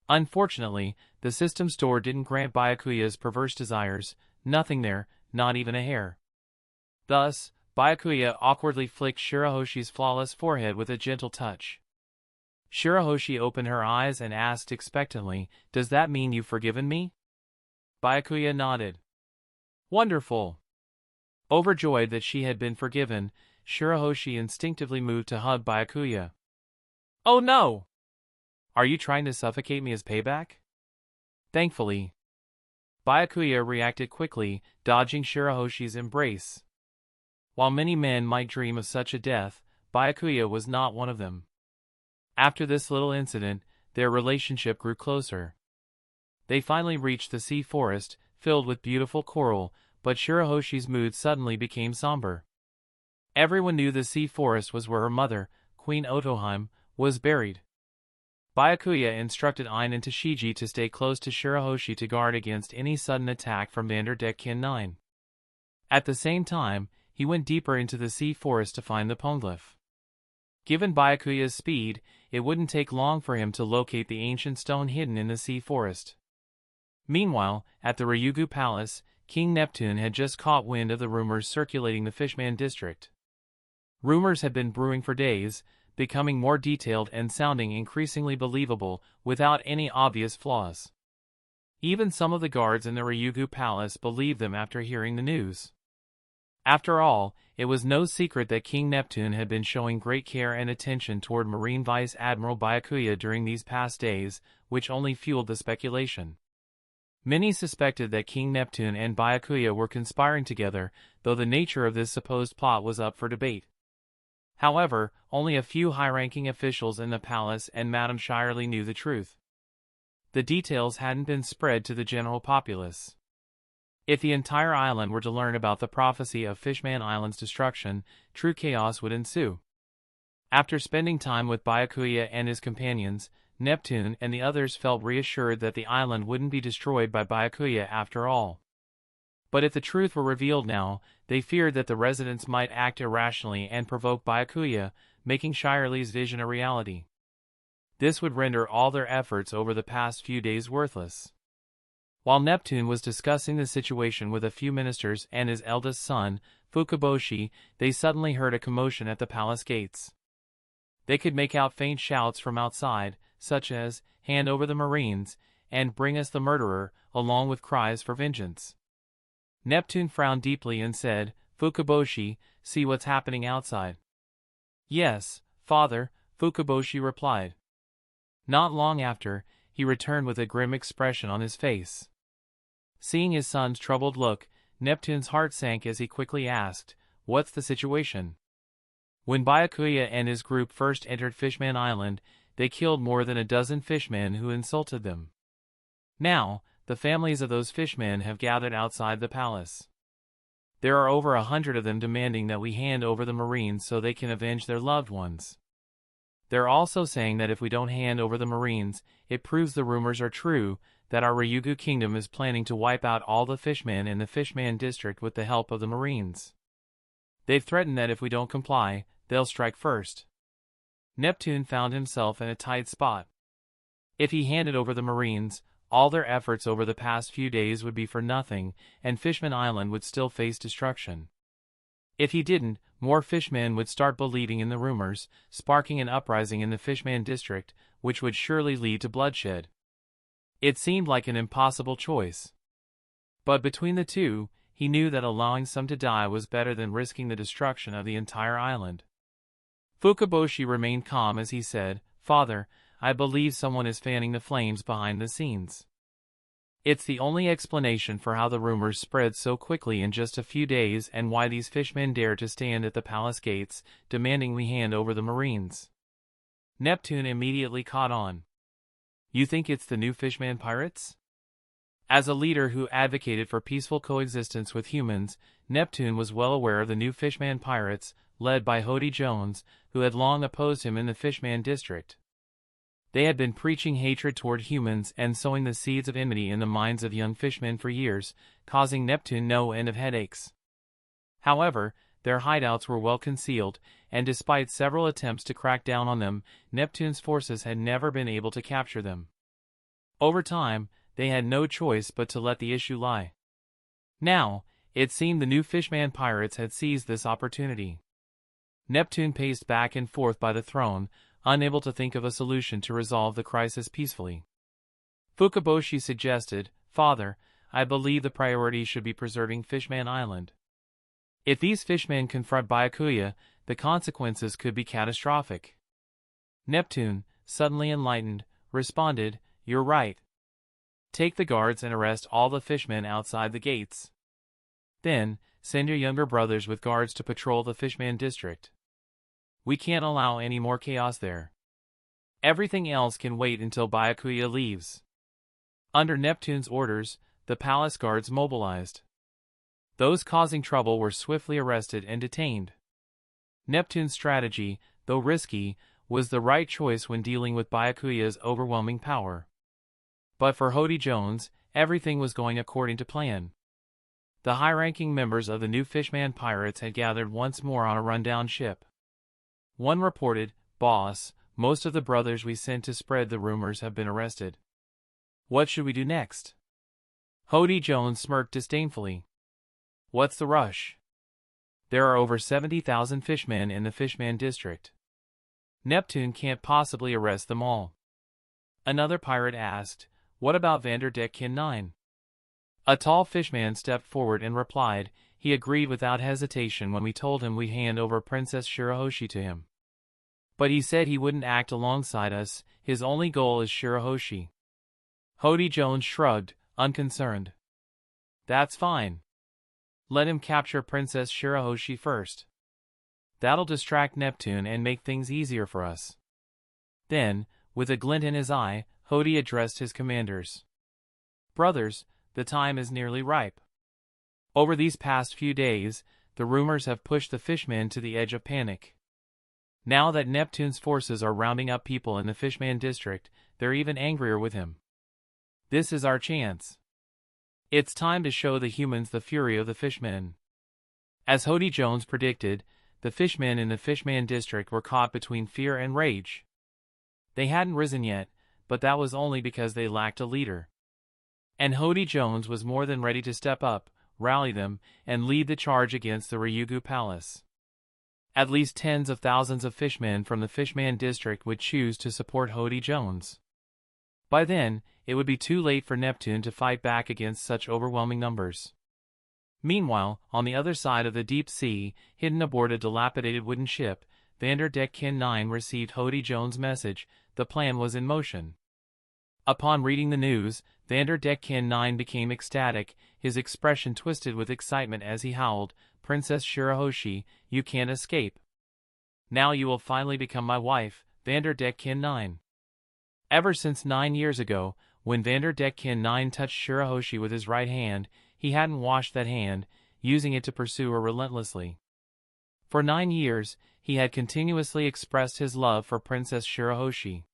Unfortunately, the system store didn't grant Byakuya's perverse desires, nothing there, not even a hair. Thus, Byakuya awkwardly flicked Shirahoshi's flawless forehead with a gentle touch. Shirahoshi opened her eyes and asked expectantly, Does that mean you've forgiven me? Byakuya nodded. Wonderful. Overjoyed that she had been forgiven, Shirahoshi instinctively moved to hug Byakuya. Oh no! Are you trying to suffocate me as payback? Thankfully, Byakuya reacted quickly, dodging Shirahoshi's embrace. While many men might dream of such a death, Byakuya was not one of them. After this little incident, their relationship grew closer. They finally reached the sea forest, filled with beautiful coral, but Shirahoshi's mood suddenly became somber. Everyone knew the sea forest was where her mother, Queen Otohime, was buried. Byakuya instructed Ain and Tashigi to stay close to Shirahoshi to guard against any sudden attack from Vanderdecken 9. At the same time, he went deeper into the sea forest to find the Poneglyph. Given Byakuya's speed, it wouldn't take long for him to locate the ancient stone hidden in the sea forest. Meanwhile, at the Ryugu Palace, King Neptune had just caught wind of the rumors circulating the Fishman district. Rumors had been brewing for days, becoming more detailed and sounding increasingly believable, without any obvious flaws. Even some of the guards in the Ryugu Palace believed them after hearing the news. After all, it was no secret that King Neptune had been showing great care and attention toward Marine Vice Admiral Byakuya during these past days, which only fueled the speculation. Many suspected that King Neptune and Byakuya were conspiring together, though the nature of this supposed plot was up for debate. However, only a few high-ranking officials in the palace and Madame Shyarly knew the truth. The details hadn't been spread to the general populace. If the entire island were to learn about the prophecy of Fishman Island's destruction, true chaos would ensue. After spending time with Byakuya and his companions, Neptune and the others felt reassured that the island wouldn't be destroyed by Byakuya after all. But if the truth were revealed now, they feared that the residents might act irrationally and provoke Byakuya, making Shyarly's vision a reality. This would render all their efforts over the past few days worthless. While Neptune was discussing the situation with a few ministers and his eldest son, Fukaboshi, they suddenly heard a commotion at the palace gates. They could make out faint shouts from outside, such as, "Hand over the Marines," and "Bring us the murderer," along with cries for vengeance. Neptune frowned deeply and said, "Fukaboshi, see what's happening outside." "Yes, father," Fukaboshi replied. Not long after, he returned with a grim expression on his face. Seeing his son's troubled look, Neptune's heart sank as he quickly asked, "What's the situation?" When Byakuya and his group first entered Fishman Island, they killed more than a dozen fishmen who insulted them. Now, the families of those fishmen have gathered outside the palace. There are over 100 of them demanding that we hand over the Marines so they can avenge their loved ones. They're also saying that if we don't hand over the Marines, it proves the rumors are true, that our Ryugu kingdom is planning to wipe out all the fishmen in the Fishman district with the help of the Marines. They've threatened that if we don't comply, they'll strike first. Neptune found himself in a tight spot. If he handed over the Marines, all their efforts over the past few days would be for nothing, and Fishman Island would still face destruction. If he didn't, more fishmen would start believing in the rumors, sparking an uprising in the Fishman district, which would surely lead to bloodshed. It seemed like an impossible choice. But between the two, he knew that allowing some to die was better than risking the destruction of the entire island. Fukaboshi remained calm as he said, "Father, I believe someone is fanning the flames behind the scenes. It's the only explanation for how the rumors spread so quickly in just a few days and why these fishmen dare to stand at the palace gates, demanding we hand over the Marines." Neptune immediately caught on. "You think it's the new Fishman pirates?" As a leader who advocated for peaceful coexistence with humans, Neptune was well aware of the new Fishman pirates, led by Hodi Jones, who had long opposed him in the Fishman district. They had been preaching hatred toward humans and sowing the seeds of enmity in the minds of young fishmen for years, causing Neptune no end of headaches. However, their hideouts were well concealed, and despite several attempts to crack down on them, Neptune's forces had never been able to capture them. Over time, they had no choice but to let the issue lie. Now, it seemed the new Fishman pirates had seized this opportunity. Neptune paced back and forth by the throne, unable to think of a solution to resolve the crisis peacefully. Fukaboshi suggested, "Father, I believe the priority should be preserving Fishman Island. If these fishmen confront Byakuya, the consequences could be catastrophic." Neptune, suddenly enlightened, responded, "You're right. Take the guards and arrest all the fishmen outside the gates. Then, send your younger brothers with guards to patrol the Fishman district. We can't allow any more chaos there. Everything else can wait until Byakuya leaves." Under Neptune's orders, the palace guards mobilized. Those causing trouble were swiftly arrested and detained. Neptune's strategy, though risky, was the right choice when dealing with Byakuya's overwhelming power. But for Hodi Jones, everything was going according to plan. The high-ranking members of the new Fishman pirates had gathered once more on a rundown ship. One reported, "Boss, Most of the brothers we sent to spread the rumors have been arrested. What should we do next? Hodi Jones smirked disdainfully. What's the rush? There are over 70,000 fishmen in the Fishman district. Neptune can't possibly arrest them all. Another pirate asked, what about Vanderdecken 9? A tall fishman stepped forward and replied, he agreed without hesitation when we told him we'd hand over Princess Shirahoshi to him. But he said he wouldn't act alongside us, his only goal is Shirahoshi. Hodi Jones shrugged, unconcerned. That's fine. Let him capture Princess Shirahoshi first. That'll distract Neptune and make things easier for us. Then, with a glint in his eye, Hodi addressed his commanders. Brothers, the time is nearly ripe. Over these past few days, the rumors have pushed the fishmen to the edge of panic. Now that Neptune's forces are rounding up people in the Fishman district, they're even angrier with him. This is our chance. It's time to show the humans the fury of the fishmen. As Hodi Jones predicted, the fishmen in the Fishman district were caught between fear and rage. They hadn't risen yet, but that was only because they lacked a leader. And Hodi Jones was more than ready to step up, rally them, and lead the charge against the Ryugu Palace. At least tens of thousands of fishmen from the Fishman district would choose to support Hodi Jones. By then, it would be too late for Neptune to fight back against such overwhelming numbers. Meanwhile, on the other side of the deep sea, hidden aboard a dilapidated wooden ship, Vanderdecken 9 received Hodi Jones' message. The plan was in motion. Upon reading the news, Vanderdecken 9 became ecstatic, his expression twisted with excitement as he howled, Princess Shirahoshi, you can't escape. Now you will finally become my wife, Vanderdecken 9. Ever since 9 years ago, when Vanderdecken 9 touched Shirahoshi with his right hand, he hadn't washed that hand, using it to pursue her relentlessly. For 9 years, he had continuously expressed his love for Princess Shirahoshi.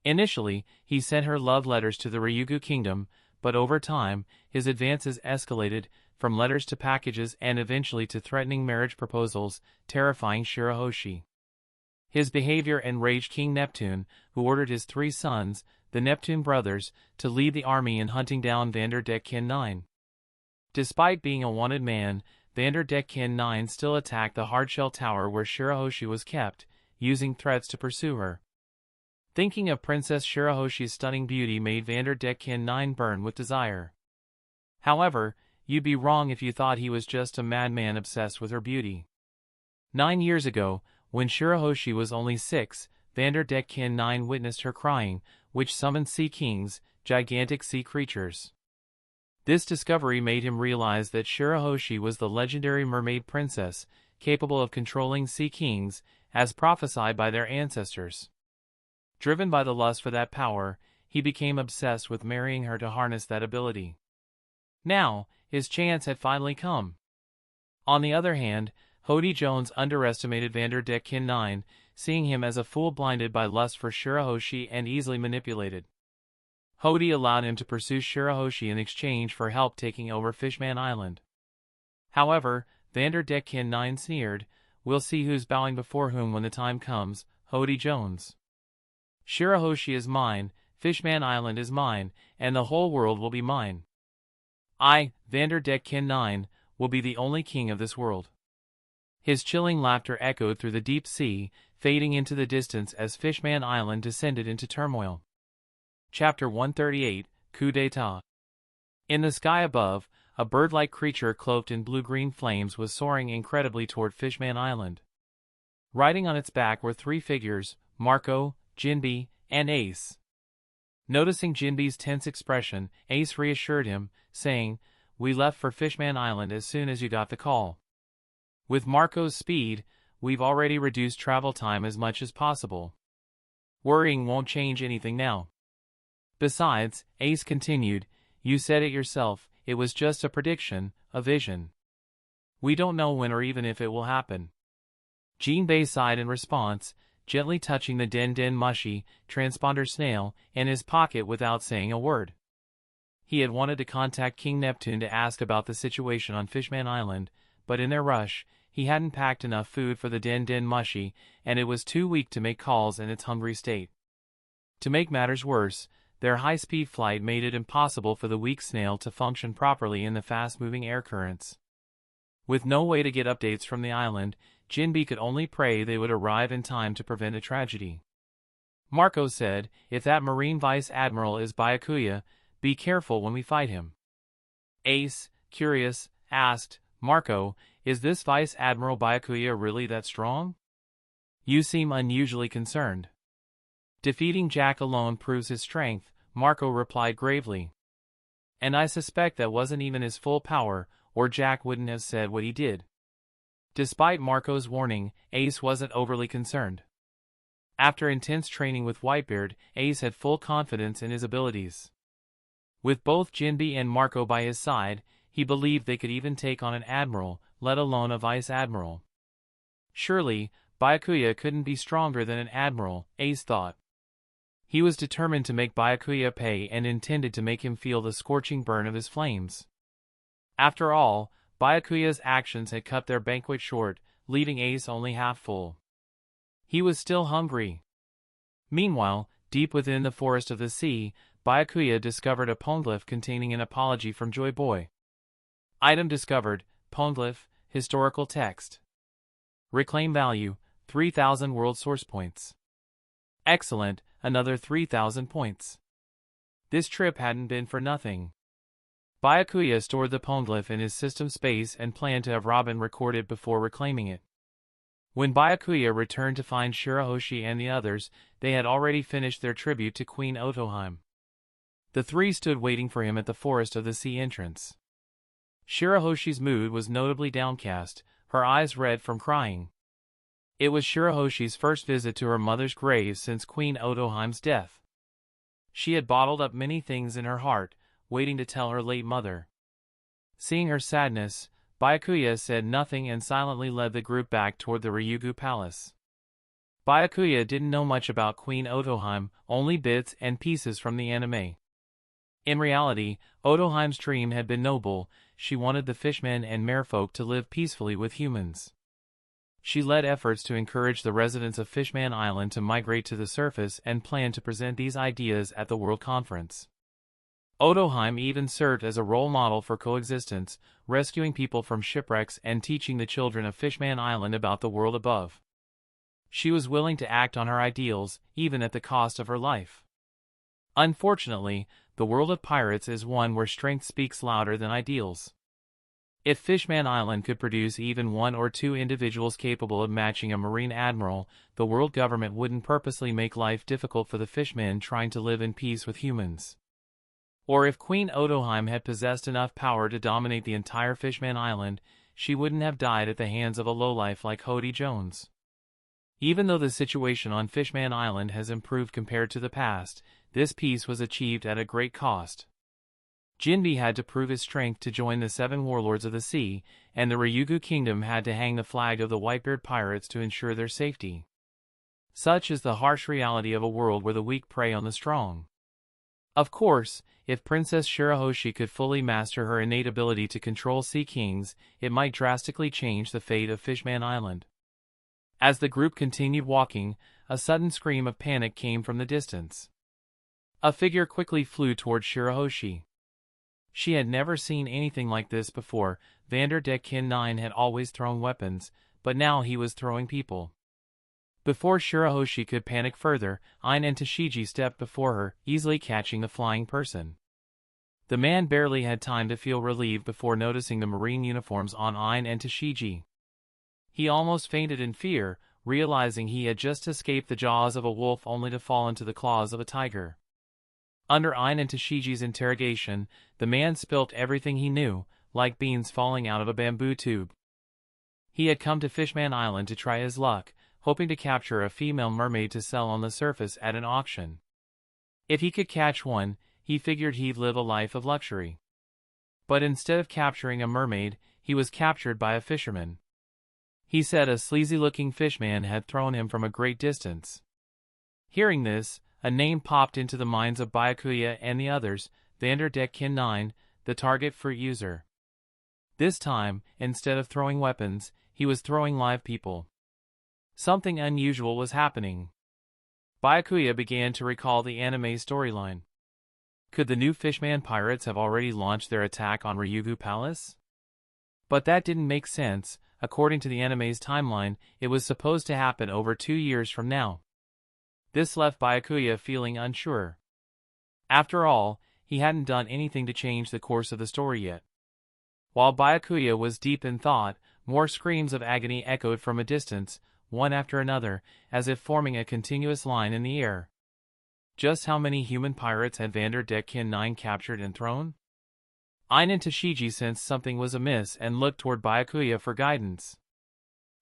Initially, he sent her love letters to the Ryugu Kingdom, but over time, his advances escalated, from letters to packages and eventually to threatening marriage proposals, terrifying Shirahoshi. His behavior enraged King Neptune, who ordered his 3 sons, the Neptune brothers, to lead the army in hunting down Vanderdecken 9. Despite being a wanted man, Vanderdecken 9 still attacked the hardshell tower where Shirahoshi was kept, using threats to pursue her. Thinking of Princess Shirahoshi's stunning beauty made Vanderdecken 9 burn with desire. However, you'd be wrong if you thought he was just a madman obsessed with her beauty. 9 years ago, when Shirahoshi was only 6, Vanderdecken 9 witnessed her crying, which summoned sea kings, gigantic sea creatures. This discovery made him realize that Shirahoshi was the legendary mermaid princess, capable of controlling sea kings, as prophesied by their ancestors. Driven by the lust for that power, he became obsessed with marrying her to harness that ability. Now, his chance had finally come. On the other hand, Hodi Jones underestimated Vanderdecken 9, seeing him as a fool blinded by lust for Shirahoshi and easily manipulated. Hodi allowed him to pursue Shirahoshi in exchange for help taking over Fishman Island. However, Vanderdecken 9 sneered, we'll see who's bowing before whom when the time comes, Hodi Jones. Shirahoshi is mine, Fishman Island is mine, and the whole world will be mine. I, Vanderdecken 9, will be the only king of this world. His chilling laughter echoed through the deep sea, fading into the distance as Fishman Island descended into turmoil. Chapter 138, Coup d'etat. In the sky above, a bird-like creature cloaked in blue-green flames was soaring incredibly toward Fishman Island. Riding on its back were 3 figures, Marco, Jinbe, and Ace. Noticing Jinbe's tense expression, Ace reassured him, saying, we left for Fishman Island as soon as you got the call. With Marco's speed, we've already reduced travel time as much as possible. Worrying won't change anything now. Besides, Ace continued, you said it yourself, it was just a prediction, a vision. We don't know when or even if it will happen. Jinbe sighed in response, gently touching the Den Mushi transponder snail in his pocket without saying a word. He had wanted to contact King Neptune to ask about the situation on Fishman Island, but in their rush, he hadn't packed enough food for the Den Mushi, and it was too weak to make calls in its hungry state. To make matters worse, their high-speed flight made it impossible for the weak snail to function properly in the fast-moving air currents. With no way to get updates from the island, Jinbe could only pray they would arrive in time to prevent a tragedy. Marco said, "If that Marine Vice Admiral is Byakuya, be careful when we fight him." Ace, curious, asked, "Marco, is this Vice Admiral Byakuya really that strong? You seem unusually concerned." "Defeating Jack alone proves his strength," Marco replied gravely. "And I suspect that wasn't even his full power, or Jack wouldn't have said what he did." Despite Marco's warning, Ace wasn't overly concerned. After intense training with Whitebeard, Ace had full confidence in his abilities. With both Jinbe and Marco by his side, he believed they could even take on an admiral, let alone a vice admiral. Surely, Byakuya couldn't be stronger than an admiral, Ace thought. He was determined to make Byakuya pay and intended to make him feel the scorching burn of his flames. After all, Byakuya's actions had cut their banquet short, leaving Ace only half full. He was still hungry. Meanwhile, deep within the forest of the sea, Byakuya discovered a Poneglyph containing an apology from Joy Boy. Item discovered, Poneglyph, historical text. Reclaim value, 3,000 world source points. Excellent, another 3,000 points. This trip hadn't been for nothing. Byakuya stored the Poneglyph in his system space and planned to have Robin record it before reclaiming it. When Byakuya returned to find Shirahoshi and the others, they had already finished their tribute to Queen Otoheim. The three stood waiting for him at the Forest of the Sea entrance. Shirahoshi's mood was notably downcast, her eyes red from crying. It was Shirahoshi's first visit to her mother's grave since Queen Otoheim's death. She had bottled up many things in her heart, waiting to tell her late mother. Seeing her sadness, Byakuya said nothing and silently led the group back toward the Ryugu Palace. Byakuya didn't know much about Queen Otoheim, only bits and pieces from the anime. In reality, Otoheim's dream had been noble. She wanted the fishmen and merfolk to live peacefully with humans. She led efforts to encourage the residents of Fishman Island to migrate to the surface and planned to present these ideas at the World Conference. Otoheim even served as a role model for coexistence, rescuing people from shipwrecks and teaching the children of Fishman Island about the world above. She was willing to act on her ideals, even at the cost of her life. Unfortunately, the world of pirates is one where strength speaks louder than ideals. If Fishman Island could produce even one or two individuals capable of matching a marine admiral, the world government wouldn't purposely make life difficult for the fishmen trying to live in peace with humans. Or if Queen Otoheim had possessed enough power to dominate the entire Fishman Island, she wouldn't have died at the hands of a lowlife like Hodi Jones. Even though the situation on Fishman Island has improved compared to the past, this peace was achieved at a great cost. Jinbe had to prove his strength to join the 7 warlords of the sea, and the Ryugu Kingdom had to hang the flag of the Whitebeard pirates to ensure their safety. Such is the harsh reality of a world where the weak prey on the strong. Of course, if Princess Shirahoshi could fully master her innate ability to control sea kings, it might drastically change the fate of Fishman Island. As the group continued walking, a sudden scream of panic came from the distance. A figure quickly flew toward Shirahoshi. She had never seen anything like this before. Vanderdecken 9 had always thrown weapons, but now he was throwing people. Before Shirahoshi could panic further, Ein and Tashigi stepped before her, easily catching the flying person. The man barely had time to feel relieved before noticing the marine uniforms on Ein and Tashigi. He almost fainted in fear, realizing he had just escaped the jaws of a wolf only to fall into the claws of a tiger. Under Ein and Tashigi's interrogation, the man spilt everything he knew, like beans falling out of a bamboo tube. He had come to Fishman Island to try his luck, hoping to capture a female mermaid to sell on the surface at an auction. If he could catch one, he figured he'd live a life of luxury. But instead of capturing a mermaid, he was captured by a fisherman. He said a sleazy-looking fishman had thrown him from a great distance. Hearing this, a name popped into the minds of Byakuya and the others, Vanderdecken 9, the target for user. This time, instead of throwing weapons, he was throwing live people. Something unusual was happening. Byakuya began to recall the anime storyline. Could the new Fishman pirates have already launched their attack on Ryugu Palace? But that didn't make sense. According to the anime's timeline, it was supposed to happen over 2 years from now. This left Byakuya feeling unsure. After all, he hadn't done anything to change the course of the story yet. While Byakuya was deep in thought, more screams of agony echoed from a distance, one after another, as if forming a continuous line in the air. Just how many human pirates had Vanderdecken 9 captured and thrown? Ein and Tashigi sensed something was amiss and looked toward Byakuya for guidance.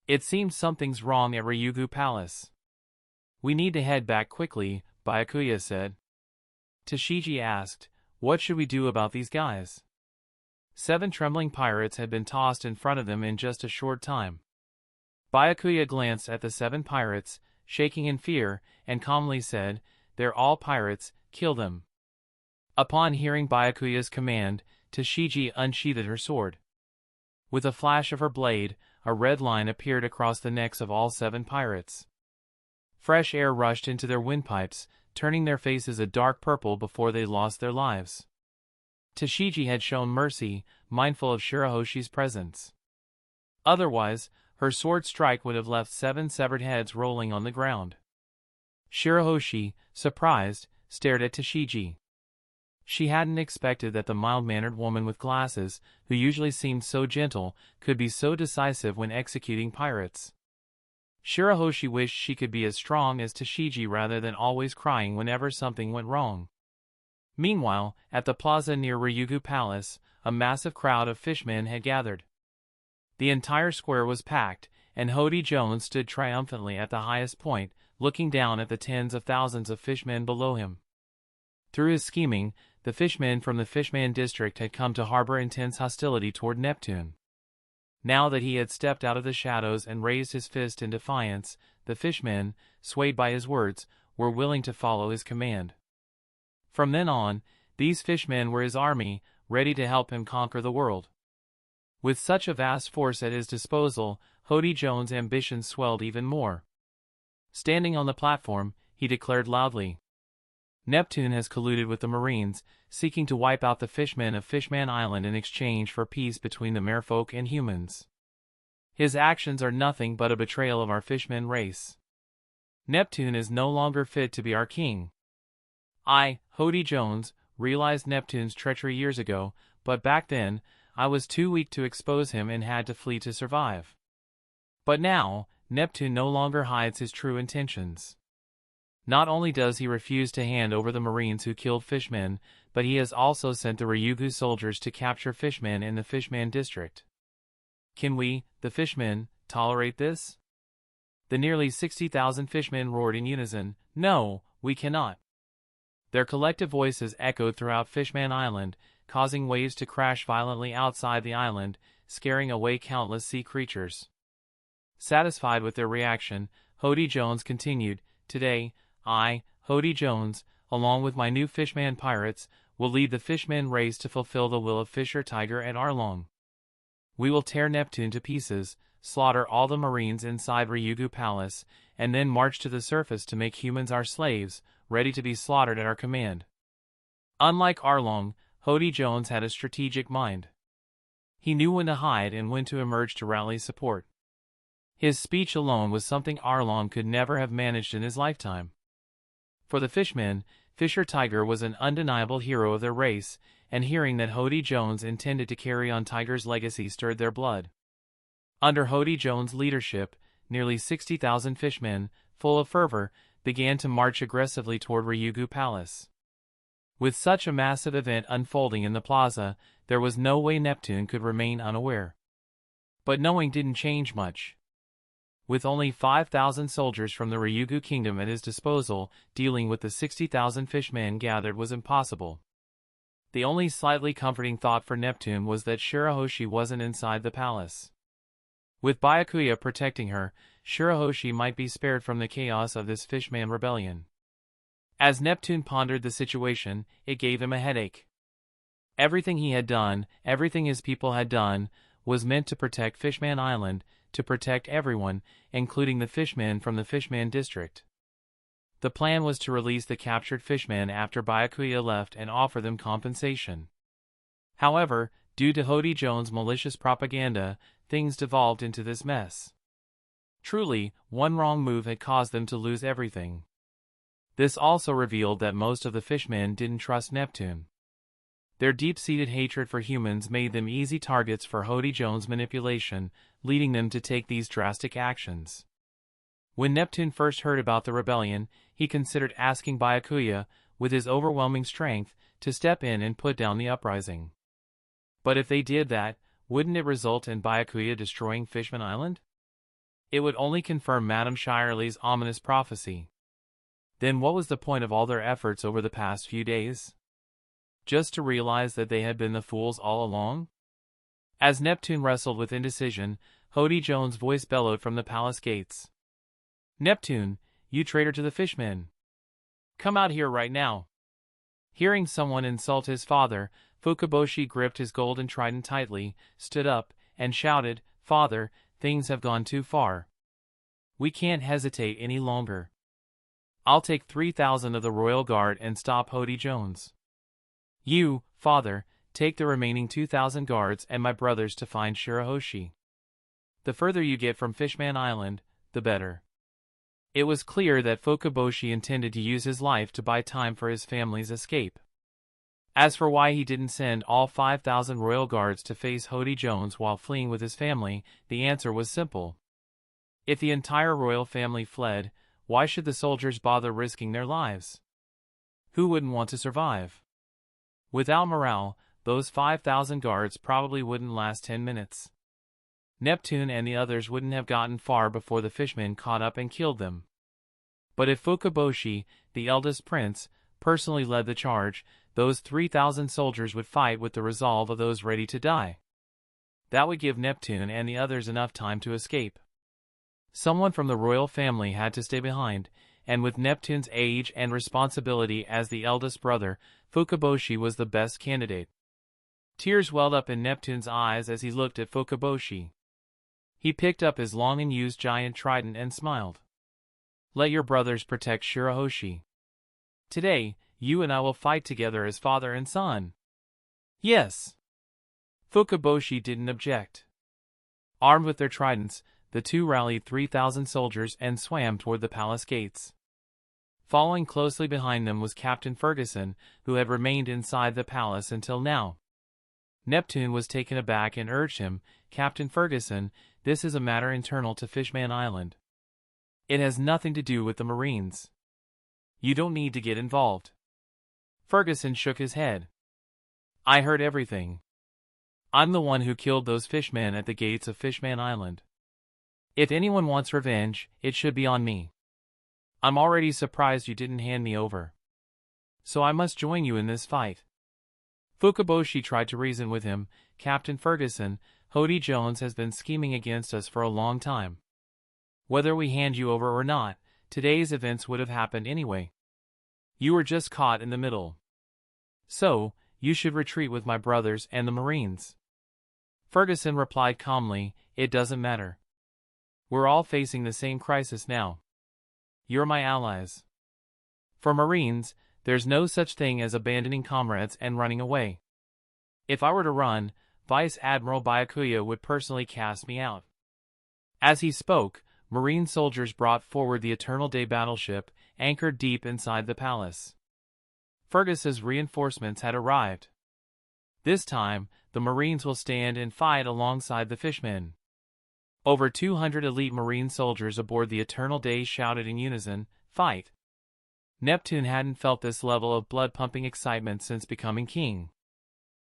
It seems something's wrong at Ryugu Palace. We need to head back quickly, Byakuya said. Tashigi asked, what should we do about these guys? 7 trembling pirates had been tossed in front of them in just a short time. Byakuya glanced at the 7 pirates, shaking in fear, and calmly said, they're all pirates, kill them. Upon hearing Byakuya's command, Tashigi unsheathed her sword. With a flash of her blade, a red line appeared across the necks of all 7 pirates. Fresh air rushed into their windpipes, turning their faces a dark purple before they lost their lives. Tashigi had shown mercy, mindful of Shirahoshi's presence. Otherwise, her sword strike would have left 7 severed heads rolling on the ground. Shirahoshi, surprised, stared at Tashigi. She hadn't expected that the mild-mannered woman with glasses, who usually seemed so gentle, could be so decisive when executing pirates. Shirahoshi wished she could be as strong as Tashigi rather than always crying whenever something went wrong. Meanwhile, at the plaza near Ryugu Palace, a massive crowd of fishmen had gathered. The entire square was packed, and Hodi Jones stood triumphantly at the highest point, looking down at the tens of thousands of fishmen below him. Through his scheming, the fishmen from the Fishman district had come to harbor intense hostility toward Neptune. Now that he had stepped out of the shadows and raised his fist in defiance, the fishmen, swayed by his words, were willing to follow his command. From then on, these fishmen were his army, ready to help him conquer the world. With such a vast force at his disposal, Hodi Jones' ambitions swelled even more. Standing on the platform, he declared loudly, Neptune has colluded with the Marines, seeking to wipe out the fishmen of Fishman Island in exchange for peace between the merfolk and humans. His actions are nothing but a betrayal of our fishman race. Neptune is no longer fit to be our king. I, Hodi Jones, realized Neptune's treachery years ago, but back then, I was too weak to expose him and had to flee to survive. But now, Neptune no longer hides his true intentions. Not only does he refuse to hand over the Marines who killed fishmen, but he has also sent the Ryugu soldiers to capture fishmen in the Fishman district. Can we, the fishmen, tolerate this? The nearly 60,000 fishmen roared in unison, no, we cannot. Their collective voices echoed throughout Fishman Island, causing waves to crash violently outside the island, scaring away countless sea creatures. Satisfied with their reaction, Hodi Jones continued, today, I, Hodi Jones, along with my new Fishman pirates, will lead the Fishman race to fulfill the will of Fisher Tiger and Arlong. We will tear Neptune to pieces, slaughter all the Marines inside Ryugu Palace, and then march to the surface to make humans our slaves, ready to be slaughtered at our command. Unlike Arlong, Hodi Jones had a strategic mind. He knew when to hide and when to emerge to rally support. His speech alone was something Arlong could never have managed in his lifetime. For the fishmen, Fisher Tiger was an undeniable hero of their race, and hearing that Hodi Jones intended to carry on Tiger's legacy stirred their blood. Under Hodi Jones' leadership, nearly 60,000 fishmen, full of fervor, began to march aggressively toward Ryugu Palace. With such a massive event unfolding in the plaza, there was no way Neptune could remain unaware. But knowing didn't change much. With only 5,000 soldiers from the Ryugu kingdom at his disposal, dealing with the 60,000 fishmen gathered was impossible. The only slightly comforting thought for Neptune was that Shirahoshi wasn't inside the palace. With Byakuya protecting her, Shirahoshi might be spared from the chaos of this Fishman rebellion. As Neptune pondered the situation, it gave him a headache. Everything he had done, everything his people had done, was meant to protect Fishman Island, to protect everyone, including the fishmen from the Fishman district. The plan was to release the captured fishmen after Byakuya left and offer them compensation. However, due to Hodi Jones' malicious propaganda, things devolved into this mess. Truly, one wrong move had caused them to lose everything. This also revealed that most of the fishmen didn't trust Neptune. Their deep-seated hatred for humans made them easy targets for Hodi Jones' manipulation, leading them to take these drastic actions. When Neptune first heard about the rebellion, he considered asking Byakuya, with his overwhelming strength, to step in and put down the uprising. But if they did that, wouldn't it result in Byakuya destroying Fishman Island? It would only confirm Madame Shyarly's ominous prophecy. Then what was the point of all their efforts over the past few days? Just to realize that they had been the fools all along? As Neptune wrestled with indecision, Hodi Jones' voice bellowed from the palace gates. "Neptune, you traitor to the fishmen! Come out here right now!" Hearing someone insult his father, Fukaboshi gripped his golden trident tightly, stood up, and shouted, "Father, things have gone too far. We can't hesitate any longer. I'll take 3,000 of the royal guard and stop Hodi Jones. You, father, take the remaining 2,000 guards and my brothers to find Shirahoshi. The further you get from Fishman Island, the better." It was clear that Fukaboshi intended to use his life to buy time for his family's escape. As for why he didn't send all 5,000 royal guards to face Hodi Jones while fleeing with his family, the answer was simple. If the entire royal family fled, why should the soldiers bother risking their lives? Who wouldn't want to survive? Without morale, those 5,000 guards probably wouldn't last 10 minutes. Neptune and the others wouldn't have gotten far before the fishmen caught up and killed them. But if Fukaboshi, the eldest prince, personally led the charge, those 3,000 soldiers would fight with the resolve of those ready to die. That would give Neptune and the others enough time to escape. Someone from the royal family had to stay behind, and with Neptune's age and responsibility as the eldest brother, Fukaboshi was the best candidate. Tears welled up in Neptune's eyes as he looked at Fukaboshi. He picked up his long-unused giant trident and smiled. "Let your brothers protect Shirahoshi. Today, you and I will fight together as father and son." "Yes." Fukaboshi didn't object. Armed with their tridents, the two rallied 3,000 soldiers and swam toward the palace gates. Following closely behind them was Captain Ferguson, who had remained inside the palace until now. Neptune was taken aback and urged him, "Captain Ferguson, this is a matter internal to Fishman Island. It has nothing to do with the Marines. You don't need to get involved." Ferguson shook his head. "I heard everything. I'm the one who killed those fishmen at the gates of Fishman Island. If anyone wants revenge, it should be on me. I'm already surprised you didn't hand me over. So I must join you in this fight." Fukaboshi tried to reason with him. "Captain Ferguson, Hodi Jones has been scheming against us for a long time. Whether we hand you over or not, today's events would have happened anyway. You were just caught in the middle. So, you should retreat with my brothers and the Marines." Ferguson replied calmly, "It doesn't matter. We're all facing the same crisis now. You're my allies. For Marines, there's no such thing as abandoning comrades and running away. If I were to run, Vice Admiral Byakuya would personally cast me out." As he spoke, Marine soldiers brought forward the Eternal Day battleship, anchored deep inside the palace. Fergus's reinforcements had arrived. This time, the Marines will stand and fight alongside the fishmen. Over 200 elite Marine soldiers aboard the Eternal Day shouted in unison, "Fight!" Neptune hadn't felt this level of blood-pumping excitement since becoming king.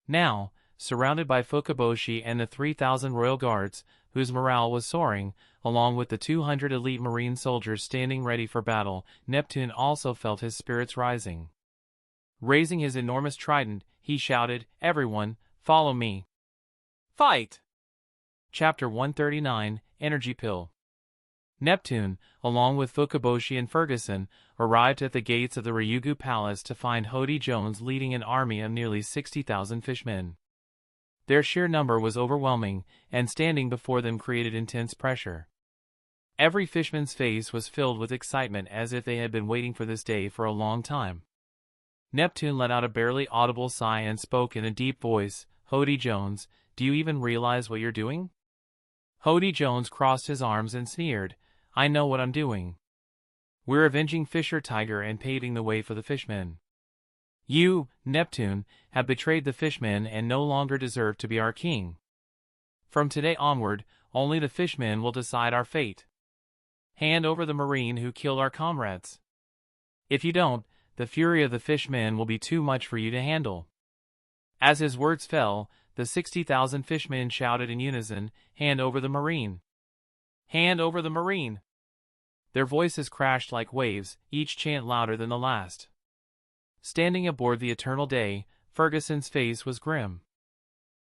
Now, surrounded by Fukaboshi and the 3,000 royal guards, whose morale was soaring, along with the 200 elite Marine soldiers standing ready for battle, Neptune also felt his spirits rising. Raising his enormous trident, he shouted, "Everyone, follow me! Fight!" Chapter 139, Energy Pill. Neptune, along with Fukaboshi and Ferguson, arrived at the gates of the Ryugu Palace to find Hodi Jones leading an army of nearly 60,000 fishmen. Their sheer number was overwhelming, and standing before them created intense pressure. Every fishman's face was filled with excitement as if they had been waiting for this day for a long time. Neptune let out a barely audible sigh and spoke in a deep voice, "Hodi Jones, do you even realize what you're doing?" Hodi Jones crossed his arms and sneered, "I know what I'm doing. We're avenging Fisher Tiger and paving the way for the fishmen. You, Neptune, have betrayed the fishmen and no longer deserve to be our king. From today onward, only the fishmen will decide our fate. Hand over the marine who killed our comrades. If you don't, the fury of the fishmen will be too much for you to handle." As his words fell, the 60,000 fishmen shouted in unison, "Hand over the marine! Hand over the marine!" Their voices crashed like waves, each chant louder than the last. Standing aboard the Eternal Day, Ferguson's face was grim.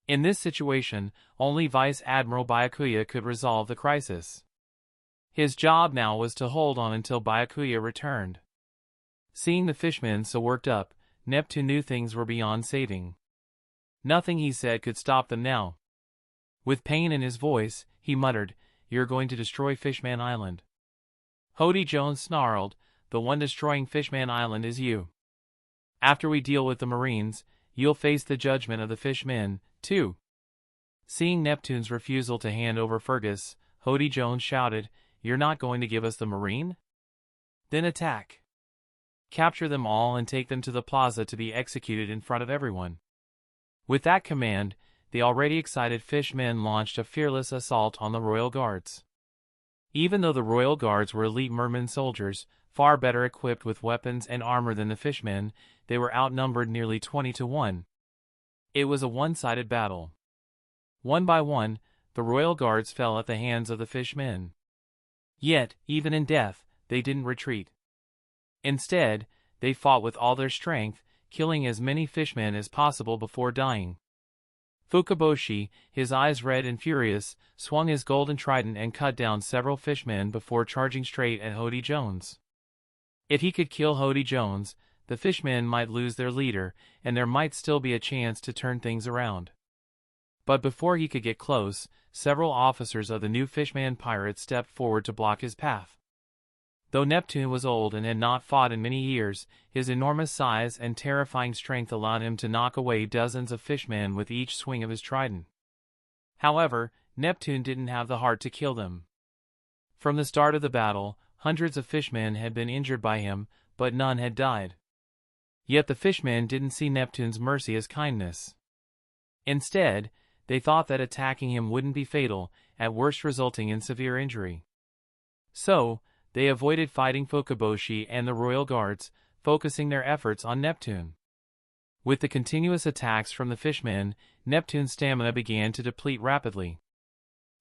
In this situation, only Vice Admiral Byakuya could resolve the crisis. His job now was to hold on until Byakuya returned. Seeing the fishmen so worked up, Neptune knew things were beyond saving. Nothing he said could stop them now. With pain in his voice, he muttered, "You're going to destroy Fishman Island." Hodi Jones snarled, "The one destroying Fishman Island is you. After we deal with the Marines, you'll face the judgment of the fishmen, too." Seeing Neptune's refusal to hand over Fergus, Hodi Jones shouted, "You're not going to give us the Marine? Then attack. Capture them all and take them to the plaza to be executed in front of everyone." With that command, the already excited fishmen launched a fearless assault on the Royal Guards. Even though the Royal Guards were elite merman soldiers, far better equipped with weapons and armor than the fishmen, they were outnumbered nearly 20 to 1. It was a one-sided battle. One by one, the Royal Guards fell at the hands of the fishmen. Yet, even in death, they didn't retreat. Instead, they fought with all their strength, killing as many fishmen as possible before dying. Fukaboshi, his eyes red and furious, swung his golden trident and cut down several fishmen before charging straight at Hodi Jones. If he could kill Hodi Jones, the fishmen might lose their leader, and there might still be a chance to turn things around. But before he could get close, several officers of the new Fishman pirates stepped forward to block his path. Though Neptune was old and had not fought in many years, his enormous size and terrifying strength allowed him to knock away dozens of fishmen with each swing of his trident. However, Neptune didn't have the heart to kill them. From the start of the battle, hundreds of fishmen had been injured by him, but none had died. Yet the fishmen didn't see Neptune's mercy as kindness. Instead, they thought that attacking him wouldn't be fatal, at worst resulting in severe injury. So, they avoided fighting Fukaboshi and the Royal Guards, focusing their efforts on Neptune. With the continuous attacks from the fishmen, Neptune's stamina began to deplete rapidly.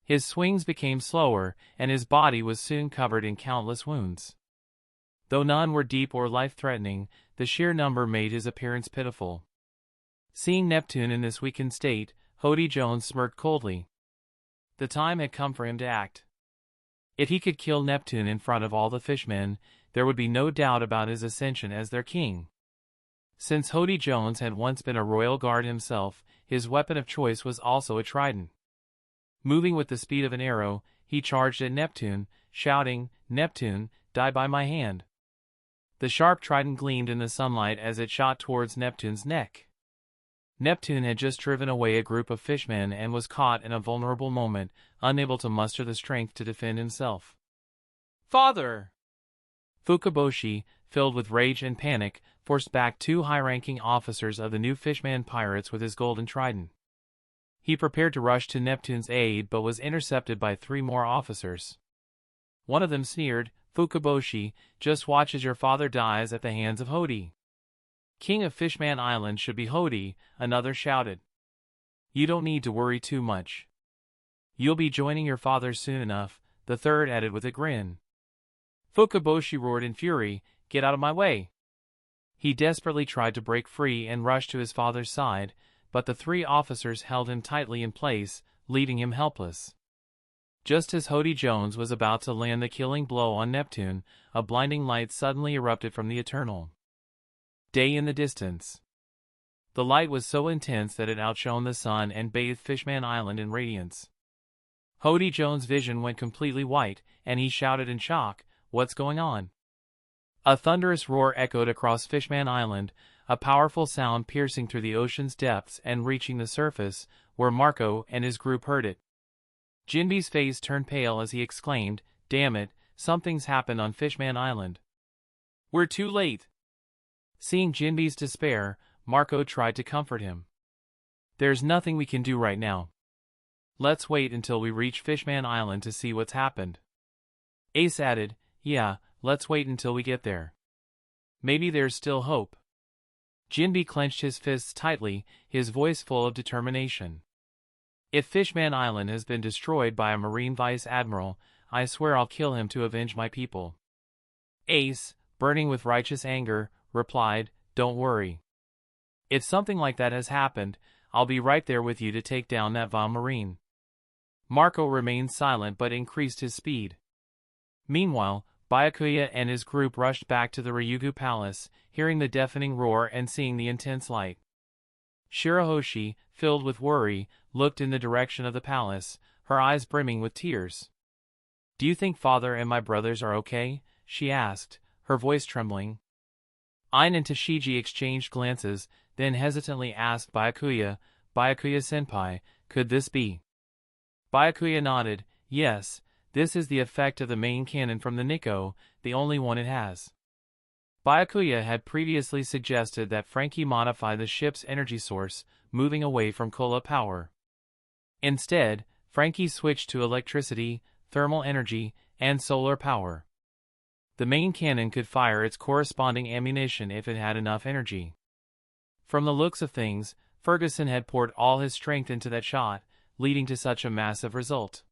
His swings became slower, and his body was soon covered in countless wounds. Though none were deep or life-threatening, the sheer number made his appearance pitiful. Seeing Neptune in this weakened state, Hodi Jones smirked coldly. The time had come for him to act. If he could kill Neptune in front of all the fishmen, there would be no doubt about his ascension as their king. Since Hodi Jones had once been a royal guard himself, his weapon of choice was also a trident. Moving with the speed of an arrow, he charged at Neptune, shouting, "Neptune, die by my hand." The sharp trident gleamed in the sunlight as it shot towards Neptune's neck. Neptune had just driven away a group of fishmen and was caught in a vulnerable moment, unable to muster the strength to defend himself. "Father!" Fukaboshi, filled with rage and panic, forced back two high-ranking officers of the new Fishman pirates with his golden trident. He prepared to rush to Neptune's aid but was intercepted by three more officers. One of them sneered, "Fukaboshi, just watch as your father dies at the hands of Hodi." "King of Fishman Island should be Hodi," another shouted. "You don't need to worry too much. You'll be joining your father soon enough," the third added with a grin. Fukaboshi roared in fury, "Get out of my way!" He desperately tried to break free and rush to his father's side, but the three officers held him tightly in place, leaving him helpless. Just as Hodi Jones was about to land the killing blow on Neptune, a blinding light suddenly erupted from the Eternal Day in the distance. The light was so intense that it outshone the sun and bathed Fishman Island in radiance. Hodi Jones' vision went completely white, and he shouted in shock, "What's going on?" A thunderous roar echoed across Fishman Island, a powerful sound piercing through the ocean's depths and reaching the surface, where Marco and his group heard it. Jinbe's face turned pale as he exclaimed, "Damn it, something's happened on Fishman Island. We're too late." Seeing Jinbe's despair, Marco tried to comfort him. "There's nothing we can do right now. Let's wait until we reach Fishman Island to see what's happened." Ace added, "Yeah, let's wait until we get there. Maybe there's still hope." Jinbe clenched his fists tightly, his voice full of determination. "If Fishman Island has been destroyed by a Marine Vice Admiral, I swear I'll kill him to avenge my people." Ace, burning with righteous anger, replied, "Don't worry. If something like that has happened, I'll be right there with you to take down that vile Marine." Marco remained silent but increased his speed. Meanwhile, Byakuya and his group rushed back to the Ryugu Palace, hearing the deafening roar and seeing the intense light. Shirahoshi, filled with worry, looked in the direction of the palace, her eyes brimming with tears. "Do you think father and my brothers are okay?" she asked, her voice trembling. Ain and Tashigi exchanged glances, then hesitantly asked Byakuya, "Byakuya-senpai, could this be?" Byakuya nodded, "Yes, this is the effect of the main cannon from the Niko, the only one it has." Byakuya had previously suggested that Frankie modify the ship's energy source, moving away from cola power. Instead, Frankie switched to electricity, thermal energy, and solar power. The main cannon could fire its corresponding ammunition if it had enough energy. From the looks of things, Ferguson had poured all his strength into that shot, leading to such a massive result.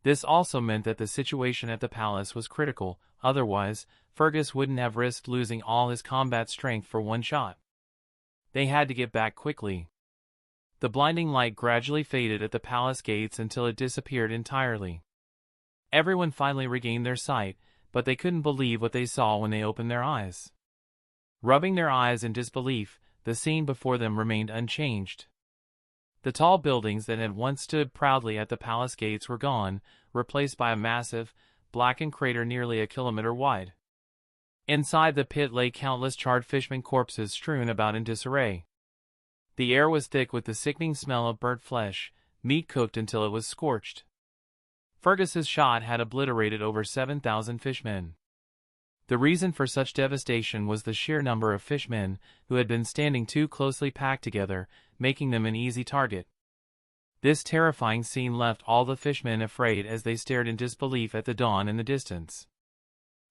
This also meant that the situation at the palace was critical, otherwise, Fergus wouldn't have risked losing all his combat strength for one shot. They had to get back quickly. The blinding light gradually faded at the palace gates until it disappeared entirely. Everyone finally regained their sight, but they couldn't believe what they saw when they opened their eyes. Rubbing their eyes in disbelief, the scene before them remained unchanged. The tall buildings that had once stood proudly at the palace gates were gone, replaced by a massive, blackened crater nearly a kilometer wide. Inside the pit lay countless charred fishman corpses strewn about in disarray. The air was thick with the sickening smell of burnt flesh, meat cooked until it was scorched. Fergus's shot had obliterated over 7,000 fishmen. The reason for such devastation was the sheer number of fishmen who had been standing too closely packed together, making them an easy target. This terrifying scene left all the fishmen afraid as they stared in disbelief at the dawn in the distance.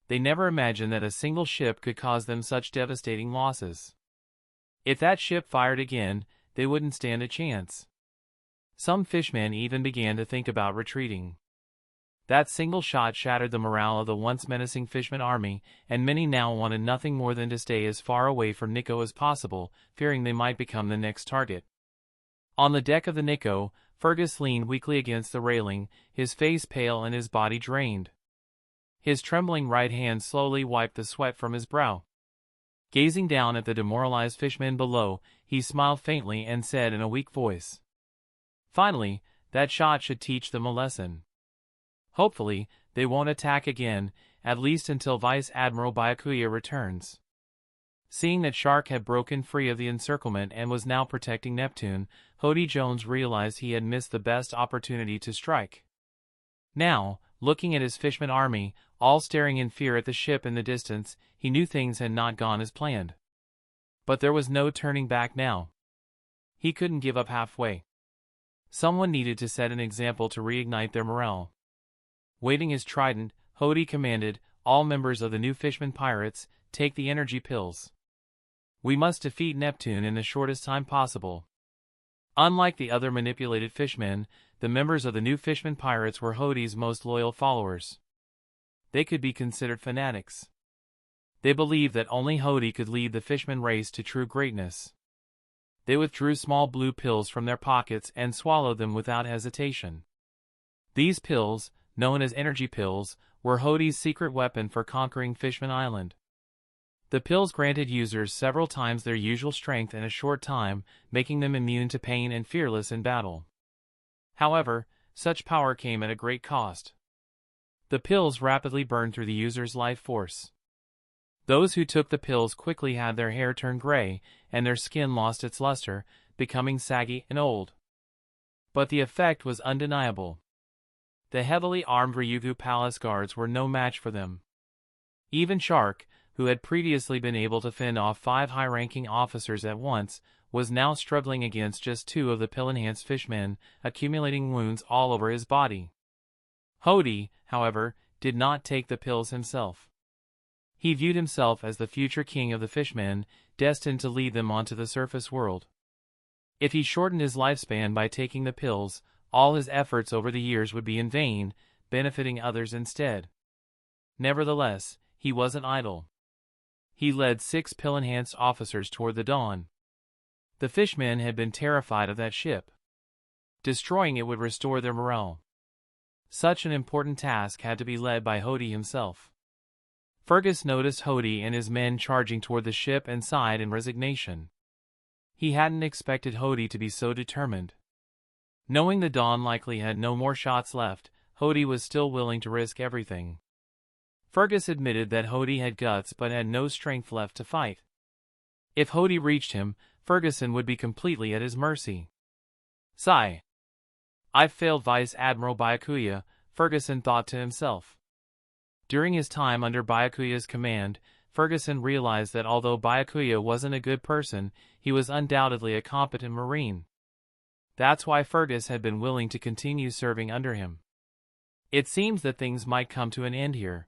They never imagined that a single ship could cause them such devastating losses. If that ship fired again, they wouldn't stand a chance. Some fishmen even began to think about retreating. That single shot shattered the morale of the once menacing Fishman army, and many now wanted nothing more than to stay as far away from Niko as possible, fearing they might become the next target. On the deck of the Niko, Fergus leaned weakly against the railing, his face pale and his body drained. His trembling right hand slowly wiped the sweat from his brow. Gazing down at the demoralized fishmen below, he smiled faintly and said in a weak voice, "Finally, that shot should teach them a lesson. Hopefully, they won't attack again, at least until Vice Admiral Byakuya returns." Seeing that Shark had broken free of the encirclement and was now protecting Neptune, Hodi Jones realized he had missed the best opportunity to strike. Now, looking at his fishman army, all staring in fear at the ship in the distance, he knew things had not gone as planned. But there was no turning back now. He couldn't give up halfway. Someone needed to set an example to reignite their morale. Waving his trident, Hodi commanded, "All members of the new Fishman pirates, take the energy pills. We must defeat Neptune in the shortest time possible." Unlike the other manipulated fishmen, the members of the new Fishman pirates were Hodi's most loyal followers. They could be considered fanatics. They believed that only Hodi could lead the Fishman race to true greatness. They withdrew small blue pills from their pockets and swallowed them without hesitation. These pills, known as energy pills, were Hodi's secret weapon for conquering Fishman Island. The pills granted users several times their usual strength in a short time, making them immune to pain and fearless in battle. However, such power came at a great cost. The pills rapidly burned through the user's life force. Those who took the pills quickly had their hair turn gray, and their skin lost its luster, becoming saggy and old. But the effect was undeniable. The heavily armed Ryugu palace guards were no match for them. Even Shark, who had previously been able to fend off 5 high-ranking officers at once, was now struggling against just 2 of the pill-enhanced fishmen, accumulating wounds all over his body. Hodi, however, did not take the pills himself. He viewed himself as the future king of the fishmen, destined to lead them onto the surface world. If he shortened his lifespan by taking the pills, all his efforts over the years would be in vain, benefiting others instead. Nevertheless, he wasn't idle. He led 6 pill-enhanced officers toward the dawn. The fishmen had been terrified of that ship. Destroying it would restore their morale. Such an important task had to be led by Hodi himself. Fergus noticed Hodi and his men charging toward the ship and sighed in resignation. He hadn't expected Hodi to be so determined. Knowing the Dawn likely had no more shots left, Hodi was still willing to risk everything. Fergus admitted that Hodi had guts but had no strength left to fight. If Hodi reached him, Ferguson would be completely at his mercy. Sigh. I've failed Vice Admiral Byakuya, Ferguson thought to himself. During his time under Byakuya's command, Ferguson realized that although Byakuya wasn't a good person, he was undoubtedly a competent Marine. That's why Fergus had been willing to continue serving under him. It seems that things might come to an end here.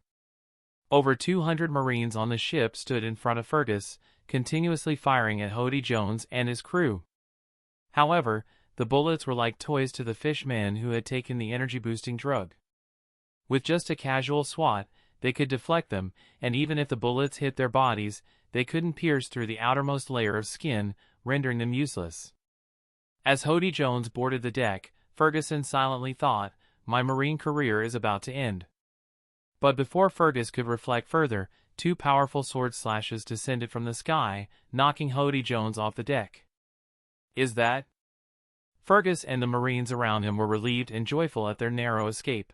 Over 200 Marines on the ship stood in front of Fergus, continuously firing at Hodi Jones and his crew. However, the bullets were like toys to the fishmen who had taken the energy-boosting drug. With just a casual swat, they could deflect them, and even if the bullets hit their bodies, they couldn't pierce through the outermost layer of skin, rendering them useless. As Hodi Jones boarded the deck, Ferguson silently thought, "My Marine career is about to end." But before Fergus could reflect further, 2 powerful sword slashes descended from the sky, knocking Hodi Jones off the deck. Is that? Fergus and the Marines around him were relieved and joyful at their narrow escape.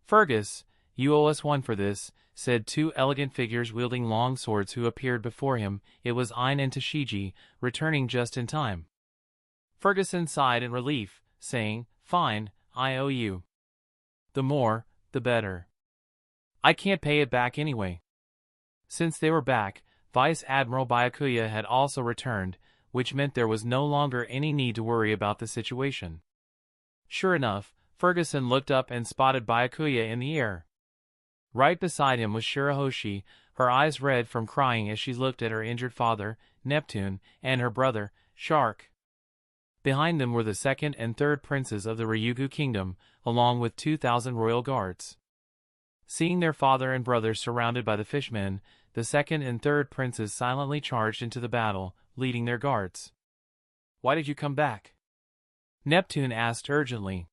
Fergus, you owe us one for this, said 2 elegant figures wielding long swords who appeared before him. It was Ein and Tashigi, returning just in time. Ferguson sighed in relief, saying, "Fine, I owe you. The more, the better. I can't pay it back anyway." Since they were back, Vice Admiral Byakuya had also returned, which meant there was no longer any need to worry about the situation. Sure enough, Ferguson looked up and spotted Byakuya in the air. Right beside him was Shirahoshi, her eyes red from crying as she looked at her injured father, Neptune, and her brother, Shark. Behind them were the 2nd and 3rd princes of the Ryugu kingdom, along with 2,000 royal guards. Seeing their father and brother surrounded by the fishmen, the 2nd and 3rd princes silently charged into the battle, leading their guards. "Why did you come back?" Neptune asked urgently.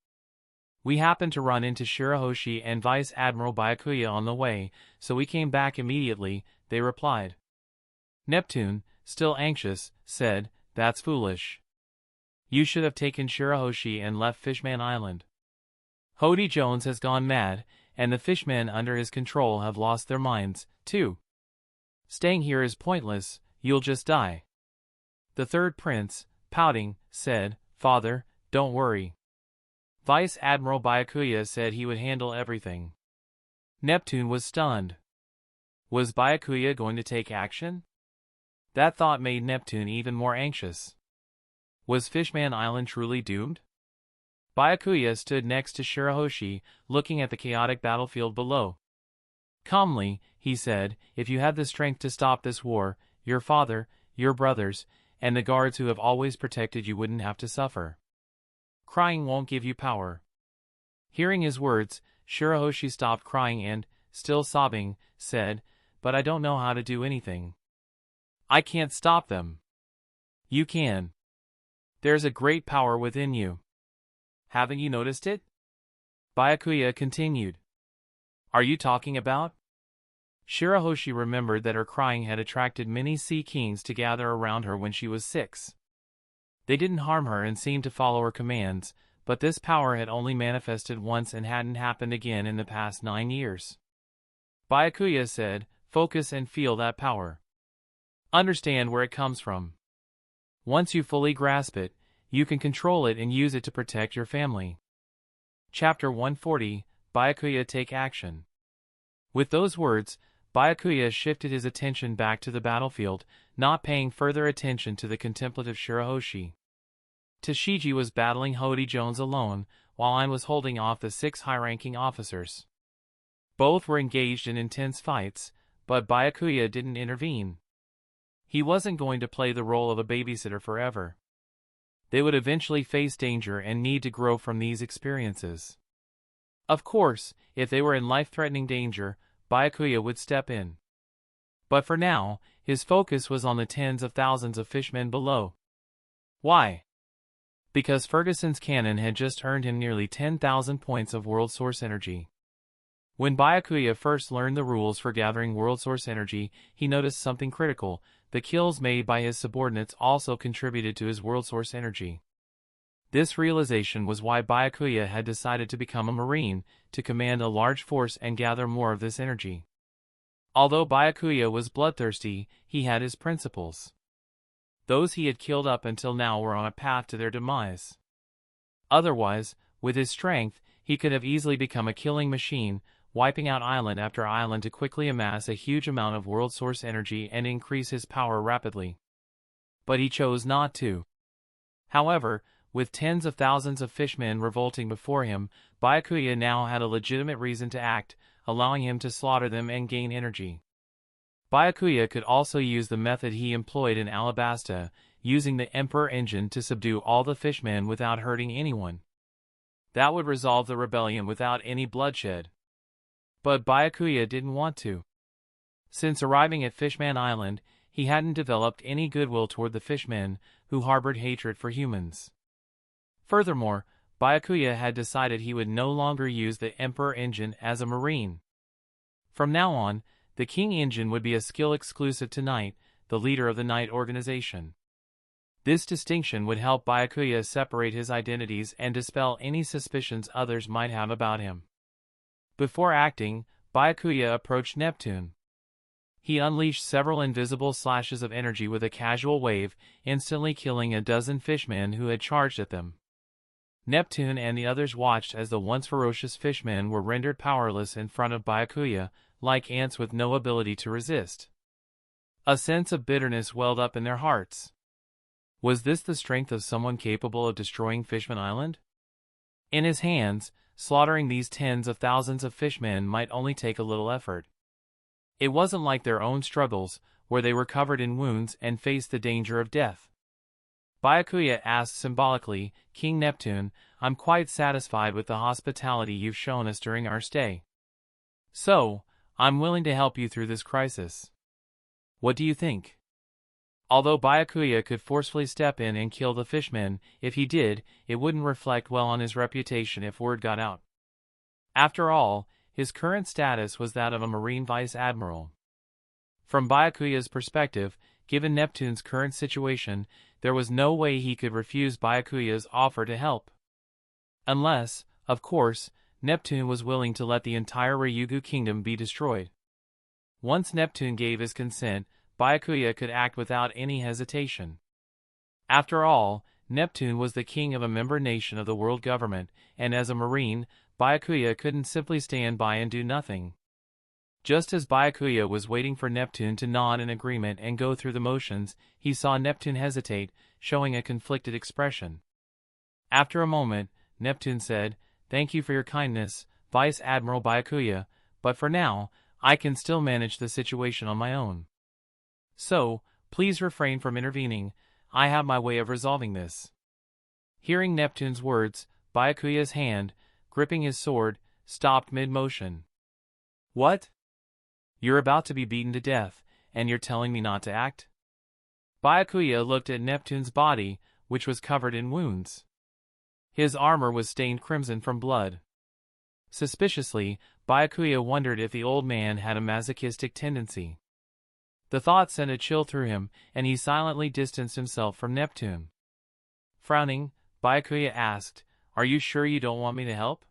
"We happened to run into Shirahoshi and Vice Admiral Byakuya on the way, so we came back immediately," they replied. Neptune, still anxious, said, "That's foolish. You should have taken Shirahoshi and left Fishman Island. Hodi Jones has gone mad, and the fishmen under his control have lost their minds, too. Staying here is pointless, you'll just die." The 3rd prince, pouting, said, "Father, don't worry. Vice Admiral Byakuya said he would handle everything." Neptune was stunned. Was Byakuya going to take action? That thought made Neptune even more anxious. Was Fishman Island truly doomed? Byakuya stood next to Shirahoshi, looking at the chaotic battlefield below. Calmly, he said, "If you had the strength to stop this war, your father, your brothers, and the guards who have always protected you wouldn't have to suffer. Crying won't give you power." Hearing his words, Shirahoshi stopped crying and, still sobbing, said, "But I don't know how to do anything. I can't stop them." "You can. There's a great power within you. Haven't you noticed it?" Byakuya continued. "Are you talking about?" Shirahoshi remembered that her crying had attracted many sea kings to gather around her when she was 6. They didn't harm her and seemed to follow her commands, but this power had only manifested once and hadn't happened again in the past 9 years. Byakuya said, "Focus and feel that power. Understand where it comes from. Once you fully grasp it, you can control it and use it to protect your family." Chapter 140, Byakuya Take Action. With those words, Byakuya shifted his attention back to the battlefield, not paying further attention to the contemplative Shirahoshi. Tashiji was battling Hodi Jones alone, while I was holding off the 6 high-ranking officers. Both were engaged in intense fights, but Byakuya didn't intervene. He wasn't going to play the role of a babysitter forever. They would eventually face danger and need to grow from these experiences. Of course, if they were in life-threatening danger, Byakuya would step in. But for now, his focus was on the tens of thousands of fishmen below. Why? Because Ferguson's cannon had just earned him nearly 10,000 points of world source energy. When Byakuya first learned the rules for gathering world source energy, he noticed something critical: the kills made by his subordinates also contributed to his world source energy. This realization was why Byakuya had decided to become a Marine, to command a large force and gather more of this energy. Although Byakuya was bloodthirsty, he had his principles. Those he had killed up until now were on a path to their demise. Otherwise, with his strength, he could have easily become a killing machine, wiping out island after island to quickly amass a huge amount of world source energy and increase his power rapidly. But he chose not to. However, with tens of thousands of fishmen revolting before him, Byakuya now had a legitimate reason to act, allowing him to slaughter them and gain energy. Byakuya could also use the method he employed in Alabasta, using the Emperor engine to subdue all the fishmen without hurting anyone. That would resolve the rebellion without any bloodshed. But Byakuya didn't want to. Since arriving at Fishman Island, he hadn't developed any goodwill toward the fishmen, who harbored hatred for humans. Furthermore, Byakuya had decided he would no longer use the Emperor engine as a Marine. From now on, the King engine would be a skill exclusive to Knight, the leader of the Knight organization. This distinction would help Byakuya separate his identities and dispel any suspicions others might have about him. Before acting, Byakuya approached Neptune. He unleashed several invisible slashes of energy with a casual wave, instantly killing a dozen fishmen who had charged at them. Neptune and the others watched as the once ferocious fishmen were rendered powerless in front of Byakuya, like ants with no ability to resist. A sense of bitterness welled up in their hearts. Was this the strength of someone capable of destroying Fishman Island? In his hands, slaughtering these tens of thousands of fishmen might only take a little effort. It wasn't like their own struggles, where they were covered in wounds and faced the danger of death. Byakuya asked symbolically, "King Neptune, I'm quite satisfied with the hospitality you've shown us during our stay. So, I'm willing to help you through this crisis. What do you think?" Although Byakuya could forcefully step in and kill the fishmen, if he did, it wouldn't reflect well on his reputation if word got out. After all, his current status was that of a Marine Vice Admiral. From Byakuya's perspective, given Neptune's current situation, there was no way he could refuse Byakuya's offer to help. Unless, of course, Neptune was willing to let the entire Ryugu kingdom be destroyed. Once Neptune gave his consent, Byakuya could act without any hesitation. After all, Neptune was the king of a member nation of the world government, and as a Marine, Byakuya couldn't simply stand by and do nothing. Just as Byakuya was waiting for Neptune to nod in agreement and go through the motions, he saw Neptune hesitate, showing a conflicted expression. After a moment, Neptune said, "Thank you for your kindness, Vice Admiral Byakuya, but for now, I can still manage the situation on my own. So, please refrain from intervening. I have my way of resolving this." Hearing Neptune's words, Byakuya's hand, gripping his sword, stopped mid-motion. "What? You're about to be beaten to death, and you're telling me not to act?" Byakuya looked at Neptune's body, which was covered in wounds. His armor was stained crimson from blood. Suspiciously, Byakuya wondered if the old man had a masochistic tendency. The thought sent a chill through him, and he silently distanced himself from Neptune. Frowning, Byakuya asked, "Are you sure you don't want me to help?"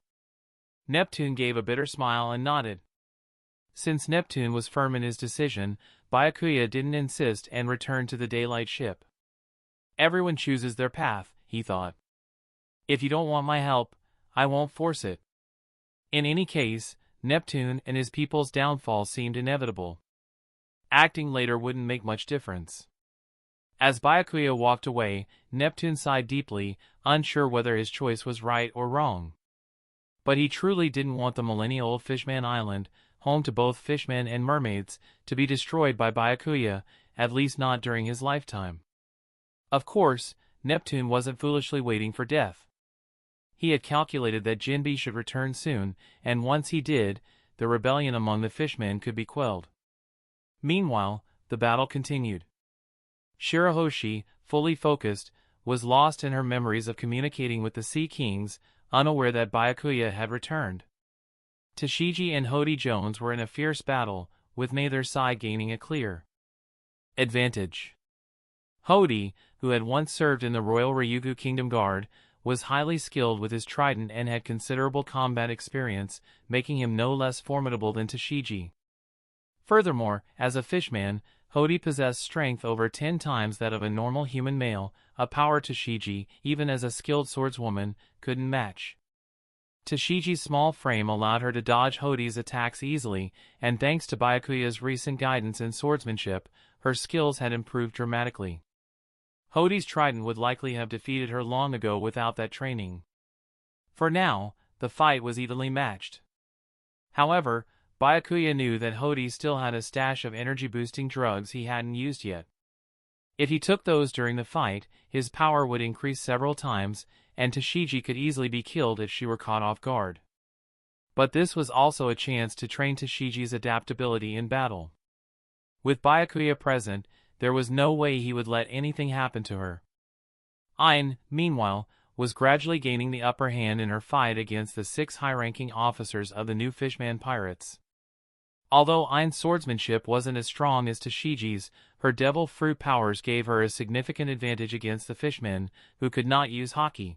Neptune gave a bitter smile and nodded. Since Neptune was firm in his decision, Byakuya didn't insist and returned to the daylight ship. Everyone chooses their path, he thought. If you don't want my help, I won't force it. In any case, Neptune and his people's downfall seemed inevitable. Acting later wouldn't make much difference. As Byakuya walked away, Neptune sighed deeply, unsure whether his choice was right or wrong. But he truly didn't want the millennia-old Fishman Island, home to both fishmen and mermaids, to be destroyed by Byakuya, at least not during his lifetime. Of course, Neptune wasn't foolishly waiting for death. He had calculated that Jinbe should return soon, and once he did, the rebellion among the fishmen could be quelled. Meanwhile, the battle continued. Shirahoshi, fully focused, was lost in her memories of communicating with the Sea Kings, unaware that Byakuya had returned. Tashigi and Hodi Jones were in a fierce battle, with neither side gaining a clear advantage. Hodi, who had once served in the Royal Ryugu Kingdom Guard, was highly skilled with his trident and had considerable combat experience, making him no less formidable than Tashigi. Furthermore, as a fishman, Hodi possessed strength over 10 times that of a normal human male, a power Tashigi, even as a skilled swordswoman, couldn't match. Tashigi's small frame allowed her to dodge Hodi's attacks easily, and thanks to Byakuya's recent guidance in swordsmanship, her skills had improved dramatically. Hodi's trident would likely have defeated her long ago without that training. For now, the fight was evenly matched. However, Byakuya knew that Hodi still had a stash of energy-boosting drugs he hadn't used yet. If he took those during the fight, his power would increase several times, and Tashigi could easily be killed if she were caught off guard. But this was also a chance to train Tashigi's adaptability in battle. With Byakuya present, there was no way he would let anything happen to her. Ain, meanwhile, was gradually gaining the upper hand in her fight against the 6 high-ranking officers of the new Fishman pirates. Although Ain's swordsmanship wasn't as strong as Tashigi's, her devil fruit powers gave her a significant advantage against the fishmen, who could not use haki.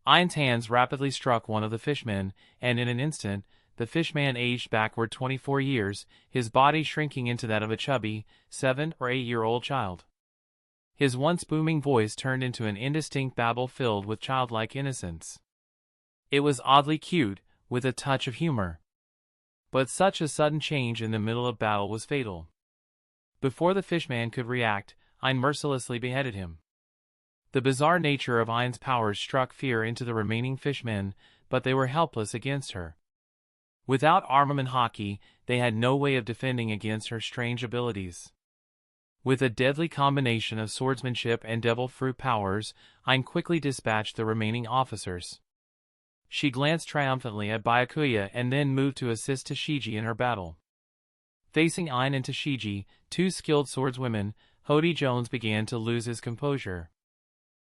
Ain's hands rapidly struck one of the fishmen, and in an instant, the fishman aged backward 24 years, his body shrinking into that of a chubby, 7- or 8-year-old child. His once booming voice turned into an indistinct babble filled with childlike innocence. It was oddly cute, with a touch of humor. But such a sudden change in the middle of battle was fatal. Before the fishman could react, Ain mercilessly beheaded him. The bizarre nature of Ain's powers struck fear into the remaining fishmen, but they were helpless against her. Without armament haki, they had no way of defending against her strange abilities. With a deadly combination of swordsmanship and devil fruit powers, Ain quickly dispatched the remaining officers. She glanced triumphantly at Byakuya and then moved to assist Tashigi in her battle. Facing Ain and Tashigi, 2 skilled swordswomen, Hodi Jones began to lose his composure.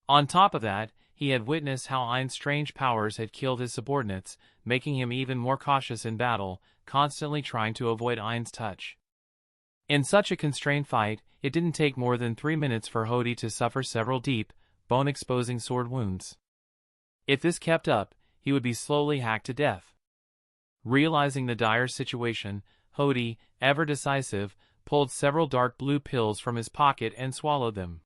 On top of that, he had witnessed how Ain's strange powers had killed his subordinates, making him even more cautious in battle, constantly trying to avoid Ain's touch. In such a constrained fight, it didn't take more than 3 minutes for Hodi to suffer several deep, bone-exposing sword wounds. If this kept up, he would be slowly hacked to death. Realizing the dire situation, Hodi, ever decisive, pulled several dark blue pills from his pocket and swallowed them.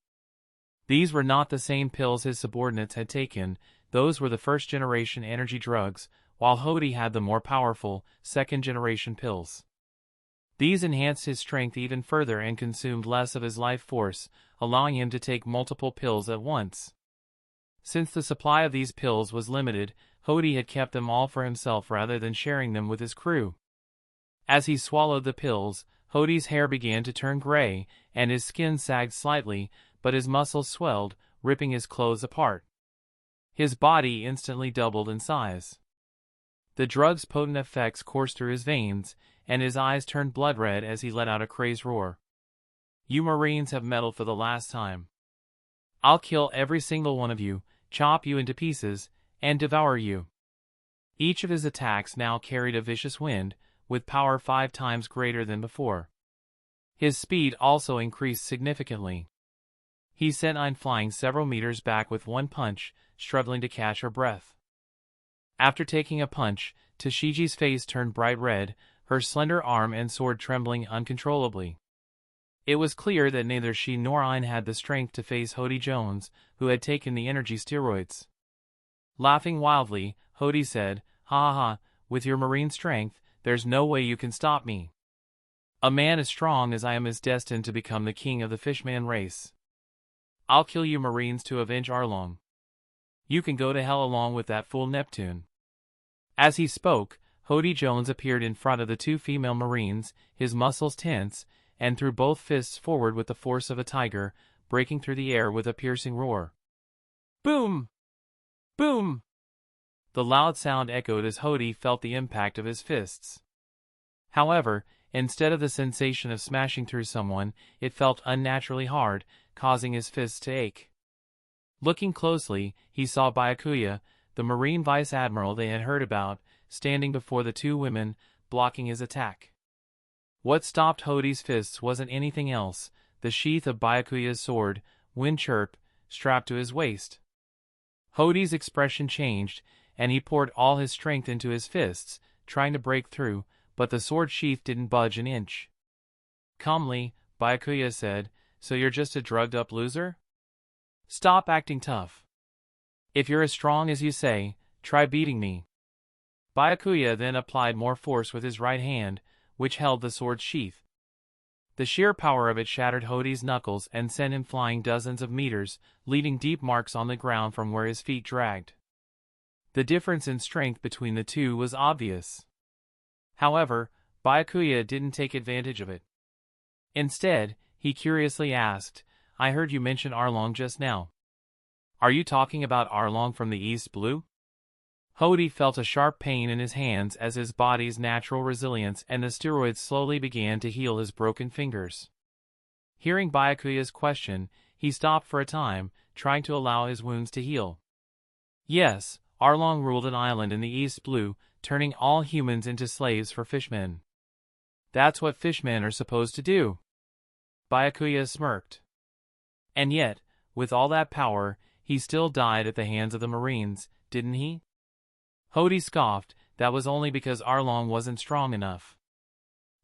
These were not the same pills his subordinates had taken, those were the first-generation energy drugs, while Hodi had the more powerful, second-generation pills. These enhanced his strength even further and consumed less of his life force, allowing him to take multiple pills at once. Since the supply of these pills was limited, Hodi had kept them all for himself rather than sharing them with his crew. As he swallowed the pills, Hodi's hair began to turn gray, and his skin sagged slightly, but his muscles swelled, ripping his clothes apart. His body instantly doubled in size. The drug's potent effects coursed through his veins, and his eyes turned blood red as he let out a crazed roar. "You Marines have meddled for the last time. I'll kill every single one of you, chop you into pieces, and devour you." Each of his attacks now carried a vicious wind, with power 5 times greater than before. His speed also increased significantly. He sent Ein flying several meters back with one punch, struggling to catch her breath. After taking a punch, Tashiji's face turned bright red, her slender arm and sword trembling uncontrollably. It was clear that neither she nor Ein had the strength to face Hodi Jones, who had taken the energy steroids. Laughing wildly, Hodi said, "Ha ha ha, with your marine strength, there's no way you can stop me. A man as strong as I am is destined to become the king of the Fishman race. I'll kill you Marines to avenge Arlong. You can go to hell along with that fool Neptune." As he spoke, Hodi Jones appeared in front of the two female Marines, his muscles tense, and threw both fists forward with the force of a tiger, breaking through the air with a piercing roar. Boom! Boom! The loud sound echoed as Hodi felt the impact of his fists. However, instead of the sensation of smashing through someone, it felt unnaturally hard, causing his fists to ache. Looking closely, he saw Byakuya, the Marine Vice Admiral they had heard about, standing before the two women, blocking his attack. What stopped Hodi's fists wasn't anything else, the sheath of Byakuya's sword, wind chirp, strapped to his waist. Hodi's expression changed, and he poured all his strength into his fists, trying to break through, but the sword sheath didn't budge an inch. Calmly, Byakuya said, "So you're just a drugged-up loser? Stop acting tough. If you're as strong as you say, try beating me." Byakuya then applied more force with his right hand, which held the sword sheath. The sheer power of it shattered Hodi's knuckles and sent him flying dozens of meters, leaving deep marks on the ground from where his feet dragged. The difference in strength between the two was obvious. However, Byakuya didn't take advantage of it. Instead, he curiously asked, "I heard you mention Arlong just now. Are you talking about Arlong from the East Blue?" Hodi felt a sharp pain in his hands as his body's natural resilience and the steroids slowly began to heal his broken fingers. Hearing Byakuya's question, he stopped for a time, trying to allow his wounds to heal. Yes, Arlong ruled an island in the East Blue, turning all humans into slaves for fishmen. That's what fishmen are supposed to do. Byakuya smirked. And yet, with all that power, he still died at the hands of the Marines, didn't he? Hodi scoffed, that was only because Arlong wasn't strong enough.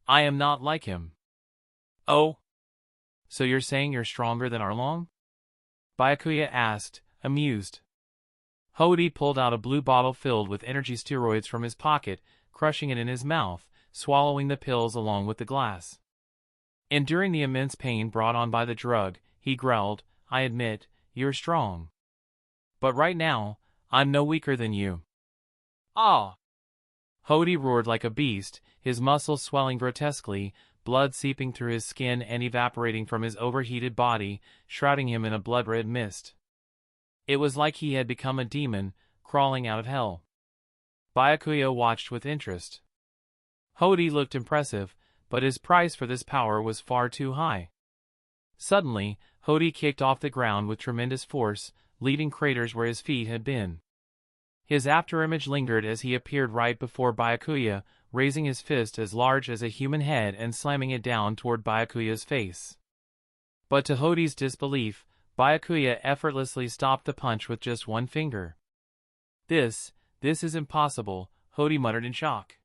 I am not like him. Oh? So you're saying you're stronger than Arlong? Byakuya asked, amused. Hodi pulled out a blue bottle filled with energy steroids from his pocket, crushing it in his mouth, swallowing the pills along with the glass. Enduring the immense pain brought on by the drug, he growled, "I admit, you're strong. But right now, I'm no weaker than you." Ah! Hodi roared like a beast, his muscles swelling grotesquely, blood seeping through his skin and evaporating from his overheated body, shrouding him in a blood-red mist. It was like he had become a demon, crawling out of hell. Byakuya watched with interest. Hodi looked impressive, but his price for this power was far too high. Suddenly, Hodi kicked off the ground with tremendous force, leaving craters where his feet had been. His afterimage lingered as he appeared right before Byakuya, raising his fist as large as a human head and slamming it down toward Byakuya's face. But to Hodi's disbelief, Byakuya effortlessly stopped the punch with just one finger. This is impossible," Hodi muttered in shock.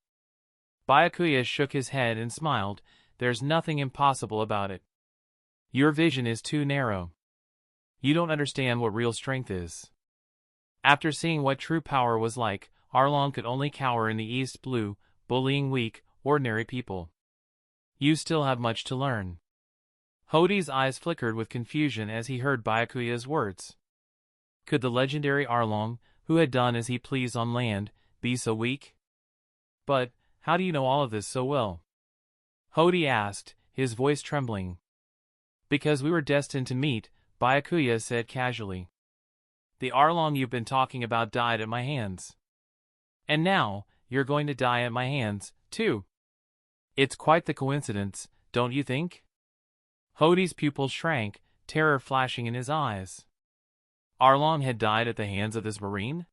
Byakuya shook his head and smiled, "There's nothing impossible about it. Your vision is too narrow. You don't understand what real strength is. After seeing what true power was like, Arlong could only cower in the East Blue, bullying weak, ordinary people. You still have much to learn." Hodi's eyes flickered with confusion as he heard Byakuya's words. Could the legendary Arlong, who had done as he pleased on land, be so weak? "But, how do you know all of this so well?" Hodi asked, his voice trembling. "Because we were destined to meet," Byakuya said casually. "The Arlong you've been talking about died at my hands. And now, you're going to die at my hands, too. It's quite the coincidence, don't you think?" Hodi's pupils shrank, terror flashing in his eyes. Arlong had died at the hands of this marine?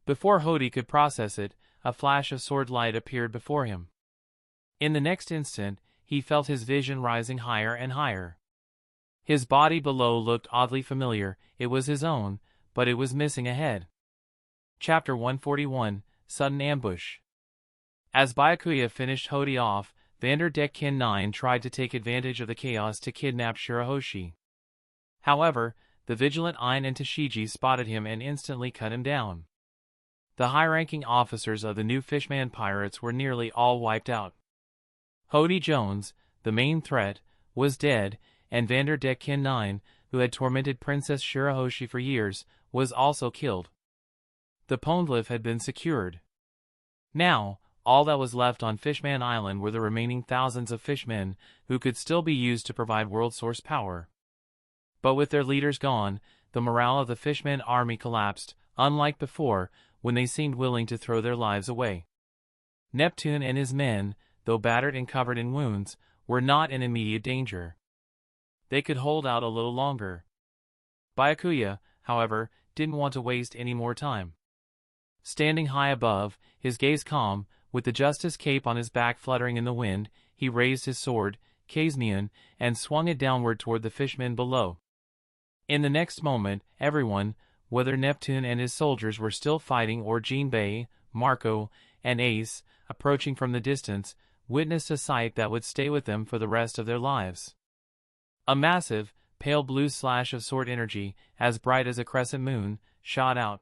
Before Hodi could process it, a flash of sword light appeared before him. In the next instant, he felt his vision rising higher and higher. His body below looked oddly familiar. It was his own, but it was missing a head. Chapter 141, Sudden Ambush. As Byakuya finished Hodi off, Vanderdecken 9 tried to take advantage of the chaos to kidnap Shirahoshi. However, the vigilant Ein and Tashigi spotted him and instantly cut him down. The high-ranking officers of the new Fishman pirates were nearly all wiped out. Hodi Jones, the main threat, was dead, and Vanderdecken 9, who had tormented Princess Shirahoshi for years, was also killed. The Poneglyph had been secured. Now, all that was left on Fishman Island were the remaining thousands of fishmen, who could still be used to provide world source power. But with their leaders gone, the morale of the Fishman army collapsed, unlike before, when they seemed willing to throw their lives away. Neptune and his men, though battered and covered in wounds, were not in immediate danger. They could hold out a little longer. Byakuya, however, didn't want to waste any more time. Standing high above, his gaze calm, with the Justice cape on his back fluttering in the wind, he raised his sword, Kaismian, and swung it downward toward the fishmen below. In the next moment, everyone, whether Neptune and his soldiers were still fighting or Jinbei, Marco, and Ace, approaching from the distance, witnessed a sight that would stay with them for the rest of their lives. A massive, pale blue slash of sword energy, as bright as a crescent moon, shot out.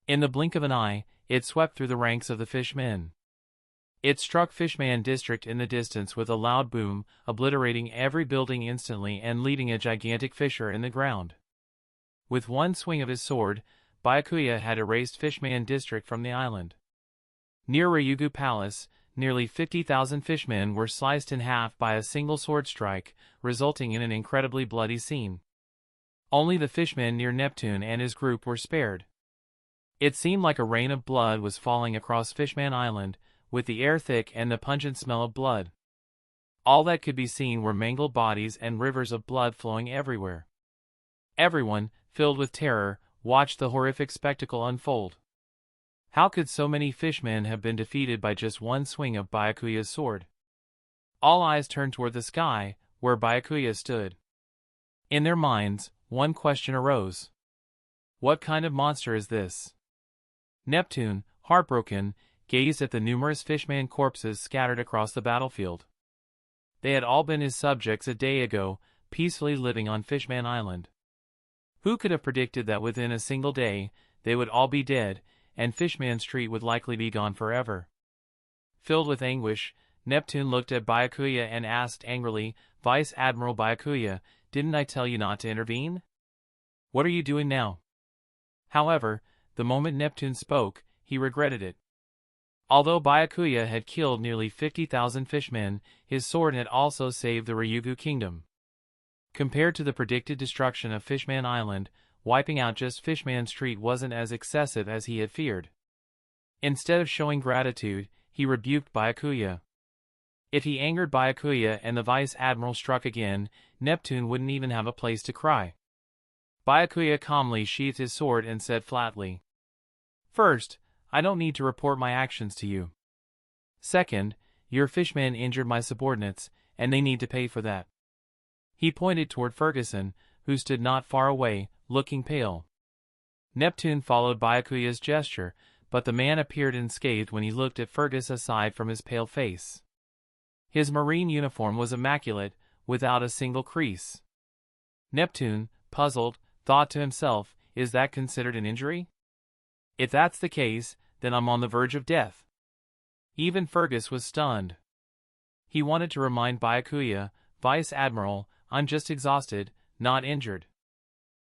In the blink of an eye, it swept through the ranks of the fishmen. It struck Fishman District in the distance with a loud boom, obliterating every building instantly and leaving a gigantic fissure in the ground. With one swing of his sword, Byakuya had erased Fishman District from the island. Near Ryugu Palace, nearly 50,000 fishmen were sliced in half by a single sword strike, resulting in an incredibly bloody scene. Only the fishmen near Neptune and his group were spared. It seemed like a rain of blood was falling across Fishman Island, with the air thick and the pungent smell of blood. All that could be seen were mangled bodies and rivers of blood flowing everywhere. Everyone, filled with terror, watched the horrific spectacle unfold. How could so many fishmen have been defeated by just one swing of Byakuya's sword? All eyes turned toward the sky, where Byakuya stood. In their minds, one question arose. What kind of monster is this? Neptune, heartbroken, gazed at the numerous fishman corpses scattered across the battlefield. They had all been his subjects a day ago, peacefully living on Fishman Island. Who could have predicted that within a single day, they would all be dead, and Fishman Street would likely be gone forever? Filled with anguish, Neptune looked at Byakuya and asked angrily, "Vice Admiral Byakuya, didn't I tell you not to intervene? What are you doing now?" However, the moment Neptune spoke, he regretted it. Although Byakuya had killed nearly 50,000 fishmen, his sword had also saved the Ryugu Kingdom. Compared to the predicted destruction of Fishman Island, wiping out just Fishman Street wasn't as excessive as he had feared. Instead of showing gratitude, he rebuked Byakuya. If he angered Byakuya and the Vice Admiral struck again, Neptune wouldn't even have a place to cry. Byakuya calmly sheathed his sword and said flatly, "First, I don't need to report my actions to you. Second, your fishmen injured my subordinates, and they need to pay for that." He pointed toward Ferguson, who stood not far away, looking pale. Neptune followed Byakuya's gesture, but the man appeared unscathed when he looked at Fergus aside from his pale face. His marine uniform was immaculate, without a single crease. Neptune, puzzled, thought to himself, is that considered an injury? If that's the case, then I'm on the verge of death. Even Fergus was stunned. He wanted to remind Byakuya, "Vice Admiral, I'm just exhausted, not injured."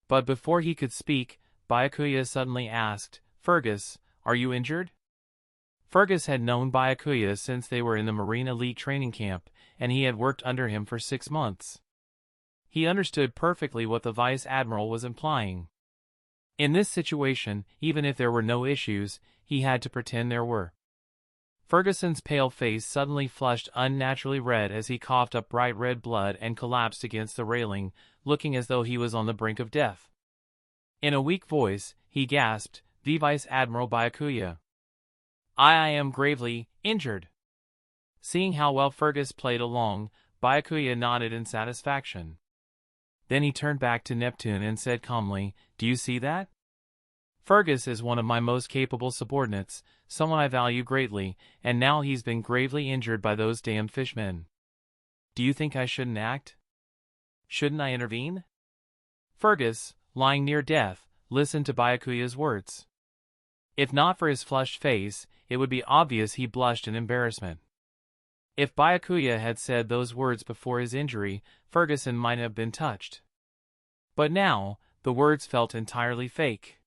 But before he could speak, Byakuya suddenly asked, "Fergus, are you injured?" Fergus had known Byakuya since they were in the Marine Elite training camp, and he had worked under him for 6 months. He understood perfectly what the Vice Admiral was implying. In this situation, even if there were no issues, he had to pretend there were. Ferguson's pale face suddenly flushed unnaturally red as he coughed up bright red blood and collapsed against the railing, looking as though he was on the brink of death. In a weak voice, he gasped, The Vice Admiral Byakuya. I am gravely injured. Seeing how well Fergus played along, Byakuya nodded in satisfaction. Then he turned back to Neptune and said calmly, "Do you see that? Fergus is one of my most capable subordinates, someone I value greatly, and now he's been gravely injured by those damn fishmen. Do you think I shouldn't act? Shouldn't I intervene?" Fergus, lying near death, listened to Byakuya's words. If not for his flushed face, it would be obvious he blushed in embarrassment. If Byakuya had said those words before his injury, Ferguson might have been touched. But now, the words felt entirely fake.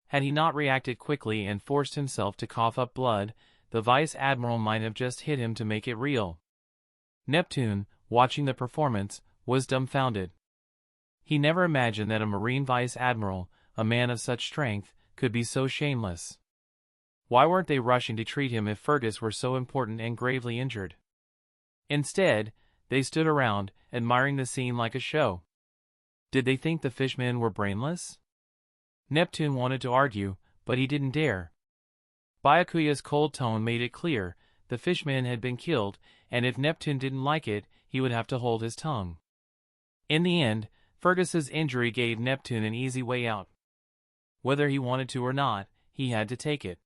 Had he not reacted quickly and forced himself to cough up blood, the Vice Admiral might have just hit him to make it real. Neptune, watching the performance, was dumbfounded. He never imagined that a Marine Vice Admiral, a man of such strength, could be so shameless. Why weren't they rushing to treat him if Fergus were so important and gravely injured? Instead, they stood around, admiring the scene like a show. Did they think the fishmen were brainless? Neptune wanted to argue, but he didn't dare. Byakuya's cold tone made it clear, the fishmen had been killed, and if Neptune didn't like it, he would have to hold his tongue. In the end, Fergus's injury gave Neptune an easy way out. Whether he wanted to or not, he had to take it.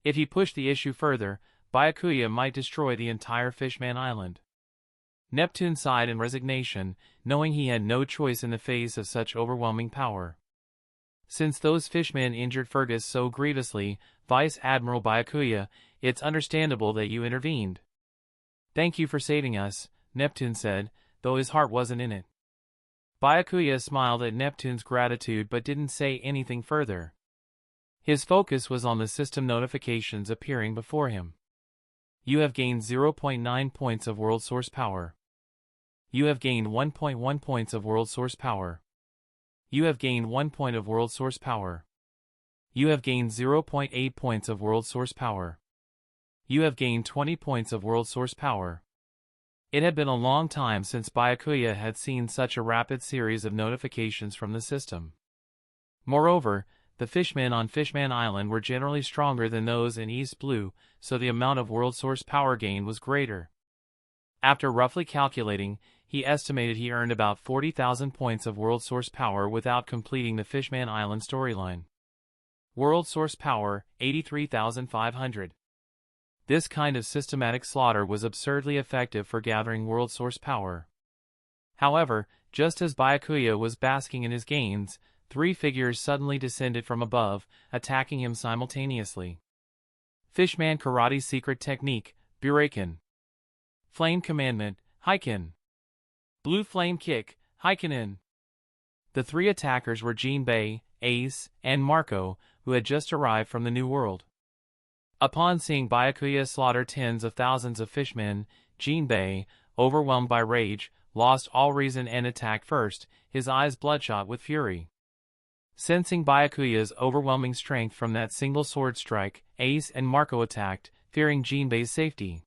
If he pushed the issue further, Byakuya might destroy the entire Fishman Island. Neptune sighed in resignation, knowing he had no choice in the face of such overwhelming power. Since those fishmen injured Fergus so grievously, Vice Admiral Byakuya, it's understandable that you intervened. Thank you for saving us, Neptune said, though his heart wasn't in it. Byakuya smiled at Neptune's gratitude but didn't say anything further. His focus was on the system notifications appearing before him. You have gained 0.9 points of world source power. You have gained 1.1 points of world source power. You have gained 1 point of world source power. You have gained 0.8 points of world source power. You have gained 20 points of world source power. It had been a long time since Byakuya had seen such a rapid series of notifications from the system. Moreover, the fishmen on Fishman Island were generally stronger than those in East Blue, so the amount of world source power gain was greater. After roughly calculating, he estimated he earned about 40,000 points of world source power without completing the Fishman Island storyline. World source power, 83,500. This kind of systematic slaughter was absurdly effective for gathering world source power. However, just as Byakuya was basking in his gains, 3 figures suddenly descended from above, attacking him simultaneously. Fishman Karate Secret Technique, Buraken. Flame Commandment, Heiken. Blue Flame Kick, Heikenen. The 3 attackers were Jinbei, Ace, and Marco, who had just arrived from the New World. Upon seeing Byakuya slaughter tens of thousands of fishmen, Jinbei, overwhelmed by rage, lost all reason and attacked first, his eyes bloodshot with fury. Sensing Byakuya's overwhelming strength from that single sword strike, Ace and Marco attacked, fearing Jinbei's safety.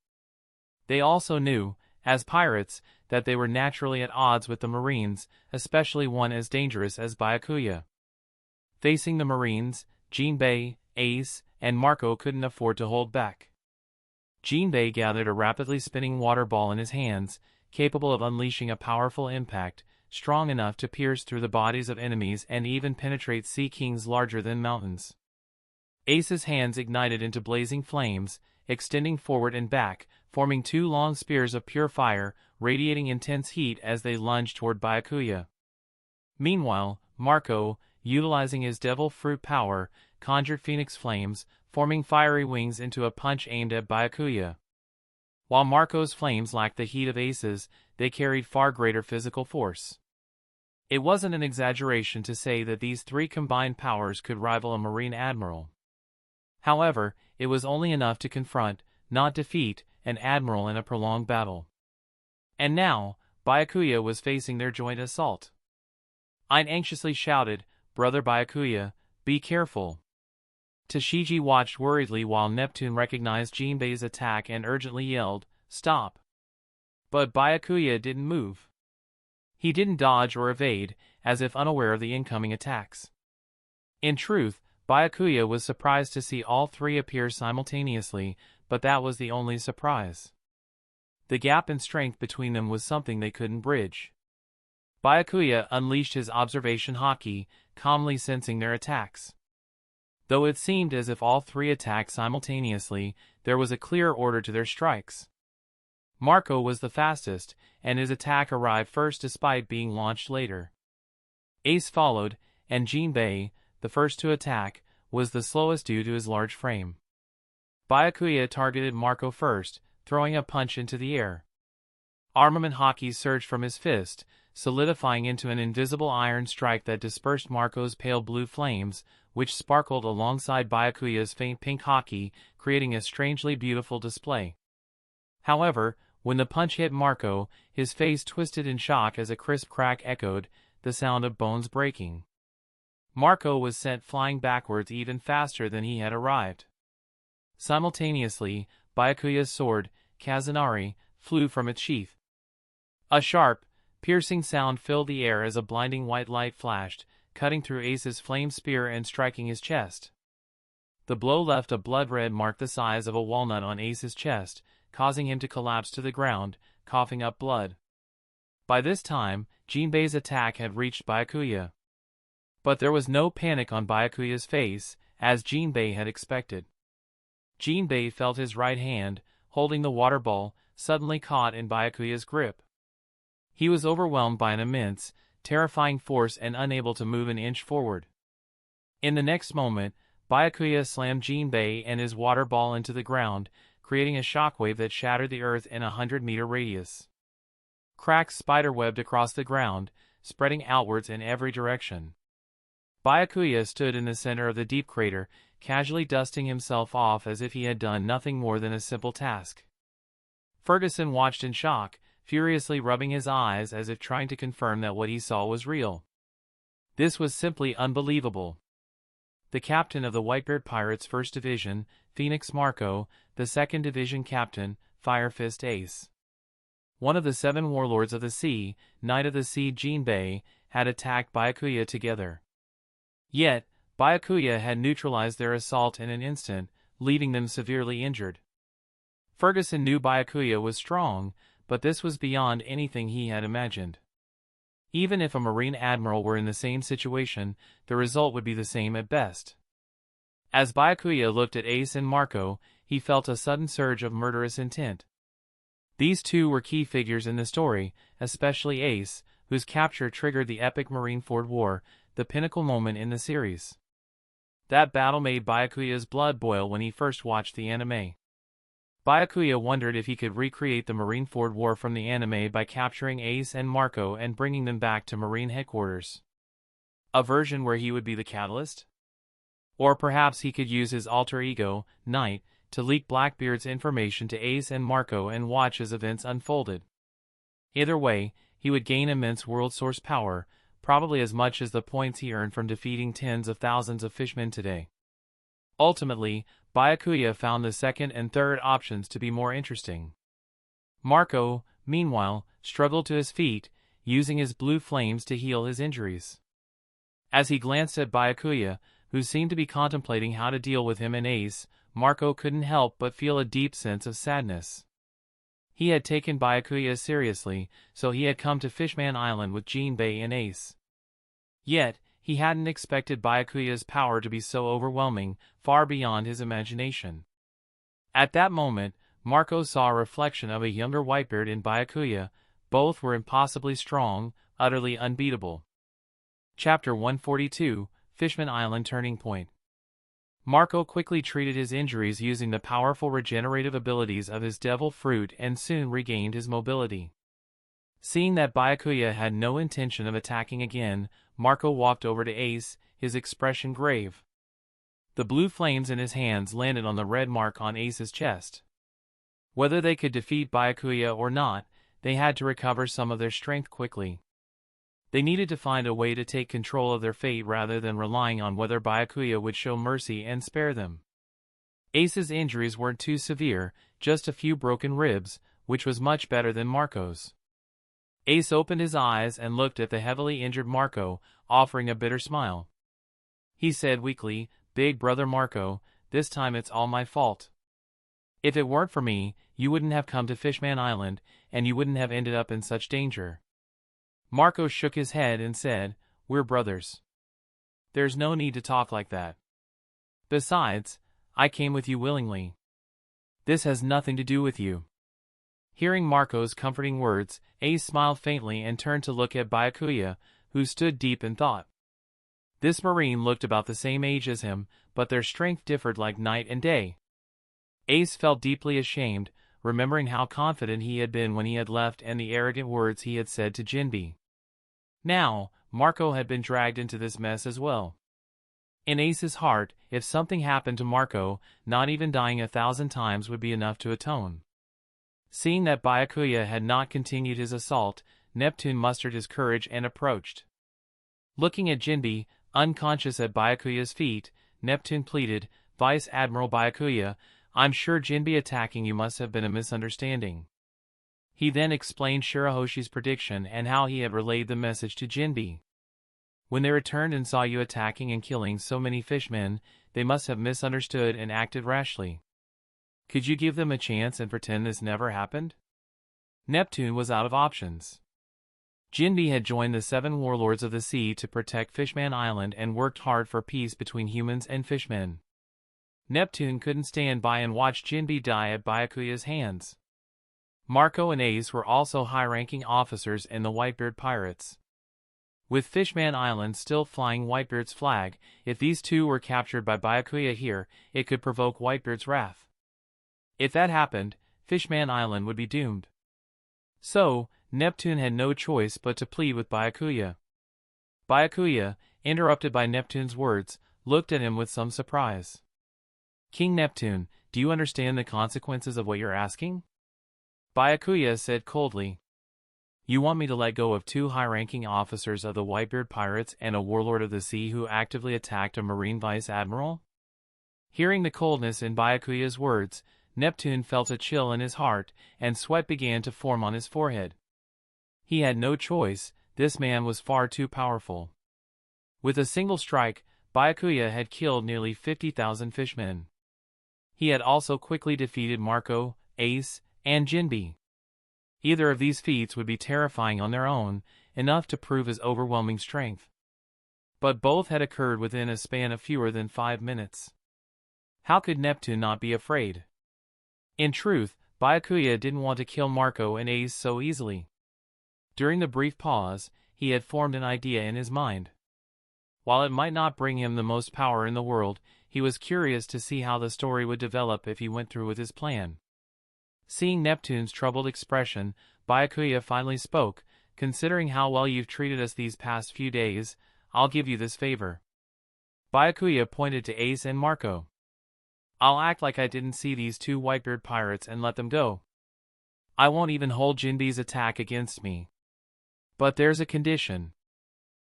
They also knew, as pirates, that they were naturally at odds with the Marines, especially one as dangerous as Byakuya. Facing the Marines, Jinbei, Ace, and Marco couldn't afford to hold back. Jinbei gathered a rapidly spinning water ball in his hands, capable of unleashing a powerful impact, strong enough to pierce through the bodies of enemies and even penetrate sea kings larger than mountains. Ace's hands ignited into blazing flames, extending forward and back, forming 2 long spears of pure fire, radiating intense heat as they lunged toward Byakuya. Meanwhile, Marco, utilizing his devil fruit power, conjured phoenix flames, forming fiery wings into a punch aimed at Byakuya. While Marco's flames lacked the heat of Ace's, they carried far greater physical force. It wasn't an exaggeration to say that these 3 combined powers could rival a Marine Admiral. However, it was only enough to confront, not defeat, an Admiral in a prolonged battle. And now, Byakuya was facing their joint assault. Ein anxiously shouted, "Brother Byakuya, be careful." Tashigi watched worriedly while Neptune recognized Jinbei's attack and urgently yelled, "Stop!" But Byakuya didn't move. He didn't dodge or evade, as if unaware of the incoming attacks. In truth, Byakuya was surprised to see all three appear simultaneously, but that was the only surprise. The gap in strength between them was something they couldn't bridge. Byakuya unleashed his observation haki, calmly sensing their attacks. Though it seemed as if all three attacked simultaneously, there was a clear order to their strikes. Marco was the fastest, and his attack arrived first despite being launched later. Ace followed, and Jinbei, the first to attack, was the slowest due to his large frame. Byakuya targeted Marco first, throwing a punch into the air. Armament haki surged from his fist, solidifying into an invisible iron strike that dispersed Marco's pale blue flames, which sparkled alongside Byakuya's faint pink haki, creating a strangely beautiful display. However, when the punch hit Marco, his face twisted in shock as a crisp crack echoed, the sound of bones breaking. Marco was sent flying backwards even faster than he had arrived. Simultaneously, Byakuya's sword, Kazunari, flew from its sheath. A sharp, piercing sound filled the air as a blinding white light flashed, cutting through Ace's flame spear and striking his chest. The blow left a blood red mark the size of a walnut on Ace's chest, causing him to collapse to the ground, coughing up blood. By this time, Jinbei's attack had reached Byakuya. But there was no panic on Byakuya's face, as Jinbei had expected. Jinbei felt his right hand, holding the water ball, suddenly caught in Byakuya's grip. He was overwhelmed by an immense, terrifying force and unable to move an inch forward. In the next moment, Byakuya slammed Jinbei and his water ball into the ground, creating a shockwave that shattered the earth in a 100-meter radius. Cracks spiderwebbed across the ground, spreading outwards in every direction. Byakuya stood in the center of the deep crater, casually dusting himself off as if he had done nothing more than a simple task. Ferguson watched in shock, furiously rubbing his eyes as if trying to confirm that what he saw was real. This was simply unbelievable. The captain of the Whitebeard Pirates' 1st Division, Phoenix Marco, the 2nd Division captain, Firefist Ace. One of the 7 warlords of the sea, Knight of the Sea Jinbei, had attacked Byakuya together. Yet, Byakuya had neutralized their assault in an instant, leaving them severely injured. Ferguson knew Byakuya was strong, but this was beyond anything he had imagined. Even if a Marine admiral were in the same situation, the result would be the same at best. As Byakuya looked at Ace and Marco, he felt a sudden surge of murderous intent. These two were key figures in the story, especially Ace, whose capture triggered the epic Marineford War, the pinnacle moment in the series. That battle made Byakuya's blood boil when he first watched the anime. Byakuya wondered if he could recreate the Marineford War from the anime by capturing Ace and Marco and bringing them back to Marine headquarters. A version where he would be the catalyst? Or perhaps he could use his alter ego, Knight, to leak Blackbeard's information to Ace and Marco and watch as events unfolded. Either way, he would gain immense world source power, probably as much as the points he earned from defeating tens of thousands of fishmen today. Ultimately, Byakuya found the second and third options to be more interesting. Marco, meanwhile, struggled to his feet, using his blue flames to heal his injuries. As he glanced at Byakuya, who seemed to be contemplating how to deal with him and Ace, Marco couldn't help but feel a deep sense of sadness. He had taken Byakuya seriously, so he had come to Fishman Island with Jinbei and Ace. Yet, he hadn't expected Byakuya's power to be so overwhelming, far beyond his imagination. At that moment, Marco saw a reflection of a younger Whitebeard in Byakuya. Both were impossibly strong, utterly unbeatable. Chapter 142, Fishman Island Turning Point. Marco quickly treated his injuries using the powerful regenerative abilities of his devil fruit and soon regained his mobility. Seeing that Byakuya had no intention of attacking again, Marco walked over to Ace, his expression grave. The blue flames in his hands landed on the red mark on Ace's chest. Whether they could defeat Byakuya or not, they had to recover some of their strength quickly. They needed to find a way to take control of their fate rather than relying on whether Byakuya would show mercy and spare them. Ace's injuries weren't too severe, just a few broken ribs, which was much better than Marco's. Ace opened his eyes and looked at the heavily injured Marco, offering a bitter smile. He said weakly, Big Brother Marco, this time it's all my fault. If it weren't for me, you wouldn't have come to Fishman Island, and you wouldn't have ended up in such danger." Marco shook his head and said, "We're brothers. There's no need to talk like that. Besides, I came with you willingly. This has nothing to do with you." Hearing Marco's comforting words, Ace smiled faintly and turned to look at Byakuya, who stood deep in thought. This marine looked about the same age as him, but their strength differed like night and day. Ace felt deeply ashamed, remembering how confident he had been when he had left and the arrogant words he had said to Jinbe. Now, Marco had been dragged into this mess as well. In Ace's heart, if something happened to Marco, not even dying 1,000 times would be enough to atone. Seeing that Byakuya had not continued his assault, Neptune mustered his courage and approached. Looking at Jinbe, unconscious at Byakuya's feet, Neptune pleaded, "Vice Admiral Byakuya, I'm sure Jinbe attacking you must have been a misunderstanding." He then explained Shirahoshi's prediction and how he had relayed the message to Jinbe. When they returned and saw you attacking and killing so many fishmen, they must have misunderstood and acted rashly. Could you give them a chance and pretend this never happened? Neptune was out of options. Jinbe had joined the 7 warlords of the sea to protect Fishman Island and worked hard for peace between humans and fishmen. Neptune couldn't stand by and watch Jinbe die at Byakuya's hands. Marco and Ace were also high-ranking officers in the Whitebeard pirates. With Fishman Island still flying Whitebeard's flag, if these two were captured by Byakuya here, it could provoke Whitebeard's wrath. If that happened, Fishman Island would be doomed. So, Neptune had no choice but to plead with Byakuya. Byakuya, interrupted by Neptune's words, looked at him with some surprise. "King Neptune, do you understand the consequences of what you're asking?" Byakuya said coldly. "You want me to let go of 2 high-ranking officers of the Whitebeard pirates and a warlord of the sea who actively attacked a marine vice-admiral?" Hearing the coldness in Byakuya's words, Neptune felt a chill in his heart, and sweat began to form on his forehead. He had no choice, this man was far too powerful. With a single strike, Byakuya had killed nearly 50,000 fishmen. He had also quickly defeated Marco, Ace, and Jinbe. Either of these feats would be terrifying on their own, enough to prove his overwhelming strength. But both had occurred within a span of fewer than 5 minutes. How could Neptune not be afraid? In truth, Byakuya didn't want to kill Marco and Ace so easily. During the brief pause, he had formed an idea in his mind. While it might not bring him the most power in the world, he was curious to see how the story would develop if he went through with his plan. Seeing Neptune's troubled expression, Byakuya finally spoke, "Considering how well you've treated us these past few days, I'll give you this favor." Byakuya pointed to Ace and Marco. "I'll act like I didn't see these 2 Whitebeard pirates and let them go. I won't even hold Jinbe's attack against me. But there's a condition."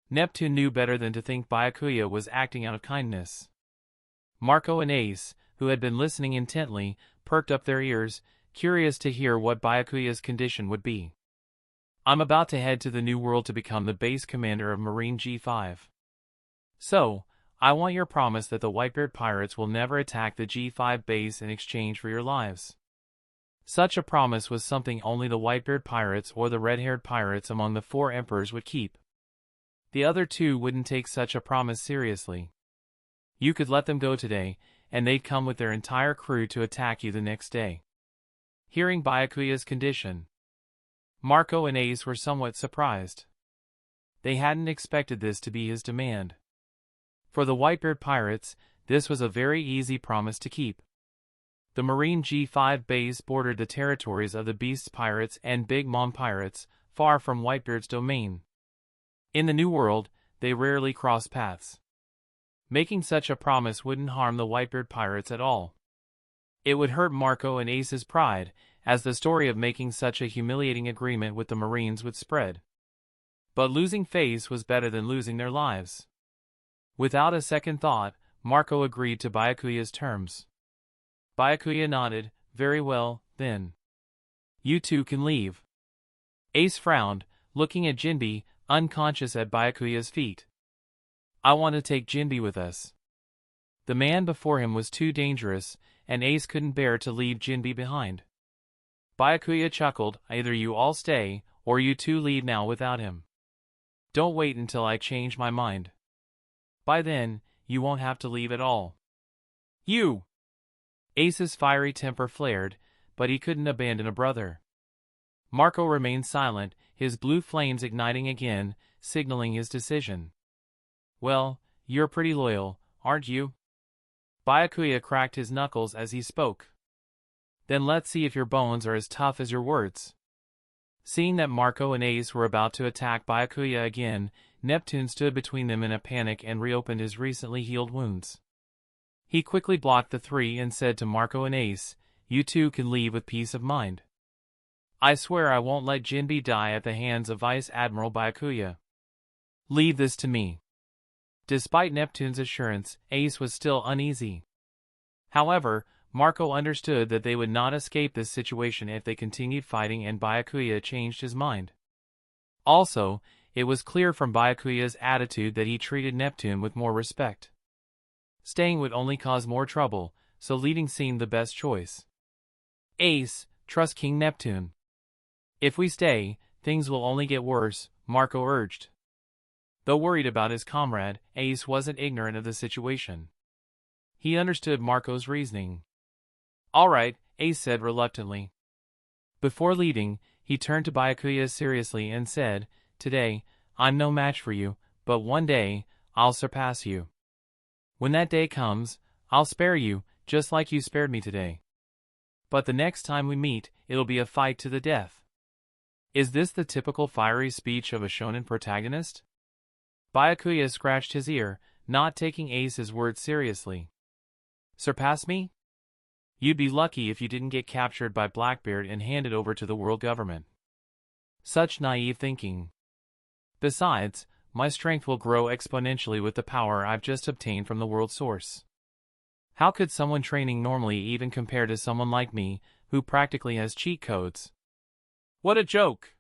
Neptune knew better than to think Byakuya was acting out of kindness. Marco and Ace, who had been listening intently, perked up their ears, curious to hear what Byakuya's condition would be. "I'm about to head to the New World to become the base commander of Marine G5. So, I want your promise that the Whitebeard pirates will never attack the G5 base in exchange for your lives." Such a promise was something only the Whitebeard pirates or the red-haired pirates among the 4 emperors would keep. The other 2 wouldn't take such a promise seriously. You could let them go today, and they'd come with their entire crew to attack you the next day. Hearing Byakuya's condition, Marco and Ace were somewhat surprised. They hadn't expected this to be his demand. For the Whitebeard pirates, this was a very easy promise to keep. The Marine G5 base bordered the territories of the Beasts pirates and Big Mom pirates, far from Whitebeard's domain. In the New World, they rarely crossed paths. Making such a promise wouldn't harm the Whitebeard pirates at all. It would hurt Marco and Ace's pride, as the story of making such a humiliating agreement with the Marines would spread. But losing face was better than losing their lives. Without a second thought, Marco agreed to Byakuya's terms. Byakuya nodded, "Very well, then. You 2 can leave." Ace frowned, looking at Jinbe, unconscious at Byakuya's feet. "I want to take Jinbe with us." The man before him was too dangerous, and Ace couldn't bear to leave Jinbe behind. Byakuya chuckled, either you all stay, or you two leave now without him. Don't wait until I change my mind. By then, you won't have to leave at all. You! Ace's fiery temper flared, but he couldn't abandon a brother. Marco remained silent, his blue flames igniting again, signaling his decision. Well, you're pretty loyal, aren't you? Byakuya cracked his knuckles as he spoke. Then let's see if your bones are as tough as your words. Seeing that Marco and Ace were about to attack Byakuya again, Neptune stood between them in a panic and reopened his recently healed wounds. He quickly blocked the three and said to Marco and Ace, "You two can leave with peace of mind. I swear I won't let Jinbe die at the hands of Vice Admiral Byakuya. Leave this to me." Despite Neptune's assurance, Ace was still uneasy. However, Marco understood that they would not escape this situation if they continued fighting, and Byakuya changed his mind. Also, it was clear from Byakuya's attitude that he treated Neptune with more respect. Staying would only cause more trouble, so leaving seemed the best choice. Ace, trust King Neptune. If we stay, things will only get worse, Marco urged. Though worried about his comrade, Ace wasn't ignorant of the situation. He understood Marco's reasoning. All right, Ace said reluctantly. Before leaving, he turned to Byakuya seriously and said, "Today, I'm no match for you, but one day, I'll surpass you. When that day comes, I'll spare you, just like you spared me today. But the next time we meet, it'll be a fight to the death." Is this the typical fiery speech of a shonen protagonist? Byakuya scratched his ear, not taking Ace's words seriously. Surpass me? You'd be lucky if you didn't get captured by Blackbeard and handed over to the world government. Such naive thinking. Besides, my strength will grow exponentially with the power I've just obtained from the world source. How could someone training normally even compare to someone like me, who practically has cheat codes? What a joke!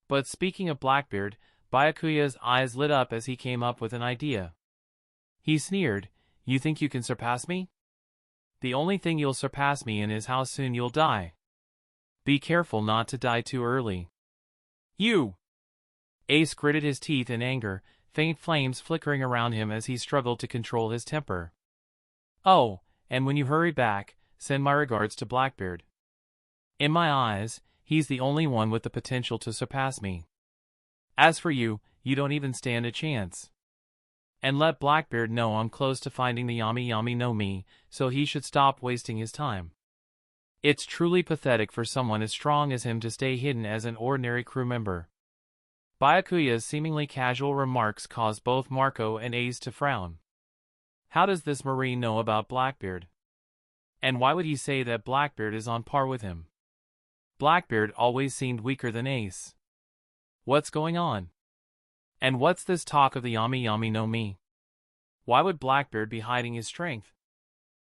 But speaking of Blackbeard, Byakuya's eyes lit up as he came up with an idea. He sneered, "You think you can surpass me? The only thing you'll surpass me in is how soon you'll die. Be careful not to die too early." You! Ace gritted his teeth in anger, faint flames flickering around him as he struggled to control his temper. "Oh, and when you hurry back, send my regards to Blackbeard. In my eyes, he's the only one with the potential to surpass me. As for you, you don't even stand a chance. And let Blackbeard know I'm close to finding the Yami Yami no Mi, so he should stop wasting his time. It's truly pathetic for someone as strong as him to stay hidden as an ordinary crew member." Byakuya's seemingly casual remarks caused both Marco and Ace to frown. How does this Marine know about Blackbeard? And why would he say that Blackbeard is on par with him? Blackbeard always seemed weaker than Ace. What's going on? And what's this talk of the Yami Yami no Mi? Why would Blackbeard be hiding his strength?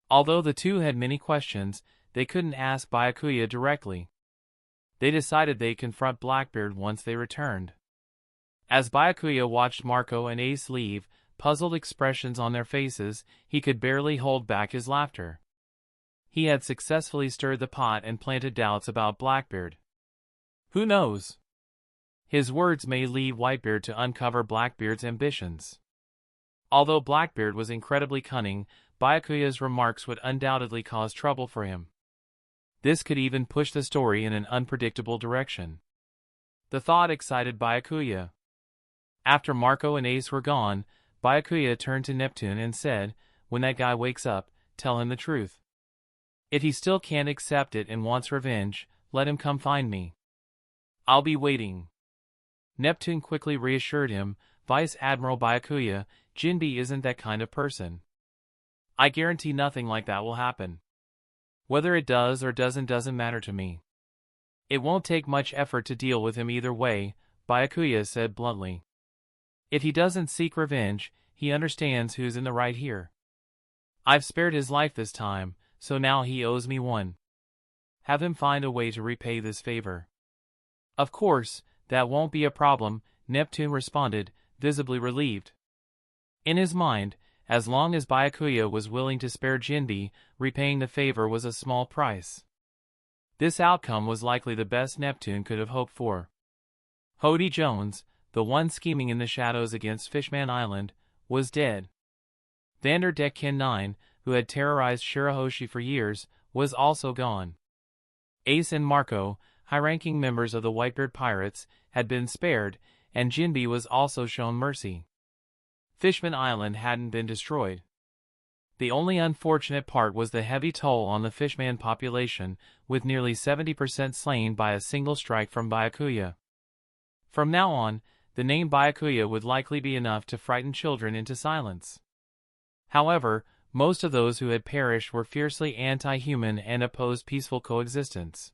Although the two had many questions, they couldn't ask Byakuya directly. They decided they'd confront Blackbeard once they returned. As Byakuya watched Marco and Ace leave, puzzled expressions on their faces, he could barely hold back his laughter. He had successfully stirred the pot and planted doubts about Blackbeard. Who knows? His words may lead Whitebeard to uncover Blackbeard's ambitions. Although Blackbeard was incredibly cunning, Byakuya's remarks would undoubtedly cause trouble for him. This could even push the story in an unpredictable direction. The thought excited Byakuya. After Marco and Ace were gone, Byakuya turned to Neptune and said, "When that guy wakes up, tell him the truth. If he still can't accept it and wants revenge, let him come find me. I'll be waiting." Neptune quickly reassured him, "Vice Admiral Byakuya, Jinbe isn't that kind of person. I guarantee nothing like that will happen. Whether it does or doesn't matter to me. It won't take much effort to deal with him either way," Byakuya said bluntly. "If he doesn't seek revenge, he understands who's in the right here. I've spared his life this time, so now he owes me one. Have him find a way to repay this favor." "Of course, that won't be a problem," Neptune responded, visibly relieved. In his mind, as long as Byakuya was willing to spare Jinbe, repaying the favor was a small price. This outcome was likely the best Neptune could have hoped for. Hodi Jones, the one scheming in the shadows against Fishman Island, was dead. Vanderdecken 9, who had terrorized Shirahoshi for years, was also gone. Ace and Marco, high-ranking members of the Whitebeard pirates, had been spared, and Jinbe was also shown mercy. Fishman Island hadn't been destroyed. The only unfortunate part was the heavy toll on the Fishman population, with nearly 70% slain by a single strike from Byakuya. From now on, the name Byakuya would likely be enough to frighten children into silence. However, most of those who had perished were fiercely anti-human and opposed peaceful coexistence.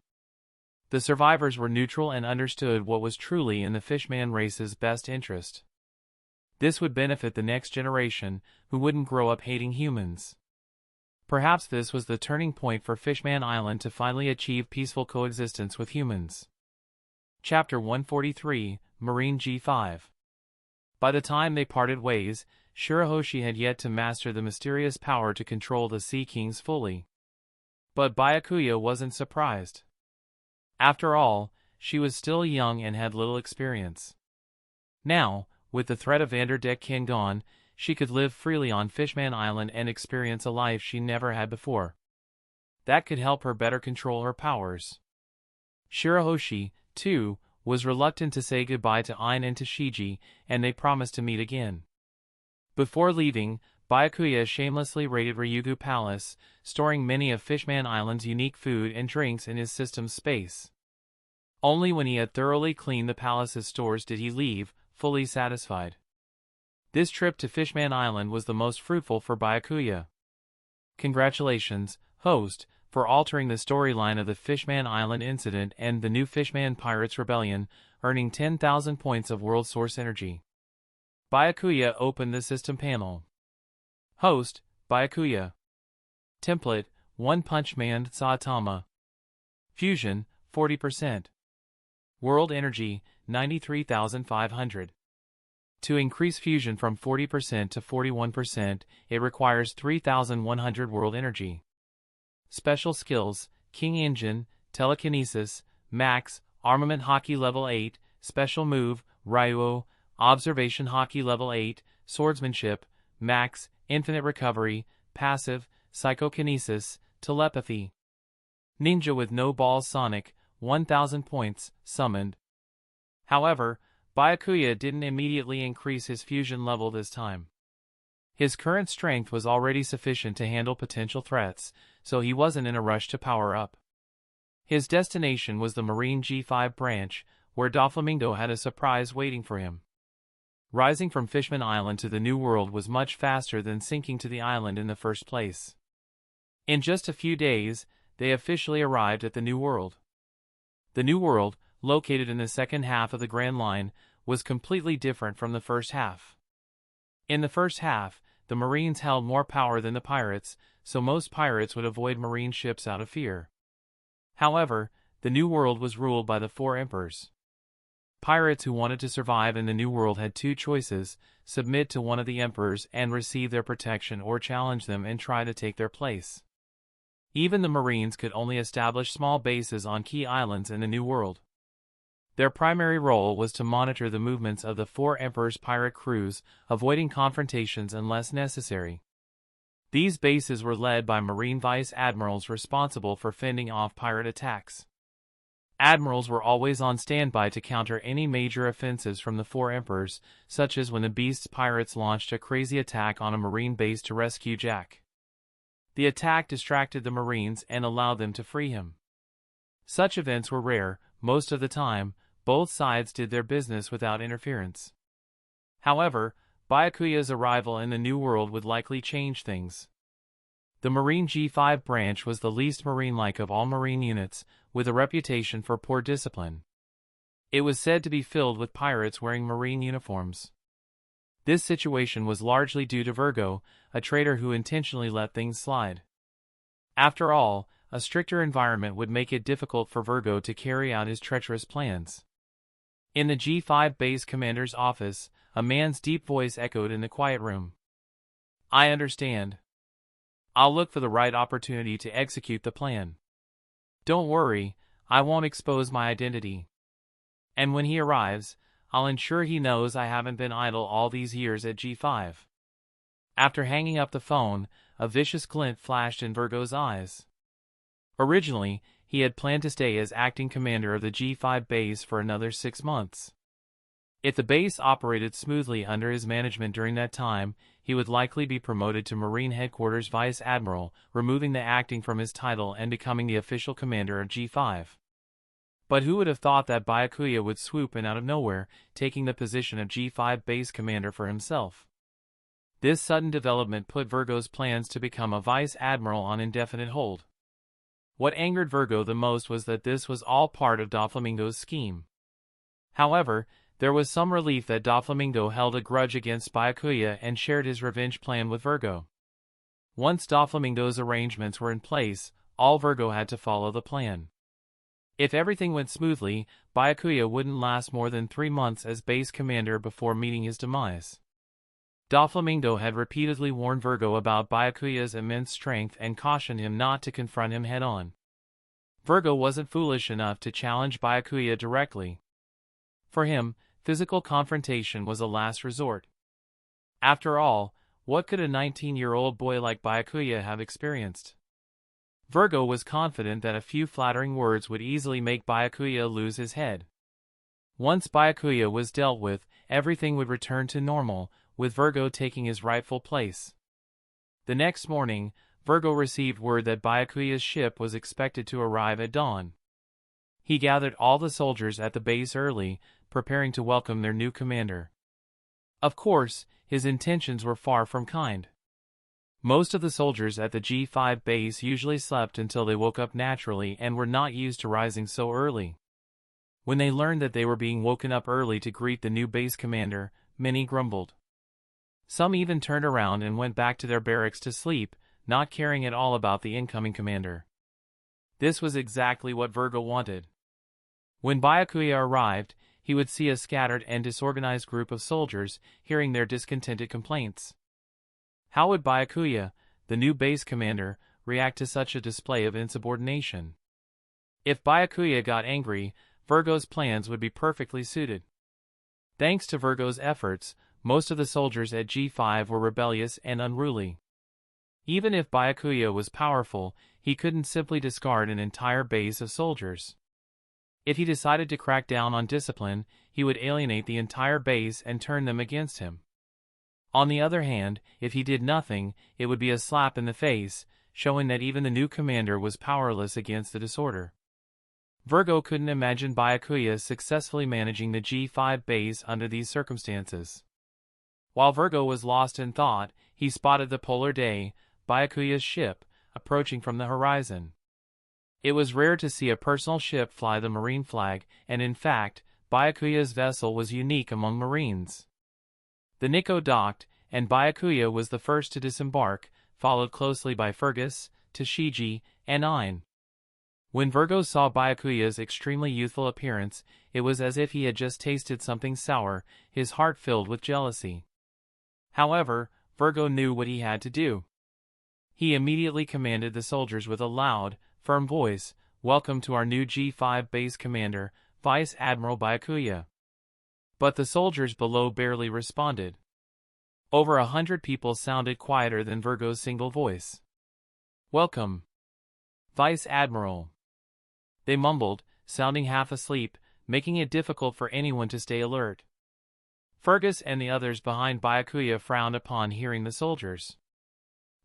The survivors were neutral and understood what was truly in the Fishman race's best interest. This would benefit the next generation, who wouldn't grow up hating humans. Perhaps this was the turning point for Fishman Island to finally achieve peaceful coexistence with humans. Chapter 143, Marine G5. By the time they parted ways, Shirahoshi had yet to master the mysterious power to control the Sea Kings fully. But Byakuya wasn't surprised. After all, she was still young and had little experience. Now, with the threat of Vanderdecken gone, she could live freely on Fishman Island and experience a life she never had before. That could help her better control her powers. Shirahoshi, too, was reluctant to say goodbye to Ein and to Shiji, and they promised to meet again. Before leaving, Byakuya shamelessly raided Ryugu Palace, storing many of Fishman Island's unique food and drinks in his system's space. Only when he had thoroughly cleaned the palace's stores did he leave, fully satisfied. This trip to Fishman Island was the most fruitful for Byakuya. Congratulations, host, for altering the storyline of the Fishman Island incident and the new Fishman Pirates Rebellion, earning 10,000 points of World Source Energy. Byakuya opened the system panel. Host, Byakuya. Template, One Punch Man Saitama. Fusion, 40%. World Energy, 93,500. To increase fusion from 40% to 41%, it requires 3,100 world energy. Special skills, King Engine, Telekinesis, Max, Armament Hockey Level 8, Special Move, Ryu, Observation Hockey Level 8, Swordsmanship, Max, Infinite Recovery, Passive, Psychokinesis, Telepathy. Ninja with no balls Sonic, 1,000 points, summoned. However, Byakuya didn't immediately increase his fusion level this time. His current strength was already sufficient to handle potential threats, so he wasn't in a rush to power up. His destination was the Marine G5 branch, where Doflamingo had a surprise waiting for him. Rising from Fishman Island to the New World was much faster than sinking to the island in the first place. In just a few days, they officially arrived at the New World. The New World, located in the second half of the Grand Line, was completely different from the first half. In the first half, the Marines held more power than the pirates, so most pirates would avoid Marine ships out of fear. However, the New World was ruled by the four emperors. Pirates who wanted to survive in the New World had two choices: submit to one of the emperors and receive their protection, or challenge them and try to take their place. Even the Marines could only establish small bases on key islands in the New World. Their primary role was to monitor the movements of the four emperors' pirate crews, avoiding confrontations unless necessary. These bases were led by Marine vice admirals responsible for fending off pirate attacks. Admirals were always on standby to counter any major offensives from the four emperors, such as when the Beast's pirates launched a crazy attack on a Marine base to rescue Jack. The attack distracted the Marines and allowed them to free him. Such events were rare. Most of the time, both sides did their business without interference. However, Byakuya's arrival in the New World would likely change things. The Marine G5 branch was the least Marine-like of all Marine units, with a reputation for poor discipline. It was said to be filled with pirates wearing Marine uniforms. This situation was largely due to Virgo, a traitor who intentionally let things slide. After all, a stricter environment would make it difficult for Virgo to carry out his treacherous plans. In the G5 base commander's office, a man's deep voice echoed in the quiet room. I understand. I'll look for the right opportunity to execute the plan. Don't worry, I won't expose my identity. And when he arrives, I'll ensure he knows I haven't been idle all these years at G5. After hanging up the phone, a vicious glint flashed in Virgo's eyes. Originally, he had planned to stay as acting commander of the G5 base for another 6 months. If the base operated smoothly under his management during that time, he would likely be promoted to Marine Headquarters Vice Admiral, removing the acting from his title and becoming the official commander of G5. But who would have thought that Byakuya would swoop in out of nowhere, taking the position of G5 base commander for himself? This sudden development put Virgo's plans to become a Vice Admiral on indefinite hold. What angered Virgo the most was that this was all part of Doflamingo's scheme. However, there was some relief that Doflamingo held a grudge against Byakuya and shared his revenge plan with Virgo. Once Doflamingo's arrangements were in place, all Virgo had to follow the plan. If everything went smoothly, Byakuya wouldn't last more than 3 months as base commander before meeting his demise. Doflamingo had repeatedly warned Virgo about Byakuya's immense strength and cautioned him not to confront him head-on. Virgo wasn't foolish enough to challenge Byakuya directly. For him, physical confrontation was a last resort. After all, what could a 19-year-old boy like Byakuya have experienced? Virgo was confident that a few flattering words would easily make Byakuya lose his head. Once Byakuya was dealt with, everything would return to normal, with Virgo taking his rightful place. The next morning, Virgo received word that Byakuya's ship was expected to arrive at dawn. He gathered all the soldiers at the base early, preparing to welcome their new commander. Of course, his intentions were far from kind. Most of the soldiers at the G5 base usually slept until they woke up naturally and were not used to rising so early. When they learned that they were being woken up early to greet the new base commander, many grumbled. Some even turned around and went back to their barracks to sleep, not caring at all about the incoming commander. This was exactly what Virgo wanted. When Byakuya arrived, he would see a scattered and disorganized group of soldiers, hearing their discontented complaints. How would Byakuya, the new base commander, react to such a display of insubordination? If Byakuya got angry, Virgo's plans would be perfectly suited. Thanks to Virgo's efforts, most of the soldiers at G5 were rebellious and unruly. Even if Byakuya was powerful, he couldn't simply discard an entire base of soldiers. If he decided to crack down on discipline, he would alienate the entire base and turn them against him. On the other hand, if he did nothing, it would be a slap in the face, showing that even the new commander was powerless against the disorder. Virgo couldn't imagine Byakuya successfully managing the G5 base under these circumstances. While Virgo was lost in thought, he spotted the Polar Day, Byakuya's ship, approaching from the horizon. It was rare to see a personal ship fly the Marine flag, and in fact, Byakuya's vessel was unique among Marines. The Niko docked, and Byakuya was the first to disembark, followed closely by Fergus, Tashigi, and Ein. When Virgo saw Byakuya's extremely youthful appearance, it was as if he had just tasted something sour, his heart filled with jealousy. However, Virgo knew what he had to do. He immediately commanded the soldiers with a loud, firm voice, "Welcome to our new G5 base commander, Vice Admiral Byakuya." But the soldiers below barely responded. Over 100 people sounded quieter than Virgo's single voice. "Welcome, Vice Admiral." They mumbled, sounding half asleep, making it difficult for anyone to stay alert. Fergus and the others behind Byakuya frowned upon hearing the soldiers.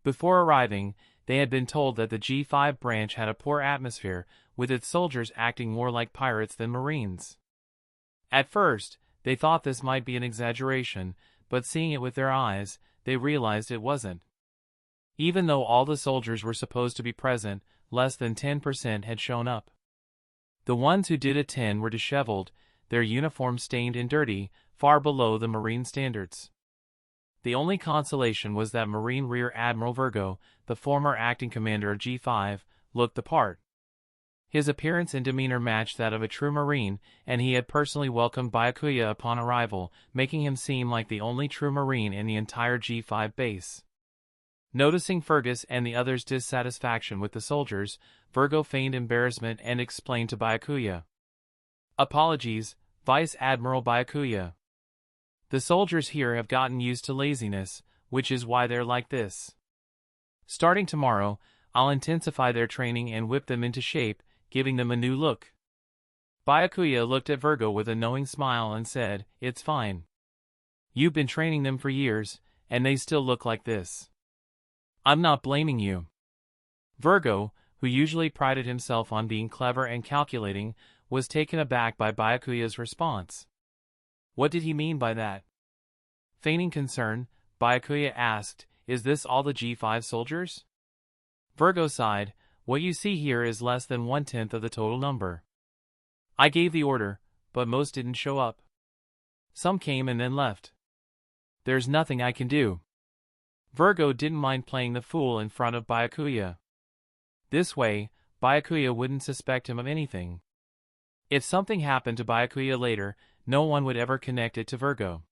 Before arriving, they had been told that the G5 branch had a poor atmosphere, with its soldiers acting more like pirates than Marines. At first, they thought this might be an exaggeration, but seeing it with their eyes, they realized it wasn't. Even though all the soldiers were supposed to be present, less than 10% had shown up. The ones who did attend were disheveled, their uniforms stained and dirty, far below the Marine standards. The only consolation was that Marine Rear Admiral Virgo, the former acting commander of G5, looked the part. His appearance and demeanor matched that of a true Marine, and he had personally welcomed Byakuya upon arrival, making him seem like the only true Marine in the entire G5 base. Noticing Fergus and the others' dissatisfaction with the soldiers, Virgo feigned embarrassment and explained to Byakuya. Apologies, Vice Admiral Byakuya. The soldiers here have gotten used to laziness, which is why they're like this. Starting tomorrow, I'll intensify their training and whip them into shape, giving them a new look. Byakuya looked at Virgo with a knowing smile and said, "It's fine. You've been training them for years, and they still look like this. I'm not blaming you." Virgo, who usually prided himself on being clever and calculating, was taken aback by Byakuya's response. What did he mean by that? Feigning concern, Byakuya asked, "Is this all the G5 soldiers?" Virgo sighed, "What you see here is less than 1/10 of the total number. I gave the order, but most didn't show up. Some came and then left. There's nothing I can do." Virgo didn't mind playing the fool in front of Byakuya. This way, Byakuya wouldn't suspect him of anything. If something happened to Byakuya later, no one would ever connect it to Virgo.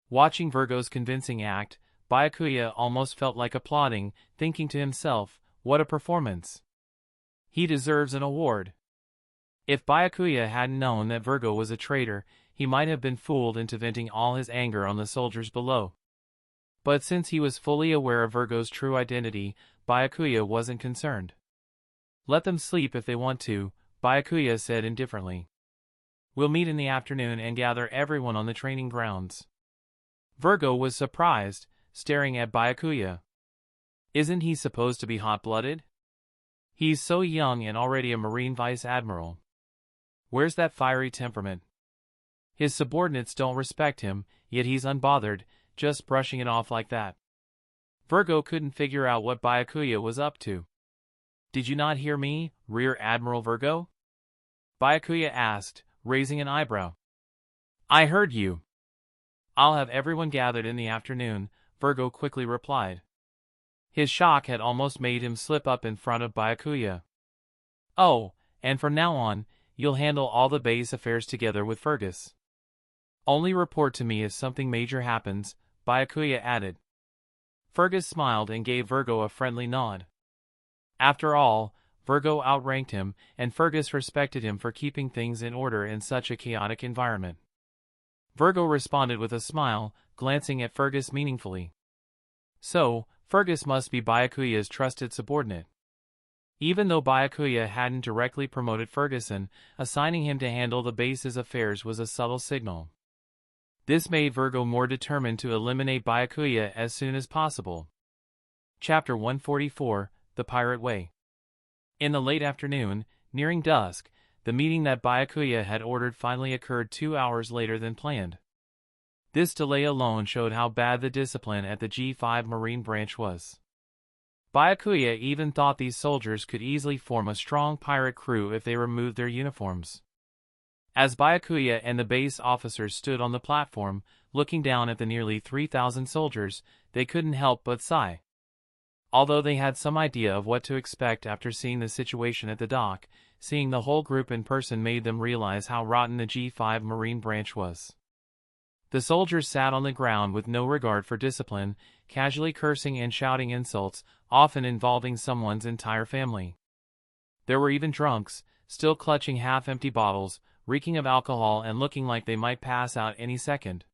Watching Virgo's convincing act, Byakuya almost felt like applauding, thinking to himself, what a performance. He deserves an award. If Byakuya hadn't known that Virgo was a traitor, he might have been fooled into venting all his anger on the soldiers below. But since he was fully aware of Virgo's true identity, Byakuya wasn't concerned. "Let them sleep if they want to," Byakuya said indifferently. "We'll meet in the afternoon and gather everyone on the training grounds." Virgo was surprised, staring at Byakuya. Isn't he supposed to be hot-blooded? He's so young and already a Marine Vice Admiral. Where's that fiery temperament? His subordinates don't respect him, yet he's unbothered, just brushing it off like that. Virgo couldn't figure out what Byakuya was up to. "Did you not hear me, Rear Admiral Virgo?" Byakuya asked, raising an eyebrow. "I heard you." "I'll have everyone gathered in the afternoon," Virgo quickly replied. His shock had almost made him slip up in front of Byakuya. "Oh, and from now on, you'll handle all the base affairs together with Fergus. Only report to me if something major happens," Byakuya added. Fergus smiled and gave Virgo a friendly nod. After all, Virgo outranked him, and Fergus respected him for keeping things in order in such a chaotic environment. Virgo responded with a smile, glancing at Fergus meaningfully. So, Fergus must be Byakuya's trusted subordinate. Even though Byakuya hadn't directly promoted Ferguson, assigning him to handle the base's affairs was a subtle signal. This made Virgo more determined to eliminate Byakuya as soon as possible. Chapter 144, The Pirate Way. In the late afternoon, nearing dusk, the meeting that Byakuya had ordered finally occurred 2 hours later than planned. This delay alone showed how bad the discipline at the G5 Marine branch was. Byakuya even thought these soldiers could easily form a strong pirate crew if they removed their uniforms. As Byakuya and the base officers stood on the platform, looking down at the nearly 3,000 soldiers, they couldn't help but sigh. Although they had some idea of what to expect after seeing the situation at the dock, seeing the whole group in person made them realize how rotten the G5 Marine branch was. The soldiers sat on the ground with no regard for discipline, casually cursing and shouting insults, often involving someone's entire family. There were even drunks, still clutching half-empty bottles, reeking of alcohol and looking like they might pass out any second.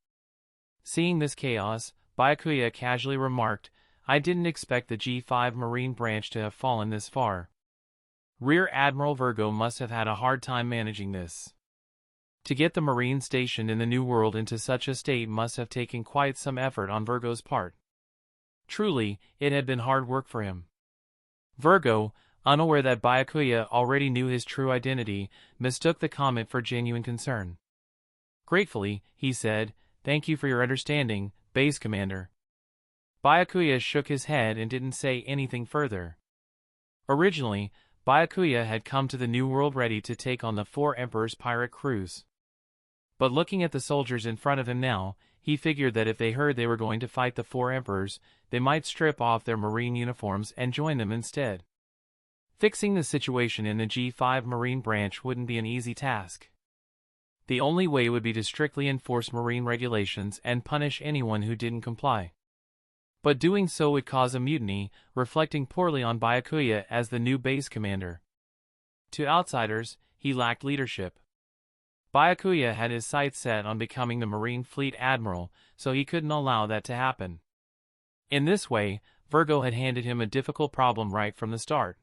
Seeing this chaos, Byakuya casually remarked, "I didn't expect the G5 Marine branch to have fallen this far. Rear Admiral Virgo must have had a hard time managing this. To get the Marine stationed in the New World into such a state must have taken quite some effort on Virgo's part. Truly, it had been hard work for him." Virgo, unaware that Byakuya already knew his true identity, mistook the comment for genuine concern. Gratefully, he said, "Thank you for your understanding, Base Commander." Byakuya shook his head and didn't say anything further. Originally, Byakuya had come to the New World ready to take on the Four Emperors pirate cruise. But looking at the soldiers in front of him now, he figured that if they heard they were going to fight the Four Emperors, they might strip off their Marine uniforms and join them instead. Fixing the situation in the G5 Marine branch wouldn't be an easy task. The only way would be to strictly enforce Marine regulations and punish anyone who didn't comply. But doing so would cause a mutiny, reflecting poorly on Byakuya as the new base commander. To outsiders, he lacked leadership. Byakuya had his sights set on becoming the Marine Fleet Admiral, so he couldn't allow that to happen. In this way, Virgo had handed him a difficult problem right from the start.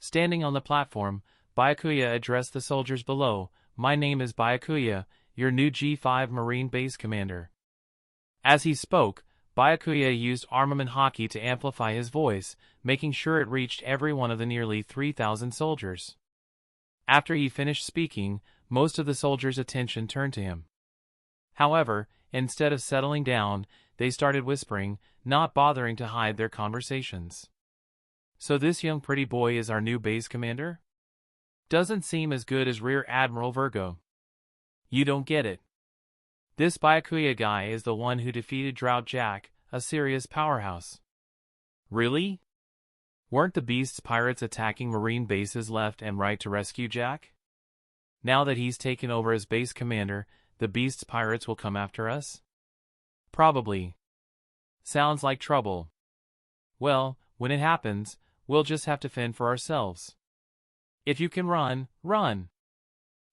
Standing on the platform, Byakuya addressed the soldiers below. "My name is Byakuya, your new G5 Marine Base Commander." As he spoke, Byakuya used armament hockey to amplify his voice, making sure it reached every one of the nearly 3,000 soldiers. After he finished speaking, most of the soldiers' attention turned to him. However, instead of settling down, they started whispering, not bothering to hide their conversations. "So this young pretty boy is our new base commander? Doesn't seem as good as Rear Admiral Virgo. You don't get it. This Byakuya guy is the one who defeated Drought Jack, a serious powerhouse." "Really? Weren't the Beast's pirates attacking marine bases left and right to rescue Jack? Now that he's taken over as base commander, the Beast's pirates will come after us?" "Probably. Sounds like trouble. Well, when it happens, we'll just have to fend for ourselves. If you can run, run."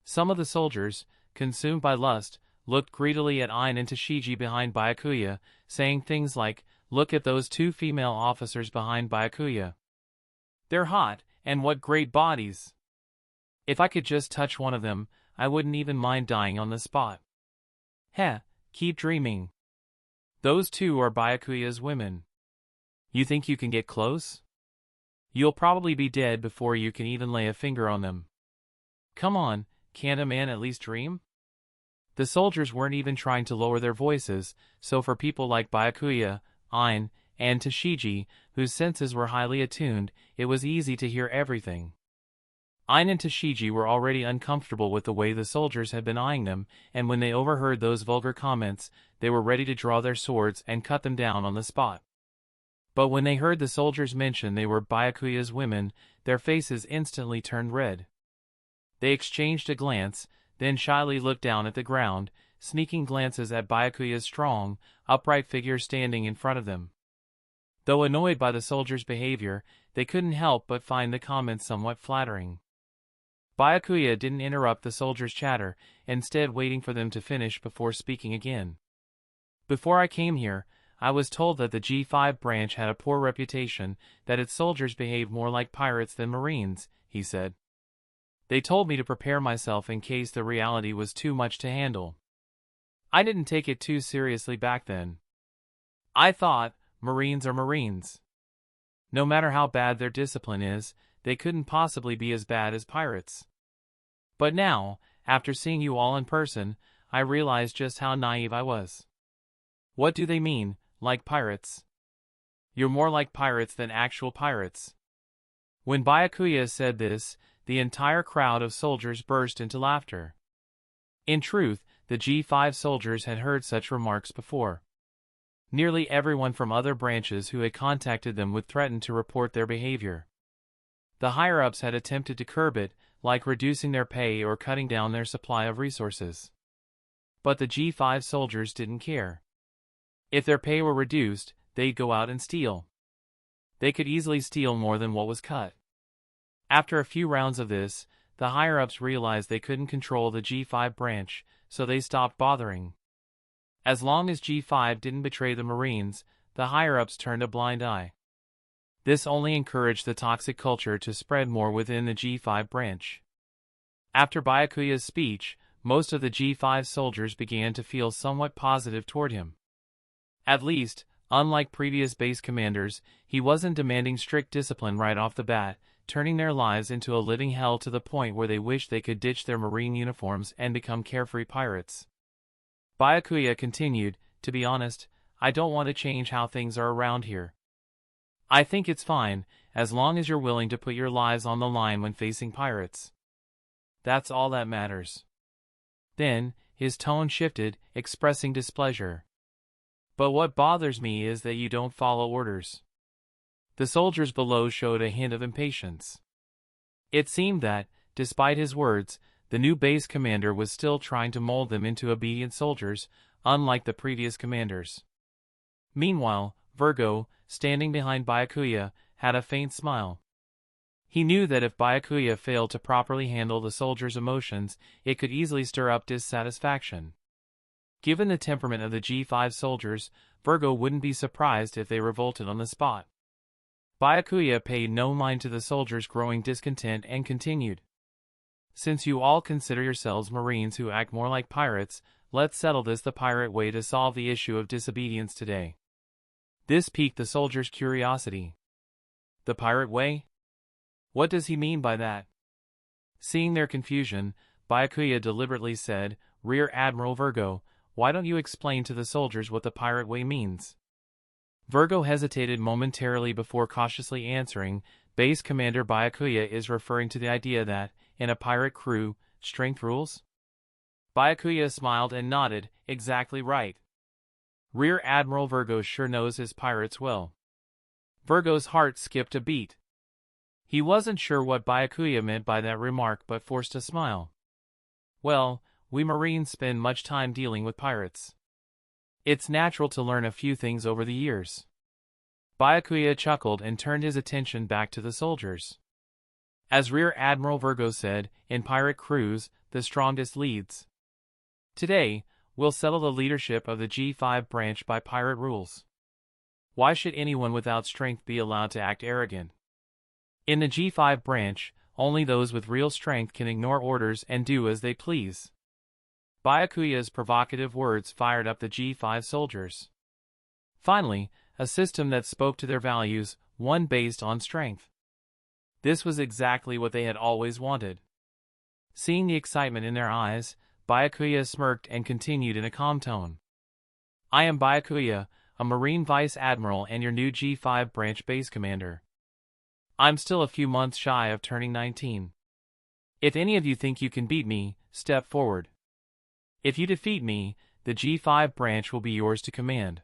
Some of the soldiers, consumed by lust, looked greedily at Ain and Tashigi behind Byakuya, saying things like, "Look at those two female officers behind Byakuya. They're hot, and what great bodies. If I could just touch one of them, I wouldn't even mind dying on the spot." "Heh, keep dreaming. Those two are Byakuya's women. You think you can get close? You'll probably be dead before you can even lay a finger on them. Come on, can't a man at least dream?" The soldiers weren't even trying to lower their voices, so for people like Byakuya, Ain, and Tashigi, whose senses were highly attuned, it was easy to hear everything. Ain and Tashigi were already uncomfortable with the way the soldiers had been eyeing them, and when they overheard those vulgar comments, they were ready to draw their swords and cut them down on the spot. But when they heard the soldiers mention they were Byakuya's women, their faces instantly turned red. They exchanged a glance, then shyly looked down at the ground, sneaking glances at Byakuya's strong, upright figure standing in front of them. Though annoyed by the soldiers' behavior, they couldn't help but find the comments somewhat flattering. Byakuya didn't interrupt the soldiers' chatter, instead waiting for them to finish before speaking again. "Before I came here, I was told that the G5 branch had a poor reputation, that its soldiers behaved more like pirates than marines," he said. "They told me to prepare myself in case the reality was too much to handle. I didn't take it too seriously back then. I thought, Marines are Marines. No matter how bad their discipline is, they couldn't possibly be as bad as pirates. But now, after seeing you all in person, I realize just how naive I was. What do they mean, like pirates? You're more like pirates than actual pirates." When Byakuya said this, the entire crowd of soldiers burst into laughter. In truth, the G5 soldiers had heard such remarks before. Nearly everyone from other branches who had contacted them would threaten to report their behavior. The higher-ups had attempted to curb it, like reducing their pay or cutting down their supply of resources. But the G5 soldiers didn't care. If their pay were reduced, they'd go out and steal. They could easily steal more than what was cut. After a few rounds of this, the higher-ups realized they couldn't control the G5 branch, so they stopped bothering. As long as G5 didn't betray the Marines, the higher-ups turned a blind eye. This only encouraged the toxic culture to spread more within the G5 branch. After Byakuya's speech, most of the G5 soldiers began to feel somewhat positive toward him. At least, unlike previous base commanders, he wasn't demanding strict discipline right off the bat, turning their lives into a living hell to the point where they wished they could ditch their marine uniforms and become carefree pirates. Byakuya continued, "To be honest, I don't want to change how things are around here. I think it's fine, as long as you're willing to put your lives on the line when facing pirates. That's all that matters." Then, his tone shifted, expressing displeasure. "But what bothers me is that you don't follow orders." The soldiers below showed a hint of impatience. It seemed that, despite his words, the new base commander was still trying to mold them into obedient soldiers, unlike the previous commanders. Meanwhile, Virgo, standing behind Byakuya, had a faint smile. He knew that if Byakuya failed to properly handle the soldiers' emotions, it could easily stir up dissatisfaction. Given the temperament of the G5 soldiers, Virgo wouldn't be surprised if they revolted on the spot. Byakuya paid no mind to the soldiers' growing discontent and continued. Since you all consider yourselves Marines who act more like pirates, let's settle this the pirate way to solve the issue of disobedience today. This piqued the soldiers' curiosity. The pirate way? What does he mean by that? Seeing their confusion, Byakuya deliberately said, Rear Admiral Virgo, why don't you explain to the soldiers what the pirate way means? Virgo hesitated momentarily before cautiously answering, Base Commander Byakuya is referring to the idea that, in a pirate crew, strength rules? Byakuya smiled and nodded, exactly right. Rear Admiral Virgo sure knows his pirates well. Virgo's heart skipped a beat. He wasn't sure what Byakuya meant by that remark but forced a smile. Well, we Marines spend much time dealing with pirates. It's natural to learn a few things over the years. Byakuya chuckled and turned his attention back to the soldiers. As Rear Admiral Virgo said, in pirate crews, the strongest leads. Today, we'll settle the leadership of the G5 branch by pirate rules. Why should anyone without strength be allowed to act arrogant? In the G5 branch, only those with real strength can ignore orders and do as they please. Byakuya's provocative words fired up the G5 soldiers. Finally, a system that spoke to their values, one based on strength. This was exactly what they had always wanted. Seeing the excitement in their eyes, Byakuya smirked and continued in a calm tone. I am Byakuya, a Marine Vice Admiral and your new G5 branch base commander. I'm still a few months shy of turning 19. If any of you think you can beat me, step forward. If you defeat me, the G5 branch will be yours to command.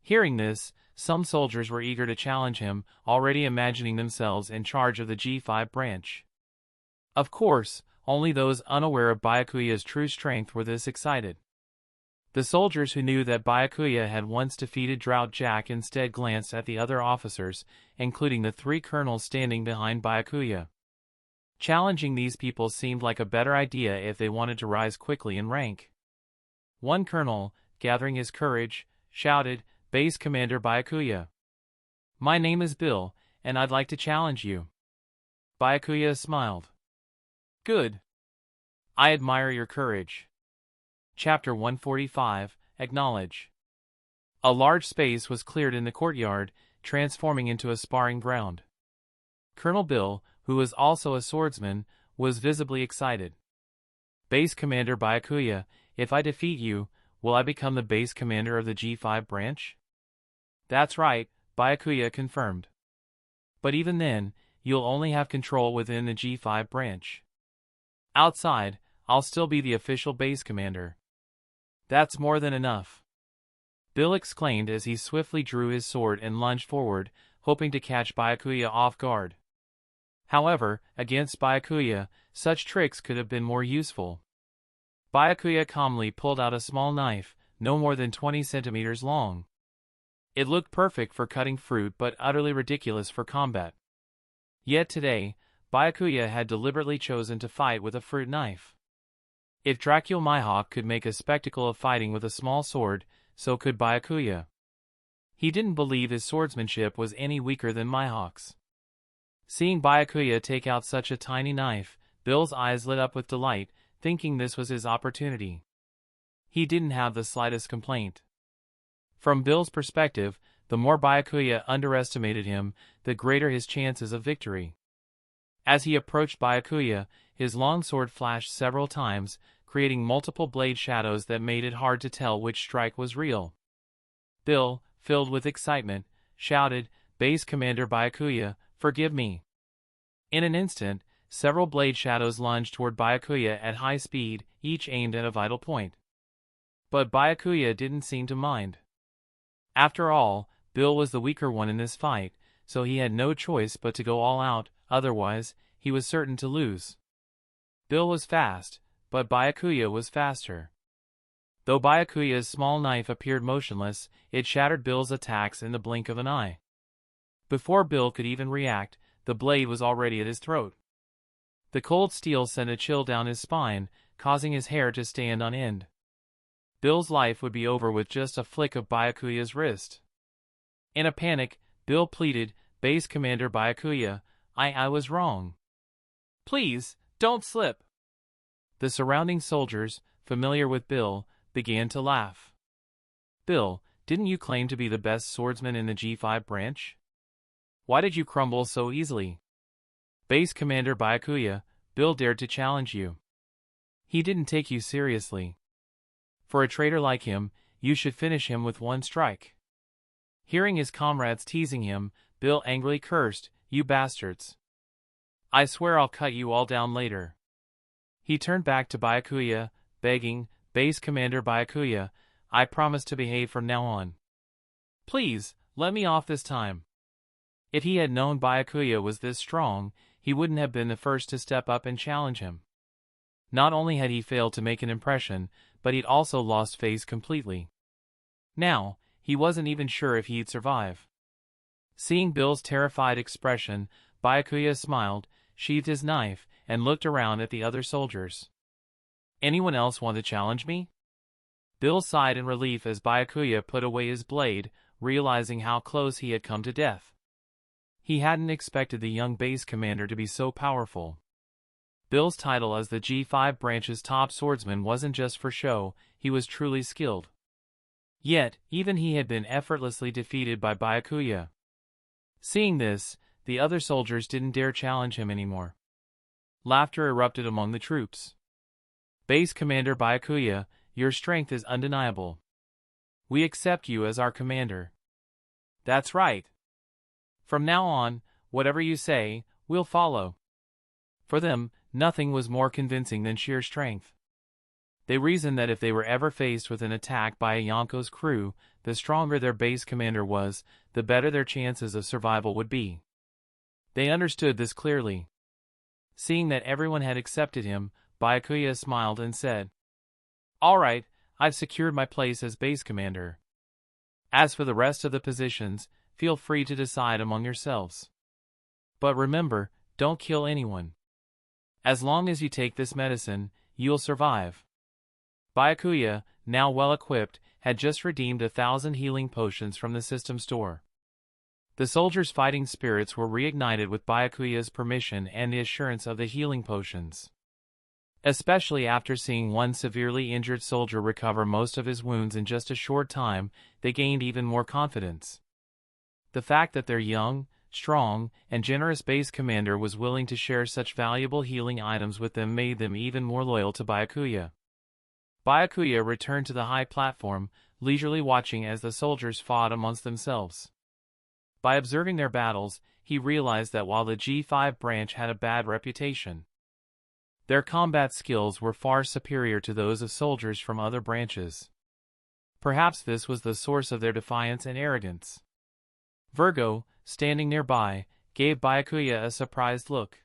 Hearing this, some soldiers were eager to challenge him, already imagining themselves in charge of the G5 branch. Of course, only those unaware of Byakuya's true strength were this excited. The soldiers who knew that Byakuya had once defeated Drought Jack instead glanced at the other officers, including the 3 colonels standing behind Byakuya. Challenging these people seemed like a better idea if they wanted to rise quickly in rank. One colonel, gathering his courage, shouted, Base Commander Byakuya. My name is Bill, and I'd like to challenge you. Byakuya smiled. Good. I admire your courage. Chapter 145, Acknowledge. A large space was cleared in the courtyard, transforming into a sparring ground. Colonel Bill, who was also a swordsman, was visibly excited. Base Commander Byakuya, if I defeat you, will I become the base commander of the G5 branch? That's right, Byakuya confirmed. But even then, you'll only have control within the G5 branch. Outside, I'll still be the official base commander. That's more than enough. Bill exclaimed as he swiftly drew his sword and lunged forward, hoping to catch Byakuya off guard. However, against Byakuya, such tricks could have been more useful. Byakuya calmly pulled out a small knife, no more than 20 centimeters long. It looked perfect for cutting fruit but utterly ridiculous for combat. Yet today, Byakuya had deliberately chosen to fight with a fruit knife. If Dracul Mihawk could make a spectacle of fighting with a small sword, so could Byakuya. He didn't believe his swordsmanship was any weaker than Mihawk's. Seeing Byakuya take out such a tiny knife, Bill's eyes lit up with delight, thinking this was his opportunity. He didn't have the slightest complaint. From Bill's perspective, the more Byakuya underestimated him, the greater his chances of victory. As he approached Byakuya, his long sword flashed several times, creating multiple blade shadows that made it hard to tell which strike was real. Bill, filled with excitement, shouted, Base Commander Byakuya, forgive me. In an instant, several blade shadows lunged toward Byakuya at high speed, each aimed at a vital point. But Byakuya didn't seem to mind. After all, Bill was the weaker one in this fight, so he had no choice but to go all out, otherwise, he was certain to lose. Bill was fast, but Byakuya was faster. Though Byakuya's small knife appeared motionless, it shattered Bill's attacks in the blink of an eye. Before Bill could even react, the blade was already at his throat. The cold steel sent a chill down his spine, causing his hair to stand on end. Bill's life would be over with just a flick of Byakuya's wrist. In a panic, Bill pleaded, "Base Commander Byakuya, I was wrong. Please, don't slip." The surrounding soldiers, familiar with Bill, began to laugh. "Bill, didn't you claim to be the best swordsman in the G5 branch? Why did you crumble so easily?" "Base Commander Byakuya, Bill dared to challenge you. He didn't take you seriously. For a traitor like him, you should finish him with one strike." Hearing his comrades teasing him, Bill angrily cursed, "You bastards. I swear I'll cut you all down later." He turned back to Byakuya, begging, "Base Commander Byakuya, I promise to behave from now on. Please, let me off this time." If he had known Byakuya was this strong, he wouldn't have been the first to step up and challenge him. Not only had he failed to make an impression, but he'd also lost face completely. Now, he wasn't even sure if he'd survive. Seeing Bill's terrified expression, Byakuya smiled, sheathed his knife, and looked around at the other soldiers. "Anyone else want to challenge me?" Bill sighed in relief as Byakuya put away his blade, realizing how close he had come to death. He hadn't expected the young base commander to be so powerful. Bill's title as the G5 branch's top swordsman wasn't just for show, he was truly skilled. Yet, even he had been effortlessly defeated by Byakuya. Seeing this, the other soldiers didn't dare challenge him anymore. Laughter erupted among the troops. "Base Commander Byakuya, your strength is undeniable. We accept you as our commander." "That's right. From now on, whatever you say, we'll follow." For them, nothing was more convincing than sheer strength. They reasoned that if they were ever faced with an attack by a Yonko's crew, the stronger their base commander was, the better their chances of survival would be. They understood this clearly. Seeing that everyone had accepted him, Byakuya smiled and said, "All right, I've secured my place as base commander. As for the rest of the positions, feel free to decide among yourselves. But remember, don't kill anyone. As long as you take this medicine, you'll survive." Byakuya, now well equipped, had just redeemed 1,000 healing potions from the system store. The soldiers' fighting spirits were reignited with Byakuya's permission and the assurance of the healing potions. Especially after seeing one severely injured soldier recover most of his wounds in just a short time, they gained even more confidence. The fact that their young, strong, and generous base commander was willing to share such valuable healing items with them made them even more loyal to Byakuya. Byakuya returned to the high platform, leisurely watching as the soldiers fought amongst themselves. By observing their battles, he realized that while the G5 branch had a bad reputation, their combat skills were far superior to those of soldiers from other branches. Perhaps this was the source of their defiance and arrogance. Virgo, standing nearby, gave Byakuya a surprised look.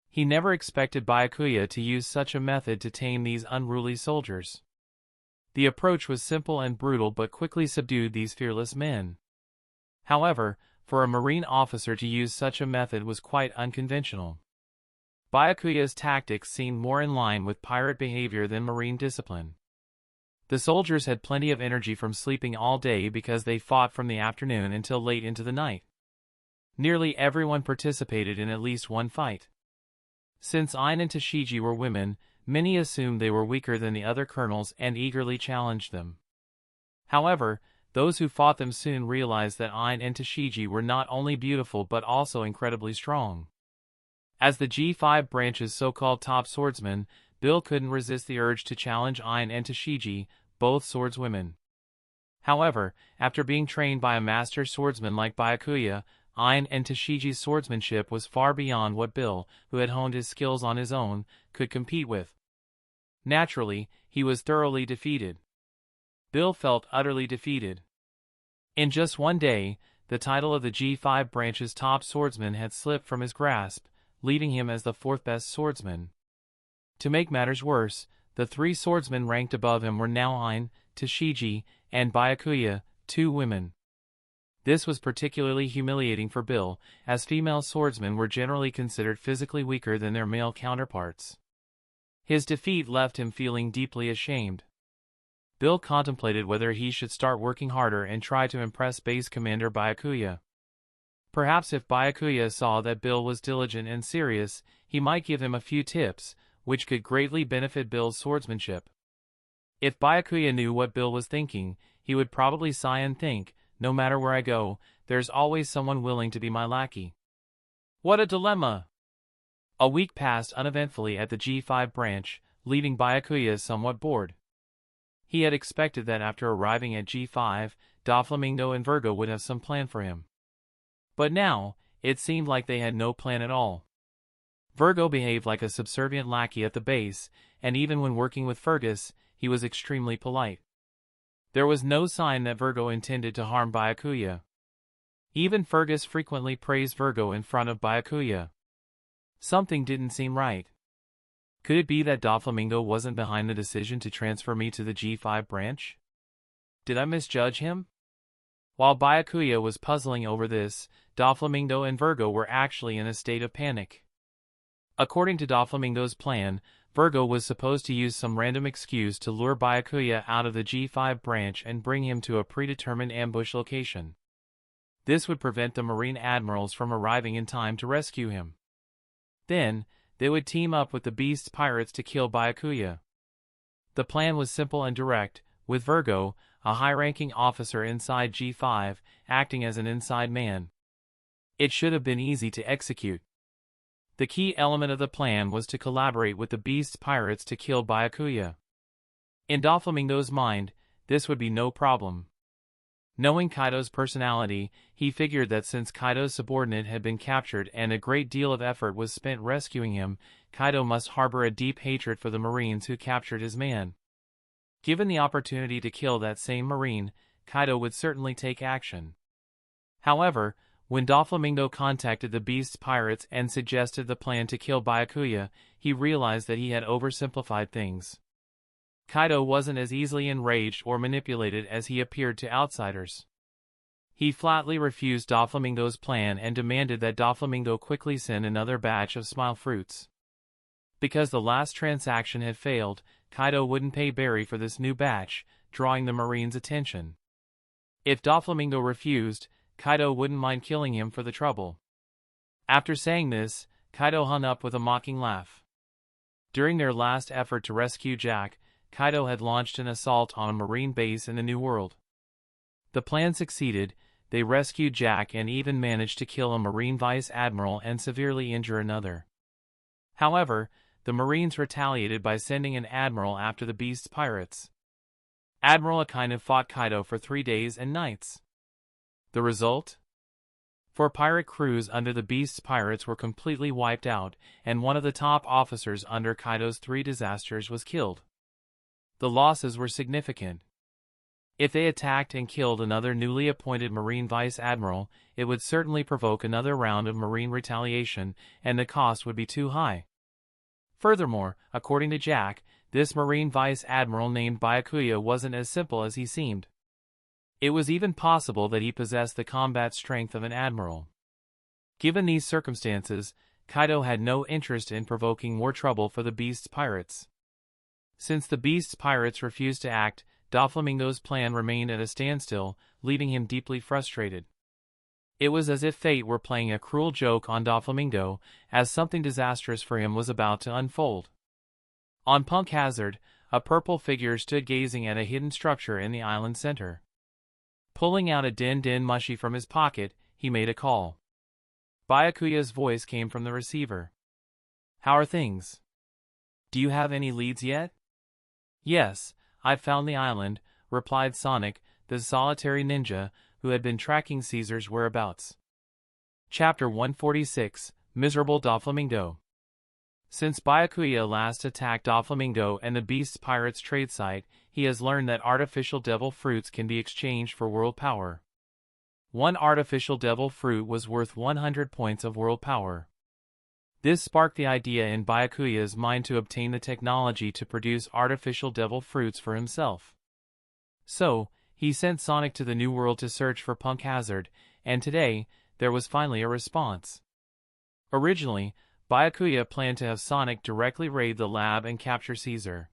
He never expected Byakuya to use such a method to tame these unruly soldiers. The approach was simple and brutal but quickly subdued these fearless men. However, for a Marine officer to use such a method was quite unconventional. Byakuya's tactics seemed more in line with pirate behavior than Marine discipline. The soldiers had plenty of energy from sleeping all day because they fought from the afternoon until late into the night. Nearly everyone participated in at least one fight. Since Ain and Tashigi were women, many assumed they were weaker than the other colonels and eagerly challenged them. However, those who fought them soon realized that Ain and Tashigi were not only beautiful but also incredibly strong. As the G5 branch's so-called top swordsman, Bill couldn't resist the urge to challenge Ain and Tashigi, both swordswomen. However, after being trained by a master swordsman like Byakuya, Ain and Tashigi's swordsmanship was far beyond what Bill, who had honed his skills on his own, could compete with. Naturally, he was thoroughly defeated. Bill felt utterly defeated. In just one day, the title of the G5 branch's top swordsman had slipped from his grasp, leaving him as the fourth best swordsman. To make matters worse, the 3 swordsmen ranked above him were now Ein, Tashigi, and Byakuya, 2 women. This was particularly humiliating for Bill, as female swordsmen were generally considered physically weaker than their male counterparts. His defeat left him feeling deeply ashamed. Bill contemplated whether he should start working harder and try to impress Base Commander Byakuya. Perhaps if Byakuya saw that Bill was diligent and serious, he might give him a few tips, which could greatly benefit Bill's swordsmanship. If Byakuya knew what Bill was thinking, he would probably sigh and think, no matter where I go, there's always someone willing to be my lackey. What a dilemma! A week passed uneventfully at the G5 branch, leaving Byakuya somewhat bored. He had expected that after arriving at G5, Doflamingo and Virgo would have some plan for him. But now, it seemed like they had no plan at all. Virgo behaved like a subservient lackey at the base, and even when working with Fergus, he was extremely polite. There was no sign that Virgo intended to harm Byakuya. Even Fergus frequently praised Virgo in front of Byakuya. Something didn't seem right. Could it be that Doflamingo wasn't behind the decision to transfer me to the G5 branch? Did I misjudge him? While Byakuya was puzzling over this, Doflamingo and Virgo were actually in a state of panic. According to Doflamingo's plan, Virgo was supposed to use some random excuse to lure Byakuya out of the G5 branch and bring him to a predetermined ambush location. This would prevent the Marine admirals from arriving in time to rescue him. Then, they would team up with the Beast's pirates to kill Byakuya. The plan was simple and direct, with Virgo, a high-ranking officer inside G5, acting as an inside man. It should have been easy to execute. The key element of the plan was to collaborate with the Beast's pirates to kill Byakuya. In Doflamingo's mind, this would be no problem. Knowing Kaido's personality, he figured that since Kaido's subordinate had been captured and a great deal of effort was spent rescuing him, Kaido must harbor a deep hatred for the Marines who captured his man. Given the opportunity to kill that same Marine, Kaido would certainly take action. However, when Doflamingo contacted the Beast's pirates and suggested the plan to kill Byakuya, he realized that he had oversimplified things. Kaido wasn't as easily enraged or manipulated as he appeared to outsiders. He flatly refused Doflamingo's plan and demanded that Doflamingo quickly send another batch of smile fruits. Because the last transaction had failed, Kaido wouldn't pay Berry for this new batch, drawing the Marines' attention. If Doflamingo refused, Kaido wouldn't mind killing him for the trouble. After saying this, Kaido hung up with a mocking laugh. During their last effort to rescue Jack, Kaido had launched an assault on a Marine base in the New World. The plan succeeded. They rescued Jack and even managed to kill a Marine vice admiral and severely injure another. However, the Marines retaliated by sending an admiral after the Beast's pirates. Admiral Akainu fought Kaido for 3 days and nights. The result? 4 pirate crews under the Beast's pirates were completely wiped out, and one of the top officers under Kaido's 3 disasters was killed. The losses were significant. If they attacked and killed another newly appointed Marine Vice Admiral, it would certainly provoke another round of Marine retaliation, and the cost would be too high. Furthermore, according to Jack, this Marine Vice Admiral named Byakuya wasn't as simple as he seemed. It was even possible that he possessed the combat strength of an admiral. Given these circumstances, Kaido had no interest in provoking more trouble for the Beast's pirates. Since the Beast's pirates refused to act, Doflamingo's plan remained at a standstill, leaving him deeply frustrated. It was as if fate were playing a cruel joke on Doflamingo, as something disastrous for him was about to unfold. On Punk Hazard, a purple figure stood gazing at a hidden structure in the island center. Pulling out a din mushi from his pocket, he made a call. Byakuya's voice came from the receiver. "How are things? Do you have any leads yet?" "Yes, I've found the island," replied Sonic, the solitary ninja, who had been tracking Caesar's whereabouts. Chapter 146, Miserable Doflamingo. Since Byakuya last attacked Doflamingo and the Beast's Pirates trade site, he has learned that artificial devil fruits can be exchanged for world power. One artificial devil fruit was worth 100 points of world power. This sparked the idea in Byakuya's mind to obtain the technology to produce artificial devil fruits for himself. So, he sent Sonic to the New World to search for Punk Hazard, and today, there was finally a response. Originally, Byakuya planned to have Sonic directly raid the lab and capture Caesar.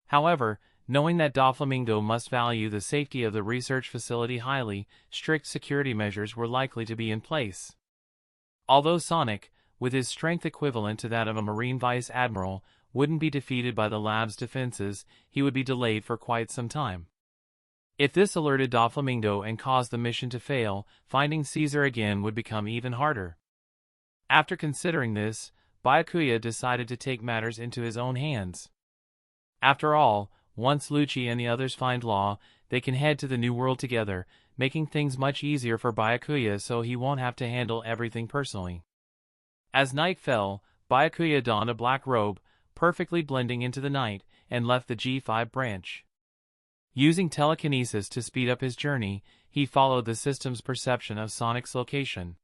However, knowing that Doflamingo must value the safety of the research facility highly, strict security measures were likely to be in place. Although Sonic, with his strength equivalent to that of a Marine Vice Admiral, wouldn't be defeated by the lab's defenses, he would be delayed for quite some time. If this alerted Doflamingo and caused the mission to fail, finding Caesar again would become even harder. After considering this, Byakuya decided to take matters into his own hands. After all, once Lucci and the others find Law, they can head to the New World together, making things much easier for Byakuya so he won't have to handle everything personally. As night fell, Byakuya donned a black robe, perfectly blending into the night, and left the G5 branch. Using telekinesis to speed up his journey, he followed the system's perception of Sonic's location.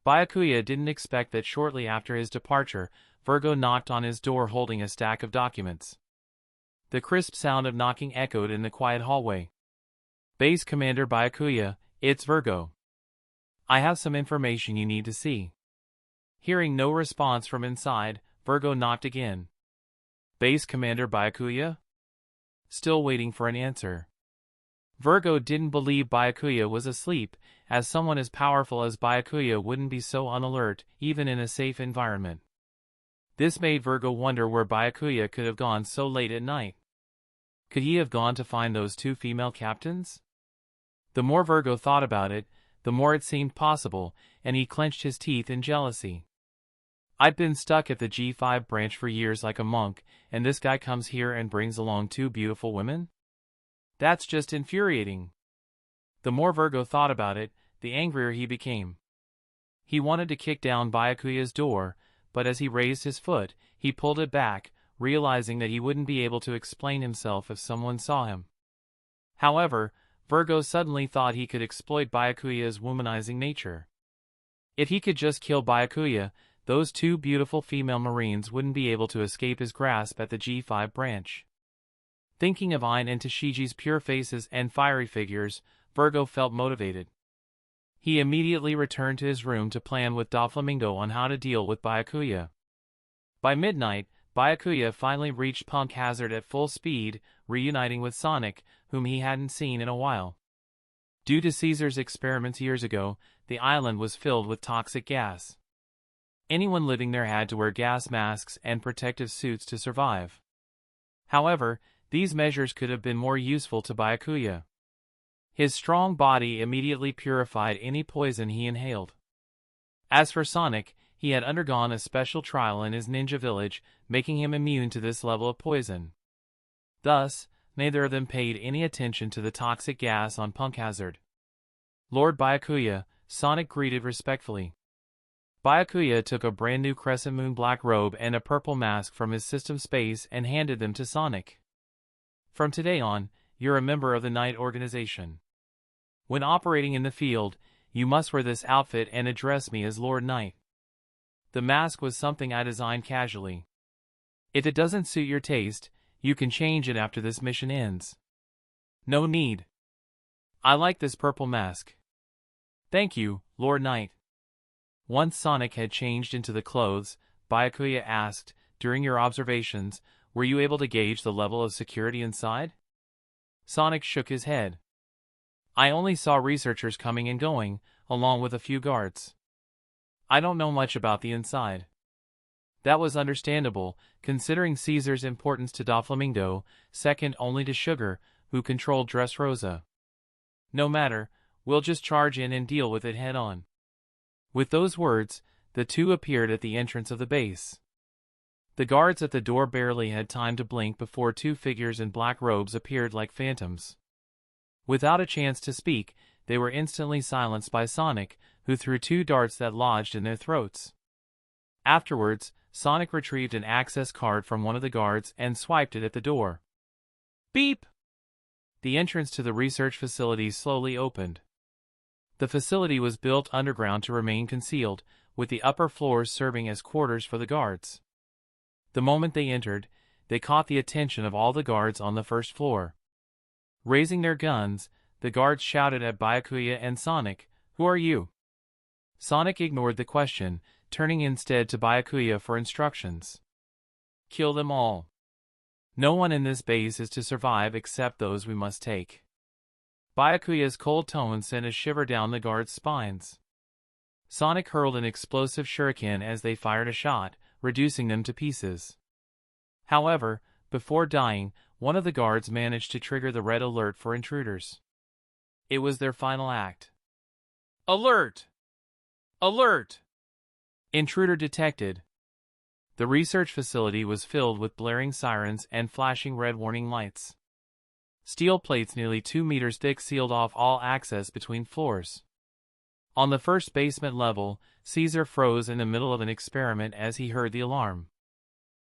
Byakuya didn't expect that shortly after his departure, Virgo knocked on his door holding a stack of documents. The crisp sound of knocking echoed in the quiet hallway. "Base Commander Byakuya, it's Virgo. I have some information you need to see." Hearing no response from inside, Virgo knocked again. "Base Commander Byakuya?" Still waiting for an answer. Virgo didn't believe Byakuya was asleep, as someone as powerful as Byakuya wouldn't be so unalert, even in a safe environment. This made Virgo wonder where Byakuya could have gone so late at night. Could he have gone to find those two female captains? The more Virgo thought about it, the more it seemed possible, and he clenched his teeth in jealousy. I'd been stuck at the G5 branch for years like a monk, and this guy comes here and brings along two beautiful women? That's just infuriating. The more Virgo thought about it, the angrier he became. He wanted to kick down Byakuya's door, but as he raised his foot, he pulled it back, realizing that he wouldn't be able to explain himself if someone saw him. However, Virgo suddenly thought he could exploit Byakuya's womanizing nature. If he could just kill Byakuya, those two beautiful female Marines wouldn't be able to escape his grasp at the G5 branch. Thinking of Ain and Tashiji's pure faces and fiery figures, Virgo felt motivated. He immediately returned to his room to plan with Doflamingo on how to deal with Byakuya. By midnight, Byakuya finally reached Punk Hazard at full speed, reuniting with Sonic, whom he hadn't seen in a while. Due to Caesar's experiments years ago, the island was filled with toxic gas. Anyone living there had to wear gas masks and protective suits to survive. However, these measures could have been more useful to Byakuya. His strong body immediately purified any poison he inhaled. As for Sonic, he had undergone a special trial in his ninja village, making him immune to this level of poison. Thus, neither of them paid any attention to the toxic gas on Punk Hazard. "Lord Byakuya," Sonic greeted respectfully. Byakuya took a brand new crescent moon black robe and a purple mask from his system space and handed them to Sonic. "From today on, you're a member of the Knight organization. When operating in the field, you must wear this outfit and address me as Lord Knight. The mask was something I designed casually. If it doesn't suit your taste, you can change it after this mission ends." "No need. I like this purple mask." "Thank you, Lord Knight." Once Sonic had changed into the clothes, Byakuya asked, "During your observations, were you able to gauge the level of security inside?" Sonic shook his head. "I only saw researchers coming and going, along with a few guards. I don't know much about the inside." That was understandable, considering Caesar's importance to Doflamingo, second only to Sugar, who controlled Dressrosa. "No matter, we'll just charge in and deal with it head-on." With those words, the two appeared at the entrance of the base. The guards at the door barely had time to blink before two figures in black robes appeared like phantoms. Without a chance to speak, they were instantly silenced by Sonic, who threw two darts that lodged in their throats. Afterwards, Sonic retrieved an access card from one of the guards and swiped it at the door. Beep! The entrance to the research facility slowly opened. The facility was built underground to remain concealed, with the upper floors serving as quarters for the guards. The moment they entered, they caught the attention of all the guards on the first floor. Raising their guns, the guards shouted at Byakuya and Sonic, "Who are you?" Sonic ignored the question, turning instead to Byakuya for instructions. "Kill them all. No one in this base is to survive except those we must take." Byakuya's cold tone sent a shiver down the guards' spines. Sonic hurled an explosive shuriken as they fired a shot, reducing them to pieces. However, before dying, one of the guards managed to trigger the red alert for intruders. It was their final act. "Alert! Alert! Intruder detected." The research facility was filled with blaring sirens and flashing red warning lights. Steel plates nearly 2 meters thick sealed off all access between floors. On the first basement level, Caesar froze in the middle of an experiment as he heard the alarm.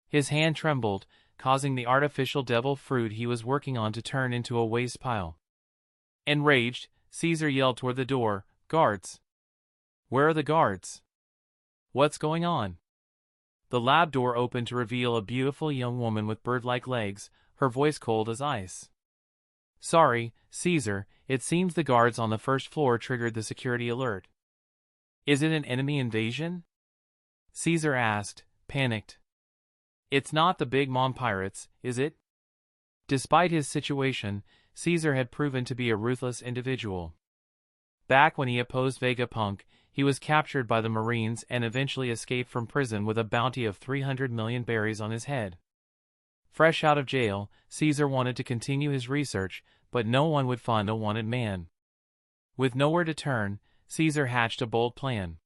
His hand trembled, causing the artificial devil fruit he was working on to turn into a waste pile. Enraged, Caesar yelled toward the door, "Guards! Where are the guards? What's going on?" The lab door opened to reveal a beautiful young woman with bird-like legs, her voice cold as ice. "Sorry, Caesar, it seems the guards on the first floor triggered the security alert." "Is it an enemy invasion?" Caesar asked, panicked. "It's not the Big Mom pirates, is it?" Despite his situation, Caesar had proven to be a ruthless individual. Back when he opposed Vegapunk, he was captured by the Marines and eventually escaped from prison with a bounty of 300 million berries on his head. Fresh out of jail, Caesar wanted to continue his research, but no one would fund a wanted man. With nowhere to turn, Caesar hatched a bold plan.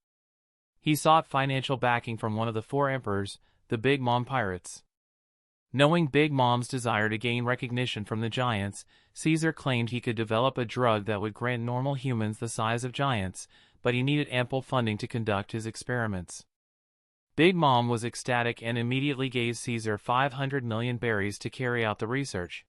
He sought financial backing from one of the 4 emperors, the Big Mom pirates. Knowing Big Mom's desire to gain recognition from the giants, Caesar claimed he could develop a drug that would grant normal humans the size of giants, but he needed ample funding to conduct his experiments. Big Mom was ecstatic and immediately gave Caesar 500 million berries to carry out the research.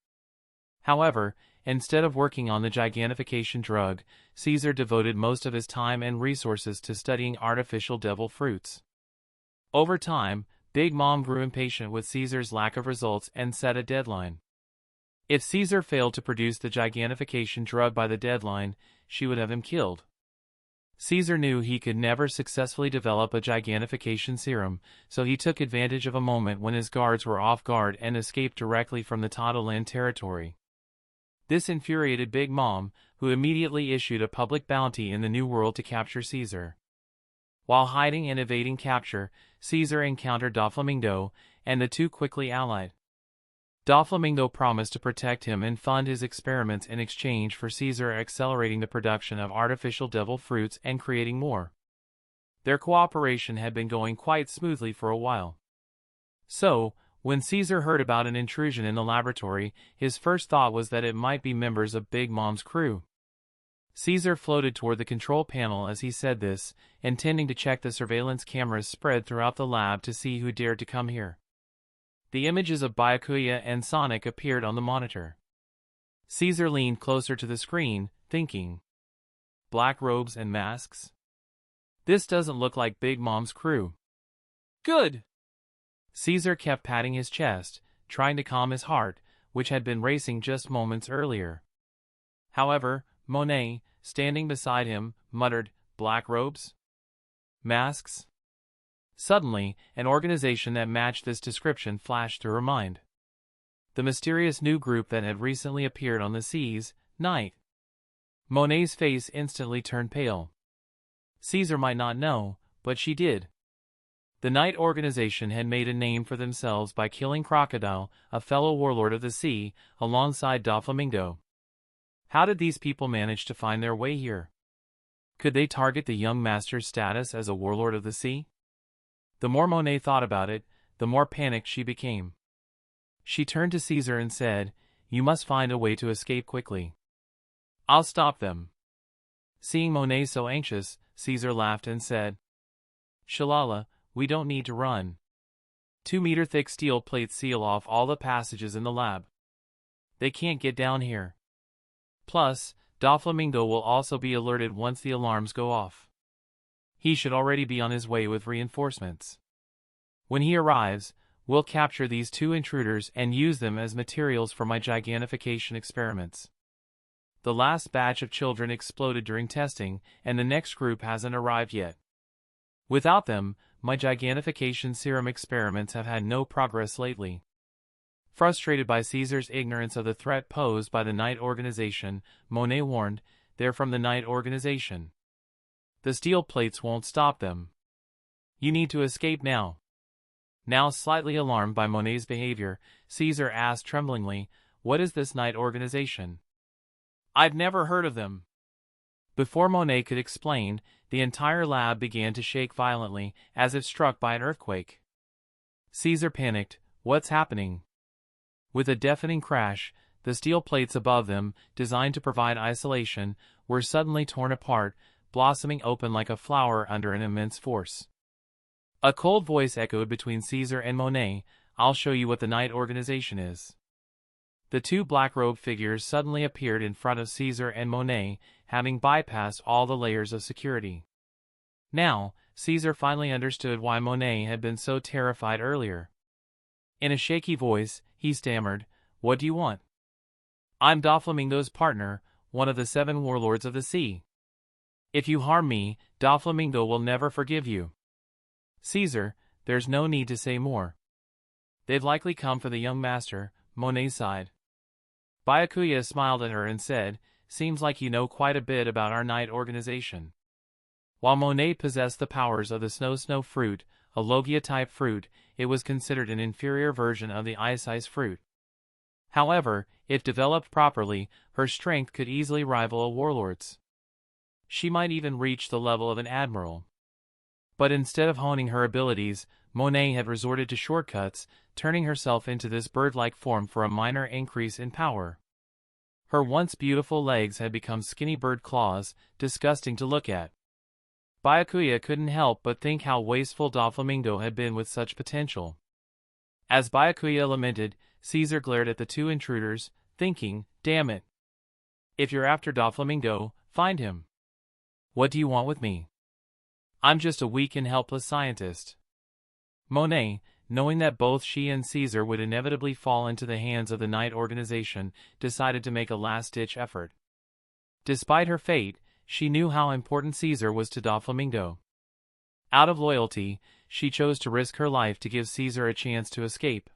However, instead of working on the gigantification drug, Caesar devoted most of his time and resources to studying artificial devil fruits. Over time, Big Mom grew impatient with Caesar's lack of results and set a deadline. If Caesar failed to produce the gigantification drug by the deadline, she would have him killed. Caesar knew he could never successfully develop a gigantification serum, so he took advantage of a moment when his guards were off guard and escaped directly from the Totoland territory. This infuriated Big Mom, who immediately issued a public bounty in the New World to capture Caesar. While hiding and evading capture, Caesar encountered Doflamingo, and the two quickly allied. Doflamingo promised to protect him and fund his experiments in exchange for Caesar accelerating the production of artificial devil fruits and creating more. Their cooperation had been going quite smoothly for a while. So, when Caesar heard about an intrusion in the laboratory, his first thought was that it might be members of Big Mom's crew. Caesar floated toward the control panel as he said this, intending to check the surveillance cameras spread throughout the lab to see who dared to come here. The images of Byakuya and Sonic appeared on the monitor. Caesar leaned closer to the screen, thinking. Black robes and masks? This doesn't look like Big Mom's crew. Good! Caesar kept patting his chest, trying to calm his heart, which had been racing just moments earlier. However, Monet, standing beside him, muttered, "Black robes? Masks?" Suddenly, an organization that matched this description flashed through her mind. The mysterious new group that had recently appeared on the seas, Night. Monet's face instantly turned pale. Caesar might not know, but she did. The Night organization had made a name for themselves by killing Crocodile, a fellow warlord of the sea, alongside Doflamingo. How did these people manage to find their way here? Could they target the young master's status as a warlord of the sea? The more Monet thought about it, the more panicked she became. She turned to Caesar and said, "You must find a way to escape quickly. I'll stop them." Seeing Monet so anxious, Caesar laughed and said, "Shyarly, we don't need to run. 2-meter-thick steel plates seal off all the passages in the lab. They can't get down here. Plus, Doflamingo will also be alerted once the alarms go off." He should already be on his way with reinforcements. When he arrives, we'll capture these 2 intruders and use them as materials for my gigantification experiments. The last batch of children exploded during testing, and the next group hasn't arrived yet. Without them, my gigantification serum experiments have had no progress lately. Frustrated by Caesar's ignorance of the threat posed by the Night Organization, Monet warned, "They're from the Night Organization. The steel plates won't stop them. You need to escape now." Now slightly alarmed by Monet's behavior, Caesar asked tremblingly, "What is this Night Organization? I've never heard of them." Before Monet could explain, the entire lab began to shake violently, as if struck by an earthquake. Caesar panicked. "What's happening?" With a deafening crash, the steel plates above them, designed to provide isolation, were suddenly torn apart, blossoming open like a flower under an immense force. A cold voice echoed between Caesar and Monet, "I'll show you what the Night Organization is." The 2 black-robed figures suddenly appeared in front of Caesar and Monet, having bypassed all the layers of security. Now, Caesar finally understood why Monet had been so terrified earlier. In a shaky voice, he stammered, "What do you want?" "I'm Doflamingo's partner, one of the 7 warlords of the sea. If you harm me, Doflamingo will never forgive you." "Caesar, there's no need to say more. They've likely come for the young master," Monet sighed. Byakuya smiled at her and said, "Seems like you know quite a bit about our Night Organization." While Monet possessed the powers of the snow fruit, a Logia-type fruit, it was considered an inferior version of the ice fruit. However, if developed properly, her strength could easily rival a warlord's. She might even reach the level of an admiral. But instead of honing her abilities, Monet had resorted to shortcuts, turning herself into this bird-like form for a minor increase in power. Her once beautiful legs had become skinny bird claws, disgusting to look at. Byakuya couldn't help but think how wasteful Doflamingo had been with such potential. As Byakuya lamented, Caesar glared at the 2 intruders, thinking, "Damn it. If you're after Doflamingo, find him. What do you want with me? I'm just a weak and helpless scientist." Monet, knowing that both she and Caesar would inevitably fall into the hands of the Night Organization, decided to make a last-ditch effort. Despite her fate, she knew how important Caesar was to Doflamingo. Out of loyalty, she chose to risk her life to give Caesar a chance to escape.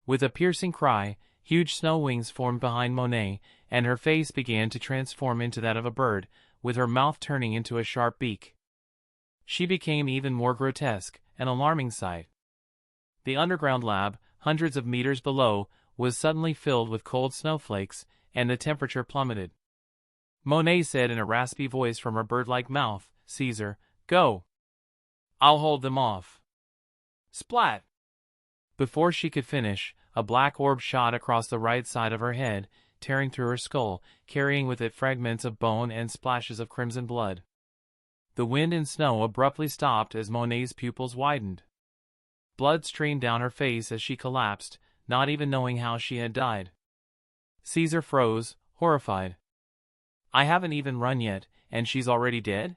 With a piercing cry, huge snow wings formed behind Monet, and her face began to transform into that of a bird, with her mouth turning into a sharp beak. She became even more grotesque, an alarming sight. The underground lab, hundreds of meters below, was suddenly filled with cold snowflakes, and the temperature plummeted. Monet said in a raspy voice from her bird-like mouth, "Caesar, go. I'll hold them off." Splat! Before she could finish, a black orb shot across the right side of her head, tearing through her skull, carrying with it fragments of bone and splashes of crimson blood. The wind and snow abruptly stopped as Monet's pupils widened. Blood streamed down her face as she collapsed, not even knowing how she had died. Caesar froze, horrified. "I haven't even run yet, and she's already dead?"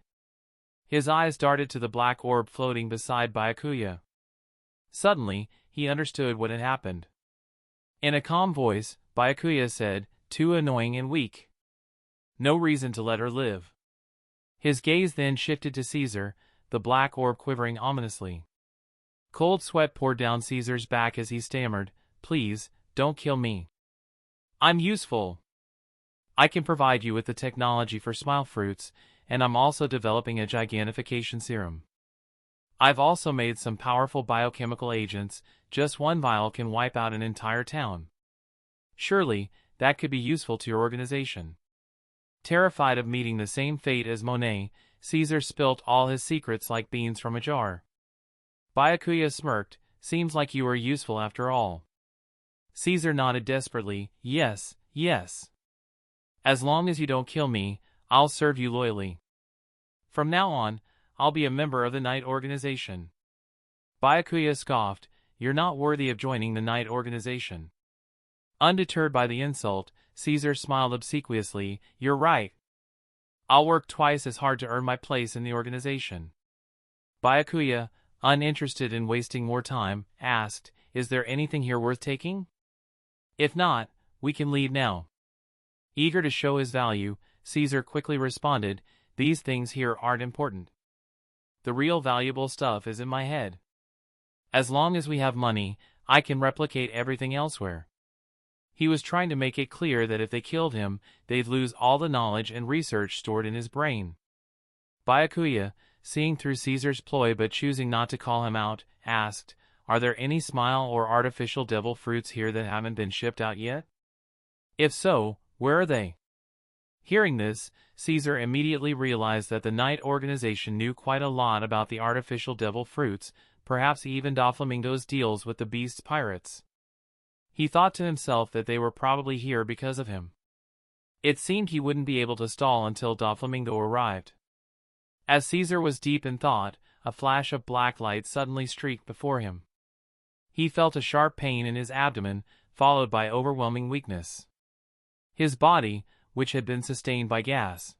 His eyes darted to the black orb floating beside Byakuya. Suddenly, he understood what had happened. In a calm voice, Byakuya said, "Too annoying and weak. No reason to let her live." His gaze then shifted to Caesar, the black orb quivering ominously. Cold sweat poured down Caesar's back as he stammered, "Please, don't kill me. I'm useful. I can provide you with the technology for smile fruits, and I'm also developing a gigantification serum. I've also made some powerful biochemical agents. Just one vial can wipe out an entire town. Surely, that could be useful to your organization." Terrified of meeting the same fate as Monet, Caesar spilt all his secrets like beans from a jar. Byakuya smirked, "Seems like you are useful after all." Caesar nodded desperately, "Yes, yes. As long as you don't kill me, I'll serve you loyally. From now on, I'll be a member of the Night Organization." Byakuya scoffed, "You're not worthy of joining the Night Organization." Undeterred by the insult, Caesar smiled obsequiously, "You're right. I'll work twice as hard to earn my place in the organization. Byakuya, uninterested in wasting more time, asked, "Is there anything here worth taking? If not, we can leave now." Eager to show his value, Caesar quickly responded, "These things here aren't important. The real valuable stuff is in my head. As long as we have money, I can replicate everything elsewhere." He was trying to make it clear that if they killed him, they'd lose all the knowledge and research stored in his brain. Byakuya, seeing through Caesar's ploy but choosing not to call him out, asked, "Are there any smile or artificial devil fruits here that haven't been shipped out yet? If so, where are they?" Hearing this, Caesar immediately realized that the Knight organization knew quite a lot about the artificial devil fruits, perhaps even Doflamingo's deals with the beast's pirates. He thought to himself that they were probably here because of him. It seemed he wouldn't be able to stall until Doflamingo arrived. As Caesar was deep in thought, a flash of black light suddenly streaked before him. He felt a sharp pain in his abdomen, followed by overwhelming weakness. His body, which had been sustained by gas,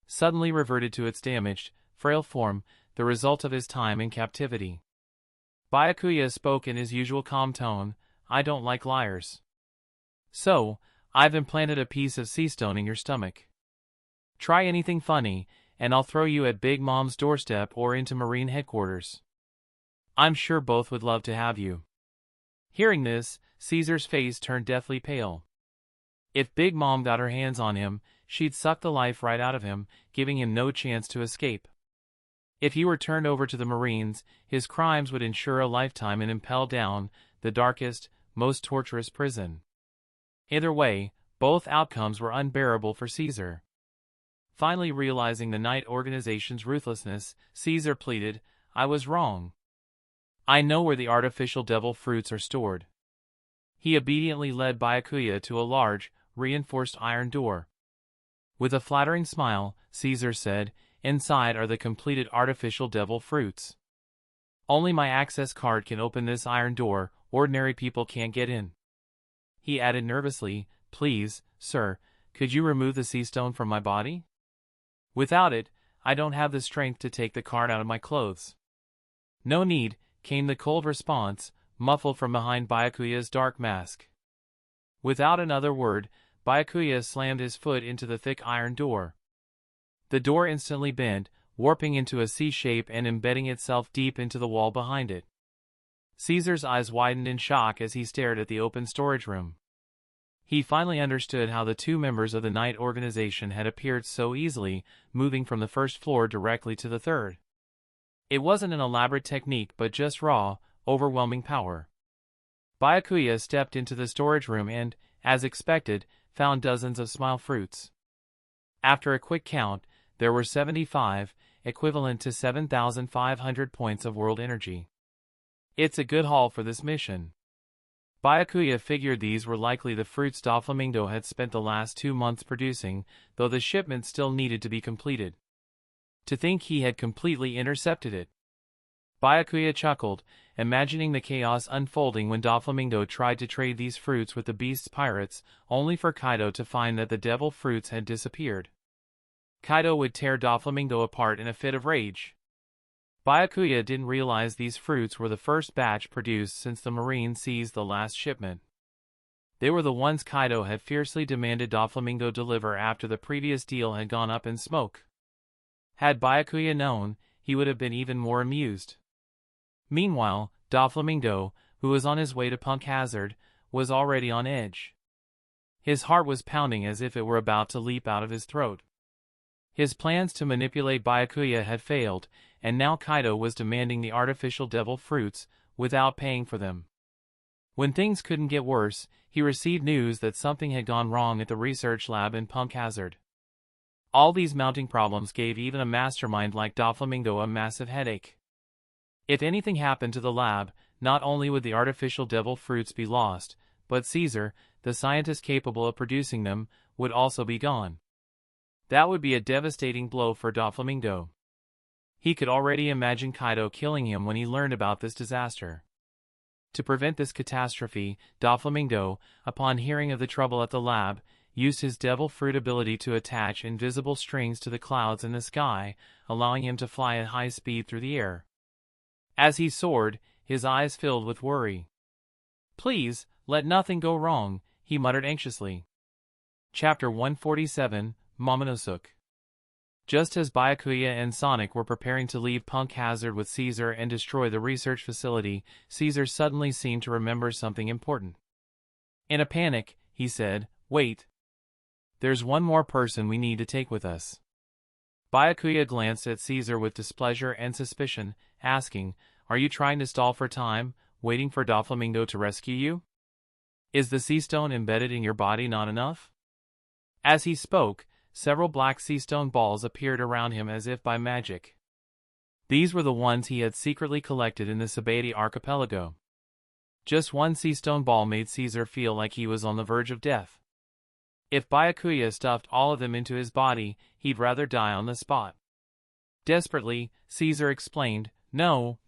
suddenly reverted to its damaged, frail form, the result of his time in captivity. Byakuya spoke in his usual calm tone, "I don't like liars. So, I've implanted a piece of sea stone in your stomach. Try anything funny, and I'll throw you at Big Mom's doorstep or into Marine headquarters. I'm sure both would love to have you." Hearing this, Caesar's face turned deathly pale. If Big Mom got her hands on him, she'd suck the life right out of him, giving him no chance to escape. If he were turned over to the Marines, his crimes would ensure a lifetime and impel down the darkest, most torturous prison. Either way, both outcomes were unbearable for Caesar. Finally realizing the Knight organization's ruthlessness, Caesar pleaded, "I was wrong. I know where the artificial devil fruits are stored." He obediently led Byakuya to a large, reinforced iron door. With a flattering smile, Caesar said, "Inside are the completed artificial devil fruits. Only my access card can open this iron door, ordinary people can't get in." He added nervously, "Please, sir, could you remove the sea stone from my body? Without it, I don't have the strength to take the card out of my clothes." "No need," came the cold response, muffled from behind Byakuya's dark mask. Without another word, Byakuya slammed his foot into the thick iron door. The door instantly bent, warping into a C shape and embedding itself deep into the wall behind it. Caesar's eyes widened in shock as he stared at the open storage room. He finally understood how the two members of the Knight organization had appeared so easily, moving from the first floor directly to the third. It wasn't an elaborate technique but just raw, overwhelming power. Byakuya stepped into the storage room and, as expected, found dozens of smile fruits. After a quick count, there were 75, equivalent to 7,500 points of world energy. It's a good haul for this mission. Byakuya figured these were likely the fruits Doflamingo had spent the last 2 months producing, though the shipment still needed to be completed. To think he had completely intercepted it. Byakuya chuckled, imagining the chaos unfolding when Doflamingo tried to trade these fruits with the beast's pirates, only for Kaido to find that the devil fruits had disappeared. Kaido would tear Doflamingo apart in a fit of rage. Byakuya didn't realize these fruits were the first batch produced since the Marine seized the last shipment. They were the ones Kaido had fiercely demanded Doflamingo deliver after the previous deal had gone up in smoke. Had Byakuya known, he would have been even more amused. Meanwhile, Doflamingo, who was on his way to Punk Hazard, was already on edge. His heart was pounding as if it were about to leap out of his throat. His plans to manipulate Byakuya had failed, and now Kaido was demanding the artificial devil fruits, without paying for them. When things couldn't get worse, he received news that something had gone wrong at the research lab in Punk Hazard. All these mounting problems gave even a mastermind like Doflamingo a massive headache. If anything happened to the lab, not only would the artificial devil fruits be lost, but Caesar, the scientist capable of producing them, would also be gone. That would be a devastating blow for Doflamingo. He could already imagine Kaido killing him when he learned about this disaster. To prevent this catastrophe, Doflamingo, upon hearing of the trouble at the lab, used his devil fruit ability to attach invisible strings to the clouds in the sky, allowing him to fly at high speed through the air. As he soared, his eyes filled with worry. "Please, let nothing go wrong," he muttered anxiously. Chapter 147, Momonosuke. Just as Byakuya and Sonic were preparing to leave Punk Hazard with Caesar and destroy the research facility, Caesar suddenly seemed to remember something important. In a panic, he said, "Wait. There's one more person we need to take with us." Byakuya glanced at Caesar with displeasure and suspicion, asking, "Are you trying to stall for time, waiting for Doflamingo to rescue you? Is the sea stone embedded in your body not enough?" As he spoke, several black sea stone balls appeared around him as if by magic. These were the ones he had secretly collected in the Sabati archipelago. Just one sea stone ball made Caesar feel like he was on the verge of death. If Byakuya stuffed all of them into his body, he'd rather die on the spot. Desperately, Caesar explained, No.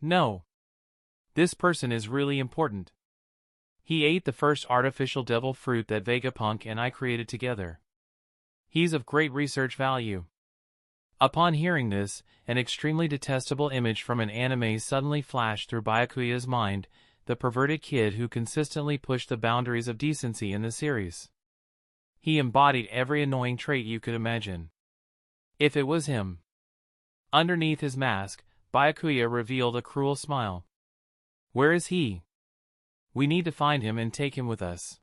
This person is really important. He ate the first artificial devil fruit that Vegapunk and I created together. He's of great research value." Upon hearing this, an extremely detestable image from an anime suddenly flashed through Byakuya's mind, the perverted kid who consistently pushed the boundaries of decency in the series. He embodied every annoying trait you could imagine. If it was him. Underneath his mask, Byakuya revealed a cruel smile. "Where is he? We need to find him and take him with us."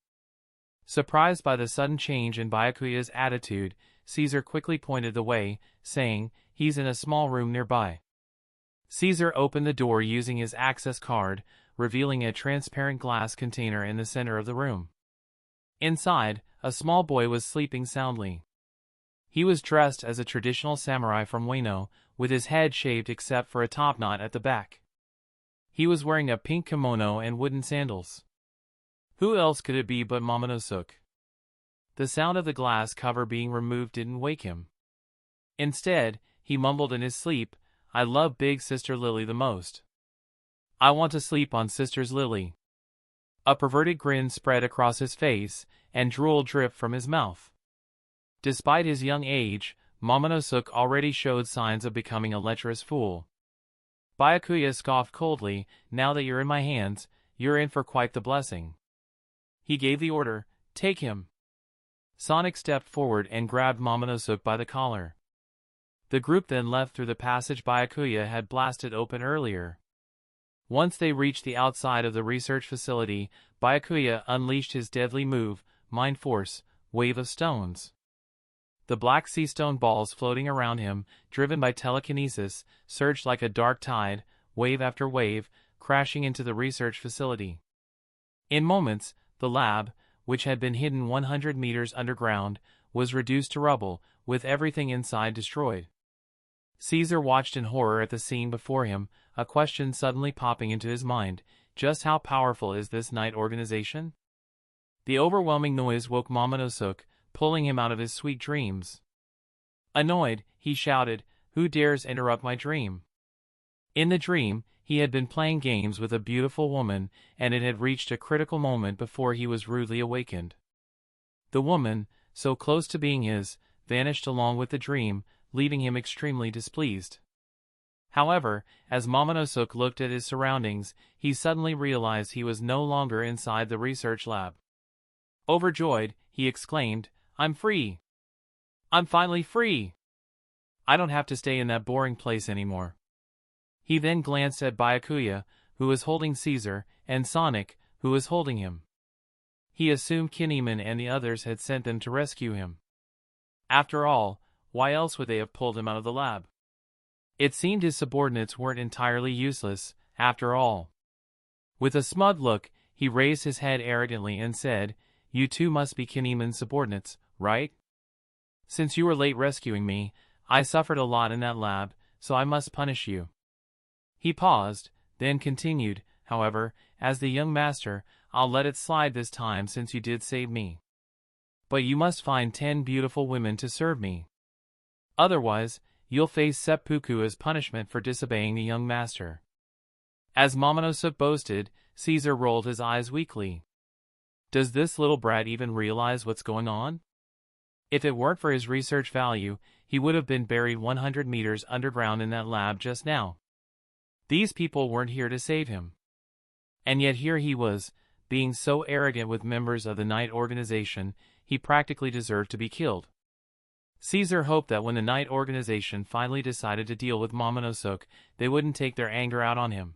Surprised by the sudden change in Byakuya's attitude, Caesar quickly pointed the way, saying, "He's in a small room nearby." Caesar opened the door using his access card, revealing a transparent glass container in the center of the room. Inside, a small boy was sleeping soundly. He was dressed as a traditional samurai from Wano, with his head shaved except for a topknot at the back. He was wearing a pink kimono and wooden sandals. Who else could it be but Momonosuke? The sound of the glass cover being removed didn't wake him. Instead, he mumbled in his sleep, "I love Big Sister Lily the most. I want to sleep on Sister's Lily." A perverted grin spread across his face, and drool dripped from his mouth. Despite his young age, Momonosuke already showed signs of becoming a lecherous fool. Byakuya scoffed coldly, "Now that you're in my hands, you're in for quite the blessing." He gave the order, "Take him." Sonic stepped forward and grabbed Momonosuke by the collar. The group then left through the passage Byakuya had blasted open earlier. Once they reached the outside of the research facility, Byakuya unleashed his deadly move, Mind Force, Wave of Stones. The black sea stone balls floating around him, driven by telekinesis, surged like a dark tide, wave after wave, crashing into the research facility. In moments, the lab, which had been hidden 100 meters underground, was reduced to rubble, with everything inside destroyed. Caesar watched in horror at the scene before him, a question suddenly popping into his mind: just how powerful is this night organization? The overwhelming noise woke Momonosuke, pulling him out of his sweet dreams. Annoyed, he shouted, "Who dares interrupt my dream?" In the dream, he had been playing games with a beautiful woman, and it had reached a critical moment before he was rudely awakened. The woman, so close to being his, vanished along with the dream, leaving him extremely displeased. However, as Momonosuke looked at his surroundings, he suddenly realized he was no longer inside the research lab. Overjoyed, he exclaimed, "I'm free! I'm finally free! I don't have to stay in that boring place anymore." He then glanced at Byakuya, who was holding Caesar, and Sonic, who was holding him. He assumed Kinemon and the others had sent them to rescue him. After all, why else would they have pulled him out of the lab? It seemed his subordinates weren't entirely useless, after all. With a smug look, he raised his head arrogantly and said, "You two must be Kinemon's subordinates, right? Since you were late rescuing me, I suffered a lot in that lab, so I must punish you." He paused, then continued, "However, as the young master, I'll let it slide this time since you did save me. But you must find 10 beautiful women to serve me. Otherwise, you'll face seppuku as punishment for disobeying the young master." As Momonosuke boasted, Caesar rolled his eyes weakly. Does this little brat even realize what's going on? If it weren't for his research value, he would have been buried 100 meters underground in that lab just now. These people weren't here to save him. And yet here he was, being so arrogant with members of the Knight organization, he practically deserved to be killed. Caesar hoped that when the Knight organization finally decided to deal with Momonosuke, they wouldn't take their anger out on him.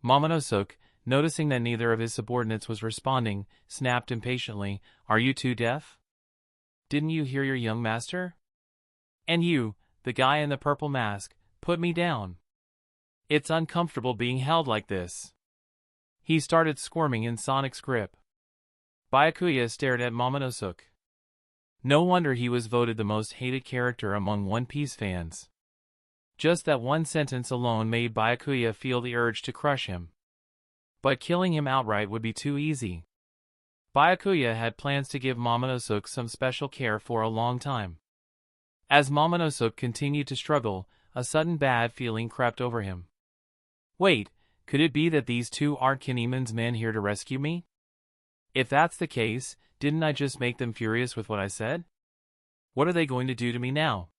Momonosuke, noticing that neither of his subordinates was responding, snapped impatiently, "Are you too deaf? Didn't you hear your young master? And you, the guy in the purple mask, put me down. It's uncomfortable being held like this." He started squirming in Sonic's grip. Byakuya stared at Momonosuke. No wonder he was voted the most hated character among One Piece fans. Just that one sentence alone made Byakuya feel the urge to crush him. But killing him outright would be too easy. Byakuya had plans to give Momonosuke some special care for a long time. As Momonosuke continued to struggle, a sudden bad feeling crept over him. Wait, could it be that these two aren't Kinemon's men here to rescue me? If that's the case, didn't I just make them furious with what I said? What are they going to do to me now?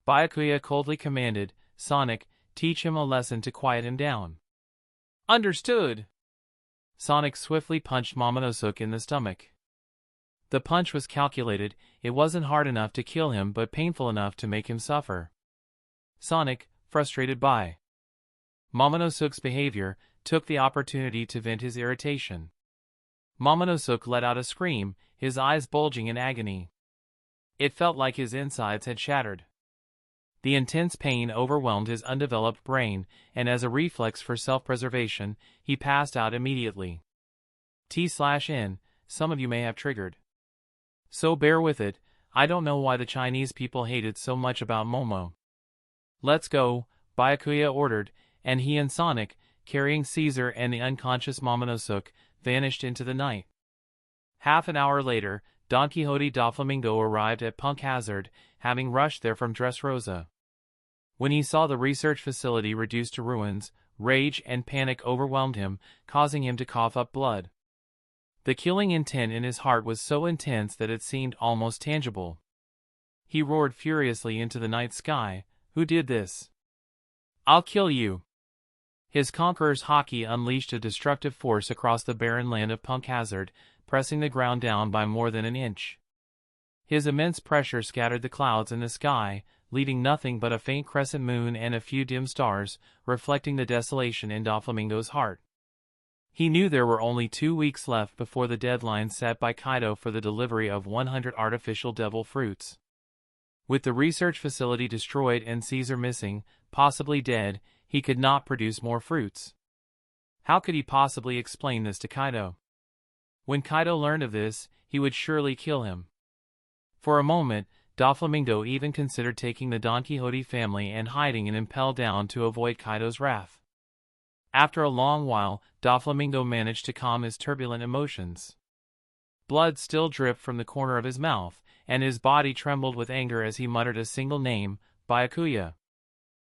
Byakuya coldly commanded, "Sonic, teach him a lesson to quiet him down." "Understood." Sonic swiftly punched Momonosuke in the stomach. The punch was calculated. It wasn't hard enough to kill him but painful enough to make him suffer. Sonic, frustrated by Momonosuke's behavior, took the opportunity to vent his irritation. Momonosuke let out a scream, his eyes bulging in agony. It felt like his insides had shattered. The intense pain overwhelmed his undeveloped brain, and as a reflex for self-preservation, he passed out immediately. T/N, some of you may have triggered. So bear with it, I don't know why the Chinese people hated so much about Momo. "Let's go," Byakuya ordered, and he and Sonic, carrying Caesar and the unconscious Momonosuke, vanished into the night. Half an hour later, Don Quixote Doflamingo arrived at Punk Hazard, having rushed there from Dressrosa. When he saw the research facility reduced to ruins, rage and panic overwhelmed him, causing him to cough up blood. The killing intent in his heart was so intense that it seemed almost tangible. He roared furiously into the night sky, "Who did this? I'll kill you!" His conqueror's haki unleashed a destructive force across the barren land of Punk Hazard, pressing the ground down by more than an inch. His immense pressure scattered the clouds in the sky, leaving nothing but a faint crescent moon and a few dim stars, reflecting the desolation in Doflamingo's heart. He knew there were only 2 weeks left before the deadline set by Kaido for the delivery of 100 artificial devil fruits. With the research facility destroyed and Caesar missing, possibly dead, he could not produce more fruits. How could he possibly explain this to Kaido? When Kaido learned of this, he would surely kill him. For a moment, Doflamingo even considered taking the Don Quixote family and hiding in Impel Down to avoid Kaido's wrath. After a long while, Doflamingo managed to calm his turbulent emotions. Blood still dripped from the corner of his mouth, and his body trembled with anger as he muttered a single name, Byakuya.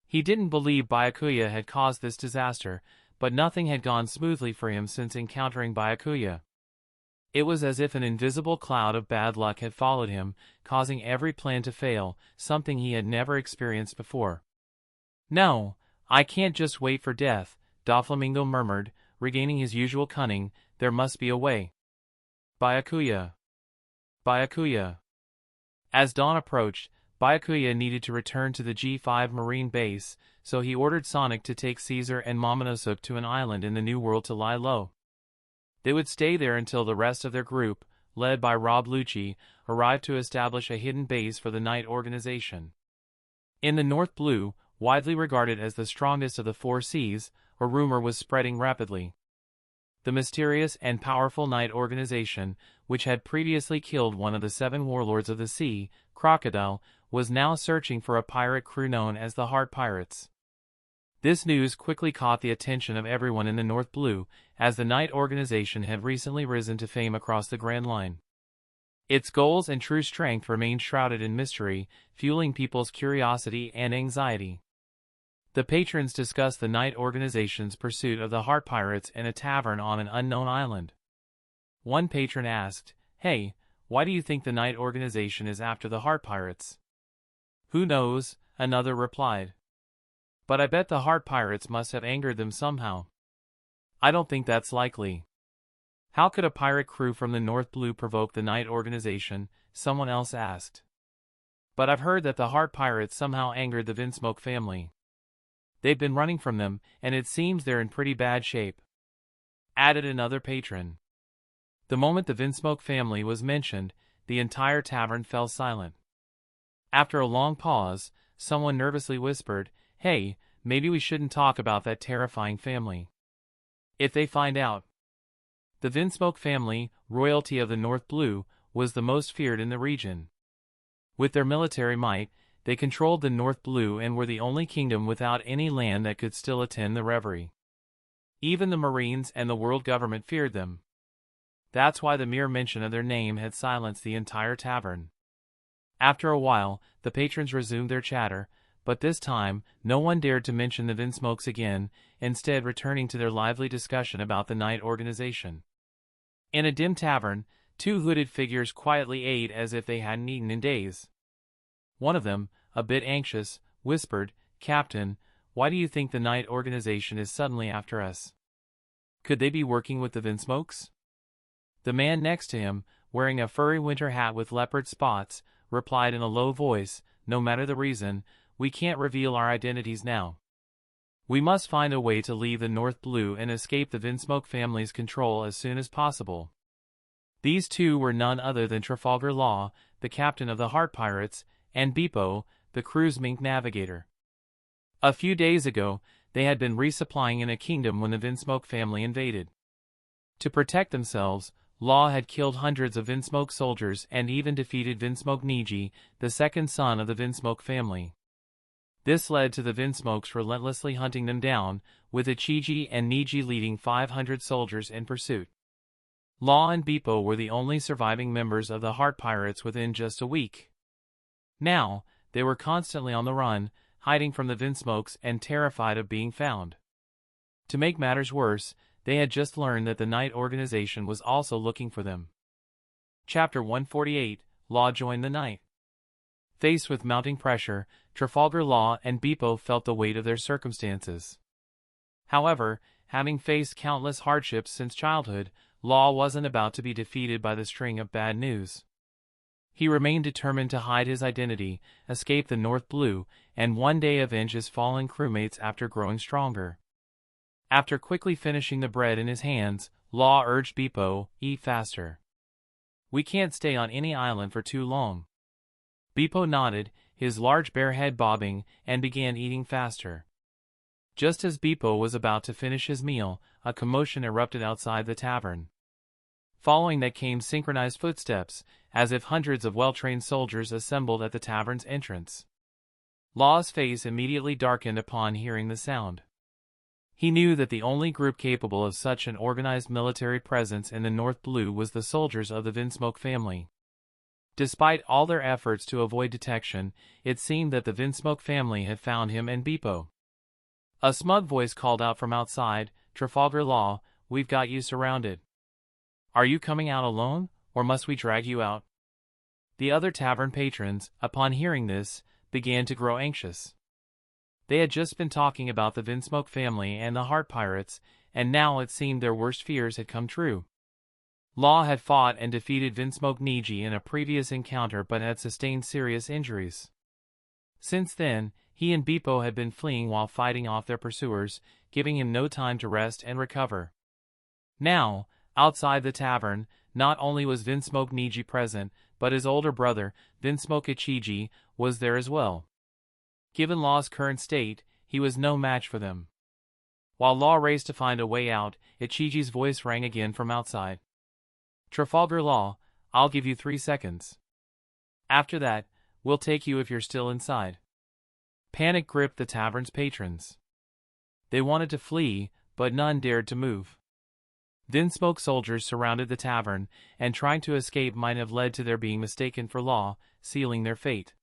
He didn't believe Byakuya had caused this disaster, but nothing had gone smoothly for him since encountering Byakuya. It was as if an invisible cloud of bad luck had followed him, causing every plan to fail, something he had never experienced before. "No, I can't just wait for death," Doflamingo murmured, regaining his usual cunning. "There must be a way. Byakuya. Byakuya." As dawn approached, Byakuya needed to return to the G5 Marine base, so he ordered Sonic to take Caesar and Momonosuke to an island in the New World to lie low. They would stay there until the rest of their group, led by Rob Lucci, arrived to establish a hidden base for the Knight organization. In the North Blue, widely regarded as the strongest of the four seas, a rumor was spreading rapidly. The mysterious and powerful Knight organization, which had previously killed one of the 7 warlords of the sea, Crocodile, was now searching for a pirate crew known as the Heart Pirates. This news quickly caught the attention of everyone in the North Blue, as the Knight organization had recently risen to fame across the Grand Line. Its goals and true strength remained shrouded in mystery, fueling people's curiosity and anxiety. The patrons discussed the Knight organization's pursuit of the Heart Pirates in a tavern on an unknown island. One patron asked, "Hey, Why do you think the night organization is after the heart pirates? Who knows, another replied. But I bet the heart pirates must have angered them somehow. I don't think that's likely. How could a pirate crew from the North Blue provoke the night organization? Someone else asked. But I've heard that the heart pirates somehow angered the Vinsmoke family. They've been running from them, and it seems they're in pretty bad shape, added another patron. The moment the Vinsmoke family was mentioned, the entire tavern fell silent. After a long pause, someone nervously whispered, "Hey, maybe we shouldn't talk about that terrifying family. If they find out." The Vinsmoke family, royalty of the North Blue, was the most feared in the region. With their military might, they controlled the North Blue and were the only kingdom without any land that could still attend the reverie. Even the Marines and the world government feared them. That's why the mere mention of their name had silenced the entire tavern. After a while, the patrons resumed their chatter, but this time, no one dared to mention the Vinsmokes again, instead returning to their lively discussion about the night organization. In a dim tavern, two hooded figures quietly ate as if they hadn't eaten in days. One of them, a bit anxious, whispered, "Captain, why do you think the night organization is suddenly after us? Could they be working with the Vinsmokes?" The man next to him, wearing a furry winter hat with leopard spots, replied in a low voice, "No matter the reason, we can't reveal our identities now. We must find a way to leave the North Blue and escape the Vinsmoke family's control as soon as possible." These two were none other than Trafalgar Law, the captain of the Heart Pirates, and Beepo, the crew's mink navigator. A few days ago, they had been resupplying in a kingdom when the Vinsmoke family invaded. To protect themselves, Law had killed hundreds of Vinsmoke soldiers and even defeated Vinsmoke Niji, the second son of the Vinsmoke family. This led to the Vinsmokes relentlessly hunting them down, with Ichiji and Niji leading 500 soldiers in pursuit. Law and Beepo were the only surviving members of the Heart Pirates within just a week. Now, they were constantly on the run, hiding from the Vinsmokes and terrified of being found. To make matters worse, they had just learned that the Night Organization was also looking for them. Chapter 148, Law joined the Night. Faced with mounting pressure, Trafalgar Law and Beepo felt the weight of their circumstances. However, having faced countless hardships since childhood, Law wasn't about to be defeated by the string of bad news. He remained determined to hide his identity, escape the North Blue, and one day avenge his fallen crewmates after growing stronger. After quickly finishing the bread in his hands, Law urged Beepo, "Eat faster. We can't stay on any island for too long." Beepo nodded, his large bare head bobbing, and began eating faster. Just as Beepo was about to finish his meal, a commotion erupted outside the tavern. Following that came synchronized footsteps, as if hundreds of well-trained soldiers assembled at the tavern's entrance. Law's face immediately darkened upon hearing the sound. He knew that the only group capable of such an organized military presence in the North Blue was the soldiers of the Vinsmoke family. Despite all their efforts to avoid detection, it seemed that the Vinsmoke family had found him and Beepo. A smug voice called out from outside, "Trafalgar Law, we've got you surrounded. Are you coming out alone, or must we drag you out?" The other tavern patrons, upon hearing this, began to grow anxious. They had just been talking about the Vinsmoke family and the Heart Pirates, and now it seemed their worst fears had come true. Law had fought and defeated Vinsmoke Niji in a previous encounter but had sustained serious injuries. Since then, he and Beepo had been fleeing while fighting off their pursuers, giving him no time to rest and recover. Now, outside the tavern, not only was Vinsmoke Niji present, but his older brother, Vinsmoke Ichiji, was there as well. Given Law's current state, he was no match for them. While Law raced to find a way out, Ichiji's voice rang again from outside. "Trafalgar Law, I'll give you 3 seconds. After that, we'll take you if you're still inside." Panic gripped the tavern's patrons. They wanted to flee, but none dared to move. Vinsmoke soldiers surrounded the tavern, and trying to escape might have led to their being mistaken for Law, sealing their fate.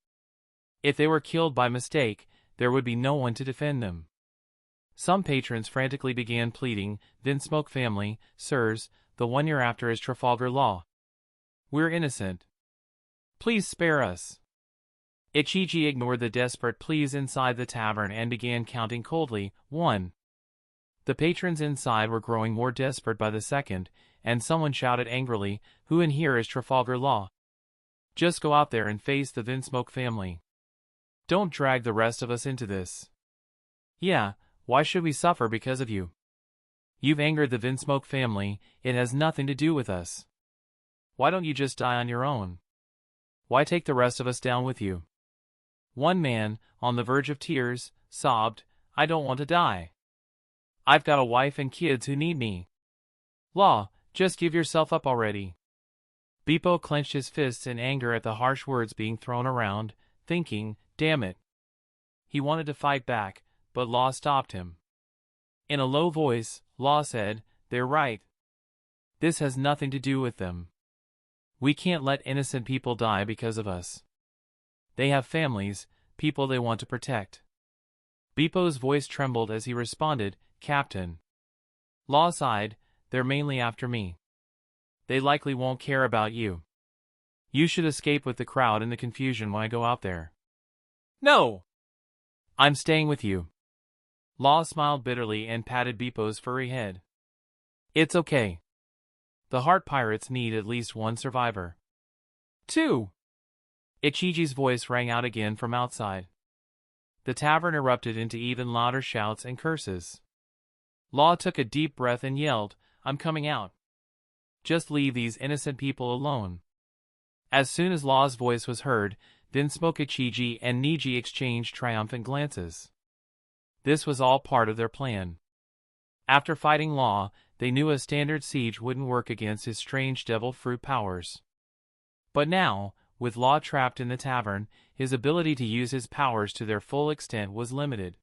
If they were killed by mistake, there would be no one to defend them. Some patrons frantically began pleading, "Vinsmoke family, sirs, the one you're after is Trafalgar Law. We're innocent. Please spare us. Ichiji ignored the desperate pleas inside the tavern and began counting coldly. 1. The patrons inside were growing more desperate by the second, and someone shouted angrily, "Who in here is Trafalgar Law? Just go out there and face the Vinsmoke family. Don't drag the rest of us into this." "Yeah, why should we suffer because of you? You've angered the Vinsmoke family, it has nothing to do with us. Why don't you just die on your own? Why take the rest of us down with you?" One man, on the verge of tears, sobbed, "I don't want to die. I've got a wife and kids who need me. Law, just give yourself up already." Beepo clenched his fists in anger at the harsh words being thrown around, thinking, damn it. He wanted to fight back, but Law stopped him. In a low voice, Law said, "They're right. This has nothing to do with them. We can't let innocent people die because of us. They have families, people they want to protect." Beepo's voice trembled as he responded, "Captain." Law sighed, "They're mainly after me. They likely won't care about you. You should escape with the crowd in the confusion when I go out there." "No! I'm staying with you." Law smiled bitterly and patted Beepo's furry head. "It's okay. The Heart Pirates need at least one survivor." 2. Ichiji's voice rang out again from outside. The tavern erupted into even louder shouts and curses. Law took a deep breath and yelled, "I'm coming out. Just leave these innocent people alone." As soon as Law's voice was heard, Vinsmoke, Ichiji, and Niji exchanged triumphant glances. This was all part of their plan. After fighting Law, they knew a standard siege wouldn't work against his strange devil fruit powers. But now, with Law trapped in the tavern, his ability to use his powers to their full extent was limited.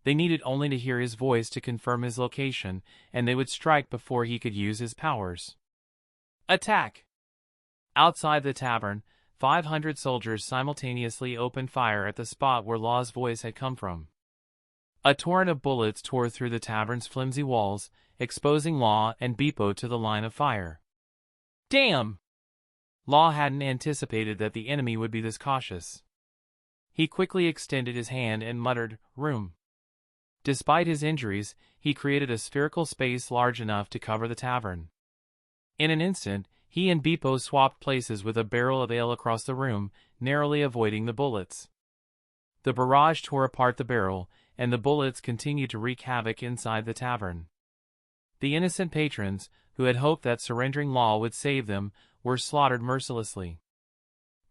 They needed only to hear his voice to confirm his location, and they would strike before he could use his powers. Attack! Outside the tavern, 500 soldiers simultaneously opened fire at the spot where Law's voice had come from. A torrent of bullets tore through the tavern's flimsy walls, exposing Law and Beepo to the line of fire. Damn! Law hadn't anticipated that the enemy would be this cautious. He quickly extended his hand and muttered, "Room." Despite his injuries, he created a spherical space large enough to cover the tavern. In an instant, he and Beepo swapped places with a barrel of ale across the room, narrowly avoiding the bullets. The barrage tore apart the barrel, and the bullets continued to wreak havoc inside the tavern. The innocent patrons, who had hoped that surrendering Law would save them, were slaughtered mercilessly.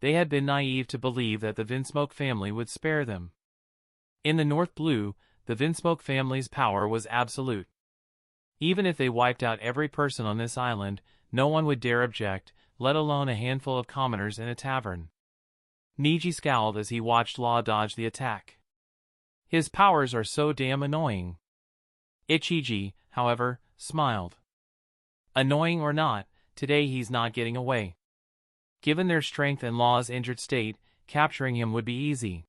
They had been naive to believe that the Vinsmoke family would spare them. In the North Blue, the Vinsmoke family's power was absolute. Even if they wiped out every person on this island, no one would dare object, let alone a handful of commoners in a tavern. Niji scowled as he watched Law dodge the attack. His powers are so damn annoying. Ichiji, however, smiled. Annoying or not, today he's not getting away. Given their strength and Law's injured state, capturing him would be easy.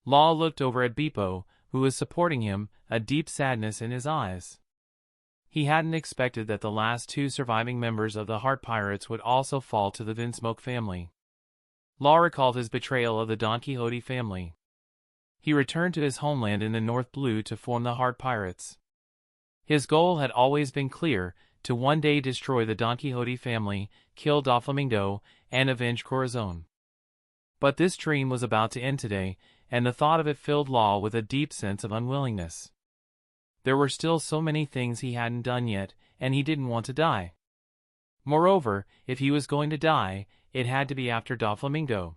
Law looked over at Beepo, who was supporting him, a deep sadness in his eyes. He hadn't expected that the last two surviving members of the Heart Pirates would also fall to the Vinsmoke family. Law recalled his betrayal of the Don Quixote family. He returned to his homeland in the North Blue to form the Heart Pirates. His goal had always been clear, to one day destroy the Don Quixote family, kill Doflamingo, and avenge Corazon. But this dream was about to end today, and the thought of it filled Law with a deep sense of unwillingness. There were still so many things he hadn't done yet, and he didn't want to die. Moreover, if he was going to die, it had to be after Doflamingo.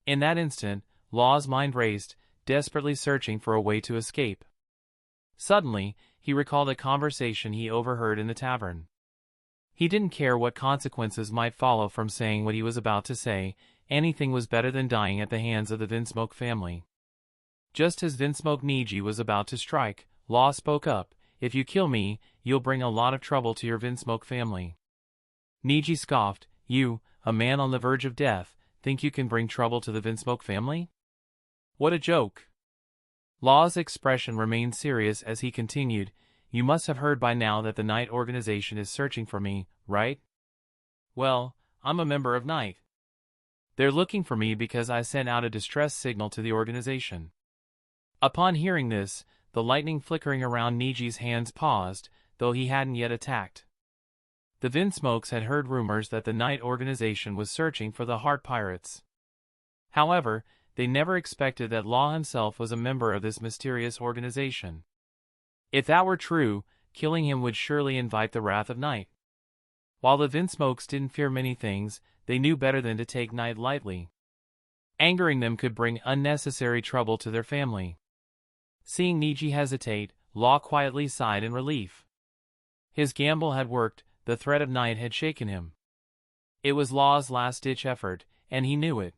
In that instant, Law's mind raced, desperately searching for a way to escape. Suddenly, he recalled a conversation he overheard in the tavern. He didn't care what consequences might follow from saying what he was about to say, anything was better than dying at the hands of the Vinsmoke family. Just as Vinsmoke Niji was about to strike, Law spoke up, "If you kill me, you'll bring a lot of trouble to your Vinsmoke family." Niji scoffed, "You, a man on the verge of death, think you can bring trouble to the Vinsmoke family? What a joke." Law's expression remained serious as he continued, "You must have heard by now that the Knight organization is searching for me, right? Well, I'm a member of Night. They're looking for me because I sent out a distress signal to the organization. Upon hearing this, the lightning flickering around Niji's hands paused, though he hadn't yet attacked. The Vinsmokes had heard rumors that the Night organization was searching for the Heart Pirates. However, they never expected that Law himself was a member of this mysterious organization. If that were true, killing him would surely invite the wrath of Night. While the Vinsmokes didn't fear many things, they knew better than to take Night lightly. Angering them could bring unnecessary trouble to their family. Seeing Niji hesitate, Law quietly sighed in relief. His gamble had worked, the threat of Night had shaken him. It was Law's last-ditch effort, and he knew it.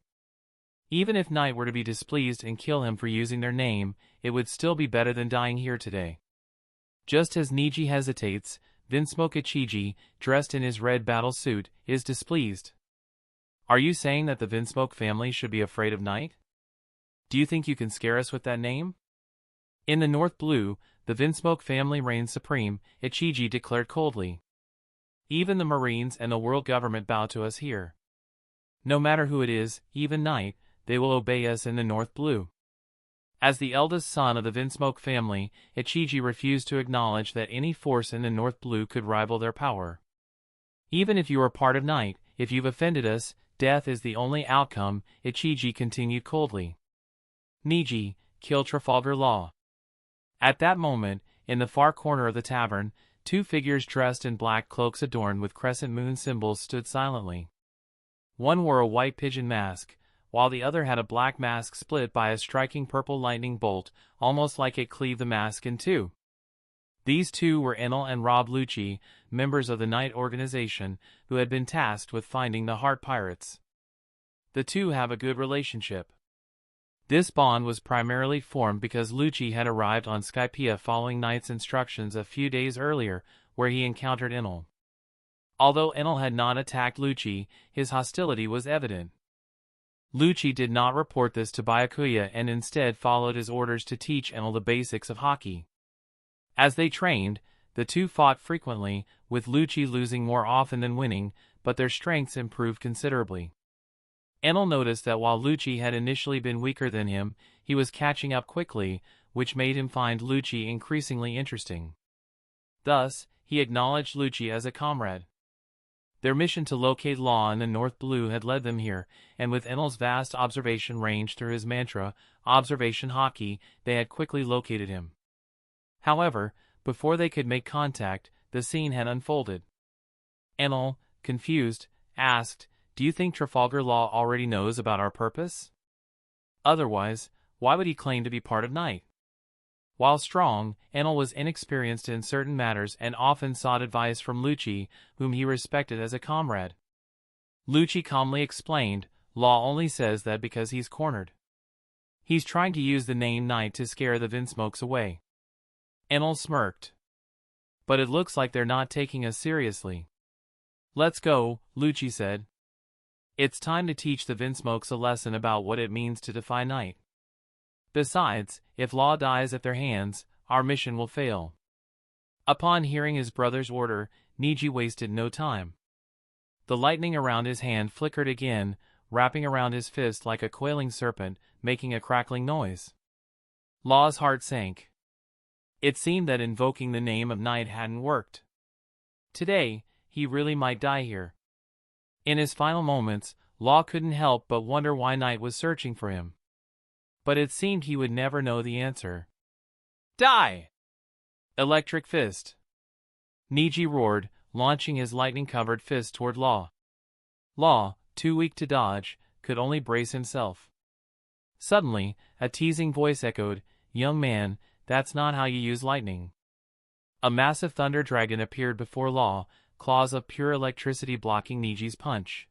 Even if Night were to be displeased and kill him for using their name, it would still be better than dying here today. Just as Niji hesitates, Vinsmoke Ichiji, dressed in his red battle suit, is displeased. Are you saying that the Vinsmoke family should be afraid of Night? Do you think you can scare us with that name? In the North Blue, the Vinsmoke family reigns supreme, Ichiji declared coldly. Even the Marines and the world government bow to us here. No matter who it is, even Night, they will obey us in the North Blue. As the eldest son of the Vinsmoke family, Ichiji refused to acknowledge that any force in the North Blue could rival their power. Even if you are part of Night, if you've offended us, death is the only outcome, Ichiji continued coldly. Niji, kill Trafalgar Law. At that moment, in the far corner of the tavern, two figures dressed in black cloaks adorned with crescent moon symbols stood silently. One wore a white pigeon mask, while the other had a black mask split by a striking purple lightning bolt, almost like it cleaved the mask in two. These two were Enel and Rob Lucci, members of the Night organization, who had been tasked with finding the Heart Pirates. The two have a good relationship. This bond was primarily formed because Lucci had arrived on Skypia following Night's instructions a few days earlier, where he encountered Enel. Although Enel had not attacked Lucci, his hostility was evident. Lucci did not report this to Byakuya and instead followed his orders to teach Enel the basics of hockey. As they trained, the two fought frequently, with Lucci losing more often than winning, but their strengths improved considerably. Enel noticed that while Lucci had initially been weaker than him, he was catching up quickly, which made him find Lucci increasingly interesting. Thus, he acknowledged Lucci as a comrade. Their mission to locate Law in the North Blue had led them here, and with Enel's vast observation range through his mantra, Observation Hockey, they had quickly located him. However, before they could make contact, the scene had unfolded. Enel, confused, asked, "Do you think Trafalgar Law already knows about our purpose? Otherwise, why would he claim to be part of Night?" While strong, Enel was inexperienced in certain matters and often sought advice from Lucci, whom he respected as a comrade. Lucci calmly explained, "Law only says that because he's cornered. He's trying to use the name Night to scare the Vinsmokes away." Enel smirked. "But it looks like they're not taking us seriously." "Let's go," Lucci said. "It's time to teach the Vinsmokes a lesson about what it means to defy Night. Besides, if Law dies at their hands, our mission will fail." Upon hearing his brother's order, Niji wasted no time. The lightning around his hand flickered again, wrapping around his fist like a coiling serpent, making a crackling noise. Law's heart sank. It seemed that invoking the name of Night hadn't worked. Today, he really might die here. In his final moments, Law couldn't help but wonder why Night was searching for him. But it seemed he would never know the answer. "Die!" Electric fist. Niji roared, launching his lightning-covered fist toward Law. Law, too weak to dodge, could only brace himself. Suddenly, a teasing voice echoed, "Young man, that's not how you use lightning." A massive thunder dragon appeared before Law, claws of pure electricity blocking Niji's punch.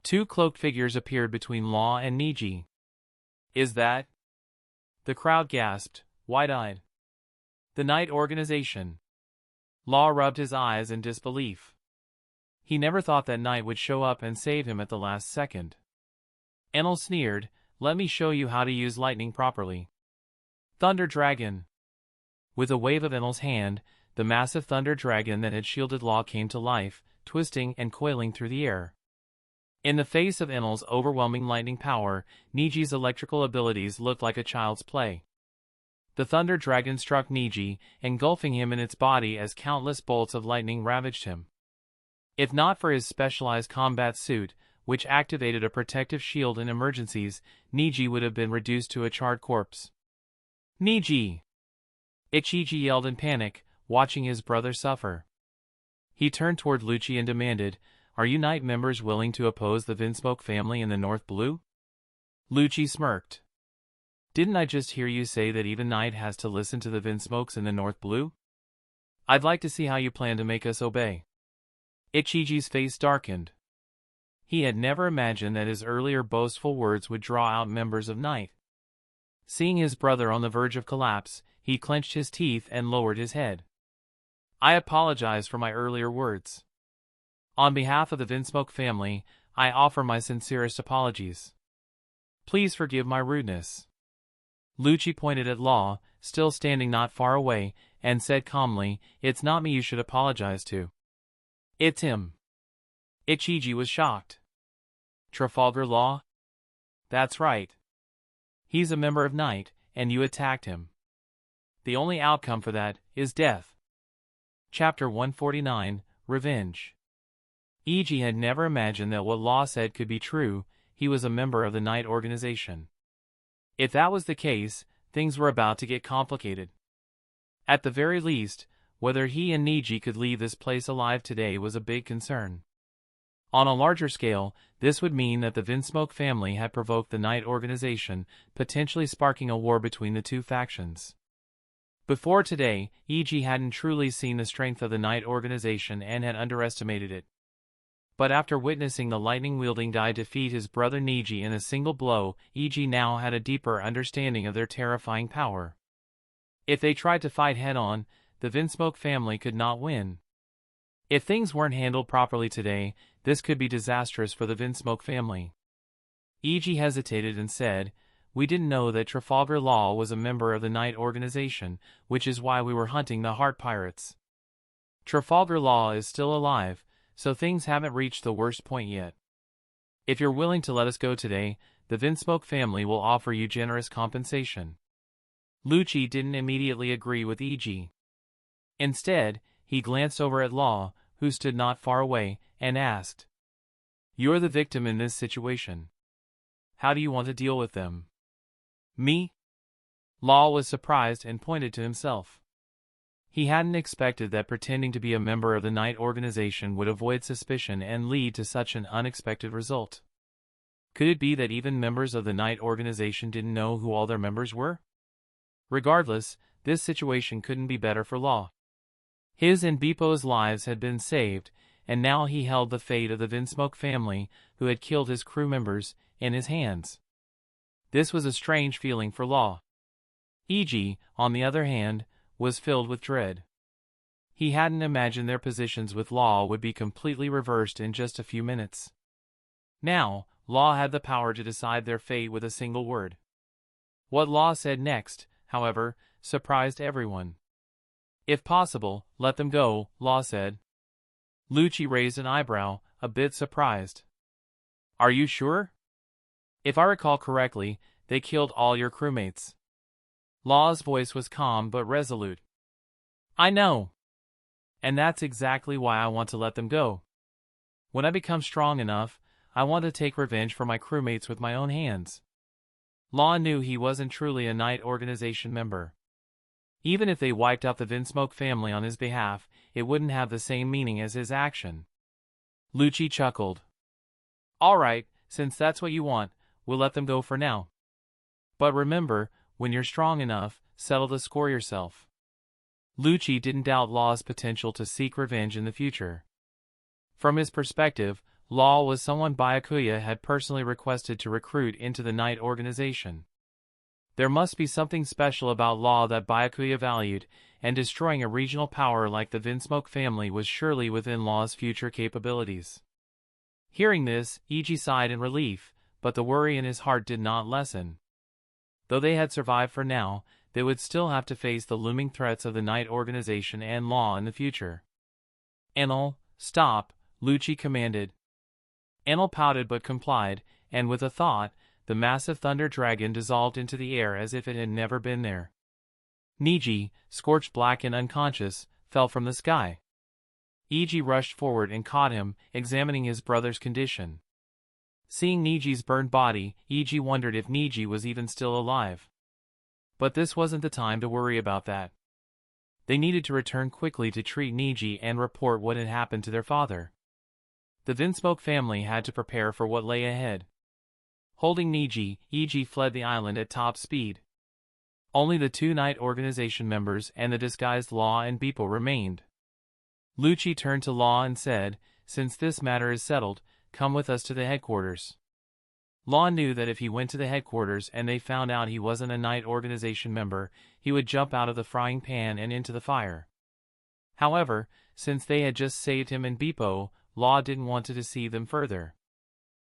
Two cloaked figures appeared between Law and Niji. "Is that?" The crowd gasped, wide-eyed. "The Night organization." Law rubbed his eyes in disbelief. He never thought that Night would show up and save him at the last second. Enel sneered, "Let me show you how to use lightning properly." Thunder Dragon. With a wave of Enel's hand, the massive thunder dragon that had shielded Law came to life, twisting and coiling through the air. In the face of Enel's overwhelming lightning power, Niji's electrical abilities looked like a child's play. The Thunder Dragon struck Niji, engulfing him in its body as countless bolts of lightning ravaged him. If not for his specialized combat suit, which activated a protective shield in emergencies, Niji would have been reduced to a charred corpse. Niji! Ichiji yelled in panic, watching his brother suffer. He turned toward Lucci and demanded, "Are you Knight members willing to oppose the Vinsmoke family in the North Blue?" Lucci smirked. "Didn't I just hear you say that even Knight has to listen to the Vinsmokes in the North Blue? I'd like to see how you plan to make us obey." Ichiji's face darkened. He had never imagined that his earlier boastful words would draw out members of Knight. Seeing his brother on the verge of collapse, he clenched his teeth and lowered his head. "I apologize for my earlier words. On behalf of the Vinsmoke family, I offer my sincerest apologies. Please forgive my rudeness." Lucci pointed at Law, still standing not far away, and said calmly, "It's not me you should apologize to. It's him." Ichiji was shocked. "Trafalgar Law? That's right. He's a member of Knight, and you attacked him. The only outcome for that is death." Chapter 149, Revenge. Iji had never imagined that what Law said could be true. He was a member of the Knight organization. If that was the case, things were about to get complicated. At the very least, whether he and Niji could leave this place alive today was a big concern. On a larger scale, this would mean that the Vinsmoke family had provoked the Knight organization, potentially sparking a war between the two factions. Before today, Iji hadn't truly seen the strength of the Knight organization and had underestimated it. But after witnessing the lightning-wielding guy defeat his brother Niji in a single blow, Iji now had a deeper understanding of their terrifying power. If they tried to fight head-on, the Vinsmoke family could not win. If things weren't handled properly today, this could be disastrous for the Vinsmoke family. Iji hesitated and said, "We didn't know that Trafalgar Law was a member of the Knight organization, which is why we were hunting the Heart Pirates. Trafalgar Law is still alive, so things haven't reached the worst point yet. If you're willing to let us go today, the Vinsmoke family will offer you generous compensation." Lucci didn't immediately agree with Iji. Instead, he glanced over at Law, who stood not far away, and asked, "You're the victim in this situation. How do you want to deal with them?" "Me?" Law was surprised and pointed to himself. He hadn't expected that pretending to be a member of the Knight organization would avoid suspicion and lead to such an unexpected result. Could it be that even members of the Knight organization didn't know who all their members were? Regardless, this situation couldn't be better for Law. His and Beepo's lives had been saved, and now he held the fate of the Vinsmoke family, who had killed his crew members, in his hands. This was a strange feeling for Law. Iji, on the other hand, was filled with dread. He hadn't imagined their positions with Law would be completely reversed in just a few minutes. Now, Law had the power to decide their fate with a single word. What Law said next, however, surprised everyone. "If possible, let them go," Law said. Lucci raised an eyebrow, a bit surprised. "Are you sure? If I recall correctly, they killed all your crewmates." Law's voice was calm but resolute. "I know. And that's exactly why I want to let them go. When I become strong enough, I want to take revenge for my crewmates with my own hands." Law knew he wasn't truly a Knight organization member. Even if they wiped out the Vinsmoke family on his behalf, it wouldn't have the same meaning as his action. Lucci chuckled. "All right, since that's what you want, we'll let them go for now. But remember, when you're strong enough, settle the score yourself." Lucci didn't doubt Law's potential to seek revenge in the future. From his perspective, Law was someone Byakuya had personally requested to recruit into the Knight organization. There must be something special about Law that Byakuya valued, and destroying a regional power like the Vinsmoke family was surely within Law's future capabilities. Hearing this, Iji sighed in relief, but the worry in his heart did not lessen. Though they had survived for now, they would still have to face the looming threats of the Knight organization and Law in the future. "Enel, stop," Lucci commanded. Enel pouted but complied, and with a thought, the massive thunder dragon dissolved into the air as if it had never been there. Niji, scorched black and unconscious, fell from the sky. Iji rushed forward and caught him, examining his brother's condition. Seeing Niji's burned body, Iji wondered if Niji was even still alive. But this wasn't the time to worry about that. They needed to return quickly to treat Niji and report what had happened to their father. The Vinsmoke family had to prepare for what lay ahead. Holding Niji, Iji fled the island at top speed. Only the two Night Organization members and the disguised Law and Beeple remained. Lucci turned to Law and said, "Since this matter is settled, come with us to the headquarters." Law knew that if he went to the headquarters and they found out he wasn't a Night Organization member, he would jump out of the frying pan and into the fire. However, since they had just saved him and Beepo, Law didn't want to deceive them further.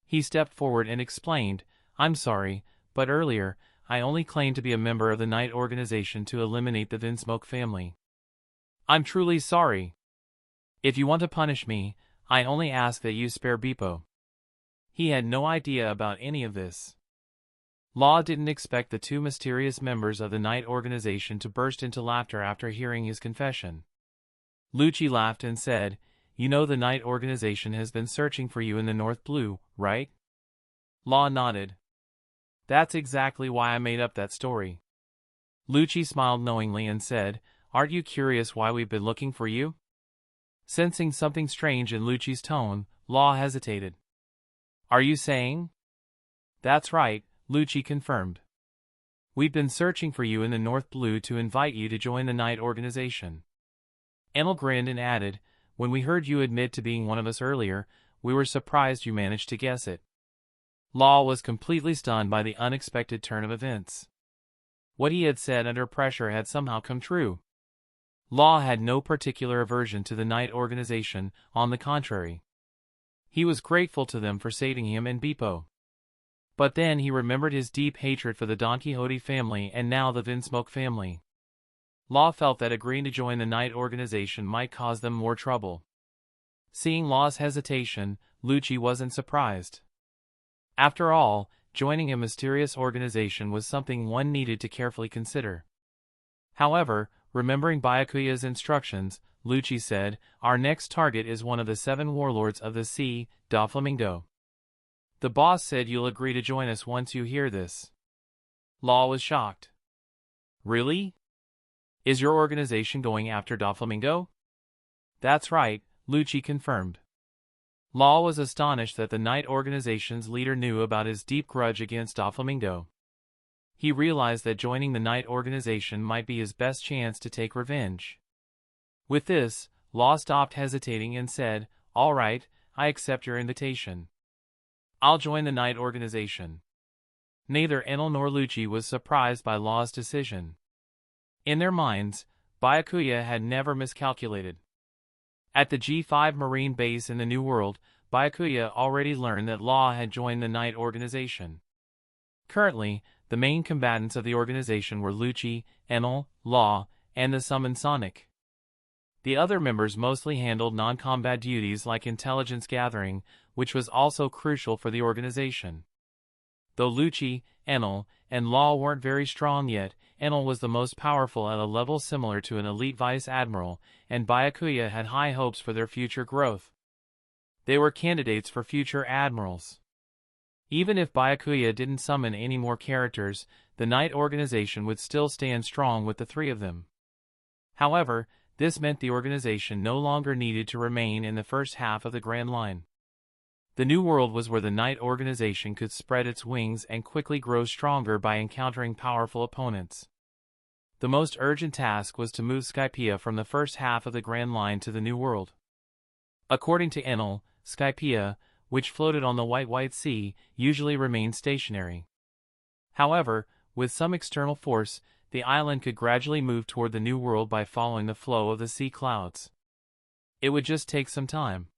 He stepped forward and explained, "I'm sorry, but earlier, I only claimed to be a member of the Night Organization to eliminate the Vinsmoke family. I'm truly sorry. If you want to punish me, I only ask that you spare Beepo." He had no idea about any of this. Law didn't expect the two mysterious members of the Night Organization to burst into laughter after hearing his confession. Lucci laughed and said, "You know the Night Organization has been searching for you in the North Blue, right?" Law nodded. "That's exactly why I made up that story." Lucci smiled knowingly and said, "Aren't you curious why we've been looking for you?" Sensing something strange in Lucci's tone, Law hesitated. "Are you saying?" "That's right," Lucci confirmed. "We've been searching for you in the North Blue to invite you to join the Night Organization." Enel grinned and added, "When we heard you admit to being one of us earlier, we were surprised you managed to guess it." Law was completely stunned by the unexpected turn of events. What he had said under pressure had somehow come true. Law had no particular aversion to the Night Organization, on the contrary. He was grateful to them for saving him and Beepo. But then he remembered his deep hatred for the Don Quixote family and now the Vinsmoke family. Law felt that agreeing to join the Night Organization might cause them more trouble. Seeing Law's hesitation, Lucci wasn't surprised. After all, joining a mysterious organization was something one needed to carefully consider. However, remembering Byakuya's instructions, Lucci said, "Our next target is one of the 7 warlords of the sea, Doflamingo. The boss said you'll agree to join us once you hear this." Law was shocked. "Really? Is your organization going after Doflamingo?" "That's right," Lucci confirmed. Law was astonished that the Night Organization's leader knew about his deep grudge against Doflamingo. He realized that joining the Night Organization might be his best chance to take revenge. With this, Law stopped hesitating and said, "All right, I accept your invitation. I'll join the Night Organization." Neither Enel nor Lucci was surprised by Law's decision. In their minds, Byakuya had never miscalculated. At the G5 Marine base in the New World, Byakuya already learned that Law had joined the Night Organization. Currently, the main combatants of the organization were Lucci, Enel, Law, and the Summoned Sonic. The other members mostly handled non-combat duties like intelligence gathering, which was also crucial for the organization. Though Lucci, Enel, and Law weren't very strong yet, Enel was the most powerful at a level similar to an elite vice admiral, and Byakuya had high hopes for their future growth. They were candidates for future admirals. Even if Byakuya didn't summon any more characters, the Night Organization would still stand strong with the 3 of them. However, this meant the organization no longer needed to remain in the first half of the Grand Line. The New World was where the Night Organization could spread its wings and quickly grow stronger by encountering powerful opponents. The most urgent task was to move Skypia from the first half of the Grand Line to the New World. According to Enel, Skypia, which floated on the White Sea, usually remained stationary. However, with some external force, the island could gradually move toward the New World by following the flow of the sea clouds. It would just take some time.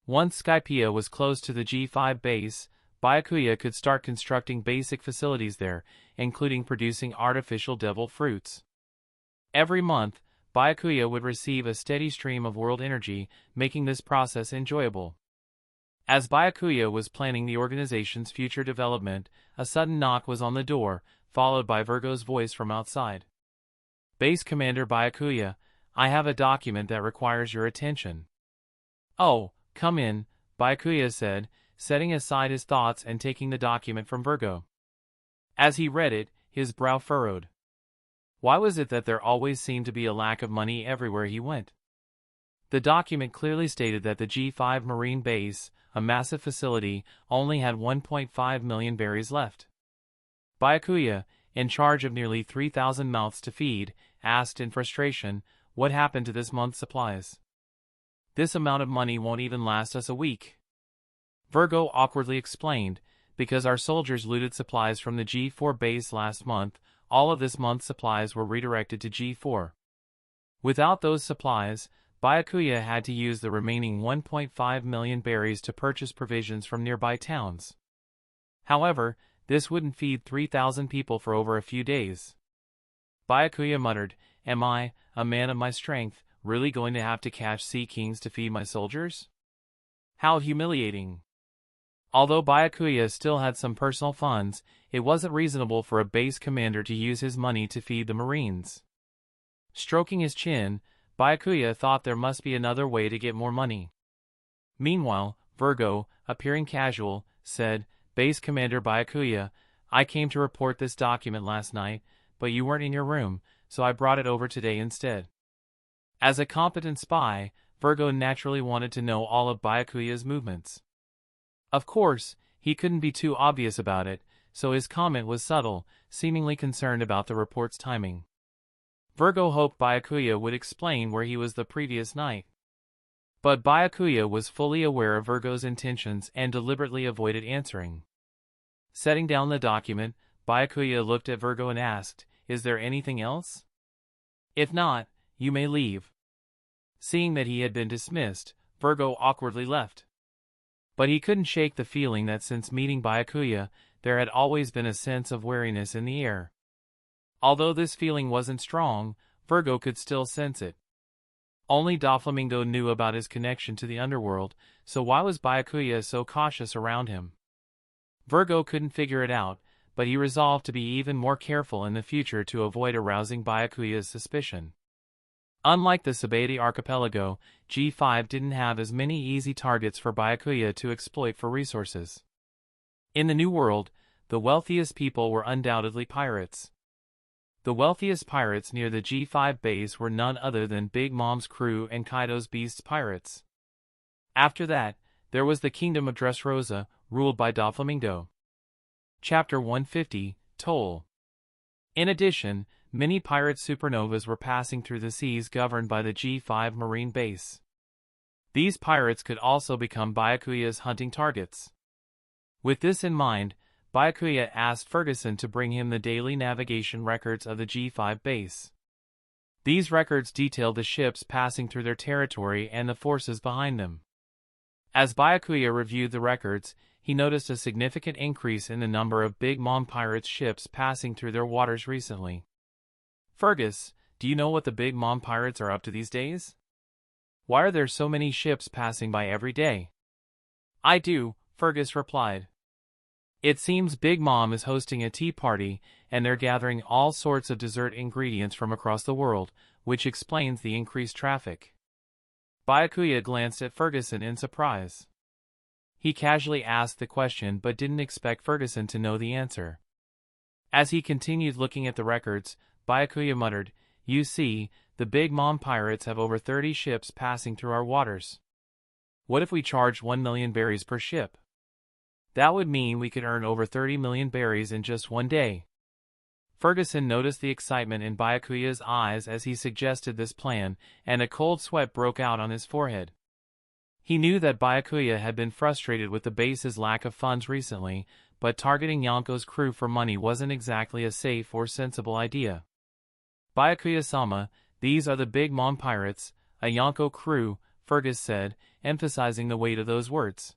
Once Skypia was close to the G5 base, Byakuya could start constructing basic facilities there, including producing artificial devil fruits. Every month, Byakuya would receive a steady stream of world energy, making this process enjoyable. As Byakuya was planning the organization's future development, a sudden knock was on the door, followed by Virgo's voice from outside. Base Commander Byakuya, I have a document that requires your attention. Oh, come in, Byakuya said, setting aside his thoughts and taking the document from Virgo. As he read it, his brow furrowed. Why was it that there always seemed to be a lack of money everywhere he went? The document clearly stated that the G5 Marine Base, a massive facility, only had 1.5 million berries left. Byakuya, in charge of nearly 3,000 mouths to feed, asked in frustration, what happened to this month's supplies? This amount of money won't even last us a week. Virgo awkwardly explained, because our soldiers looted supplies from the G4 base last month, all of this month's supplies were redirected to G4. Without those supplies, Byakuya had to use the remaining 1.5 million berries to purchase provisions from nearby towns. However, this wouldn't feed 3,000 people for over a few days. Byakuya muttered, am I, a man of my strength, really going to have to catch sea kings to feed my soldiers? How humiliating. Although Byakuya still had some personal funds, it wasn't reasonable for a base commander to use his money to feed the Marines. Stroking his chin, Byakuya thought there must be another way to get more money. Meanwhile, Virgo, appearing casual, said, Base Commander Byakuya, I came to report this document last night, but you weren't in your room, so I brought it over today instead. As a competent spy, Virgo naturally wanted to know all of Byakuya's movements. Of course, he couldn't be too obvious about it, so his comment was subtle, seemingly concerned about the report's timing. Virgo hoped Byakuya would explain where he was the previous night. But Byakuya was fully aware of Virgo's intentions and deliberately avoided answering. Setting down the document, Byakuya looked at Virgo and asked, Is there anything else? If not, you may leave. Seeing that he had been dismissed, Virgo awkwardly left. But he couldn't shake the feeling that since meeting Byakuya, there had always been a sense of wariness in the air. Although this feeling wasn't strong, Virgo could still sense it. Only Doflamingo knew about his connection to the underworld, so why was Byakuya so cautious around him? Virgo couldn't figure it out, but he resolved to be even more careful in the future to avoid arousing Byakuya's suspicion. Unlike the Sabeti archipelago, G5 didn't have as many easy targets for Byakuya to exploit for resources. In the New World, the wealthiest people were undoubtedly pirates. The wealthiest pirates near the G5 base were none other than Big Mom's crew and Kaido's Beasts pirates. After that, there was the Kingdom of Dressrosa, ruled by Doflamingo. Chapter 150, Toll. In addition, many pirate supernovas were passing through the seas governed by the G5 Marine Base. These pirates could also become Byakuya's hunting targets. With this in mind, Byakuya asked Ferguson to bring him the daily navigation records of the G5 base. These records detailed the ships passing through their territory and the forces behind them. As Byakuya reviewed the records, he noticed a significant increase in the number of Big Mom pirates' ships passing through their waters recently. Fergus, do you know what the Big Mom pirates are up to these days? Why are there so many ships passing by every day? I do, Fergus replied. It seems Big Mom is hosting a tea party, and they're gathering all sorts of dessert ingredients from across the world, which explains the increased traffic. Byakuya glanced at Ferguson in surprise. He casually asked the question but didn't expect Ferguson to know the answer. As he continued looking at the records, Byakuya muttered, You see, the Big Mom pirates have over 30 ships passing through our waters. What if we charged 1 million berries per ship? That would mean we could earn over 30 million berries in just one day. Ferguson noticed the excitement in Byakuya's eyes as he suggested this plan, and a cold sweat broke out on his forehead. He knew that Byakuya had been frustrated with the base's lack of funds recently, but targeting Yonko's crew for money wasn't exactly a safe or sensible idea. Byakuya-sama, these are the Big Mom pirates, a Yonko crew, Fergus said, emphasizing the weight of those words.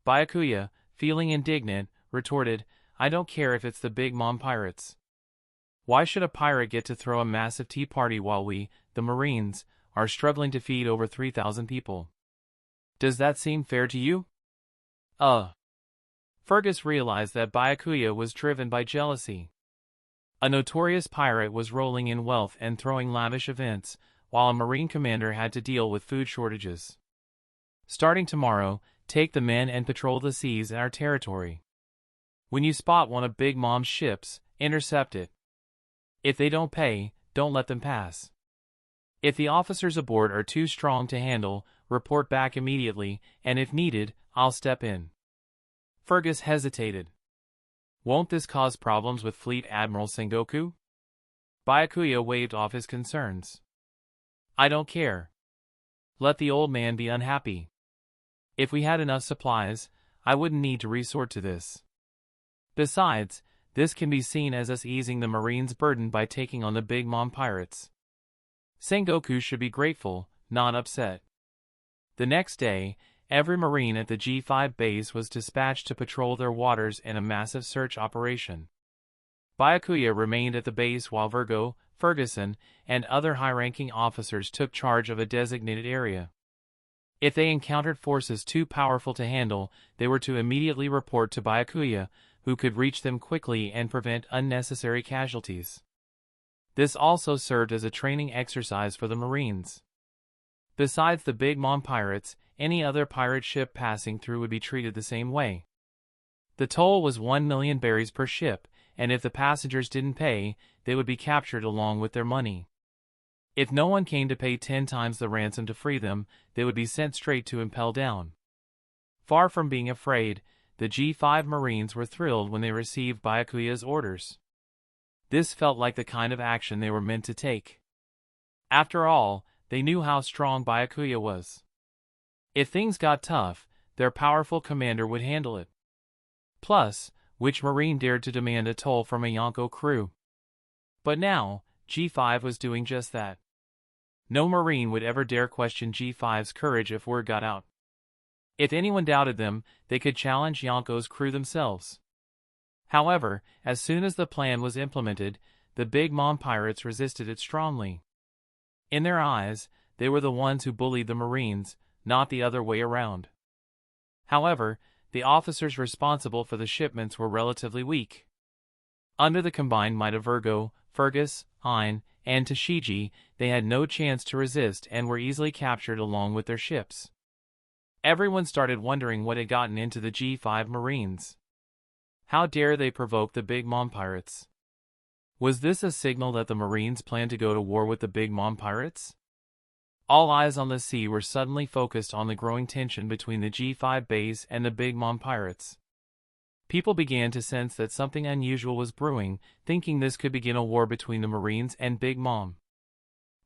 Byakuya, feeling indignant, retorted, I don't care if it's the Big Mom pirates. Why should a pirate get to throw a massive tea party while we, the Marines, are struggling to feed over 3,000 people? Does that seem fair to you? Fergus realized that Byakuya was driven by jealousy. A notorious pirate was rolling in wealth and throwing lavish events, while a marine commander had to deal with food shortages. Starting tomorrow, take the men and patrol the seas in our territory. When you spot one of Big Mom's ships, intercept it. If they don't pay, don't let them pass. If the officers aboard are too strong to handle, report back immediately, and if needed, I'll step in. Fergus hesitated. Won't this cause problems with Fleet Admiral Sengoku? Byakuya waved off his concerns. I don't care. Let the old man be unhappy. If we had enough supplies, I wouldn't need to resort to this. Besides, this can be seen as us easing the Marines' burden by taking on the Big Mom pirates. Sengoku should be grateful, not upset. The next day, every Marine at the G5 base was dispatched to patrol their waters in a massive search operation. Byakuya remained at the base while Virgo, Ferguson, and other high-ranking officers took charge of a designated area. If they encountered forces too powerful to handle, they were to immediately report to Byakuya, who could reach them quickly and prevent unnecessary casualties. This also served as a training exercise for the Marines. Besides the Big Mom pirates, any other pirate ship passing through would be treated the same way. The toll was 1 million berries per ship, and if the passengers didn't pay, they would be captured along with their money. If no one came to pay 10 times the ransom to free them, they would be sent straight to Impel Down. Far from being afraid, the G5 Marines were thrilled when they received Byakuya's orders. This felt like the kind of action they were meant to take. After all, they knew how strong Byakuya was. If things got tough, their powerful commander would handle it. Plus, which Marine dared to demand a toll from a Yonko crew? But now, G5 was doing just that. No Marine would ever dare question G5's courage if word got out. If anyone doubted them, they could challenge Yonko's crew themselves. However, as soon as the plan was implemented, the Big Mom pirates resisted it strongly. In their eyes, they were the ones who bullied the Marines, not the other way around. However, the officers responsible for the shipments were relatively weak. Under the combined might of Virgo, Fergus, Hein, and Tashigi, they had no chance to resist and were easily captured along with their ships. Everyone started wondering what had gotten into the G5 Marines. How dare they provoke the Big Mom pirates? Was this a signal that the Marines planned to go to war with the Big Mom pirates? All eyes on the sea were suddenly focused on the growing tension between the G5 base and the Big Mom pirates. People began to sense that something unusual was brewing, thinking this could begin a war between the Marines and Big Mom.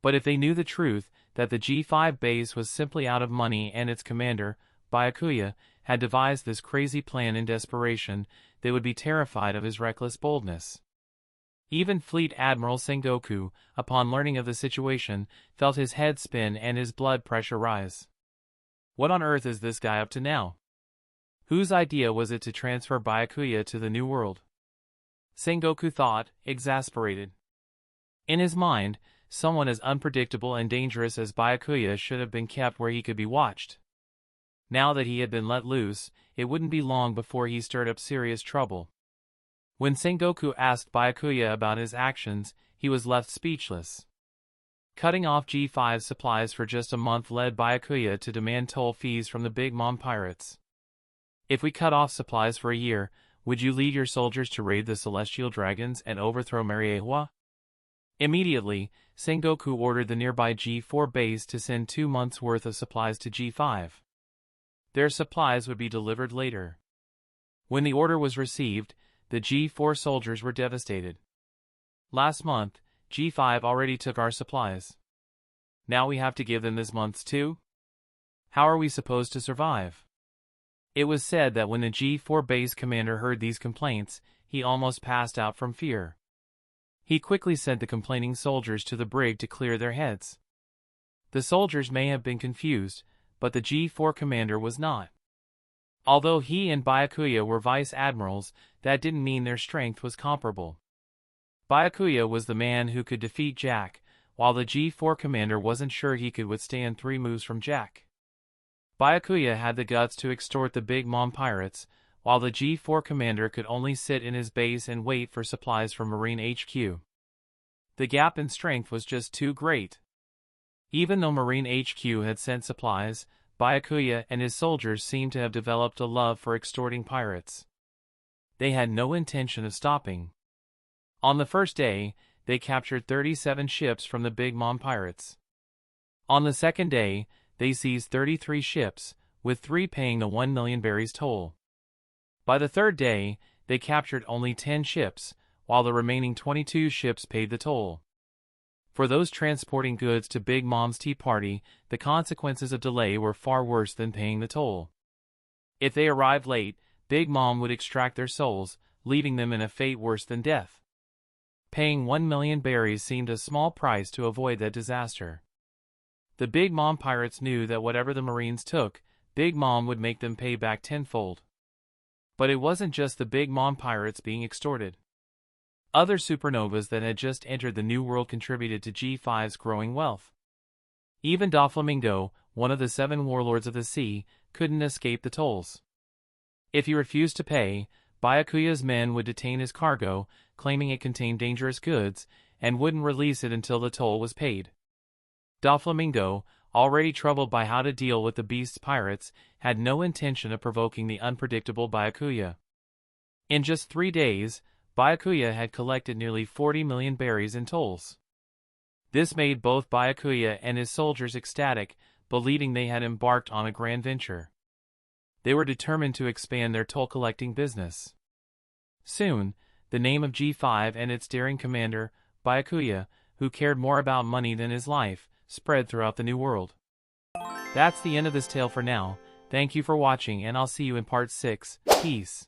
But if they knew the truth, that the G5 base was simply out of money and its commander, Byakuya, had devised this crazy plan in desperation, they would be terrified of his reckless boldness. Even Fleet Admiral Sengoku, upon learning of the situation, felt his head spin and his blood pressure rise. What on earth is this guy up to now? Whose idea was it to transfer Byakuya to the New World? Sengoku thought, exasperated. In his mind, someone as unpredictable and dangerous as Byakuya should have been kept where he could be watched. Now that he had been let loose, it wouldn't be long before he stirred up serious trouble. When Sengoku asked Byakuya about his actions, he was left speechless. Cutting off G5's supplies for just a month led Byakuya to demand toll fees from the Big Mom pirates. If we cut off supplies for a year, would you lead your soldiers to raid the Celestial Dragons and overthrow Mariehua? Immediately, Sengoku ordered the nearby G4 base to send 2 months' worth of supplies to G5. Their supplies would be delivered later. When the order was received, the G4 soldiers were devastated. Last month, G5 already took our supplies. Now we have to give them this month's too? How are we supposed to survive? It was said that when the G4 base commander heard these complaints, he almost passed out from fear. He quickly sent the complaining soldiers to the brig to clear their heads. The soldiers may have been confused, but the G4 commander was not. Although he and Byakuya were vice admirals, that didn't mean their strength was comparable. Byakuya was the man who could defeat Jack, while the G4 commander wasn't sure he could withstand 3 moves from Jack. Byakuya had the guts to extort the Big Mom pirates, while the G4 commander could only sit in his base and wait for supplies from Marine HQ. The gap in strength was just too great. Even though Marine HQ had sent supplies, Byakuya and his soldiers seemed to have developed a love for extorting pirates. They had no intention of stopping. On the first day, they captured 37 ships from the Big Mom pirates. On the second day, they seized 33 ships, with 3 paying the 1 million berries toll. By the third day, they captured only 10 ships, while the remaining 22 ships paid the toll. For those transporting goods to Big Mom's tea party, the consequences of delay were far worse than paying the toll. If they arrived late, Big Mom would extract their souls, leaving them in a fate worse than death. Paying 1 million berries seemed a small price to avoid that disaster. The Big Mom pirates knew that whatever the Marines took, Big Mom would make them pay back tenfold. But it wasn't just the Big Mom pirates being extorted. Other supernovas that had just entered the New World contributed to G5's growing wealth. Even Doflamingo, one of the 7 warlords of the sea, couldn't escape the tolls. If he refused to pay, Byakuya's men would detain his cargo, claiming it contained dangerous goods, and wouldn't release it until the toll was paid. Doflamingo, already troubled by how to deal with the beast's pirates, had no intention of provoking the unpredictable Byakuya. In just 3 days, Byakuya had collected nearly 40 million berries in tolls. This made both Byakuya and his soldiers ecstatic, believing they had embarked on a grand venture. They were determined to expand their toll-collecting business. Soon, the name of G5 and its daring commander, Byakuya, who cared more about money than his life, spread throughout the New World. That's the end of this tale for now. Thank you for watching, and I'll see you in part 6. Peace.